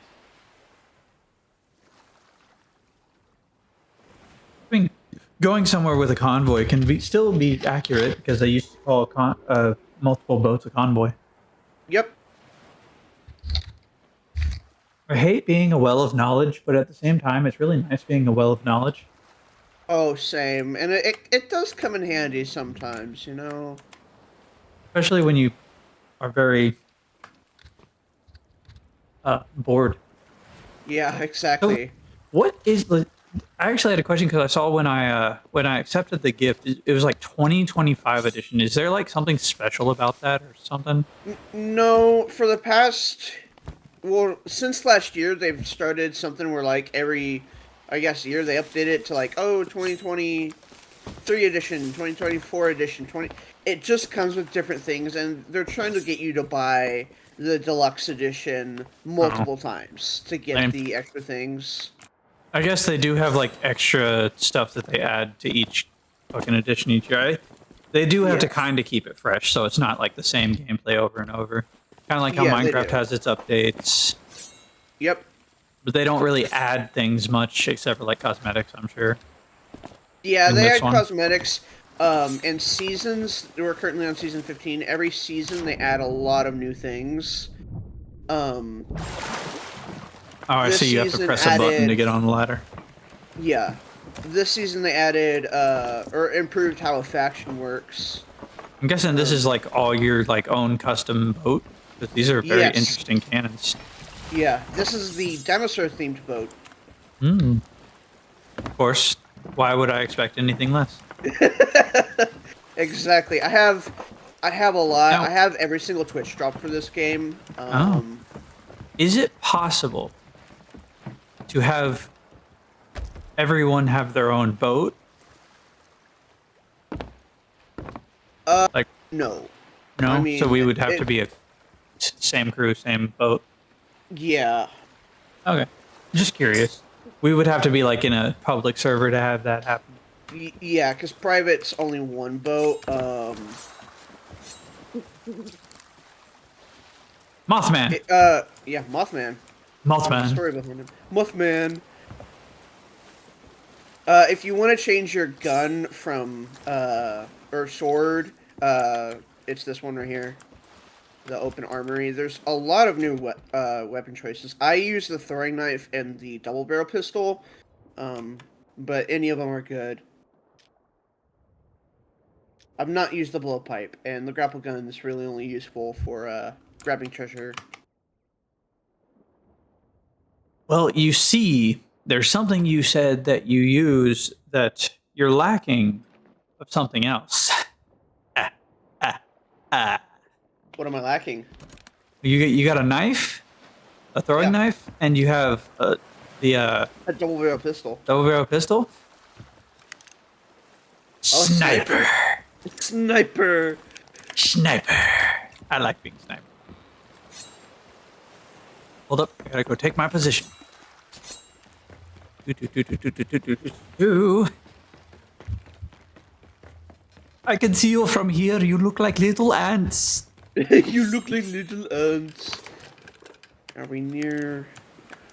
I mean, going somewhere with a convoy can still be accurate because they used to call multiple boats a convoy. Yep. I hate being a well of knowledge, but at the same time, it's really nice being a well of knowledge. Oh, same. And it does come in handy sometimes, you know? Especially when you are very bored. Yeah, exactly. So, what is the... I actually had a question because I saw when I accepted the gift, it was like 2025 edition. Is there like something special about that or something? No, for the past... Well, since last year, they've started something where, like, every, I guess, year they update it to, like, 2023 edition, 2024 edition, It just comes with different things, and they're trying to get you to buy the deluxe edition multiple times to get the extra things. I guess they do have, like, extra stuff that they add to each fucking edition each year. They do have to kind of keep it fresh, so it's not, like, the same gameplay over and over. Kind of like how Minecraft has its updates. Yep. But they don't really add things much except for like cosmetics, I'm sure. Yeah, they add cosmetics and seasons. We're currently on season 15. Every season they add a lot of new things. Oh, I see. You have to press a button to get on the ladder. Yeah. This season they added or improved how a faction works. I'm guessing this is like all your like own custom boat. But these are very interesting cannons. Yeah, this is the dinosaur themed boat. Of course. Why would I expect anything less? Exactly. I have a lot. I have every single Twitch drop for this game. Is it possible to have everyone have their own boat? Like no. No, I mean, so we would have to be a same crew, same boat. Yeah. Okay. Just curious. We would have to be like in a public server to have that happen. Yeah, because private's only one boat. Mothman. Yeah, Mothman. Mothman. Story behind him. Mothman. If you want to change your gun from or sword, it's this one right here, the open armory. There's a lot of new weapon choices. I use the throwing knife and the double barrel pistol, but any of them are good. I've not used the blowpipe, and the grapple gun is really only useful for grabbing treasure. Well, you see, there's something you said that you use that you're lacking of something else. What am I lacking? You got a knife, a throwing knife, and you have a double barrel pistol. Double barrel pistol. Sniper. Sniper. Sniper. I like being sniper. Hold up, I gotta go take my position. I can see you from here. You look like little ants. You look like little ants. Are we near?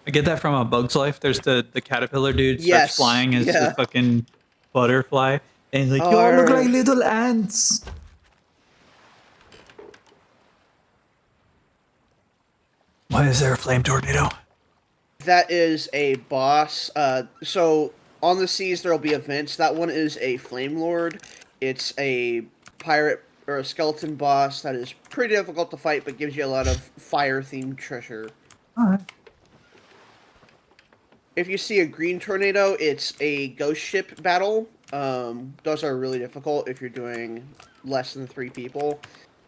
I get that from A Bug's Life. There's the caterpillar dude starts flying as the fucking butterfly, and he's like, "You all look like little ants." Why is there a flame tornado? That is a boss. So on the seas there will be events. That one is a flame lord. It's a pirate or a skeleton boss that is pretty difficult to fight, but gives you a lot of fire-themed treasure. Alright. If you see a green tornado, it's a ghost ship battle. Those are really difficult if you're doing less than 3 people,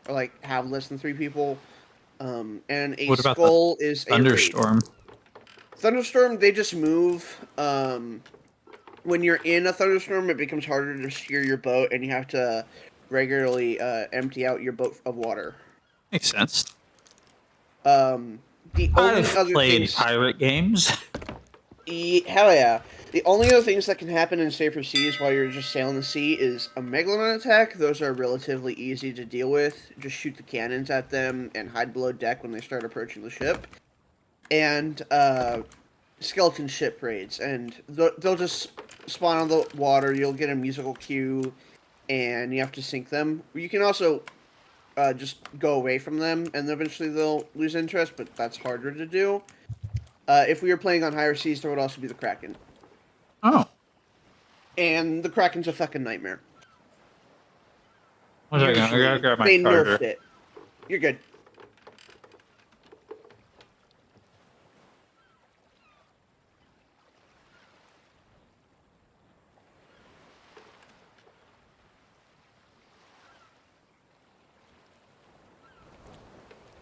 or like have less than 3 people. And a what about skull the is thunderstorm? Thunderstorm, they just move. When you're in a thunderstorm, it becomes harder to steer your boat, and you have to regularly empty out your boat of water. Makes sense. The only I've other played things, pirate games. hell yeah. The only other things that can happen in safer seas while you're just sailing the sea is a megalodon attack. Those are relatively easy to deal with. Just shoot the cannons at them and hide below deck when they start approaching the ship. And skeleton ship raids, and they'll just spawn on the water. You'll get a musical cue, and you have to sink them. You can also just go away from them, and eventually they'll lose interest, but that's harder to do. If we were playing on higher seas, there would also be the Kraken. Oh. And the Kraken's a fucking nightmare. One second, I gotta grab my they charger. nerfed it. You're good.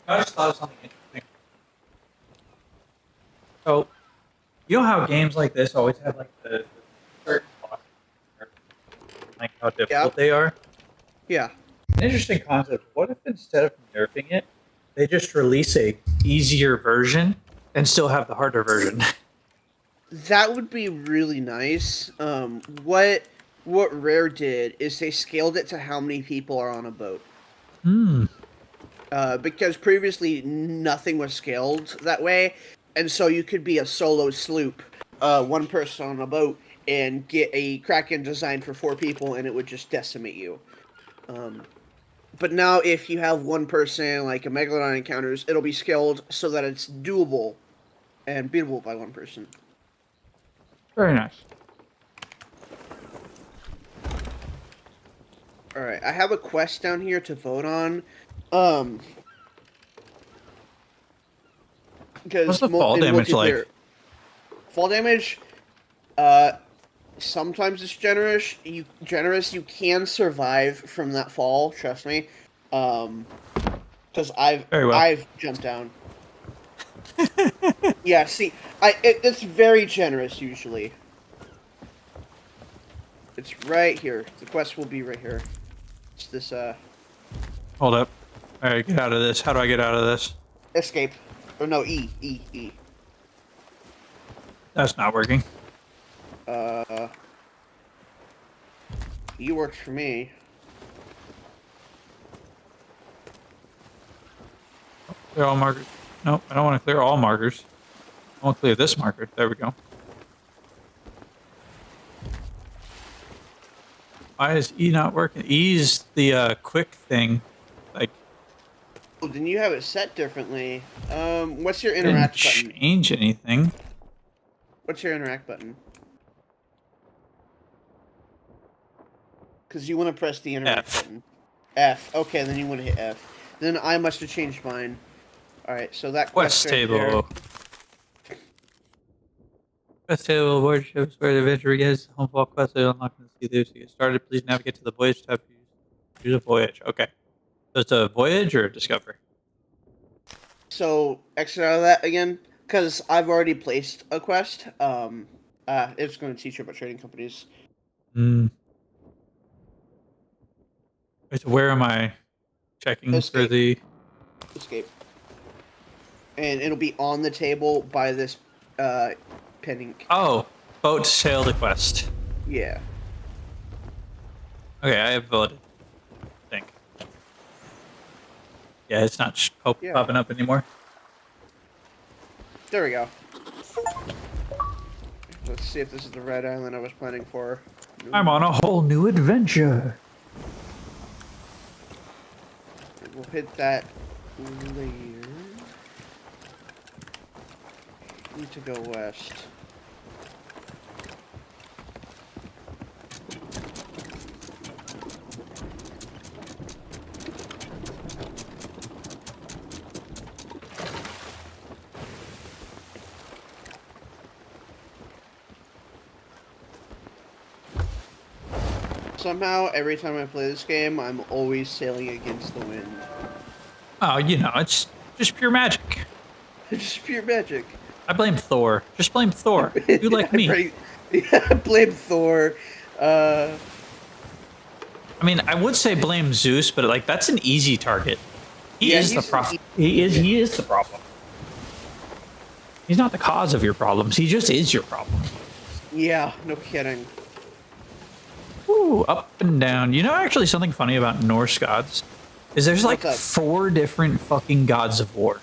I just thought of something interesting. So, you know how games like this always have like the certain bosses, like how difficult they are? Yeah. An interesting concept. What if instead of nerfing it, they just release a easier version and still have the harder version? That would be really nice. What Rare did is they scaled it to how many people are on a boat. Because previously nothing was scaled that way, and so you could be a solo sloop, one person on a boat, and get a Kraken designed for 4 people, and it would just decimate you. But now if you have one person, like a Megalodon encounters, it'll be scaled so that it's doable and beatable by one person. Very nice. Alright, I have a quest down here to vote on. What's the fall damage like? Fall damage, sometimes it's generous. You can survive from that fall. Trust me, because I've jumped down. Yeah, see, it's very generous usually. It's right here. The quest will be right here. It's this. Hold up. All right, get out of this. How do I get out of this? Escape. Or no, E. That's not working. You worked for me. Clear all markers. Nope, I don't want to clear all markers. I want to clear this marker. There we go. Why is E not working? E's the quick thing. Like, Oh, then you have it set differently. What's your didn't interact button? change anything. What's your interact button? Because you want to press the interact F. button. F. Okay, then you want to hit F. Then I must have changed mine. Alright, so that Quest right there. table. Quest table, voyage ships where the adventure begins. Home fall quest table unlocked in the sea there. To get started, please navigate to the voyage tab. Use a voyage. Okay. So it's a voyage or a discover? So, exit out of that again, because I've already placed a quest. It's going to teach you about trading companies. Hmm. Wait, so where am I checking for the... Escape. And it'll be on the table by this, pending... Oh, boat to sail the quest. Yeah. Okay, I have voted. I think. Yeah, it's not popping up anymore. There we go. Let's see if this is the red island I was planning for. I'm on a whole new adventure. We'll hit that later. Need to go west. Somehow, every time I play this game, I'm always sailing against the wind. Oh, you know, it's just pure magic. It's just pure magic. I blame Thor. Just blame Thor. You like me. Blame Thor. I mean, I would say blame Zeus, but like that's an easy target. He is the problem. He is the problem. He's not the cause of your problems. He just is your problem. Yeah, no kidding. Ooh, up and down. You know, actually, something funny about Norse gods is there's like 4 different fucking gods of war.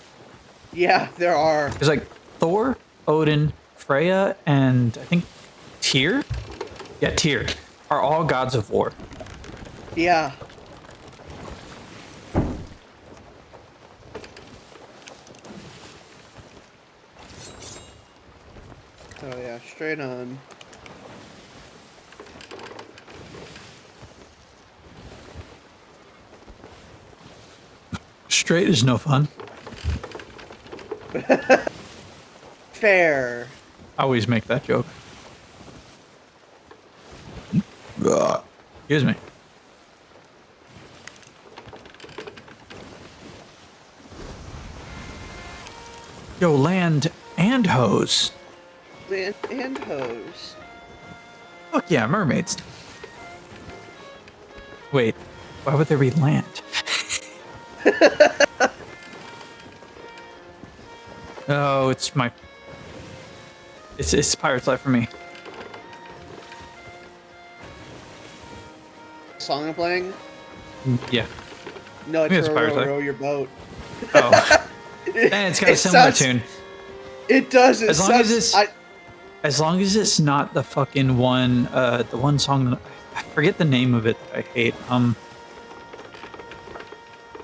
Yeah, there are. There's like Thor, Odin, Freya, and I think Tyr. Yeah, Tyr are all gods of war. Yeah. Oh yeah, straight on. Straight is no fun. Fair. I always make that joke. Excuse me. Yo, land and hose. Land and hose. Fuck yeah, mermaids. Wait, why would there be land? Oh, it's my... It's Pirate's Life for me. Song I'm playing? Yeah. No, Maybe it's it's Pirate's Life. row your boat. Oh. And it's got a similar tune. It does. It As long as it's not the fucking one, the one song that I forget the name of it that I hate.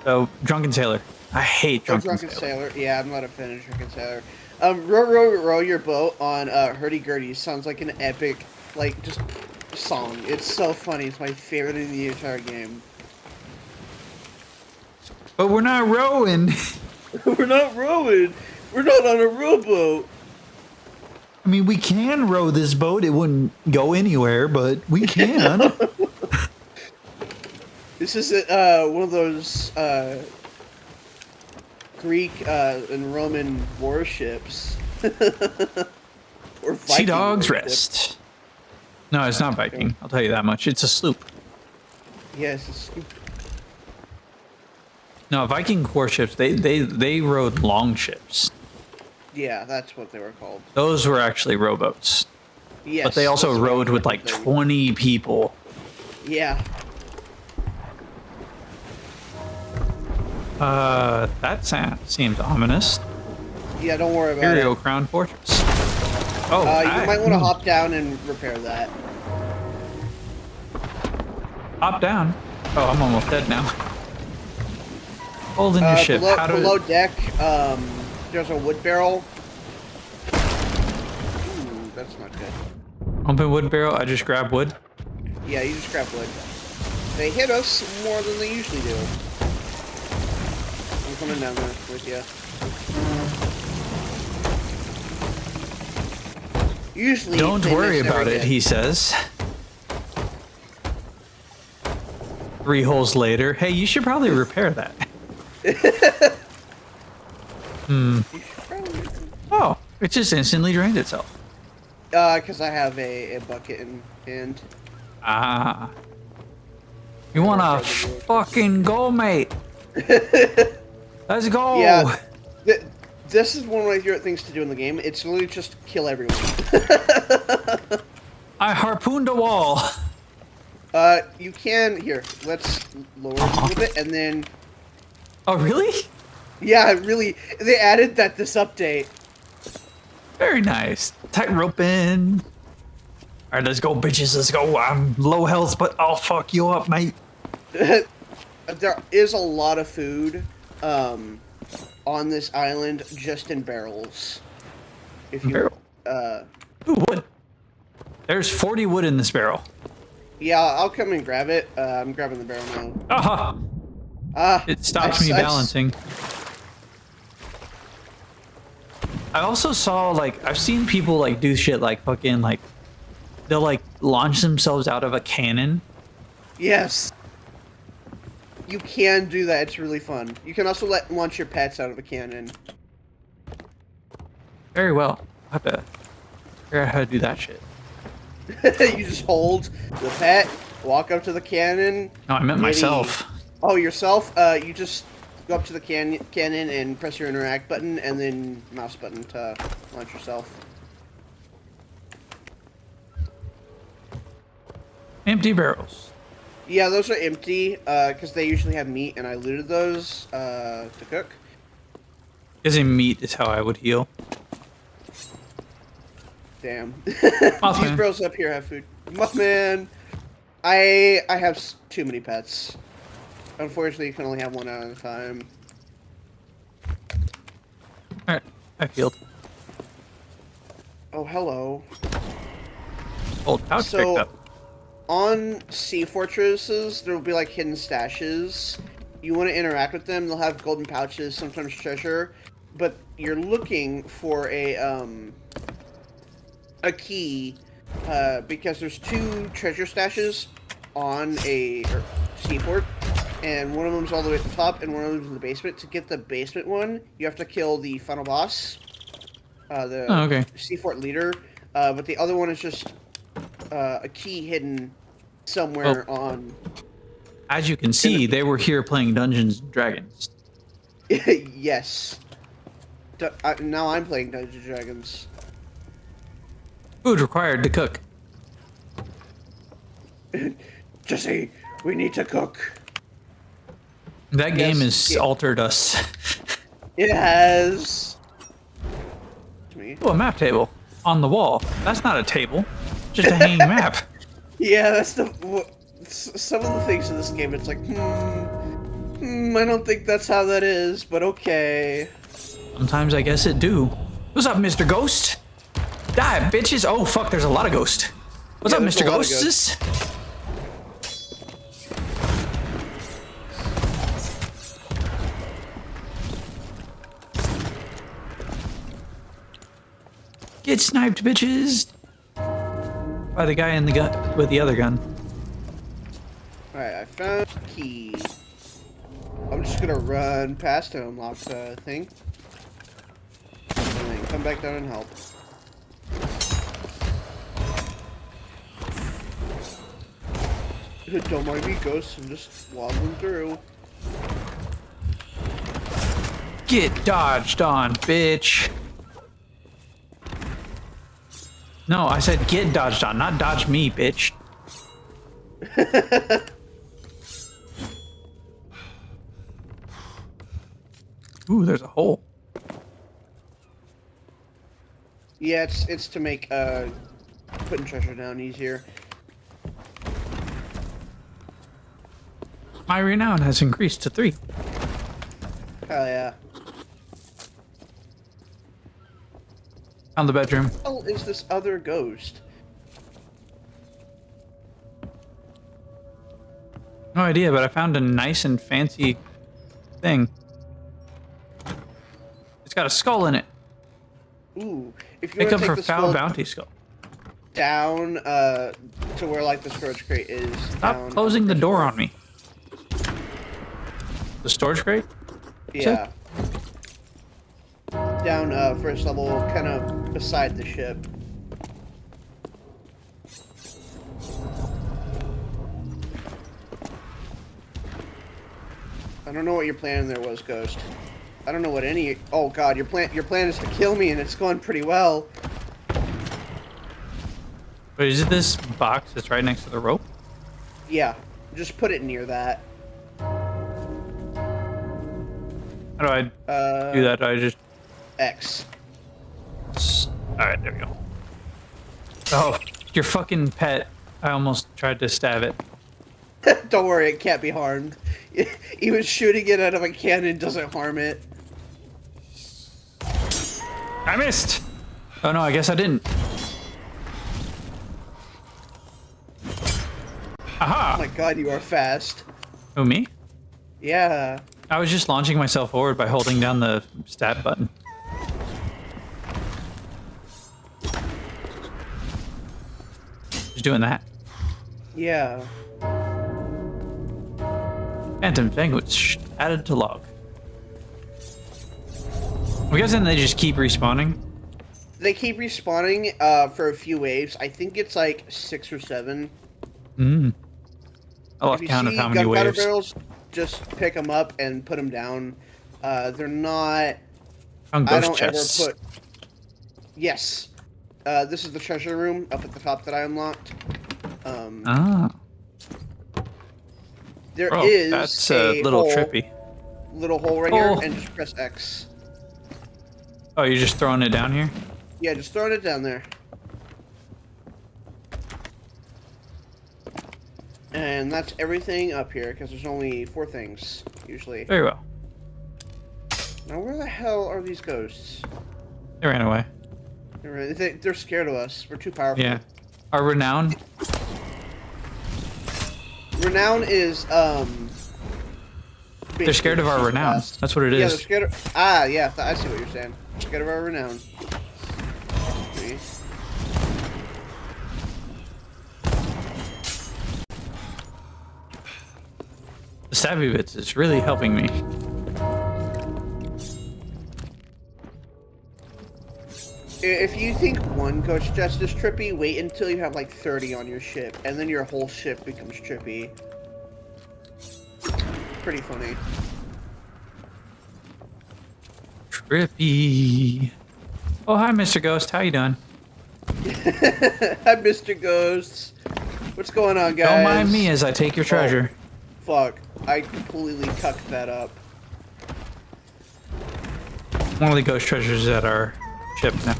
So Drunken Sailor. I hate Drunken Sailor. Yeah, I'm not a fan of Drunken Sailor. Row your boat on Hurdy-Gurdy sounds like an epic, like, just song. It's so funny. It's my favorite in the entire game. But we're not rowing. We're not rowing. We're not on a rowboat. I mean, we can row this boat. It wouldn't go anywhere, but we can. This is one of those Greek and Roman warships. Or Viking Sea Dog's warship. Rest. No, it's not Viking. I'll tell you that much. It's a sloop. Yes, it's sloop. No, Viking warships, they rode long ships. Yeah, that's what they were called. Those were actually rowboats. Yes. But they also that's rode what with like 20 people. Yeah. That seems ominous. Yeah, don't worry about Imperial it. Crown Fortress. Oh, you might want to hop down and repair that. Hop down. Oh, I'm almost dead now. Holding your ship. Below deck, there's a wood barrel. Ooh, that's not good. Open wood barrel. I just grab wood. Yeah, you just grab wood. They hit us more than they usually do. I'm coming down there with you. Usually, don't they worry miss about every it, hit. he says. 3 holes later. Hey, you should probably repair that. Oh, it just instantly drained itself. Because I have a bucket in hand. Ah. You wanna fucking go, mate? Let's go. Yeah. This is one of my favorite things to do in the game. It's literally just kill everyone. I harpooned a wall. You can... Here, let's lower it a little bit, and then... Oh, really? Yeah, really. They added that this update. Very nice. Tightrope in. Alright, let's go, bitches. Let's go. I'm low health, but I'll fuck you up, mate. There is a lot of food on this island just in barrels. If you... Barrel? Ooh, wood. There's 40 wood in this barrel. Yeah, I'll come and grab it. I'm grabbing the barrel now. Aha! It stops me balancing. I also saw, like, I've seen people, like, do shit like fucking, like, they'll, like, launch themselves out of a cannon. Yes. You can do that. It's really fun. You can also launch your pets out of a cannon. Very well. I have to figure out how to do that shit. You just hold the pet, walk up to the cannon. No, I meant myself. Oh, yourself? You just go up to the cannon and press your interact button, and then mouse button to launch yourself. Empty barrels. Yeah, those are empty, because they usually have meat, and I looted those to cook. Using meat is how I would heal. Damn. Mothman. These bros up here have food. Mothman! I have too many pets. Unfortunately, you can only have one at a time. Alright, I healed. Oh, hello. Old pouch picked up. On sea fortresses, there will be like hidden stashes. You want to interact with them, they'll have golden pouches, sometimes treasure, but you're looking for a key, because there's 2 treasure stashes on a sea fort, and one of them's all the way at the top, and one of them's in the basement. To get the basement one, you have to kill the final boss, the sea fort leader, but the other one is just a key hidden somewhere on... As you can see, they were here playing Dungeons and Dragons. Yes. Now I'm playing Dungeons and Dragons. Food required to cook. Jesse, we need to cook. That game has altered us. It has. Oh, a map table on the wall. That's not a table, just a hanging map. Yeah, that's some of the things in this game. It's like, I don't think that's how that is, but okay. Sometimes I guess it do. What's up, Mr. Ghost? Die, bitches! Oh fuck, there's a lot of ghosts. What's up, Mr. Ghosts? Get sniped, bitches! By the guy in the gun with the other gun. Alright, I found a key. I'm just gonna run past to unlock the thing. And then come back down and help. Don't mind me, ghosts. I'm just wobbling through. Get dodged on, bitch. No, I said get dodged on, not dodge me, bitch. Ooh, there's a hole. Yeah, it's to make putting treasure down easier. My renown has increased to 3. Hell yeah. Found the bedroom. Oh, is this other ghost? No idea, but I found a nice and fancy thing. It's got a skull in it. Ooh, if you Make want up to for take the foul skull bounty skull. down to where like the storage crate is. Stop down closing the first door floor. on me. The storage crate? Yeah. Down first level, kind of beside the ship. I don't know what your plan there was, Ghost. I don't know what any. Oh God, your plan is to kill me, and it's going pretty well. Wait, is it this box that's right next to the rope? Yeah, just put it near that. How do I do that? Do I just... X. Alright, there we go. Oh, your fucking pet. I almost tried to stab it. Don't worry, it can't be harmed. Even shooting it out of a cannon doesn't harm it. I missed! Oh no, I guess I didn't. Aha! Oh my God, you are fast. Oh, me? Yeah. I was just launching myself forward by holding down the stab button. Just doing that. Yeah. Phantom Fanguage added to log. I'm guessing they just keep respawning. They keep respawning for a few waves. I think it's like 6 or 7. I lost If you count of see how many gunpowder waves. barrels, just pick them up and put them down. They're not. On I ghost don't chests. ever put. Yes. This is the treasure room up at the top that I unlocked. There Oh, is that's a little hole, trippy. Little hole right here, and just press X. Oh, you're just throwing it down here? Yeah, just throwing it down there. And that's everything up here, because there's only 4 things, usually. Very well. Now, where the hell are these ghosts? They ran away. They're scared of us. We're too powerful. Yeah. Our renown? Renown is, They're scared of our renown. fast. That's what it Yeah, is. they're scared of... Ah, yeah, I see what you're saying. Scared of our renown. See? The stabby bits is really helping me. If you think one ghost chest is trippy, wait until you have like 30 on your ship, and then your whole ship becomes trippy. Pretty funny. Trippy. Oh, hi, Mr. Ghost. How you doing? Hi, Mr. Ghosts. What's going on, guys? Don't mind me as I take your treasure. Fuck. I completely cucked that up. One of the ghost treasures at our ship now.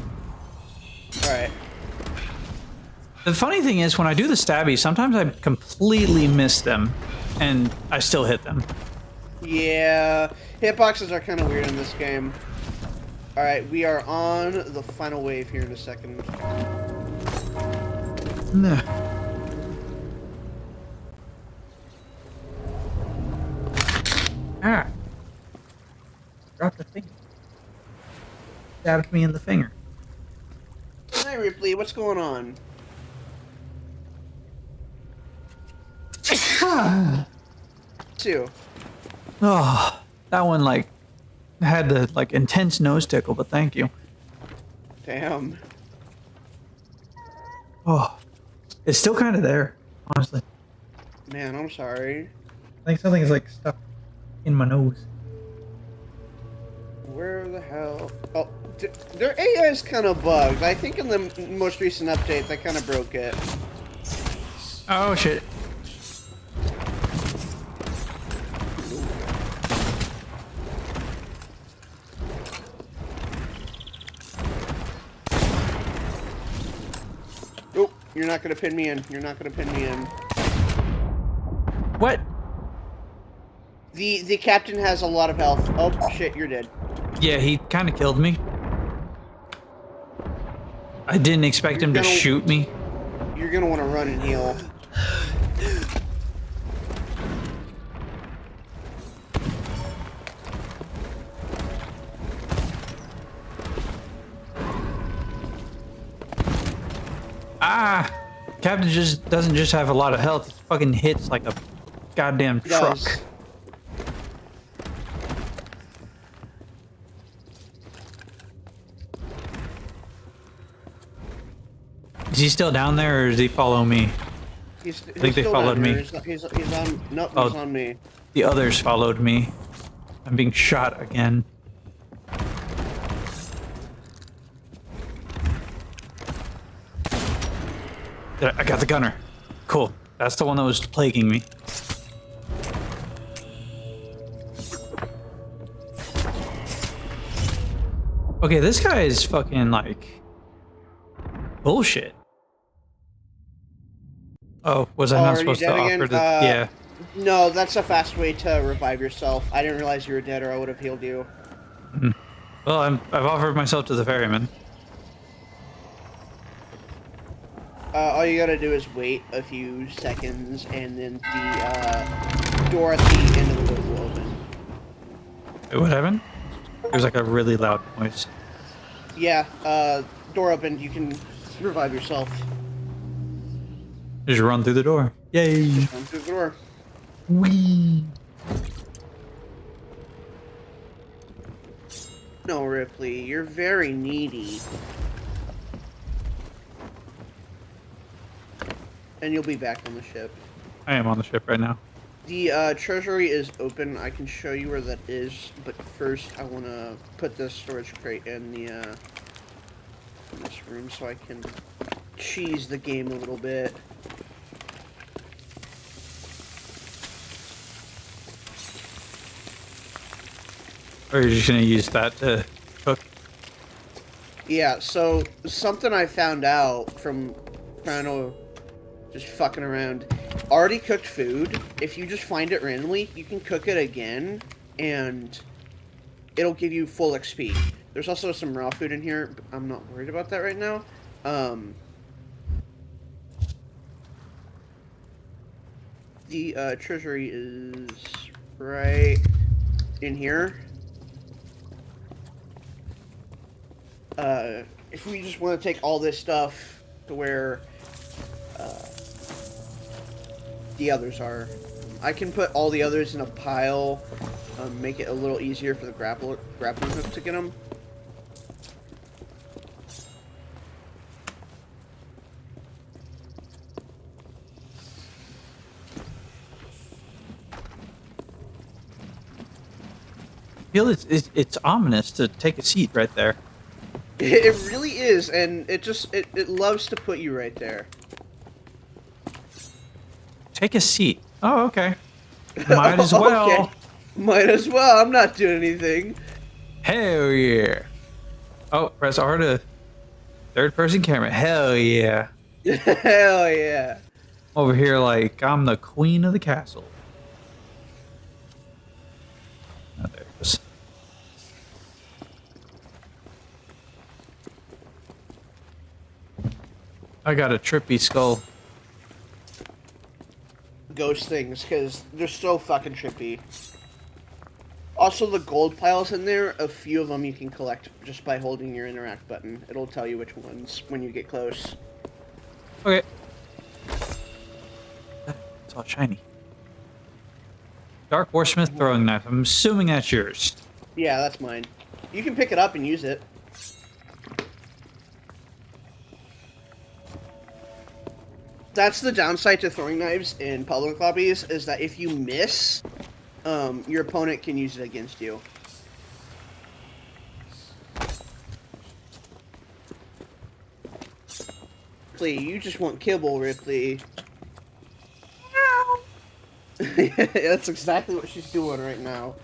Alright. The funny thing is, when I do the stabby, sometimes I completely miss them, and I still hit them. Yeah. Hitboxes are kind of weird in this game. Alright, we are on the final wave here in a second. Nah. Ah. Dropped the finger. Stabbed me in the finger. Hi, Ripley. What's going on? Two. Oh, that one like had the like intense nose tickle, but thank you. Damn. Oh, it's still kind of there, honestly. Man, I'm sorry. I think something is like stuck in my nose. Where the hell? Oh, their AI is kind of bugged. I think in the most recent update, they kind of broke it. Oh shit! You're not gonna pin me in. You're not gonna pin me in. What? The captain has a lot of health. Oh shit, you're dead. Yeah, he kind of killed me. I didn't expect him to shoot me. You're gonna want to run and heal. Ah! Captain just doesn't just have a lot of health. He fucking hits like a goddamn truck. Is he still down there, or does he follow me? I think they followed me. He's on. Nope, he's on me. The others followed me. I'm being shot again. I got the gunner. Cool. That's the one that was plaguing me. Okay, this guy is fucking like bullshit. Oh, was I not supposed to offer to? Yeah. No, that's a fast way to revive yourself. I didn't realize you were dead, or I would have healed you. Mm-hmm. Well, I've offered myself to the ferryman. All you gotta do is wait a few seconds, and then the door at the end of the road will open. Wait, what happened? There's like a really loud noise. Yeah, door opened. You can revive yourself. Just run through the door. Yay! Just run through the door. Whee! No, Ripley, you're very needy. And you'll be back on the ship. I am on the ship right now. The treasury is open. I can show you where that is, but first I want to put this storage crate in the in this room so I can cheese the game a little bit. Or are you just gonna use that to cook? Yeah, so something I found out from trying to just fucking around. Already cooked food, if you just find it randomly, you can cook it again, and it'll give you full XP. There's also some raw food in here, but I'm not worried about that right now. The treasury is right in here. If we just want to take all this stuff to where the others are, I can put all the others in a pile, make it a little easier for the grappling hook to get them. I feel it's ominous to take a seat right there. It really is, and it loves to put you right there. Take a seat. Oh, okay. Might as well. Okay. Might as well. I'm not doing anything. Hell yeah. Oh, press R to third person camera. Hell yeah. Hell yeah. Over here like I'm the queen of the castle. Oh, there it goes. I got a trippy skull. Ghost things, because they're so fucking trippy. Also, the gold piles in there, a few of them you can collect just by holding your interact button. It'll tell you which ones when you get close. Okay. It's all shiny. Dark Warsmith throwing knife. I'm assuming that's yours. Yeah, that's mine. You can pick it up and use it. That's the downside to throwing knives in public lobbies, is that if you miss, your opponent can use it against you. Ripley, you just want kibble, Ripley. That's exactly what she's doing right now.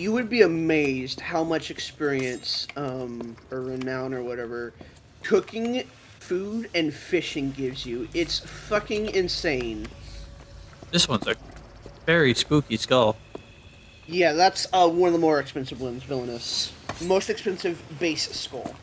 you would be amazed how much experience, or renown or whatever, cooking food and fishing gives you. It's fucking insane. This one's a very spooky skull. Yeah, that's one of the more expensive ones, Villainous. Most expensive base skull.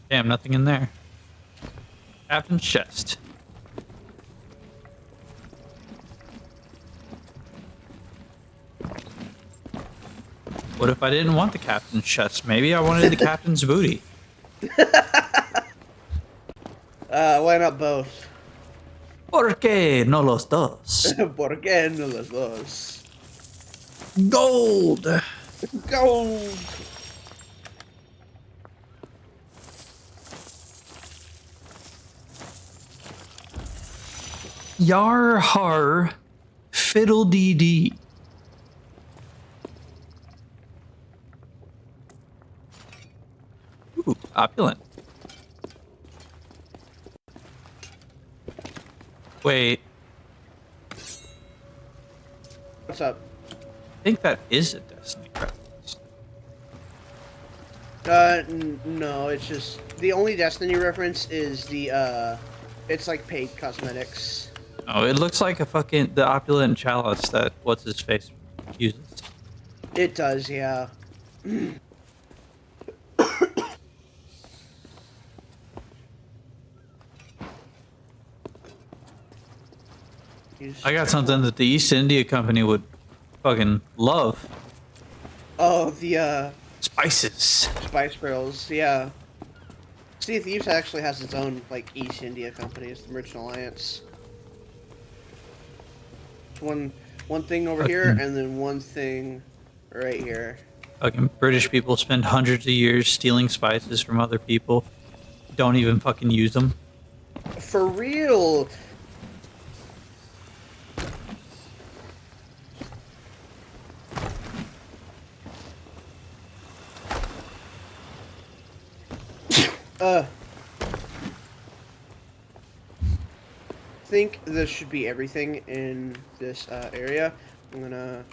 Damn, nothing in there. Captain's chest. What if I didn't want the captain's chest? Maybe I wanted the captain's booty. Why not both? ¿Por qué no los dos? ¿Por qué no los dos? Gold! Gold! Yar har fiddle dee dee. Ooh, opulent. Wait, What's up? I think that is a Destiny reference. No, it's just the only Destiny reference is the it's like paid cosmetics. Oh, it looks like a fucking the opulent chalice that what's his face uses. It does, yeah. I got something that the East India Company would fucking love. Oh, the Spices. spice barrels, yeah. Sea of Thieves actually has its own like East India Company. It's the Merchant Alliance. It's one thing over here, and then one thing right here. Fucking British people spend hundreds of years stealing spices from other people. Don't even fucking use them. For real. I think this should be everything in this area. I'm gonna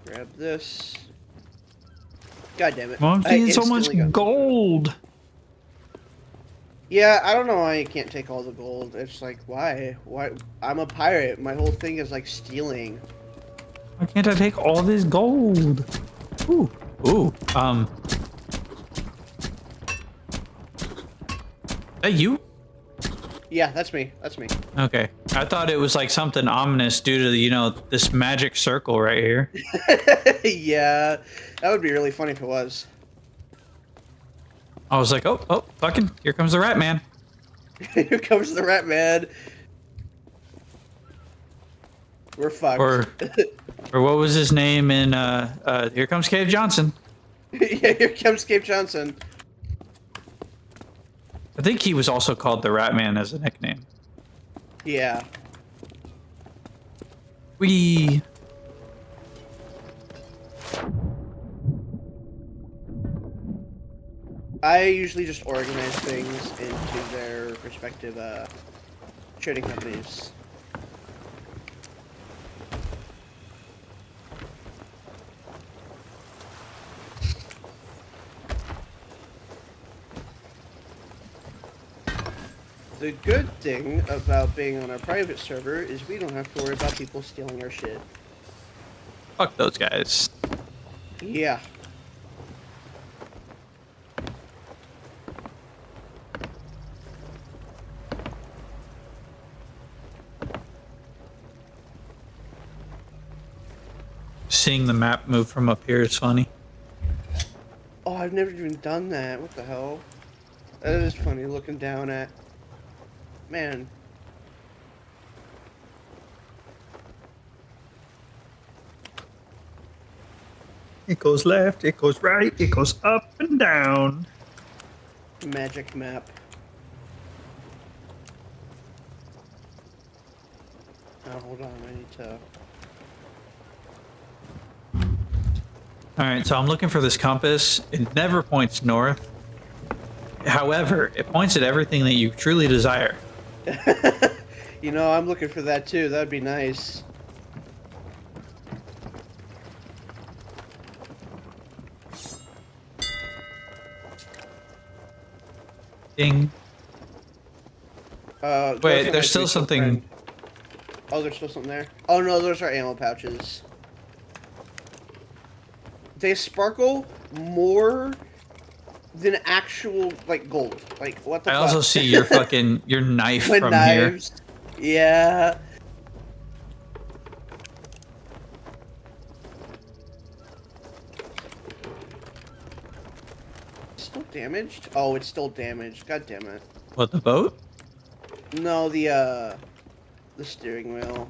grab this. God damn it. Well, I'm I seeing so much instantly got- gold. Yeah, I don't know why you can't take all the gold. It's like, why? Why? I'm a pirate. My whole thing is like stealing. Why can't I take all this gold? Ooh, ooh. That you? Yeah, that's me. That's me. Okay. I thought it was like something ominous due to, you know, this magic circle right here. Yeah, that would be really funny if it was. I was like, oh, fucking, here comes the rat man. Here comes the rat man. We're fucked. Or what was his name in, Here Comes Cave Johnson. Yeah, here comes Cape Johnson. I think he was also called the Rat Man as a nickname. Yeah. We. I usually just organize things into their respective trading companies. The good thing about being on a private server is we don't have to worry about people stealing our shit. Fuck those guys. Yeah. Seeing the map move from up here is funny. Oh, I've never even done that. What the hell? That is funny looking down at. Man. It goes left, it goes right, it goes up and down. Magic map. Oh, hold on. I need to. All right, so I'm looking for this compass. It never points north. However, it points at everything that you truly desire. You know, I'm looking for that too. That'd be nice. Ding. Wait, there's still something. Oh, there's still something there? Oh no, those are ammo pouches. They sparkle more than actual, like, gold. Like, what the I fuck? also see your your knife My from knives. Yeah. Still damaged? Oh, it's still damaged. God damn it. here. What, the boat? No, the steering wheel.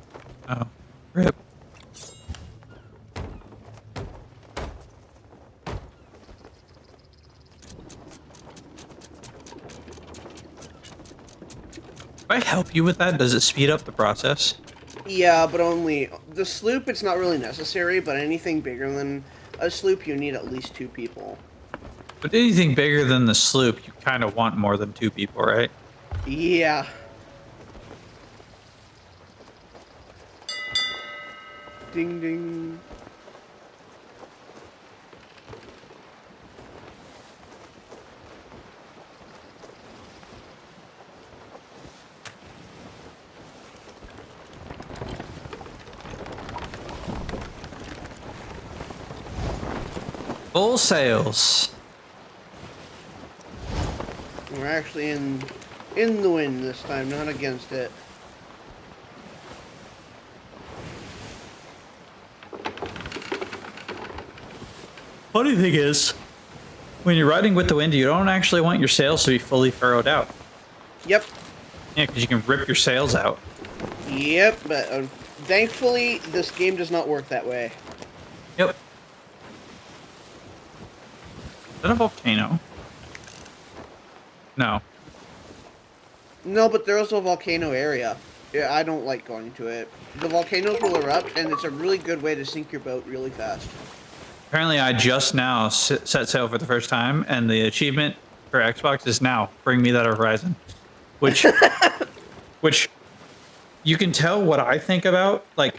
Oh, rip. If I help you with that, does it speed up the process? Yeah, but only the sloop. It's not really necessary, but anything bigger than a sloop, you need at least 2 people. But anything bigger than the sloop, you kind of want more than 2 people, right? Yeah. Ding ding. Full sails. We're actually in the wind this time, not against it. Funny thing is, when you're riding with the wind, you don't actually want your sails to be fully furrowed out. Yep. Yeah, because you can rip your sails out. Yep, but thankfully this game does not work that way. Yep. Is that a volcano? No. No, but there is a volcano area. Yeah, I don't like going to it. The volcanoes will erupt, and it's a really good way to sink your boat really fast. Apparently, I just now set sail for the first time, and the achievement for Xbox is now bring me that horizon, which you can tell what I think about. Like,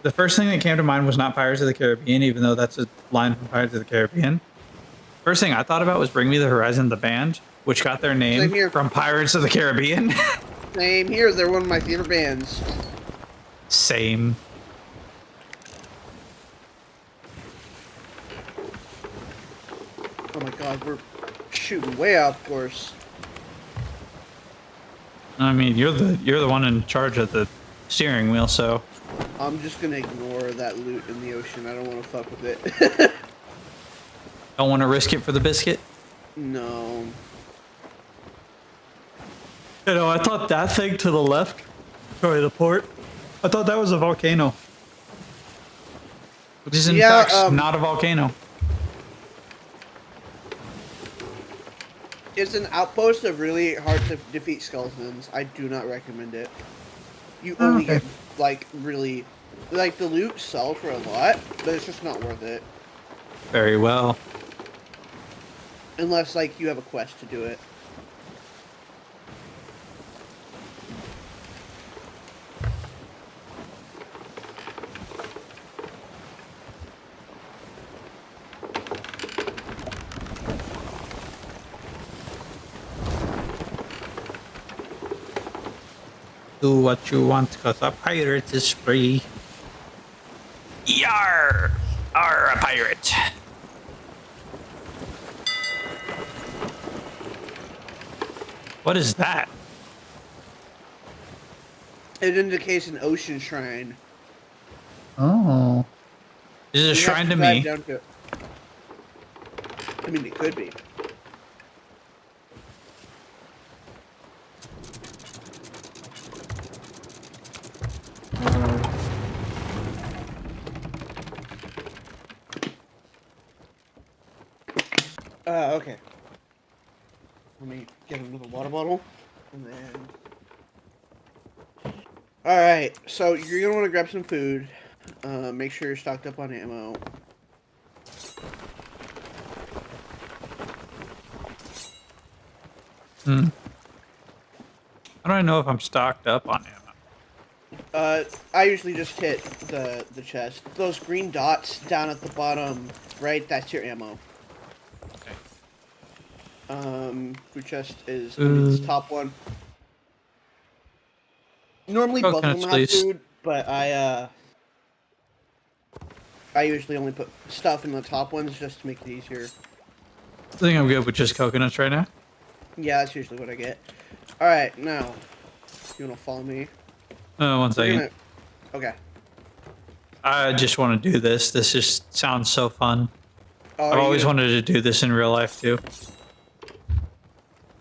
the first thing that came to mind was not Pirates of the Caribbean, even though that's a line from Pirates of the Caribbean. First thing I thought about was Bring Me the Horizon, the band, which got their name from Pirates of the Caribbean. Same here. They're one of my favorite bands. Same. Oh my god, we're shooting way off course. I mean, you're the one in charge of the steering wheel, so. I'm just gonna ignore that loot in the ocean. I don't want to fuck with it. Don't want to risk it for the biscuit? No. You know, I thought that thing to the left, sorry, the port, I thought that was a volcano. Which is in fact not a volcano. It's an outpost of really hard to defeat skeletons. I do not recommend it. You only get, like, really... Like, the loot sells for a lot, but it's just not worth it. Very well. Unless, like, you have a quest to do it. Do what you want, cause a pirate is free. Yar! Are a pirate. What is that? It indicates an ocean shrine. Oh. Is it a shrine to me? I mean, it could be. Okay. Let me get another water bottle. And then... Alright, so you're going to want to grab some food. Make sure you're stocked up on ammo. Hmm. How do I know if I'm stocked up on ammo? I usually just hit the chest. Those green dots down at the bottom, right? That's your ammo. Food chest is this top one. Normally both of Coconuts, them have please. food, but I usually only put stuff in the top ones just to make it easier. I think I'm good with just coconuts right now. Yeah, that's usually what I get. Alright, now, you wanna follow me? One We're second. gonna... Okay. I just want to do this. This just sounds so fun. Oh, I've are you always gonna- wanted to do this in real life too.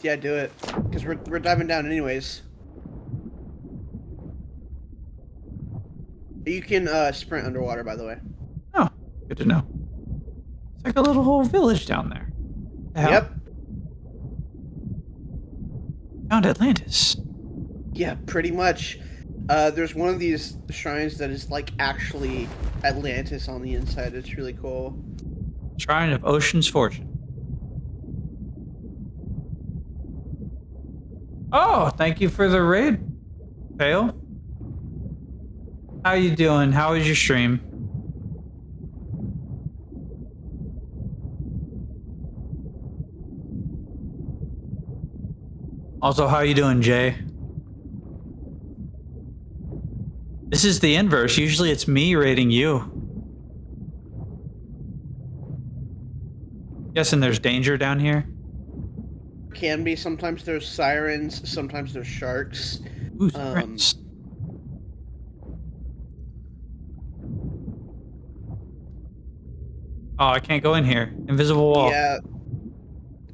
Yeah, do it. Because we're diving down anyways. You can sprint underwater, by the way. Oh, good to know. It's like a little whole village down there. The hell? Yep. Found Atlantis. Yeah, pretty much. There's one of these shrines that is like actually Atlantis on the inside. It's really cool. Shrine of Ocean's Fortune. Oh, thank you for the raid, Fail. How you doing? How was your stream? Also, how you doing, Jay? This is the inverse. Usually it's me rating you. Guessing there's danger down here? Can be. Sometimes there's sirens. Sometimes there's sharks. Ooh, sirens. Oh, I can't go in here. Invisible wall. Yeah.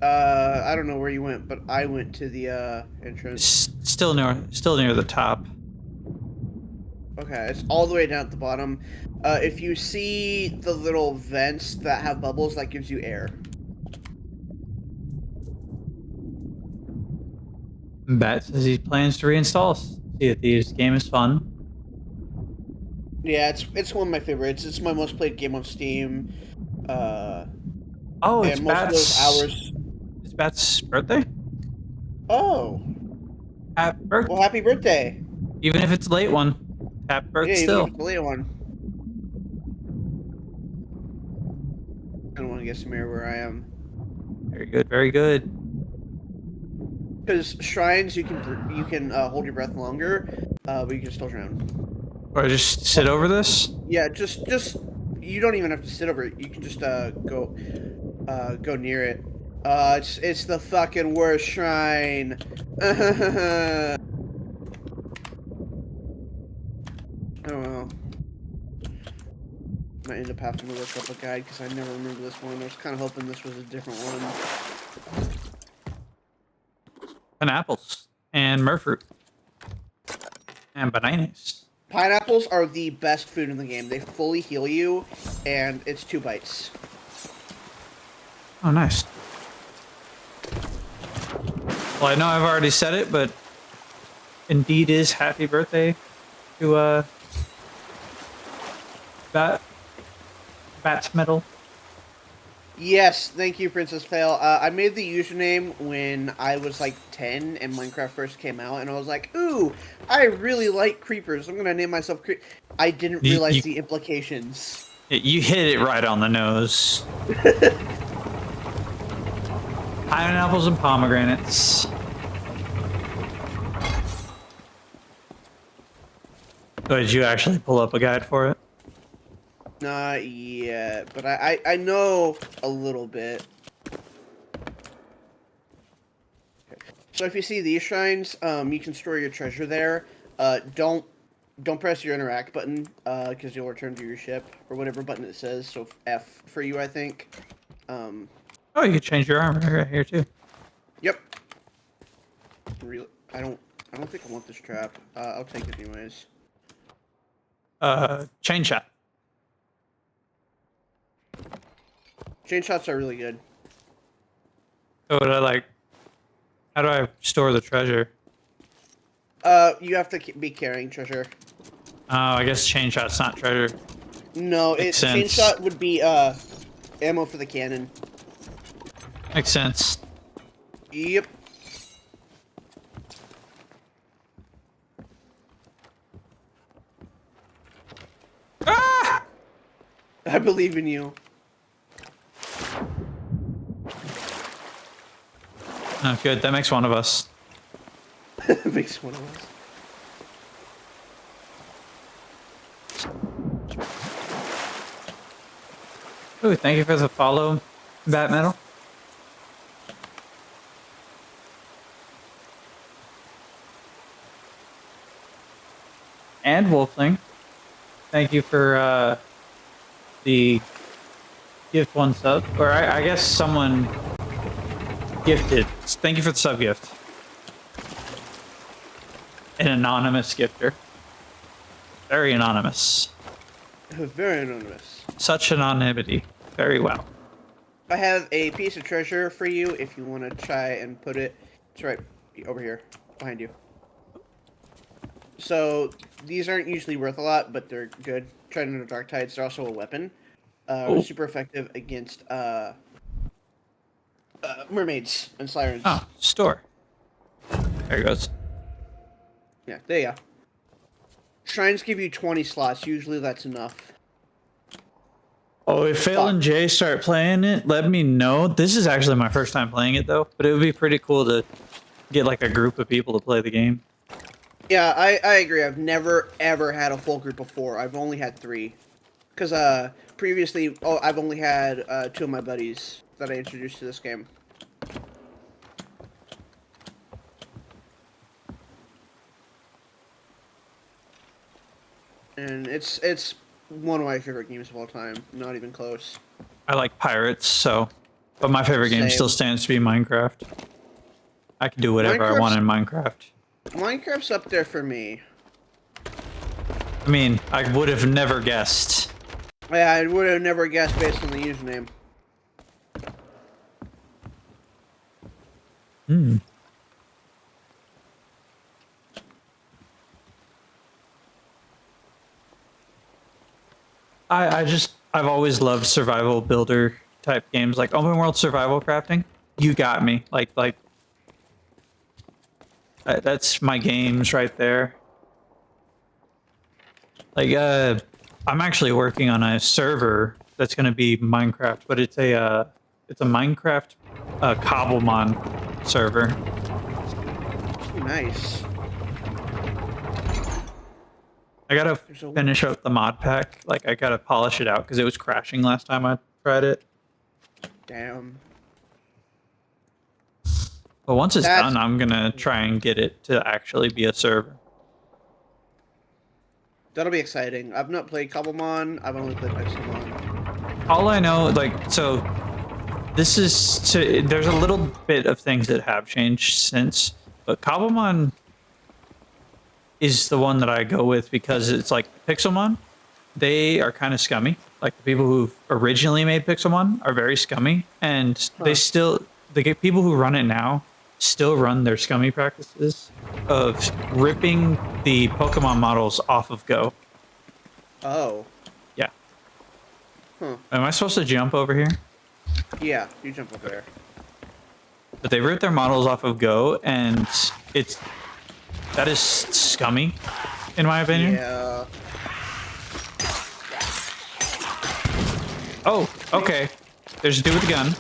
I don't know where you went, but I went to the entrance. Still near the top. Okay, it's all the way down at the bottom. If you see the little vents that have bubbles, that gives you air. Bat says he plans to reinstall Sea of Thieves. Game is fun. Yeah, it's one of my favorites. It's my most played game on Steam. Oh, it's and most Bat's of those hours. It's Bat's birthday. Oh, Happy birthday! well, happy birthday! Even if it's a late one, happy birthday Yeah, still. even if it's the late one. I don't want to get some air where I am. Very good, very good. Because shrines, you can hold your breath longer, but you can still drown. Or just sit over this. Yeah, just you don't even have to sit over it. You can just go near it. It's the fucking worst shrine. Oh well. Might end up having to look up a guide because I never remember this one. I was kind of hoping this was a different one. Pineapples and murfruit and bananas. Pineapples are the best food in the game. They fully heal you, and it's 2 bites. Oh, nice. Well, I know I've already said it, but indeed is happy birthday to Bat's Metal. Yes, thank you, Princess Fail. I made the username when I was like 10 and Minecraft first came out, and I was like, ooh, I really like creepers. I'm gonna name myself I didn't realize the implications. You hit it right on the nose. Pineapples and pomegranates. Oh, did you actually pull up a guide for it? Not yet, but I know a little bit. Okay. So if you see these shrines, you can store your treasure there. Don't press your interact button, because you'll return to your ship, or whatever button it says, so F for you, I think. Oh, you could change your armor right here too. Yep. I don't think I want this trap. I'll take it anyways. Chain shot. Chain shots are really good. Oh, how do I store the treasure? You have to be carrying treasure. Oh, I guess chain shot's not treasure. No, Makes chain sense. shot would be ammo for the cannon. Makes sense. Yep. I believe in you. Oh, good. That makes one of us. Makes one of us. Ooh, thank you for the follow, Bat Metal. And Wolfling. Thank you for the gift one sub. Or I guess someone gifted. Thank you for the sub gift. An anonymous gifter. Very anonymous. Very anonymous. Such anonymity. Very well. I have a piece of treasure for you if you want to try and put it. It's right over here, behind you. So, these aren't usually worth a lot, but they're good. Trident of Dark Tides, they're also a weapon. Super effective against mermaids and sirens. Oh, store. There it goes. Yeah, there you go. Shrines give you 20 slots. Usually that's enough. Oh, if Phil and Jay start playing it, let me know. This is actually my first time playing it, though. But it would be pretty cool to get, like, a group of people to play the game. Yeah, I agree. I've never, ever had a full group before. I've only had 3. Because, previously, I've only had 2 of my buddies that I introduced to this game. And it's one of my favorite games of all time. Not even close. I like pirates, so... But my favorite game Same. still stands to be Minecraft. I can do whatever I want in Minecraft. Minecraft's up there for me. I mean, I would have never guessed. Yeah, I would have never guessed based on the username. Hmm. I've always loved survival builder type games, like open world survival crafting. You got me. That's my games right there. Like, I'm actually working on a server that's going to be Minecraft, but it's a Minecraft Cobblemon server. Nice. I gotta finish up the mod pack. Like, I gotta polish it out because it was crashing last time I tried it. Damn. But once it's done, I'm gonna try and get it to actually be a server. That'll be exciting. I've not played Cobblemon. I've only played Pixelmon. All I know, like, so this is to. There's a little bit of things that have changed since, but Cobblemon is the one that I go with because it's like Pixelmon. They are kind of scummy. Like, the people who originally made Pixelmon are very scummy, and the people who run it now still run their scummy practices of ripping the Pokemon models off of Go. Oh. Yeah. Huh. Am I supposed to jump over here? Yeah, you jump over there. But they ripped their models off of Go, and that is scummy, in my opinion. Yeah. Oh, okay. There's a dude with a gun.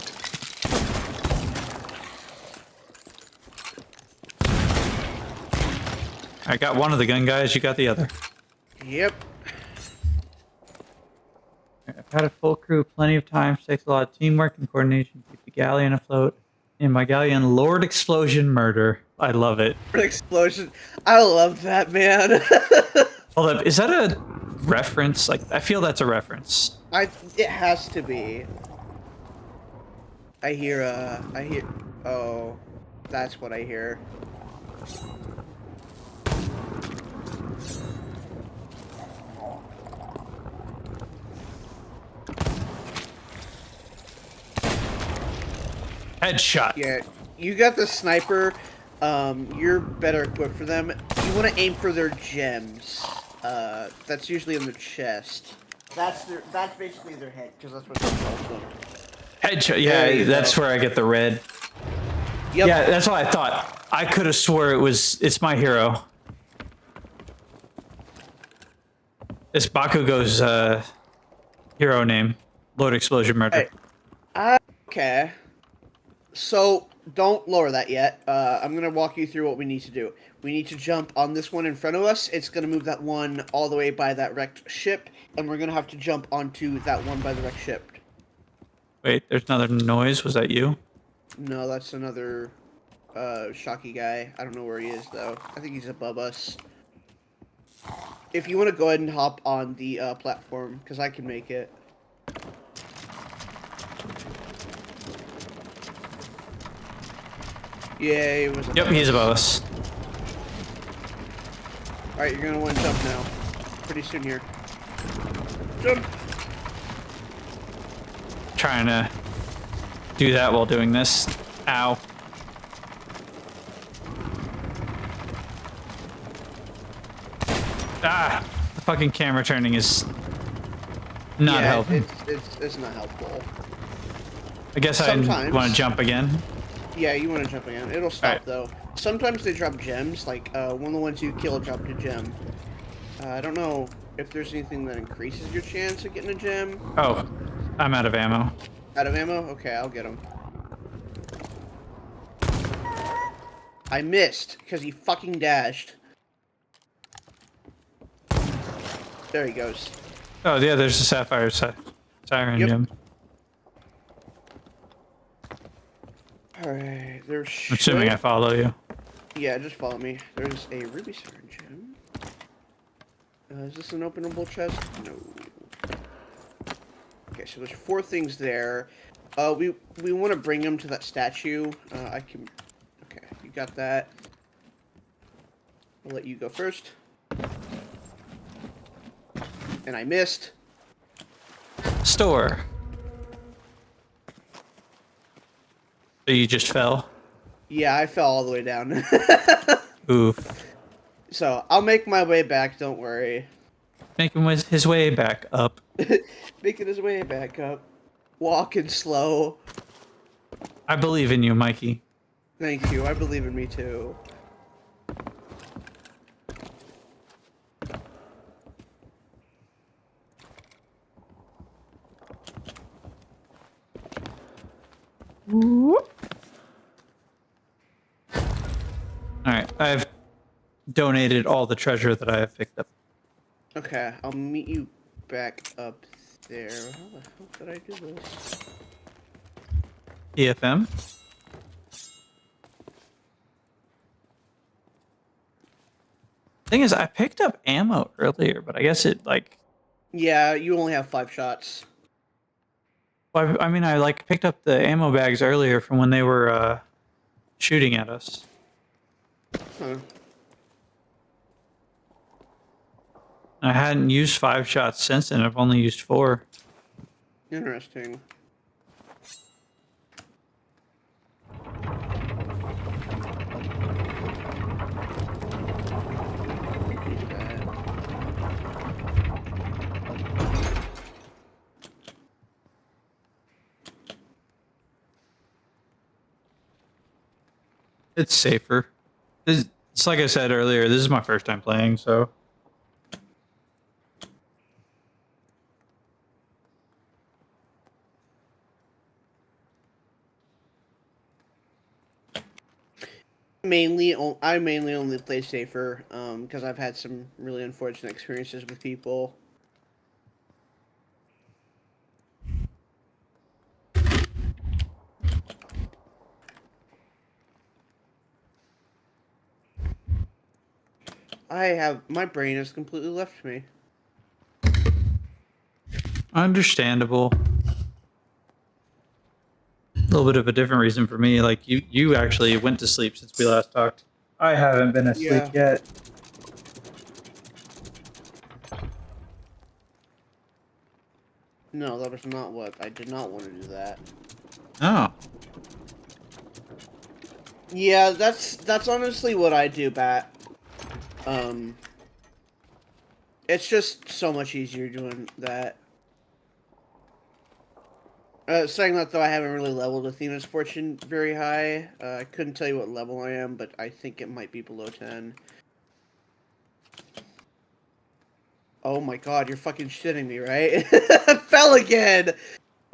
I got one of the gun guys, you got the other. Yep. I've had a full crew plenty of times. Takes a lot of teamwork and coordination to keep the galleon afloat. In my galleon, Lord Explosion Murder. I love it. Explosion. I love that, man. Hold up, is that a reference? Like, I feel that's a reference. It has to be. I hear, oh, that's what I hear. Headshot. Yeah, you got the sniper. You're better equipped for them. You want to aim for their gems. That's usually in their chest. That's basically their head, because that's what controls them. Headshot. Yeah, that's where I get the red. Yep. Yeah, that's what I thought. I could have swore it's my hero. This Bakugo's Hero name. Load explosion murder. Hey. Okay. So don't lower that yet. I'm gonna walk you through what we need to do. We need to jump on this one in front of us. It's gonna move that one all the way by that wrecked ship, and we're gonna have to jump onto that one by the wrecked ship. Wait, there's another noise. Was that you? No, that's another shocky guy. I don't know where he is though. I think he's above us. If you want to go ahead and hop on the platform, because I can make it. Yeah, he was above Yep, he's us. above us. Alright, you're gonna want to jump now. Pretty soon here. Jump! Trying to do that while doing this. Ow. Ah! The fucking camera turning is not helping. It's not helpful. I guess I Sometimes. want to jump again. Yeah, you want to jump again. It'll stop Alright. though. Sometimes they drop gems, like one of the ones you kill dropped a gem. I don't know if there's anything that increases your chance of getting a gem. Oh, I'm out of ammo. Out of ammo? Okay, I'll get them. I missed because he fucking dashed. There he goes. Oh, yeah, there's a sapphire siren Yep. gem. Alright, there's. I'm assuming I follow you. Yeah, just follow me. There's a ruby siren gem. Is this an openable chest? No. Okay, so there's 4 things there. We want to bring them to that statue. I can. Okay, you got that. I'll let you go first. And I missed. Store. So you just fell? Yeah, I fell all the way down. Oof. So I'll make my way back. Don't worry. Making his way back up. Making his way back up. Walking slow. I believe in you, Mikey. Thank you. I believe in me too. Alright, I've donated all the treasure that I have picked up. Okay, I'll meet you back up there. How the hell did I do this? EFM? Thing is, I picked up ammo earlier, but I guess it, like... Yeah, you only have 5 shots. Well, I mean, I, like, picked up the ammo bags earlier from when they were, shooting at us. Huh. I hadn't used 5 shots since then. I've only used 4. Interesting. It's safer. It's like I said earlier, this is my first time playing, so... I mainly only play safer, because I've had some really unfortunate experiences with people. My brain has completely left me. Understandable. A little bit of a different reason for me. Like, you actually went to sleep since we last talked. I haven't been asleep yet. No, that was not what I did not want to do that. Oh. Yeah, that's honestly what I do, Bat. It's just so much easier doing that. Saying that though, I haven't really leveled Athena's Fortune very high. I couldn't tell you what level I am, but I think it might be below 10. Oh my god, you're fucking shitting me, right? Fell again!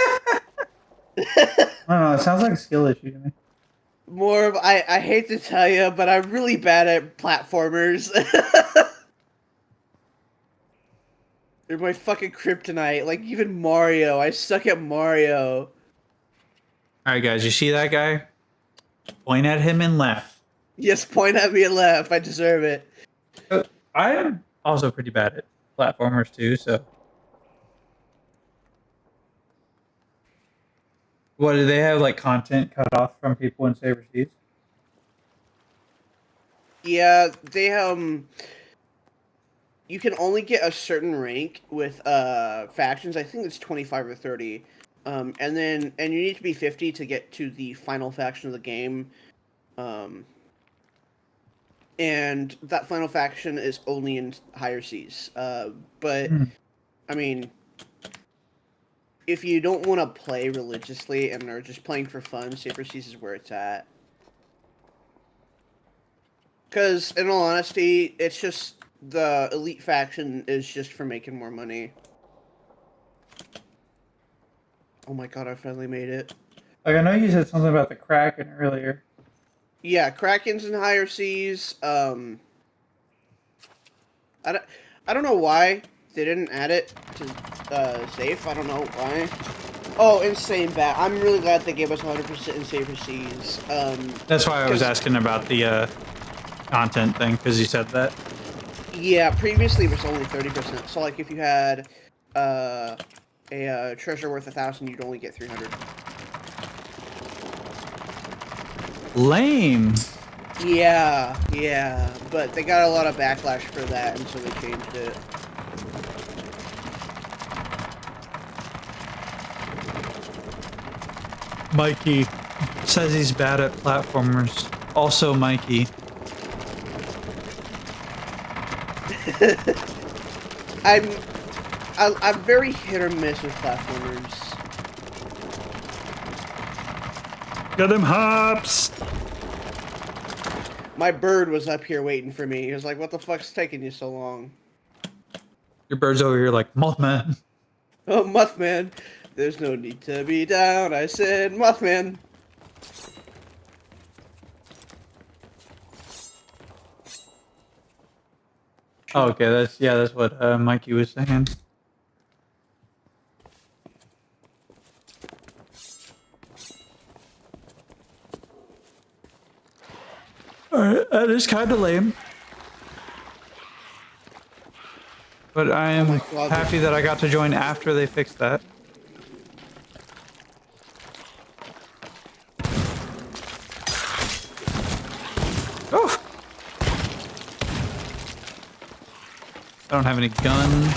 I don't know. It sounds like a skill issue to me. More, I hate to tell you, but I'm really bad at platformers. They're my fucking kryptonite. Like, even Mario. I suck at Mario. All right, guys, you see that guy? Point at him and laugh. Yes, point at me and laugh. I deserve it. I'm also pretty bad at platformers too. So, what do they have like content cut off from people in Saber Seas? Yeah, they, you can only get a certain rank with, factions. I think it's 25 or 30. And you need to be 50 to get to the final faction of the game. And that final faction is only in higher seas. But, I mean, if you don't want to play religiously and are just playing for fun, Saber Seas is where it's at. Because, in all honesty, it's just the elite faction is just for making more money. Oh my god, I finally made it. Like I know you said something about the Kraken earlier. Yeah, Kraken's in higher seas. I don't know why they didn't add it to safe. I don't know why. Oh, insane bat. I'm really glad they gave us 100% in Saber Seas. That's why I was asking about the content thing, because you said that. Yeah, previously it was only 30%. So, like, if you had a treasure worth 1,000, you'd only get 300. Lame. Yeah, but they got a lot of backlash for that, and so they changed it. Mikey says he's bad at platformers. Also, Mikey. I'm very hit or miss with platformers. Get him, hops! My bird was up here waiting for me. He was like, "What the fuck's taking you so long?" Your bird's over here like, Mothman. Oh, Mothman. There's no need to be down. I said, Mothman. Oh, okay, that's what Mikey was saying. Alright, that is kind of lame. But I am happy that I got to join after they fixed that. Oh! I don't have any gun.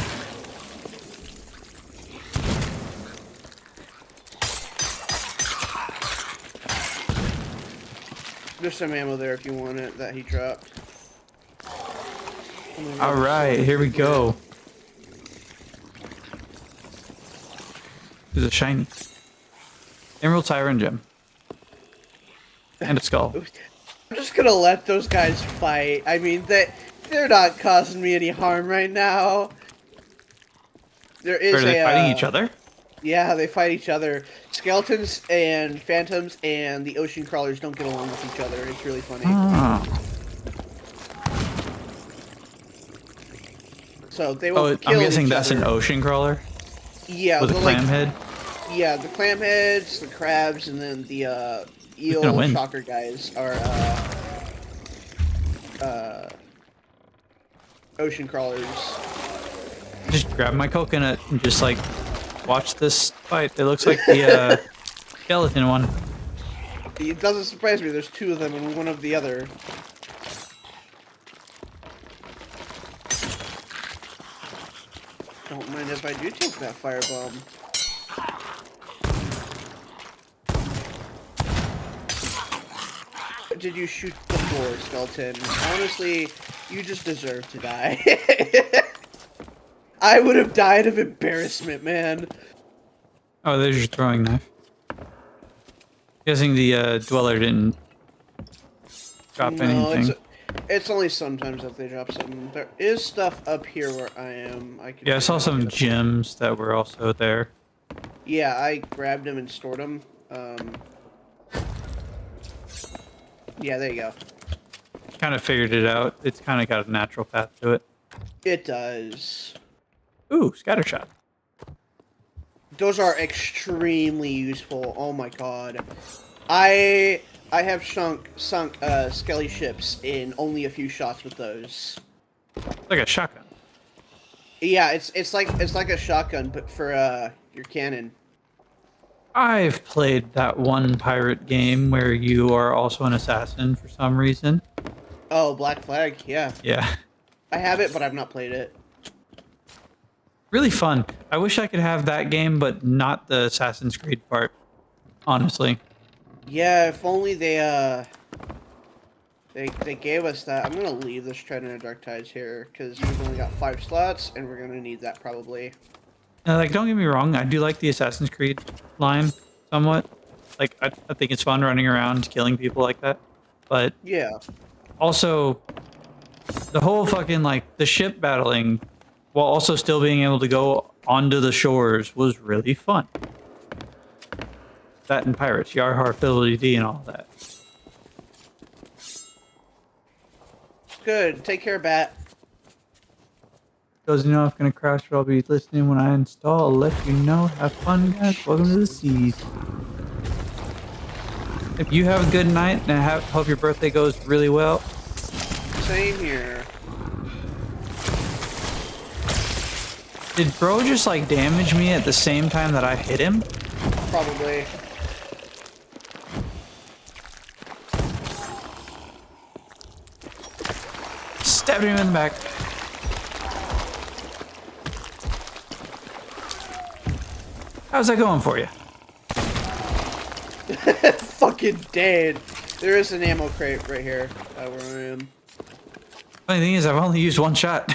There's some ammo there if you want it that he dropped. Alright, here we go. There's a shiny Emerald Siren Gem. And a skull. I'm just gonna let those guys fight. I mean, they're not causing me any harm right now. There is Are they fighting each other? Yeah, they fight each other. Skeletons and phantoms and the ocean crawlers don't get along with each other. It's really funny. Oh. So they will kill I'm guessing each that's other. an ocean crawler? Yeah, With a clam head? Yeah, the clam heads, the crabs, and then the eel shocker guys are ocean crawlers. Just grab my coconut and just like watch this fight. It looks like the skeleton one. It doesn't surprise me. There's two of them and one of the other. Don't mind if I do take that firebomb. Did you shoot the floor, skeleton? Honestly, you just deserve to die. I would have died of embarrassment, man. Oh, there's your throwing knife. Guessing the dweller didn't drop anything. It's only sometimes that they drop something. There is stuff up here where I am. Yeah, I saw some gems that were also there. Yeah, I grabbed them and stored them. Yeah, there you go. Kind of figured it out. It's kind of got a natural path to it. It does. Ooh, scatter shot. Those are extremely useful. Oh my god. I have sunk skelly ships in only a few shots with those. It's like a shotgun. Yeah, it's like a shotgun, but for your cannon. I've played that one pirate game where you are also an assassin for some reason. Oh, Black Flag, yeah. Yeah. I have it, but I've not played it. Really fun. I wish I could have that game, but not the Assassin's Creed part. Honestly. Yeah, if only they gave us that. I'm gonna leave this Trident of Dark Tides here because we've only got 5 slots, and we're gonna need that probably. Now, like, don't get me wrong. I do like the Assassin's Creed line somewhat. Like, I think it's fun running around killing people like that. But yeah, also the whole fucking like the ship battling, while also still being able to go onto the shores, was really fun. That and Pirates, Yar Har Fiddly-Dee and all that. good. Take care, Bat. Doesn't know if I'm gonna crash, but I'll be listening when I install. I'll let you know. Have fun, guys. Welcome to the seas. If you have a good night and hope your birthday goes really well. Same here. Did bro just like damage me at the same time that I hit him? Probably. Stabbed him in the back. How's that going for you? Fucking dead. There is an ammo crate right here where I am. Funny thing is, I've only used one shot.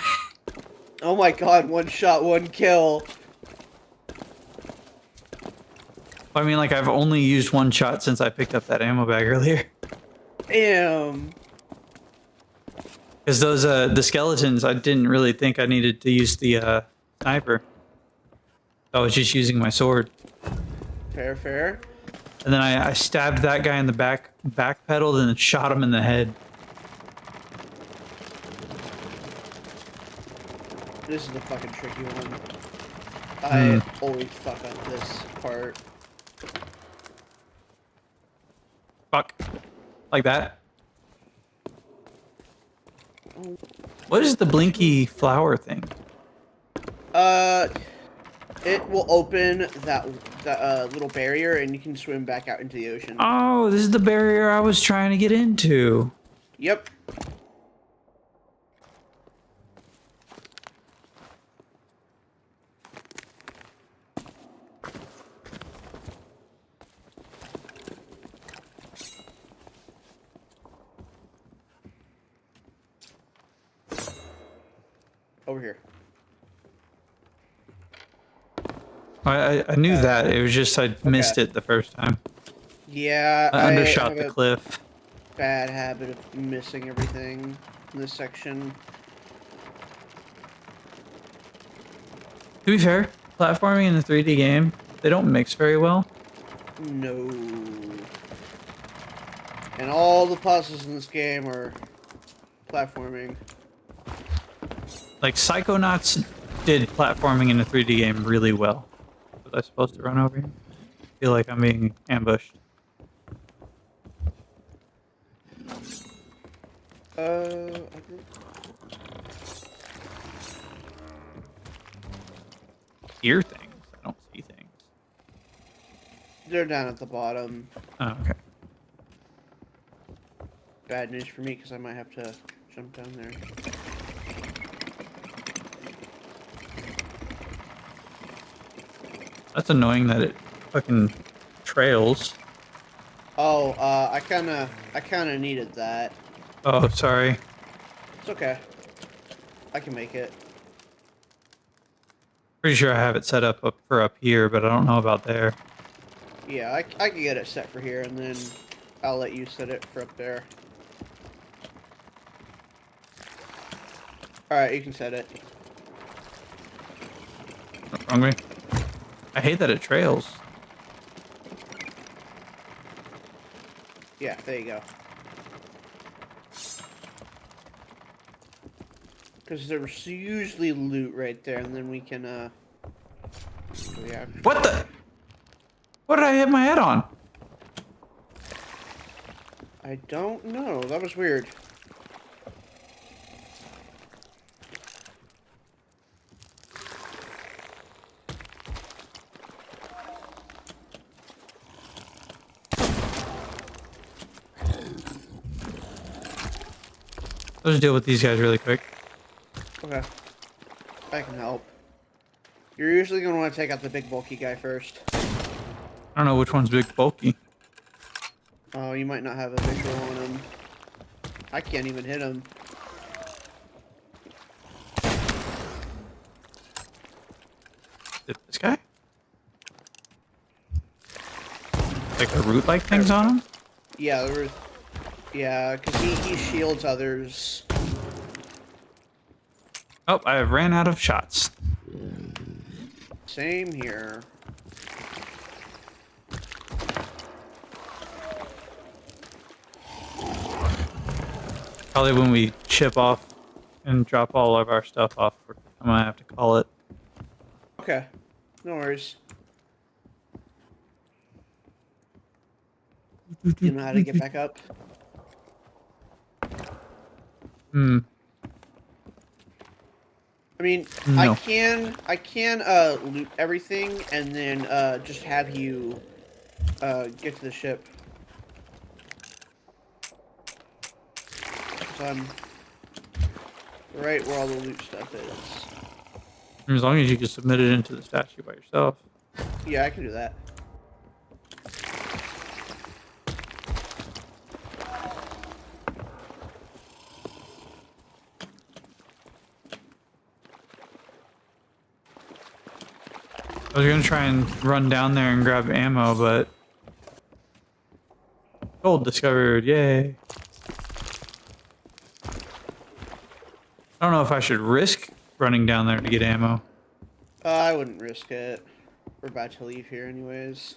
Oh my god, 1 shot, 1 kill. I mean, like, I've only used one shot since I picked up that ammo bag earlier. Damn. Because those, the skeletons, I didn't really think I needed to use the, sniper. I was just using my sword. Fair, fair. And then I stabbed that guy in the back pedal, and then shot him in the head. This is the fucking tricky one. I always fuck up this part. Fuck. Like that. What is the blinky flower thing? It will open that little barrier, and you can swim back out into the ocean. Oh, this is the barrier I was trying to get into. Yep. Over here. I knew that. It was just I missed it the first time. Yeah, I undershot have the a cliff. bad habit of missing everything in this section. To be fair, platforming in the 3D game, they don't mix very well. No. And all the puzzles in this game are platforming. Like, Psychonauts did platforming in a 3D game really well. Was I supposed to run over here? I feel like I'm being ambushed. Hear things. I don't see things. They're down at the bottom. Oh, okay. Bad news for me, because I might have to jump down there. That's annoying that it fucking trails. Oh, I kinda needed that. Oh, sorry. It's okay. I can make it. Pretty sure I have it set up for up here, but I don't know about there. Yeah, I can get it set for here, and then I'll let you set it for up there. Alright, you can set it. Wrong way. I hate that it trails. Yeah, there you go. Because there's usually loot right there, and then we can, yeah. What the? What did I hit my head on? I don't know. That was weird. Let's deal with these guys really quick. Okay. I can help. You're usually going to want to take out the big bulky guy first. I don't know which one's big bulky. Oh, you might not have a visual on him. I can't even hit him. This guy? Like the root-like things on him? Yeah, there was... Yeah, because he shields others. Oh, I ran out of shots. Same here. Probably when we chip off and drop all of our stuff off, I'm gonna have to call it. Okay. No worries. You know how to get back up? Hmm. I mean, No. I can loot everything and then just have you get to the ship. So I'm right where all the loot stuff is. As long as you can submit it into the statue by yourself. Yeah, I can do that. I was gonna try and run down there and grab ammo, but gold discovered, yay! I don't know if I should risk running down there to get ammo. I wouldn't risk it. We're about to leave here anyways.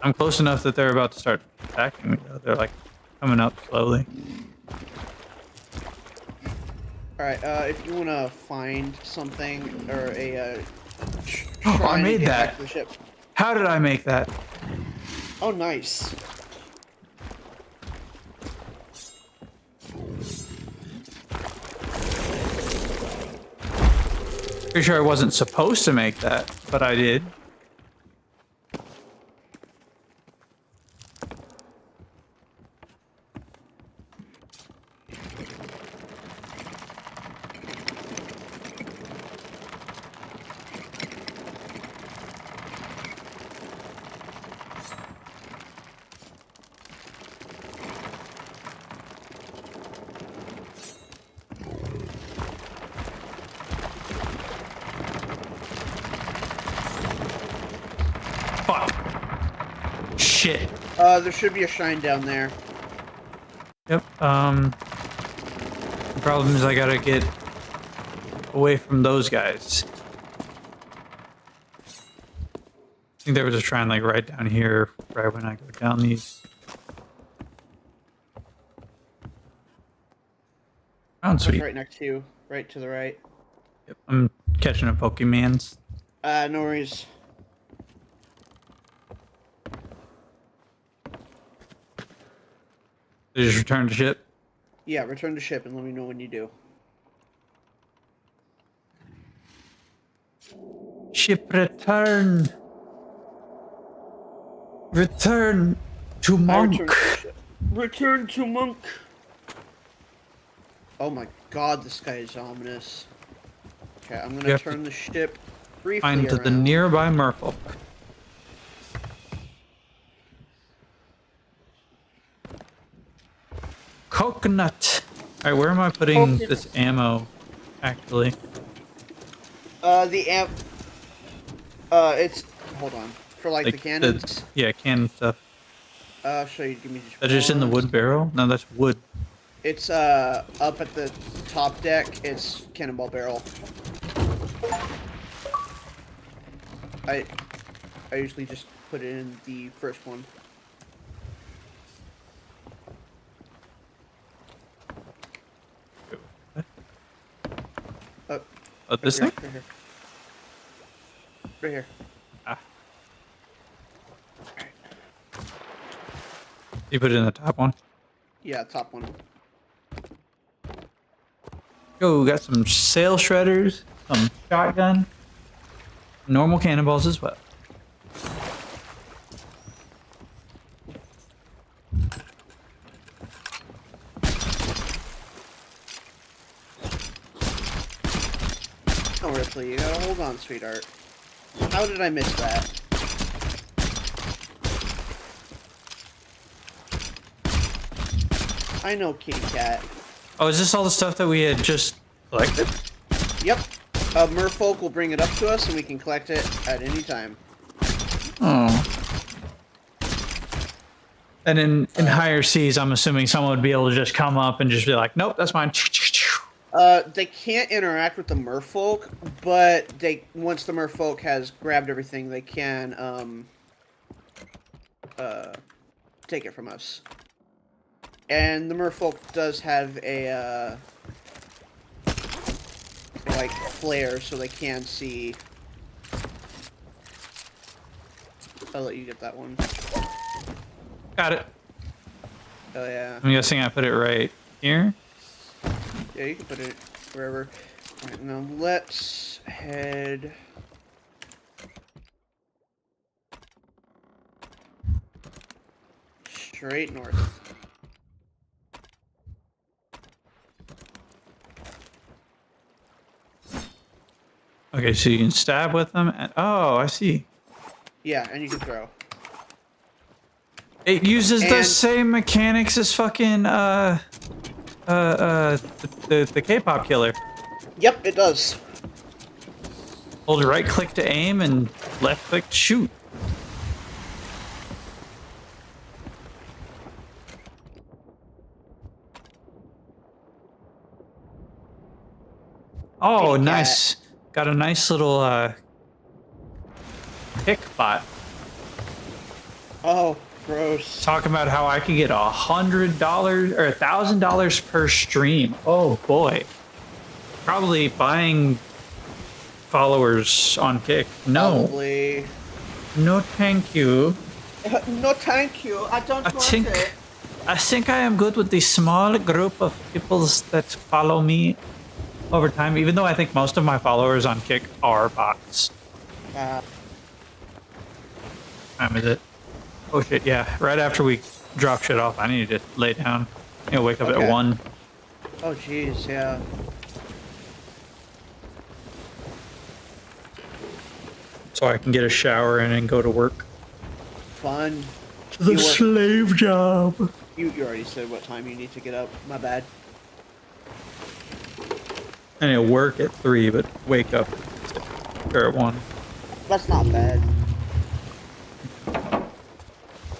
I'm close enough that they're about to start attacking me, though. They're like coming up slowly. Alright, if you want to find something or a Oh, I shrine to made get that. back to the ship. How did I make that? Oh, nice. Pretty sure I wasn't supposed to make that, but I did. Fuck. Shit. There should be a shrine down there. Yep. The problem is I gotta get away from those guys. I think there was a shrine like right down here, right when I go down these. Oh, That's sweet. right next to you. Right to the right. Yep. I'm catching a Pokemans. No worries. Just return to ship. Yeah, return to ship and let me know when you do. Ship return. Return to monk. Return to monk. Oh my god, this guy is ominous. Okay, I'm You gonna have to turn the ship briefly Find the around. nearby merfolk. Coconut. All right, where am I putting this ammo? Actually, The amp. It's hold on for like the cannons. yeah, cannon stuff. I'll show you. Give me just. That's just in the one wood barrel? No, that's wood. It's up at the top deck. It's cannonball barrel. I usually just put it in the first one. Oh, this thing? Right here. Right here. Ah. You put it in the top one? Yeah, top one. Oh, we got some sail shredders, some shotgun, normal cannonballs as well. Oh, Ripley, you gotta hold on, sweetheart. How did I miss that? I know, kitty cat. Oh, is this all the stuff that we had just collected? Yep. Merfolk will bring it up to us and we can collect it at any time. Oh. And in higher seas, I'm assuming someone would be able to just come up and just be like, nope, that's mine. They can't interact with the merfolk, but once the merfolk has grabbed everything, they can, take it from us. And the merfolk does have a, like, flare, so they can see. I'll let you get that one. Got it. Oh, yeah. I'm guessing I put it right here. Yeah, you can put it wherever. Alright, now let's head... straight north. Okay, so you can stab with them. And, oh, I see. Yeah, and you can throw. It uses the And- same mechanics as fucking the K-pop killer. Yep, it does. Hold right click to aim and left click to shoot. Oh, Kitty cat. nice. Got a nice little pick bot. Oh, gross. Talking about how I could get $100 or $1,000 per stream. Oh boy. Probably buying followers on Kick. No. Probably. No thank you. No, thank you. I don't I want think it. I think I am good with the small group of people that follow me over time, even though I think most of my followers on Kick are bots. Uh, What time is it? Oh shit, yeah. Right after we drop shit off, I need to lay down. You know, wake up Okay. at 1. oh, jeez, yeah. So I can get a shower and then go to work. Fun. The You work- slave job. You already said what time you need to get up. My bad. I need to work at 3, but wake up at 1. That's not bad.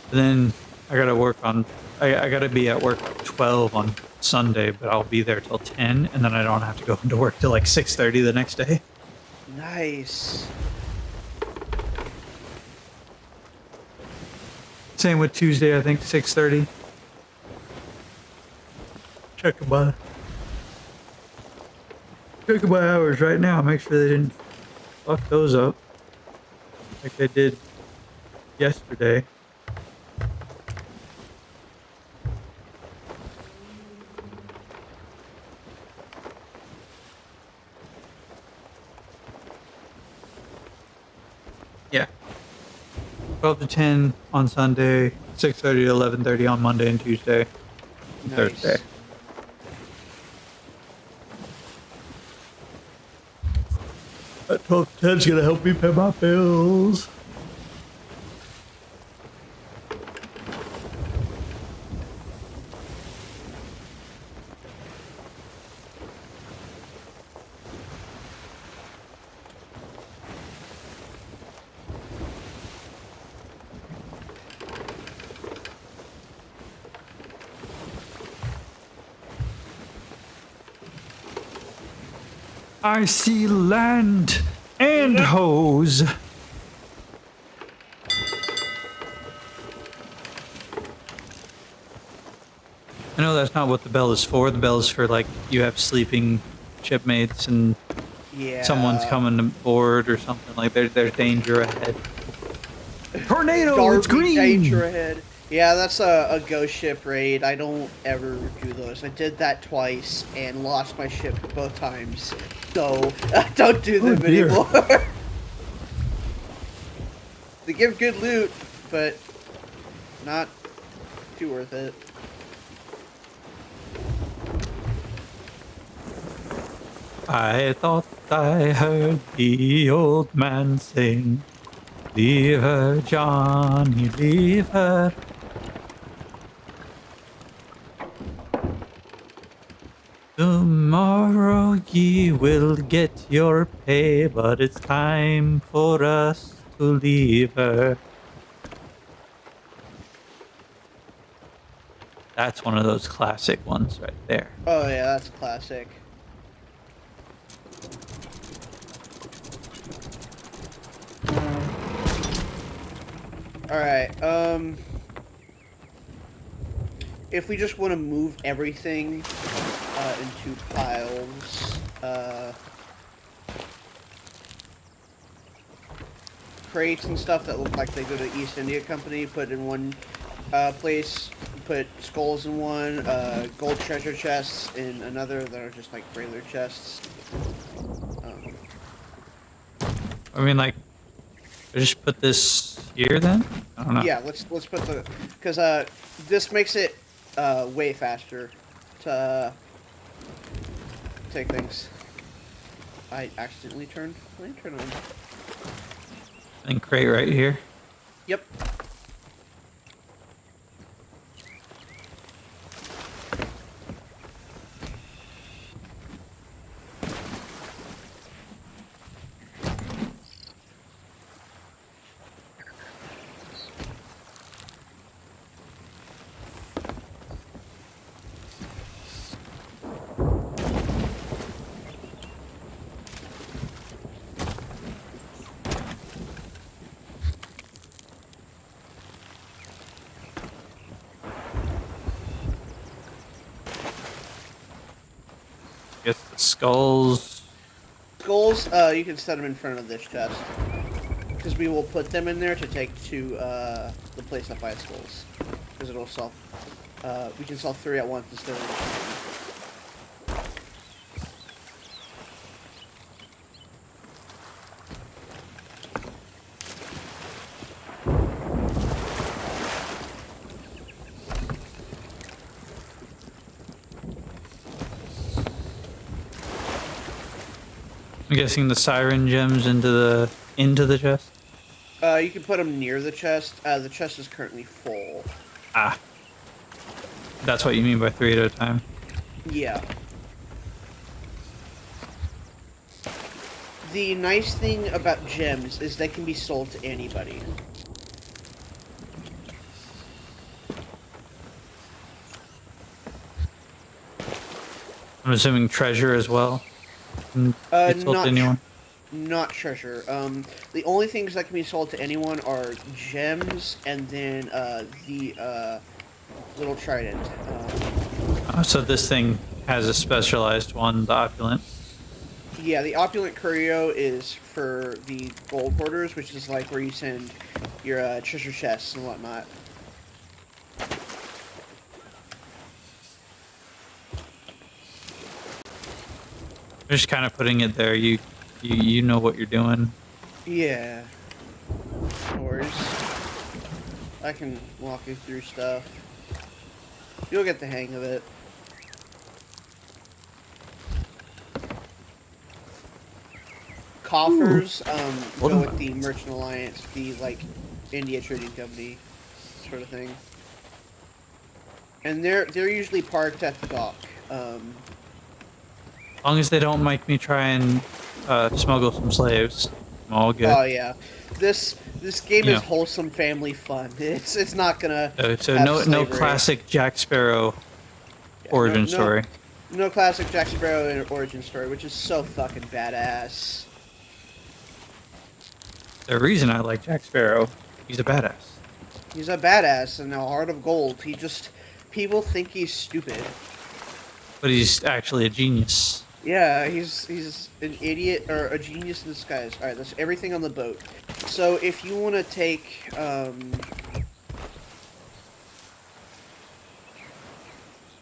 Then I gotta work on. I gotta be at work at 12 on Sunday, but I'll be there till 10, and then I don't have to go into work till like 6:30 the next day. Nice. Same with Tuesday, I think 6:30. Checking my hours right now. Make sure they didn't fuck those up like they did yesterday. Yeah. 12 to 10 on Sunday, 6:30 to 11:30 on Monday and Tuesday, and Nice. Thursday. That 12 to 10 is gonna help me pay my bills. I see land and hose. I know that's not what the bell is for. The bell is for, like, you have sleeping shipmates and Yeah. someone's coming aboard or something. Like, there's danger ahead. Tornado, Darby it's green. Danger ahead. Yeah, that's a ghost ship raid. I don't ever do those. I did that twice and lost my ship both times. So, don't do them dear. anymore. They give good loot, but not too worth it. I thought I heard the old man sing, "Leave her, Johnny, leave her." Tomorrow ye will get your pay, but it's time for us to leave her. That's one of those classic ones right there. Oh yeah, that's classic. Alright, if we just want to move everything into piles, crates and stuff that look like they go to East India Company, put in one place, put skulls in one, gold treasure chests in another that are just like regular chests. I mean, like, just put this here then? I don't know. Yeah, let's put the, because this makes it way faster to take things. I accidentally turned lantern on. And crate right here. Yep. I guess the skulls. Skulls, you can set them in front of this chest. Because we will put them in there to take to the place that buys skulls. Because it'll sell. We can sell 3 at once instead of. I'm guessing the siren gems into the chest. You can put them near the chest. The chest is currently full. Ah. That's what you mean by 3 at a time. Yeah. The nice thing about gems is they can be sold to anybody. I'm assuming treasure as well. It's sold to anyone. Not treasure. The only things that can be sold to anyone are gems and then the little trident. So this thing has a specialized one, the opulent. Yeah, the opulent curio is for the gold hoarders, which is like where you send your treasure chests and whatnot. Just kind of putting it there. You know what you're doing. Yeah. No worries. I can walk you through stuff. You'll get the hang of it. Coffers, go with the Merchant Alliance, the, like, India Trading Company sort of thing. And they're usually parked at the dock. As long as they don't make me try and smuggle some slaves, I'm all good. Oh yeah, this game is wholesome family fun. It's not gonna. So have no slavery. classic Jack Sparrow origin story. No classic Jack Sparrow origin story, which is so fucking badass. The reason I like Jack Sparrow, he's a badass. He's a badass and a heart of gold. People think he's stupid. But he's actually a genius. Yeah, he's an idiot or a genius in disguise. All right, that's everything on the boat. So if you want to take,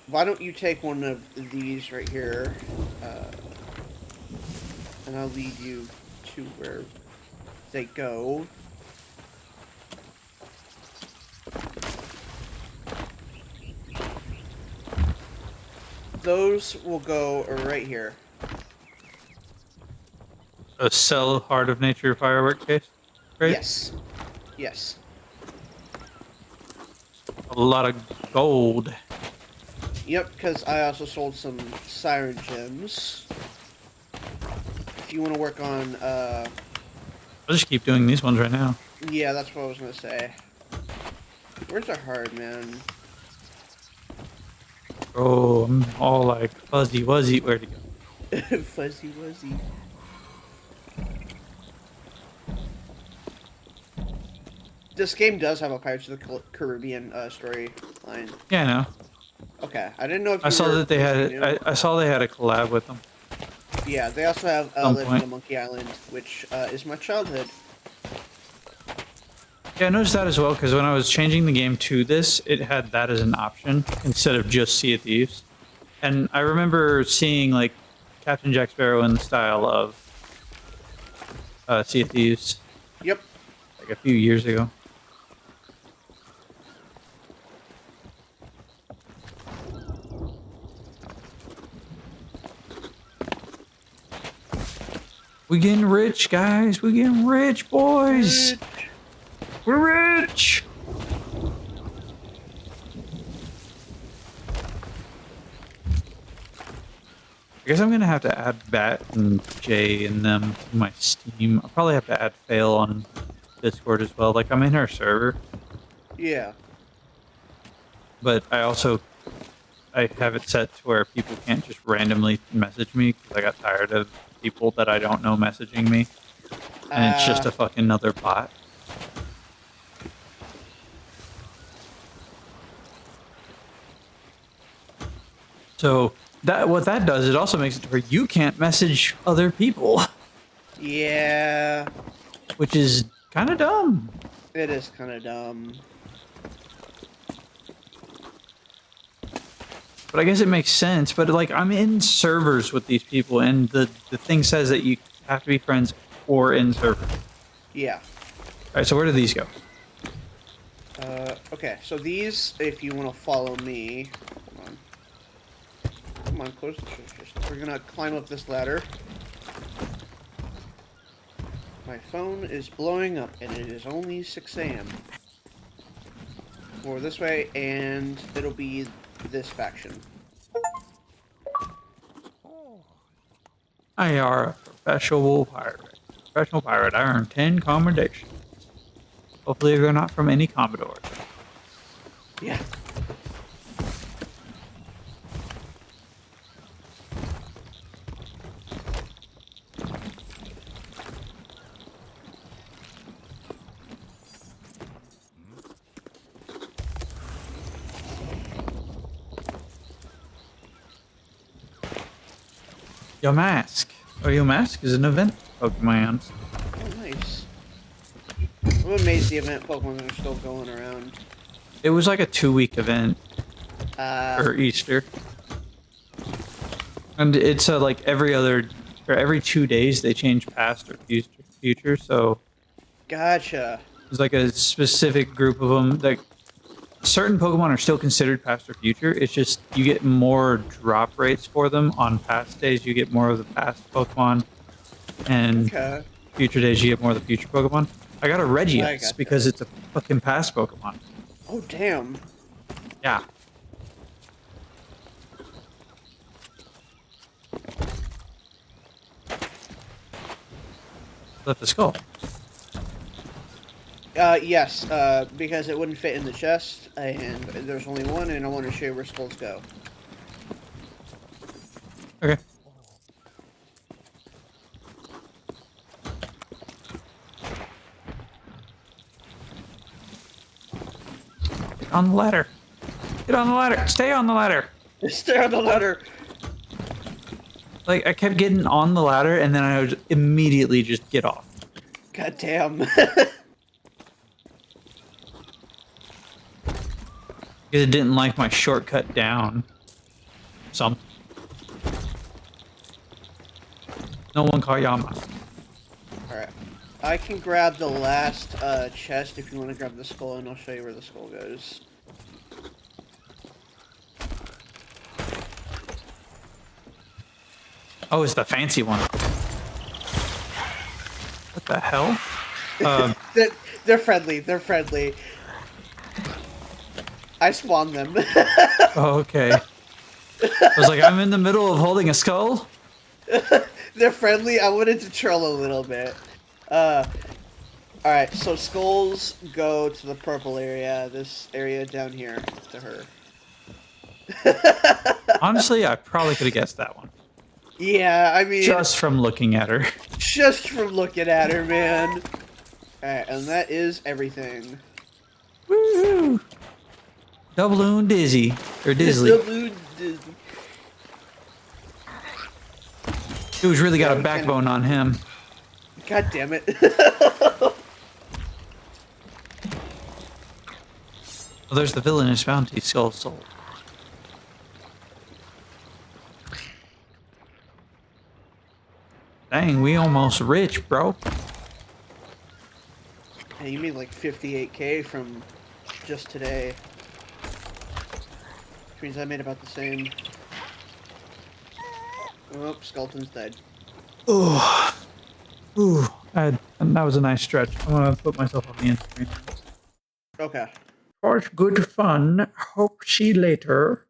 why don't you take one of these right here, and I'll lead you to where they go. Those will go right here. A Cell Heart of Nature firework case, right? Yes. Yes. A lot of gold. Yep, because I also sold some siren gems. If you want to work on, I'll just keep doing these ones right now. yeah, that's what I was gonna say. Where's our heart, man? Oh, I'm all like fuzzy wuzzy. Where'd he go? Fuzzy wuzzy. This game does have a Pirates of the Caribbean storyline. Yeah, I know. Okay, I didn't know if you I saw were- that they had. you knew. I saw they had a collab with them. Yeah, they also have Some Legend point. of Monkey Island, which is my childhood. Yeah, I noticed that as well because when I was changing the game to this, it had that as an option instead of just Sea of Thieves. And I remember seeing like Captain Jack Sparrow in the style of Sea of Thieves. Yep. Like a few years ago. We getting rich, guys. We getting rich, boys. We're rich. I guess I'm gonna have to add Bat and Jay and them to my Steam. I'll probably have to add Fail on Discord as well. Like I'm in her server, Yeah. but I have it set to where people can't just randomly message me because I got tired of people that I don't know messaging me, and it's just a fucking another bot. So what that does, it also makes it to where you can't message other people, Yeah. which is kind of dumb. It is kind of dumb. But I guess it makes sense. But like I'm in servers with these people, and the thing says that you have to be friends or in server. Yeah. All right, so where do these go? Okay, so these, if you want to follow me, hold on. Come on, close the shush. We're gonna climb up this ladder. My phone is blowing up, and it is only 6 a.m. More this way, and it'll be this faction. I are a professional pirate. Professional pirate. I earn 10 commendations. Hopefully they're not from any Commodore. Yeah. Your mask. Oh, your mask is an event Pokemon. Oh, nice. I'm amazed the event Pokemon are still going around. It was like a 2-week event for Uh, Easter. And it's like every 2 days they change past or future. So gotcha. there's like a specific group of them. Like certain Pokemon are still considered past or future. It's just you get more drop rates for them on past days. You get more of the past Pokemon, and Okay. future days you get more of the future Pokemon. I got a Regice gotcha. because it's a fucking past Pokemon. Oh, damn. Yeah. Left the skull. Yes, because it wouldn't fit in the chest, and there's only one, and I want to show you where skulls go. Okay. Get on the ladder. Get on the ladder. Stay on the ladder. Stay on the ladder. Like, I kept getting on the ladder, and then I would immediately just get off. God damn. Because it didn't like my shortcut down. Some. No one call Yama. Alright. I can grab the last chest if you want to grab the skull, and I'll show you where the skull goes. Oh, it's the fancy one. What the hell? They're friendly. They're friendly. I spawned them. Oh, okay. I was like, I'm in the middle of holding a skull? They're friendly. I wanted to troll a little bit. Alright, so skulls go to the purple area. This area down here to her. Honestly, I probably could have guessed that one. Yeah, I mean... Just from looking at her. Just from looking at her, man. Alright, and that is everything. Woo! Doubloon Dizzy. Or Dizzly. Doubloon Dizzy. Dude's really got a backbone on him. God damn it. Oh, there's the villainous bounty skull soul. Dang, we almost rich, bro. Hey, you made like 58k from just today. Which means I made about the same. Oh, Skeleton's dead. Ooh. Ooh. That was a nice stretch. I'm gonna put myself on the end screen. Okay. Was good fun. Hope see later.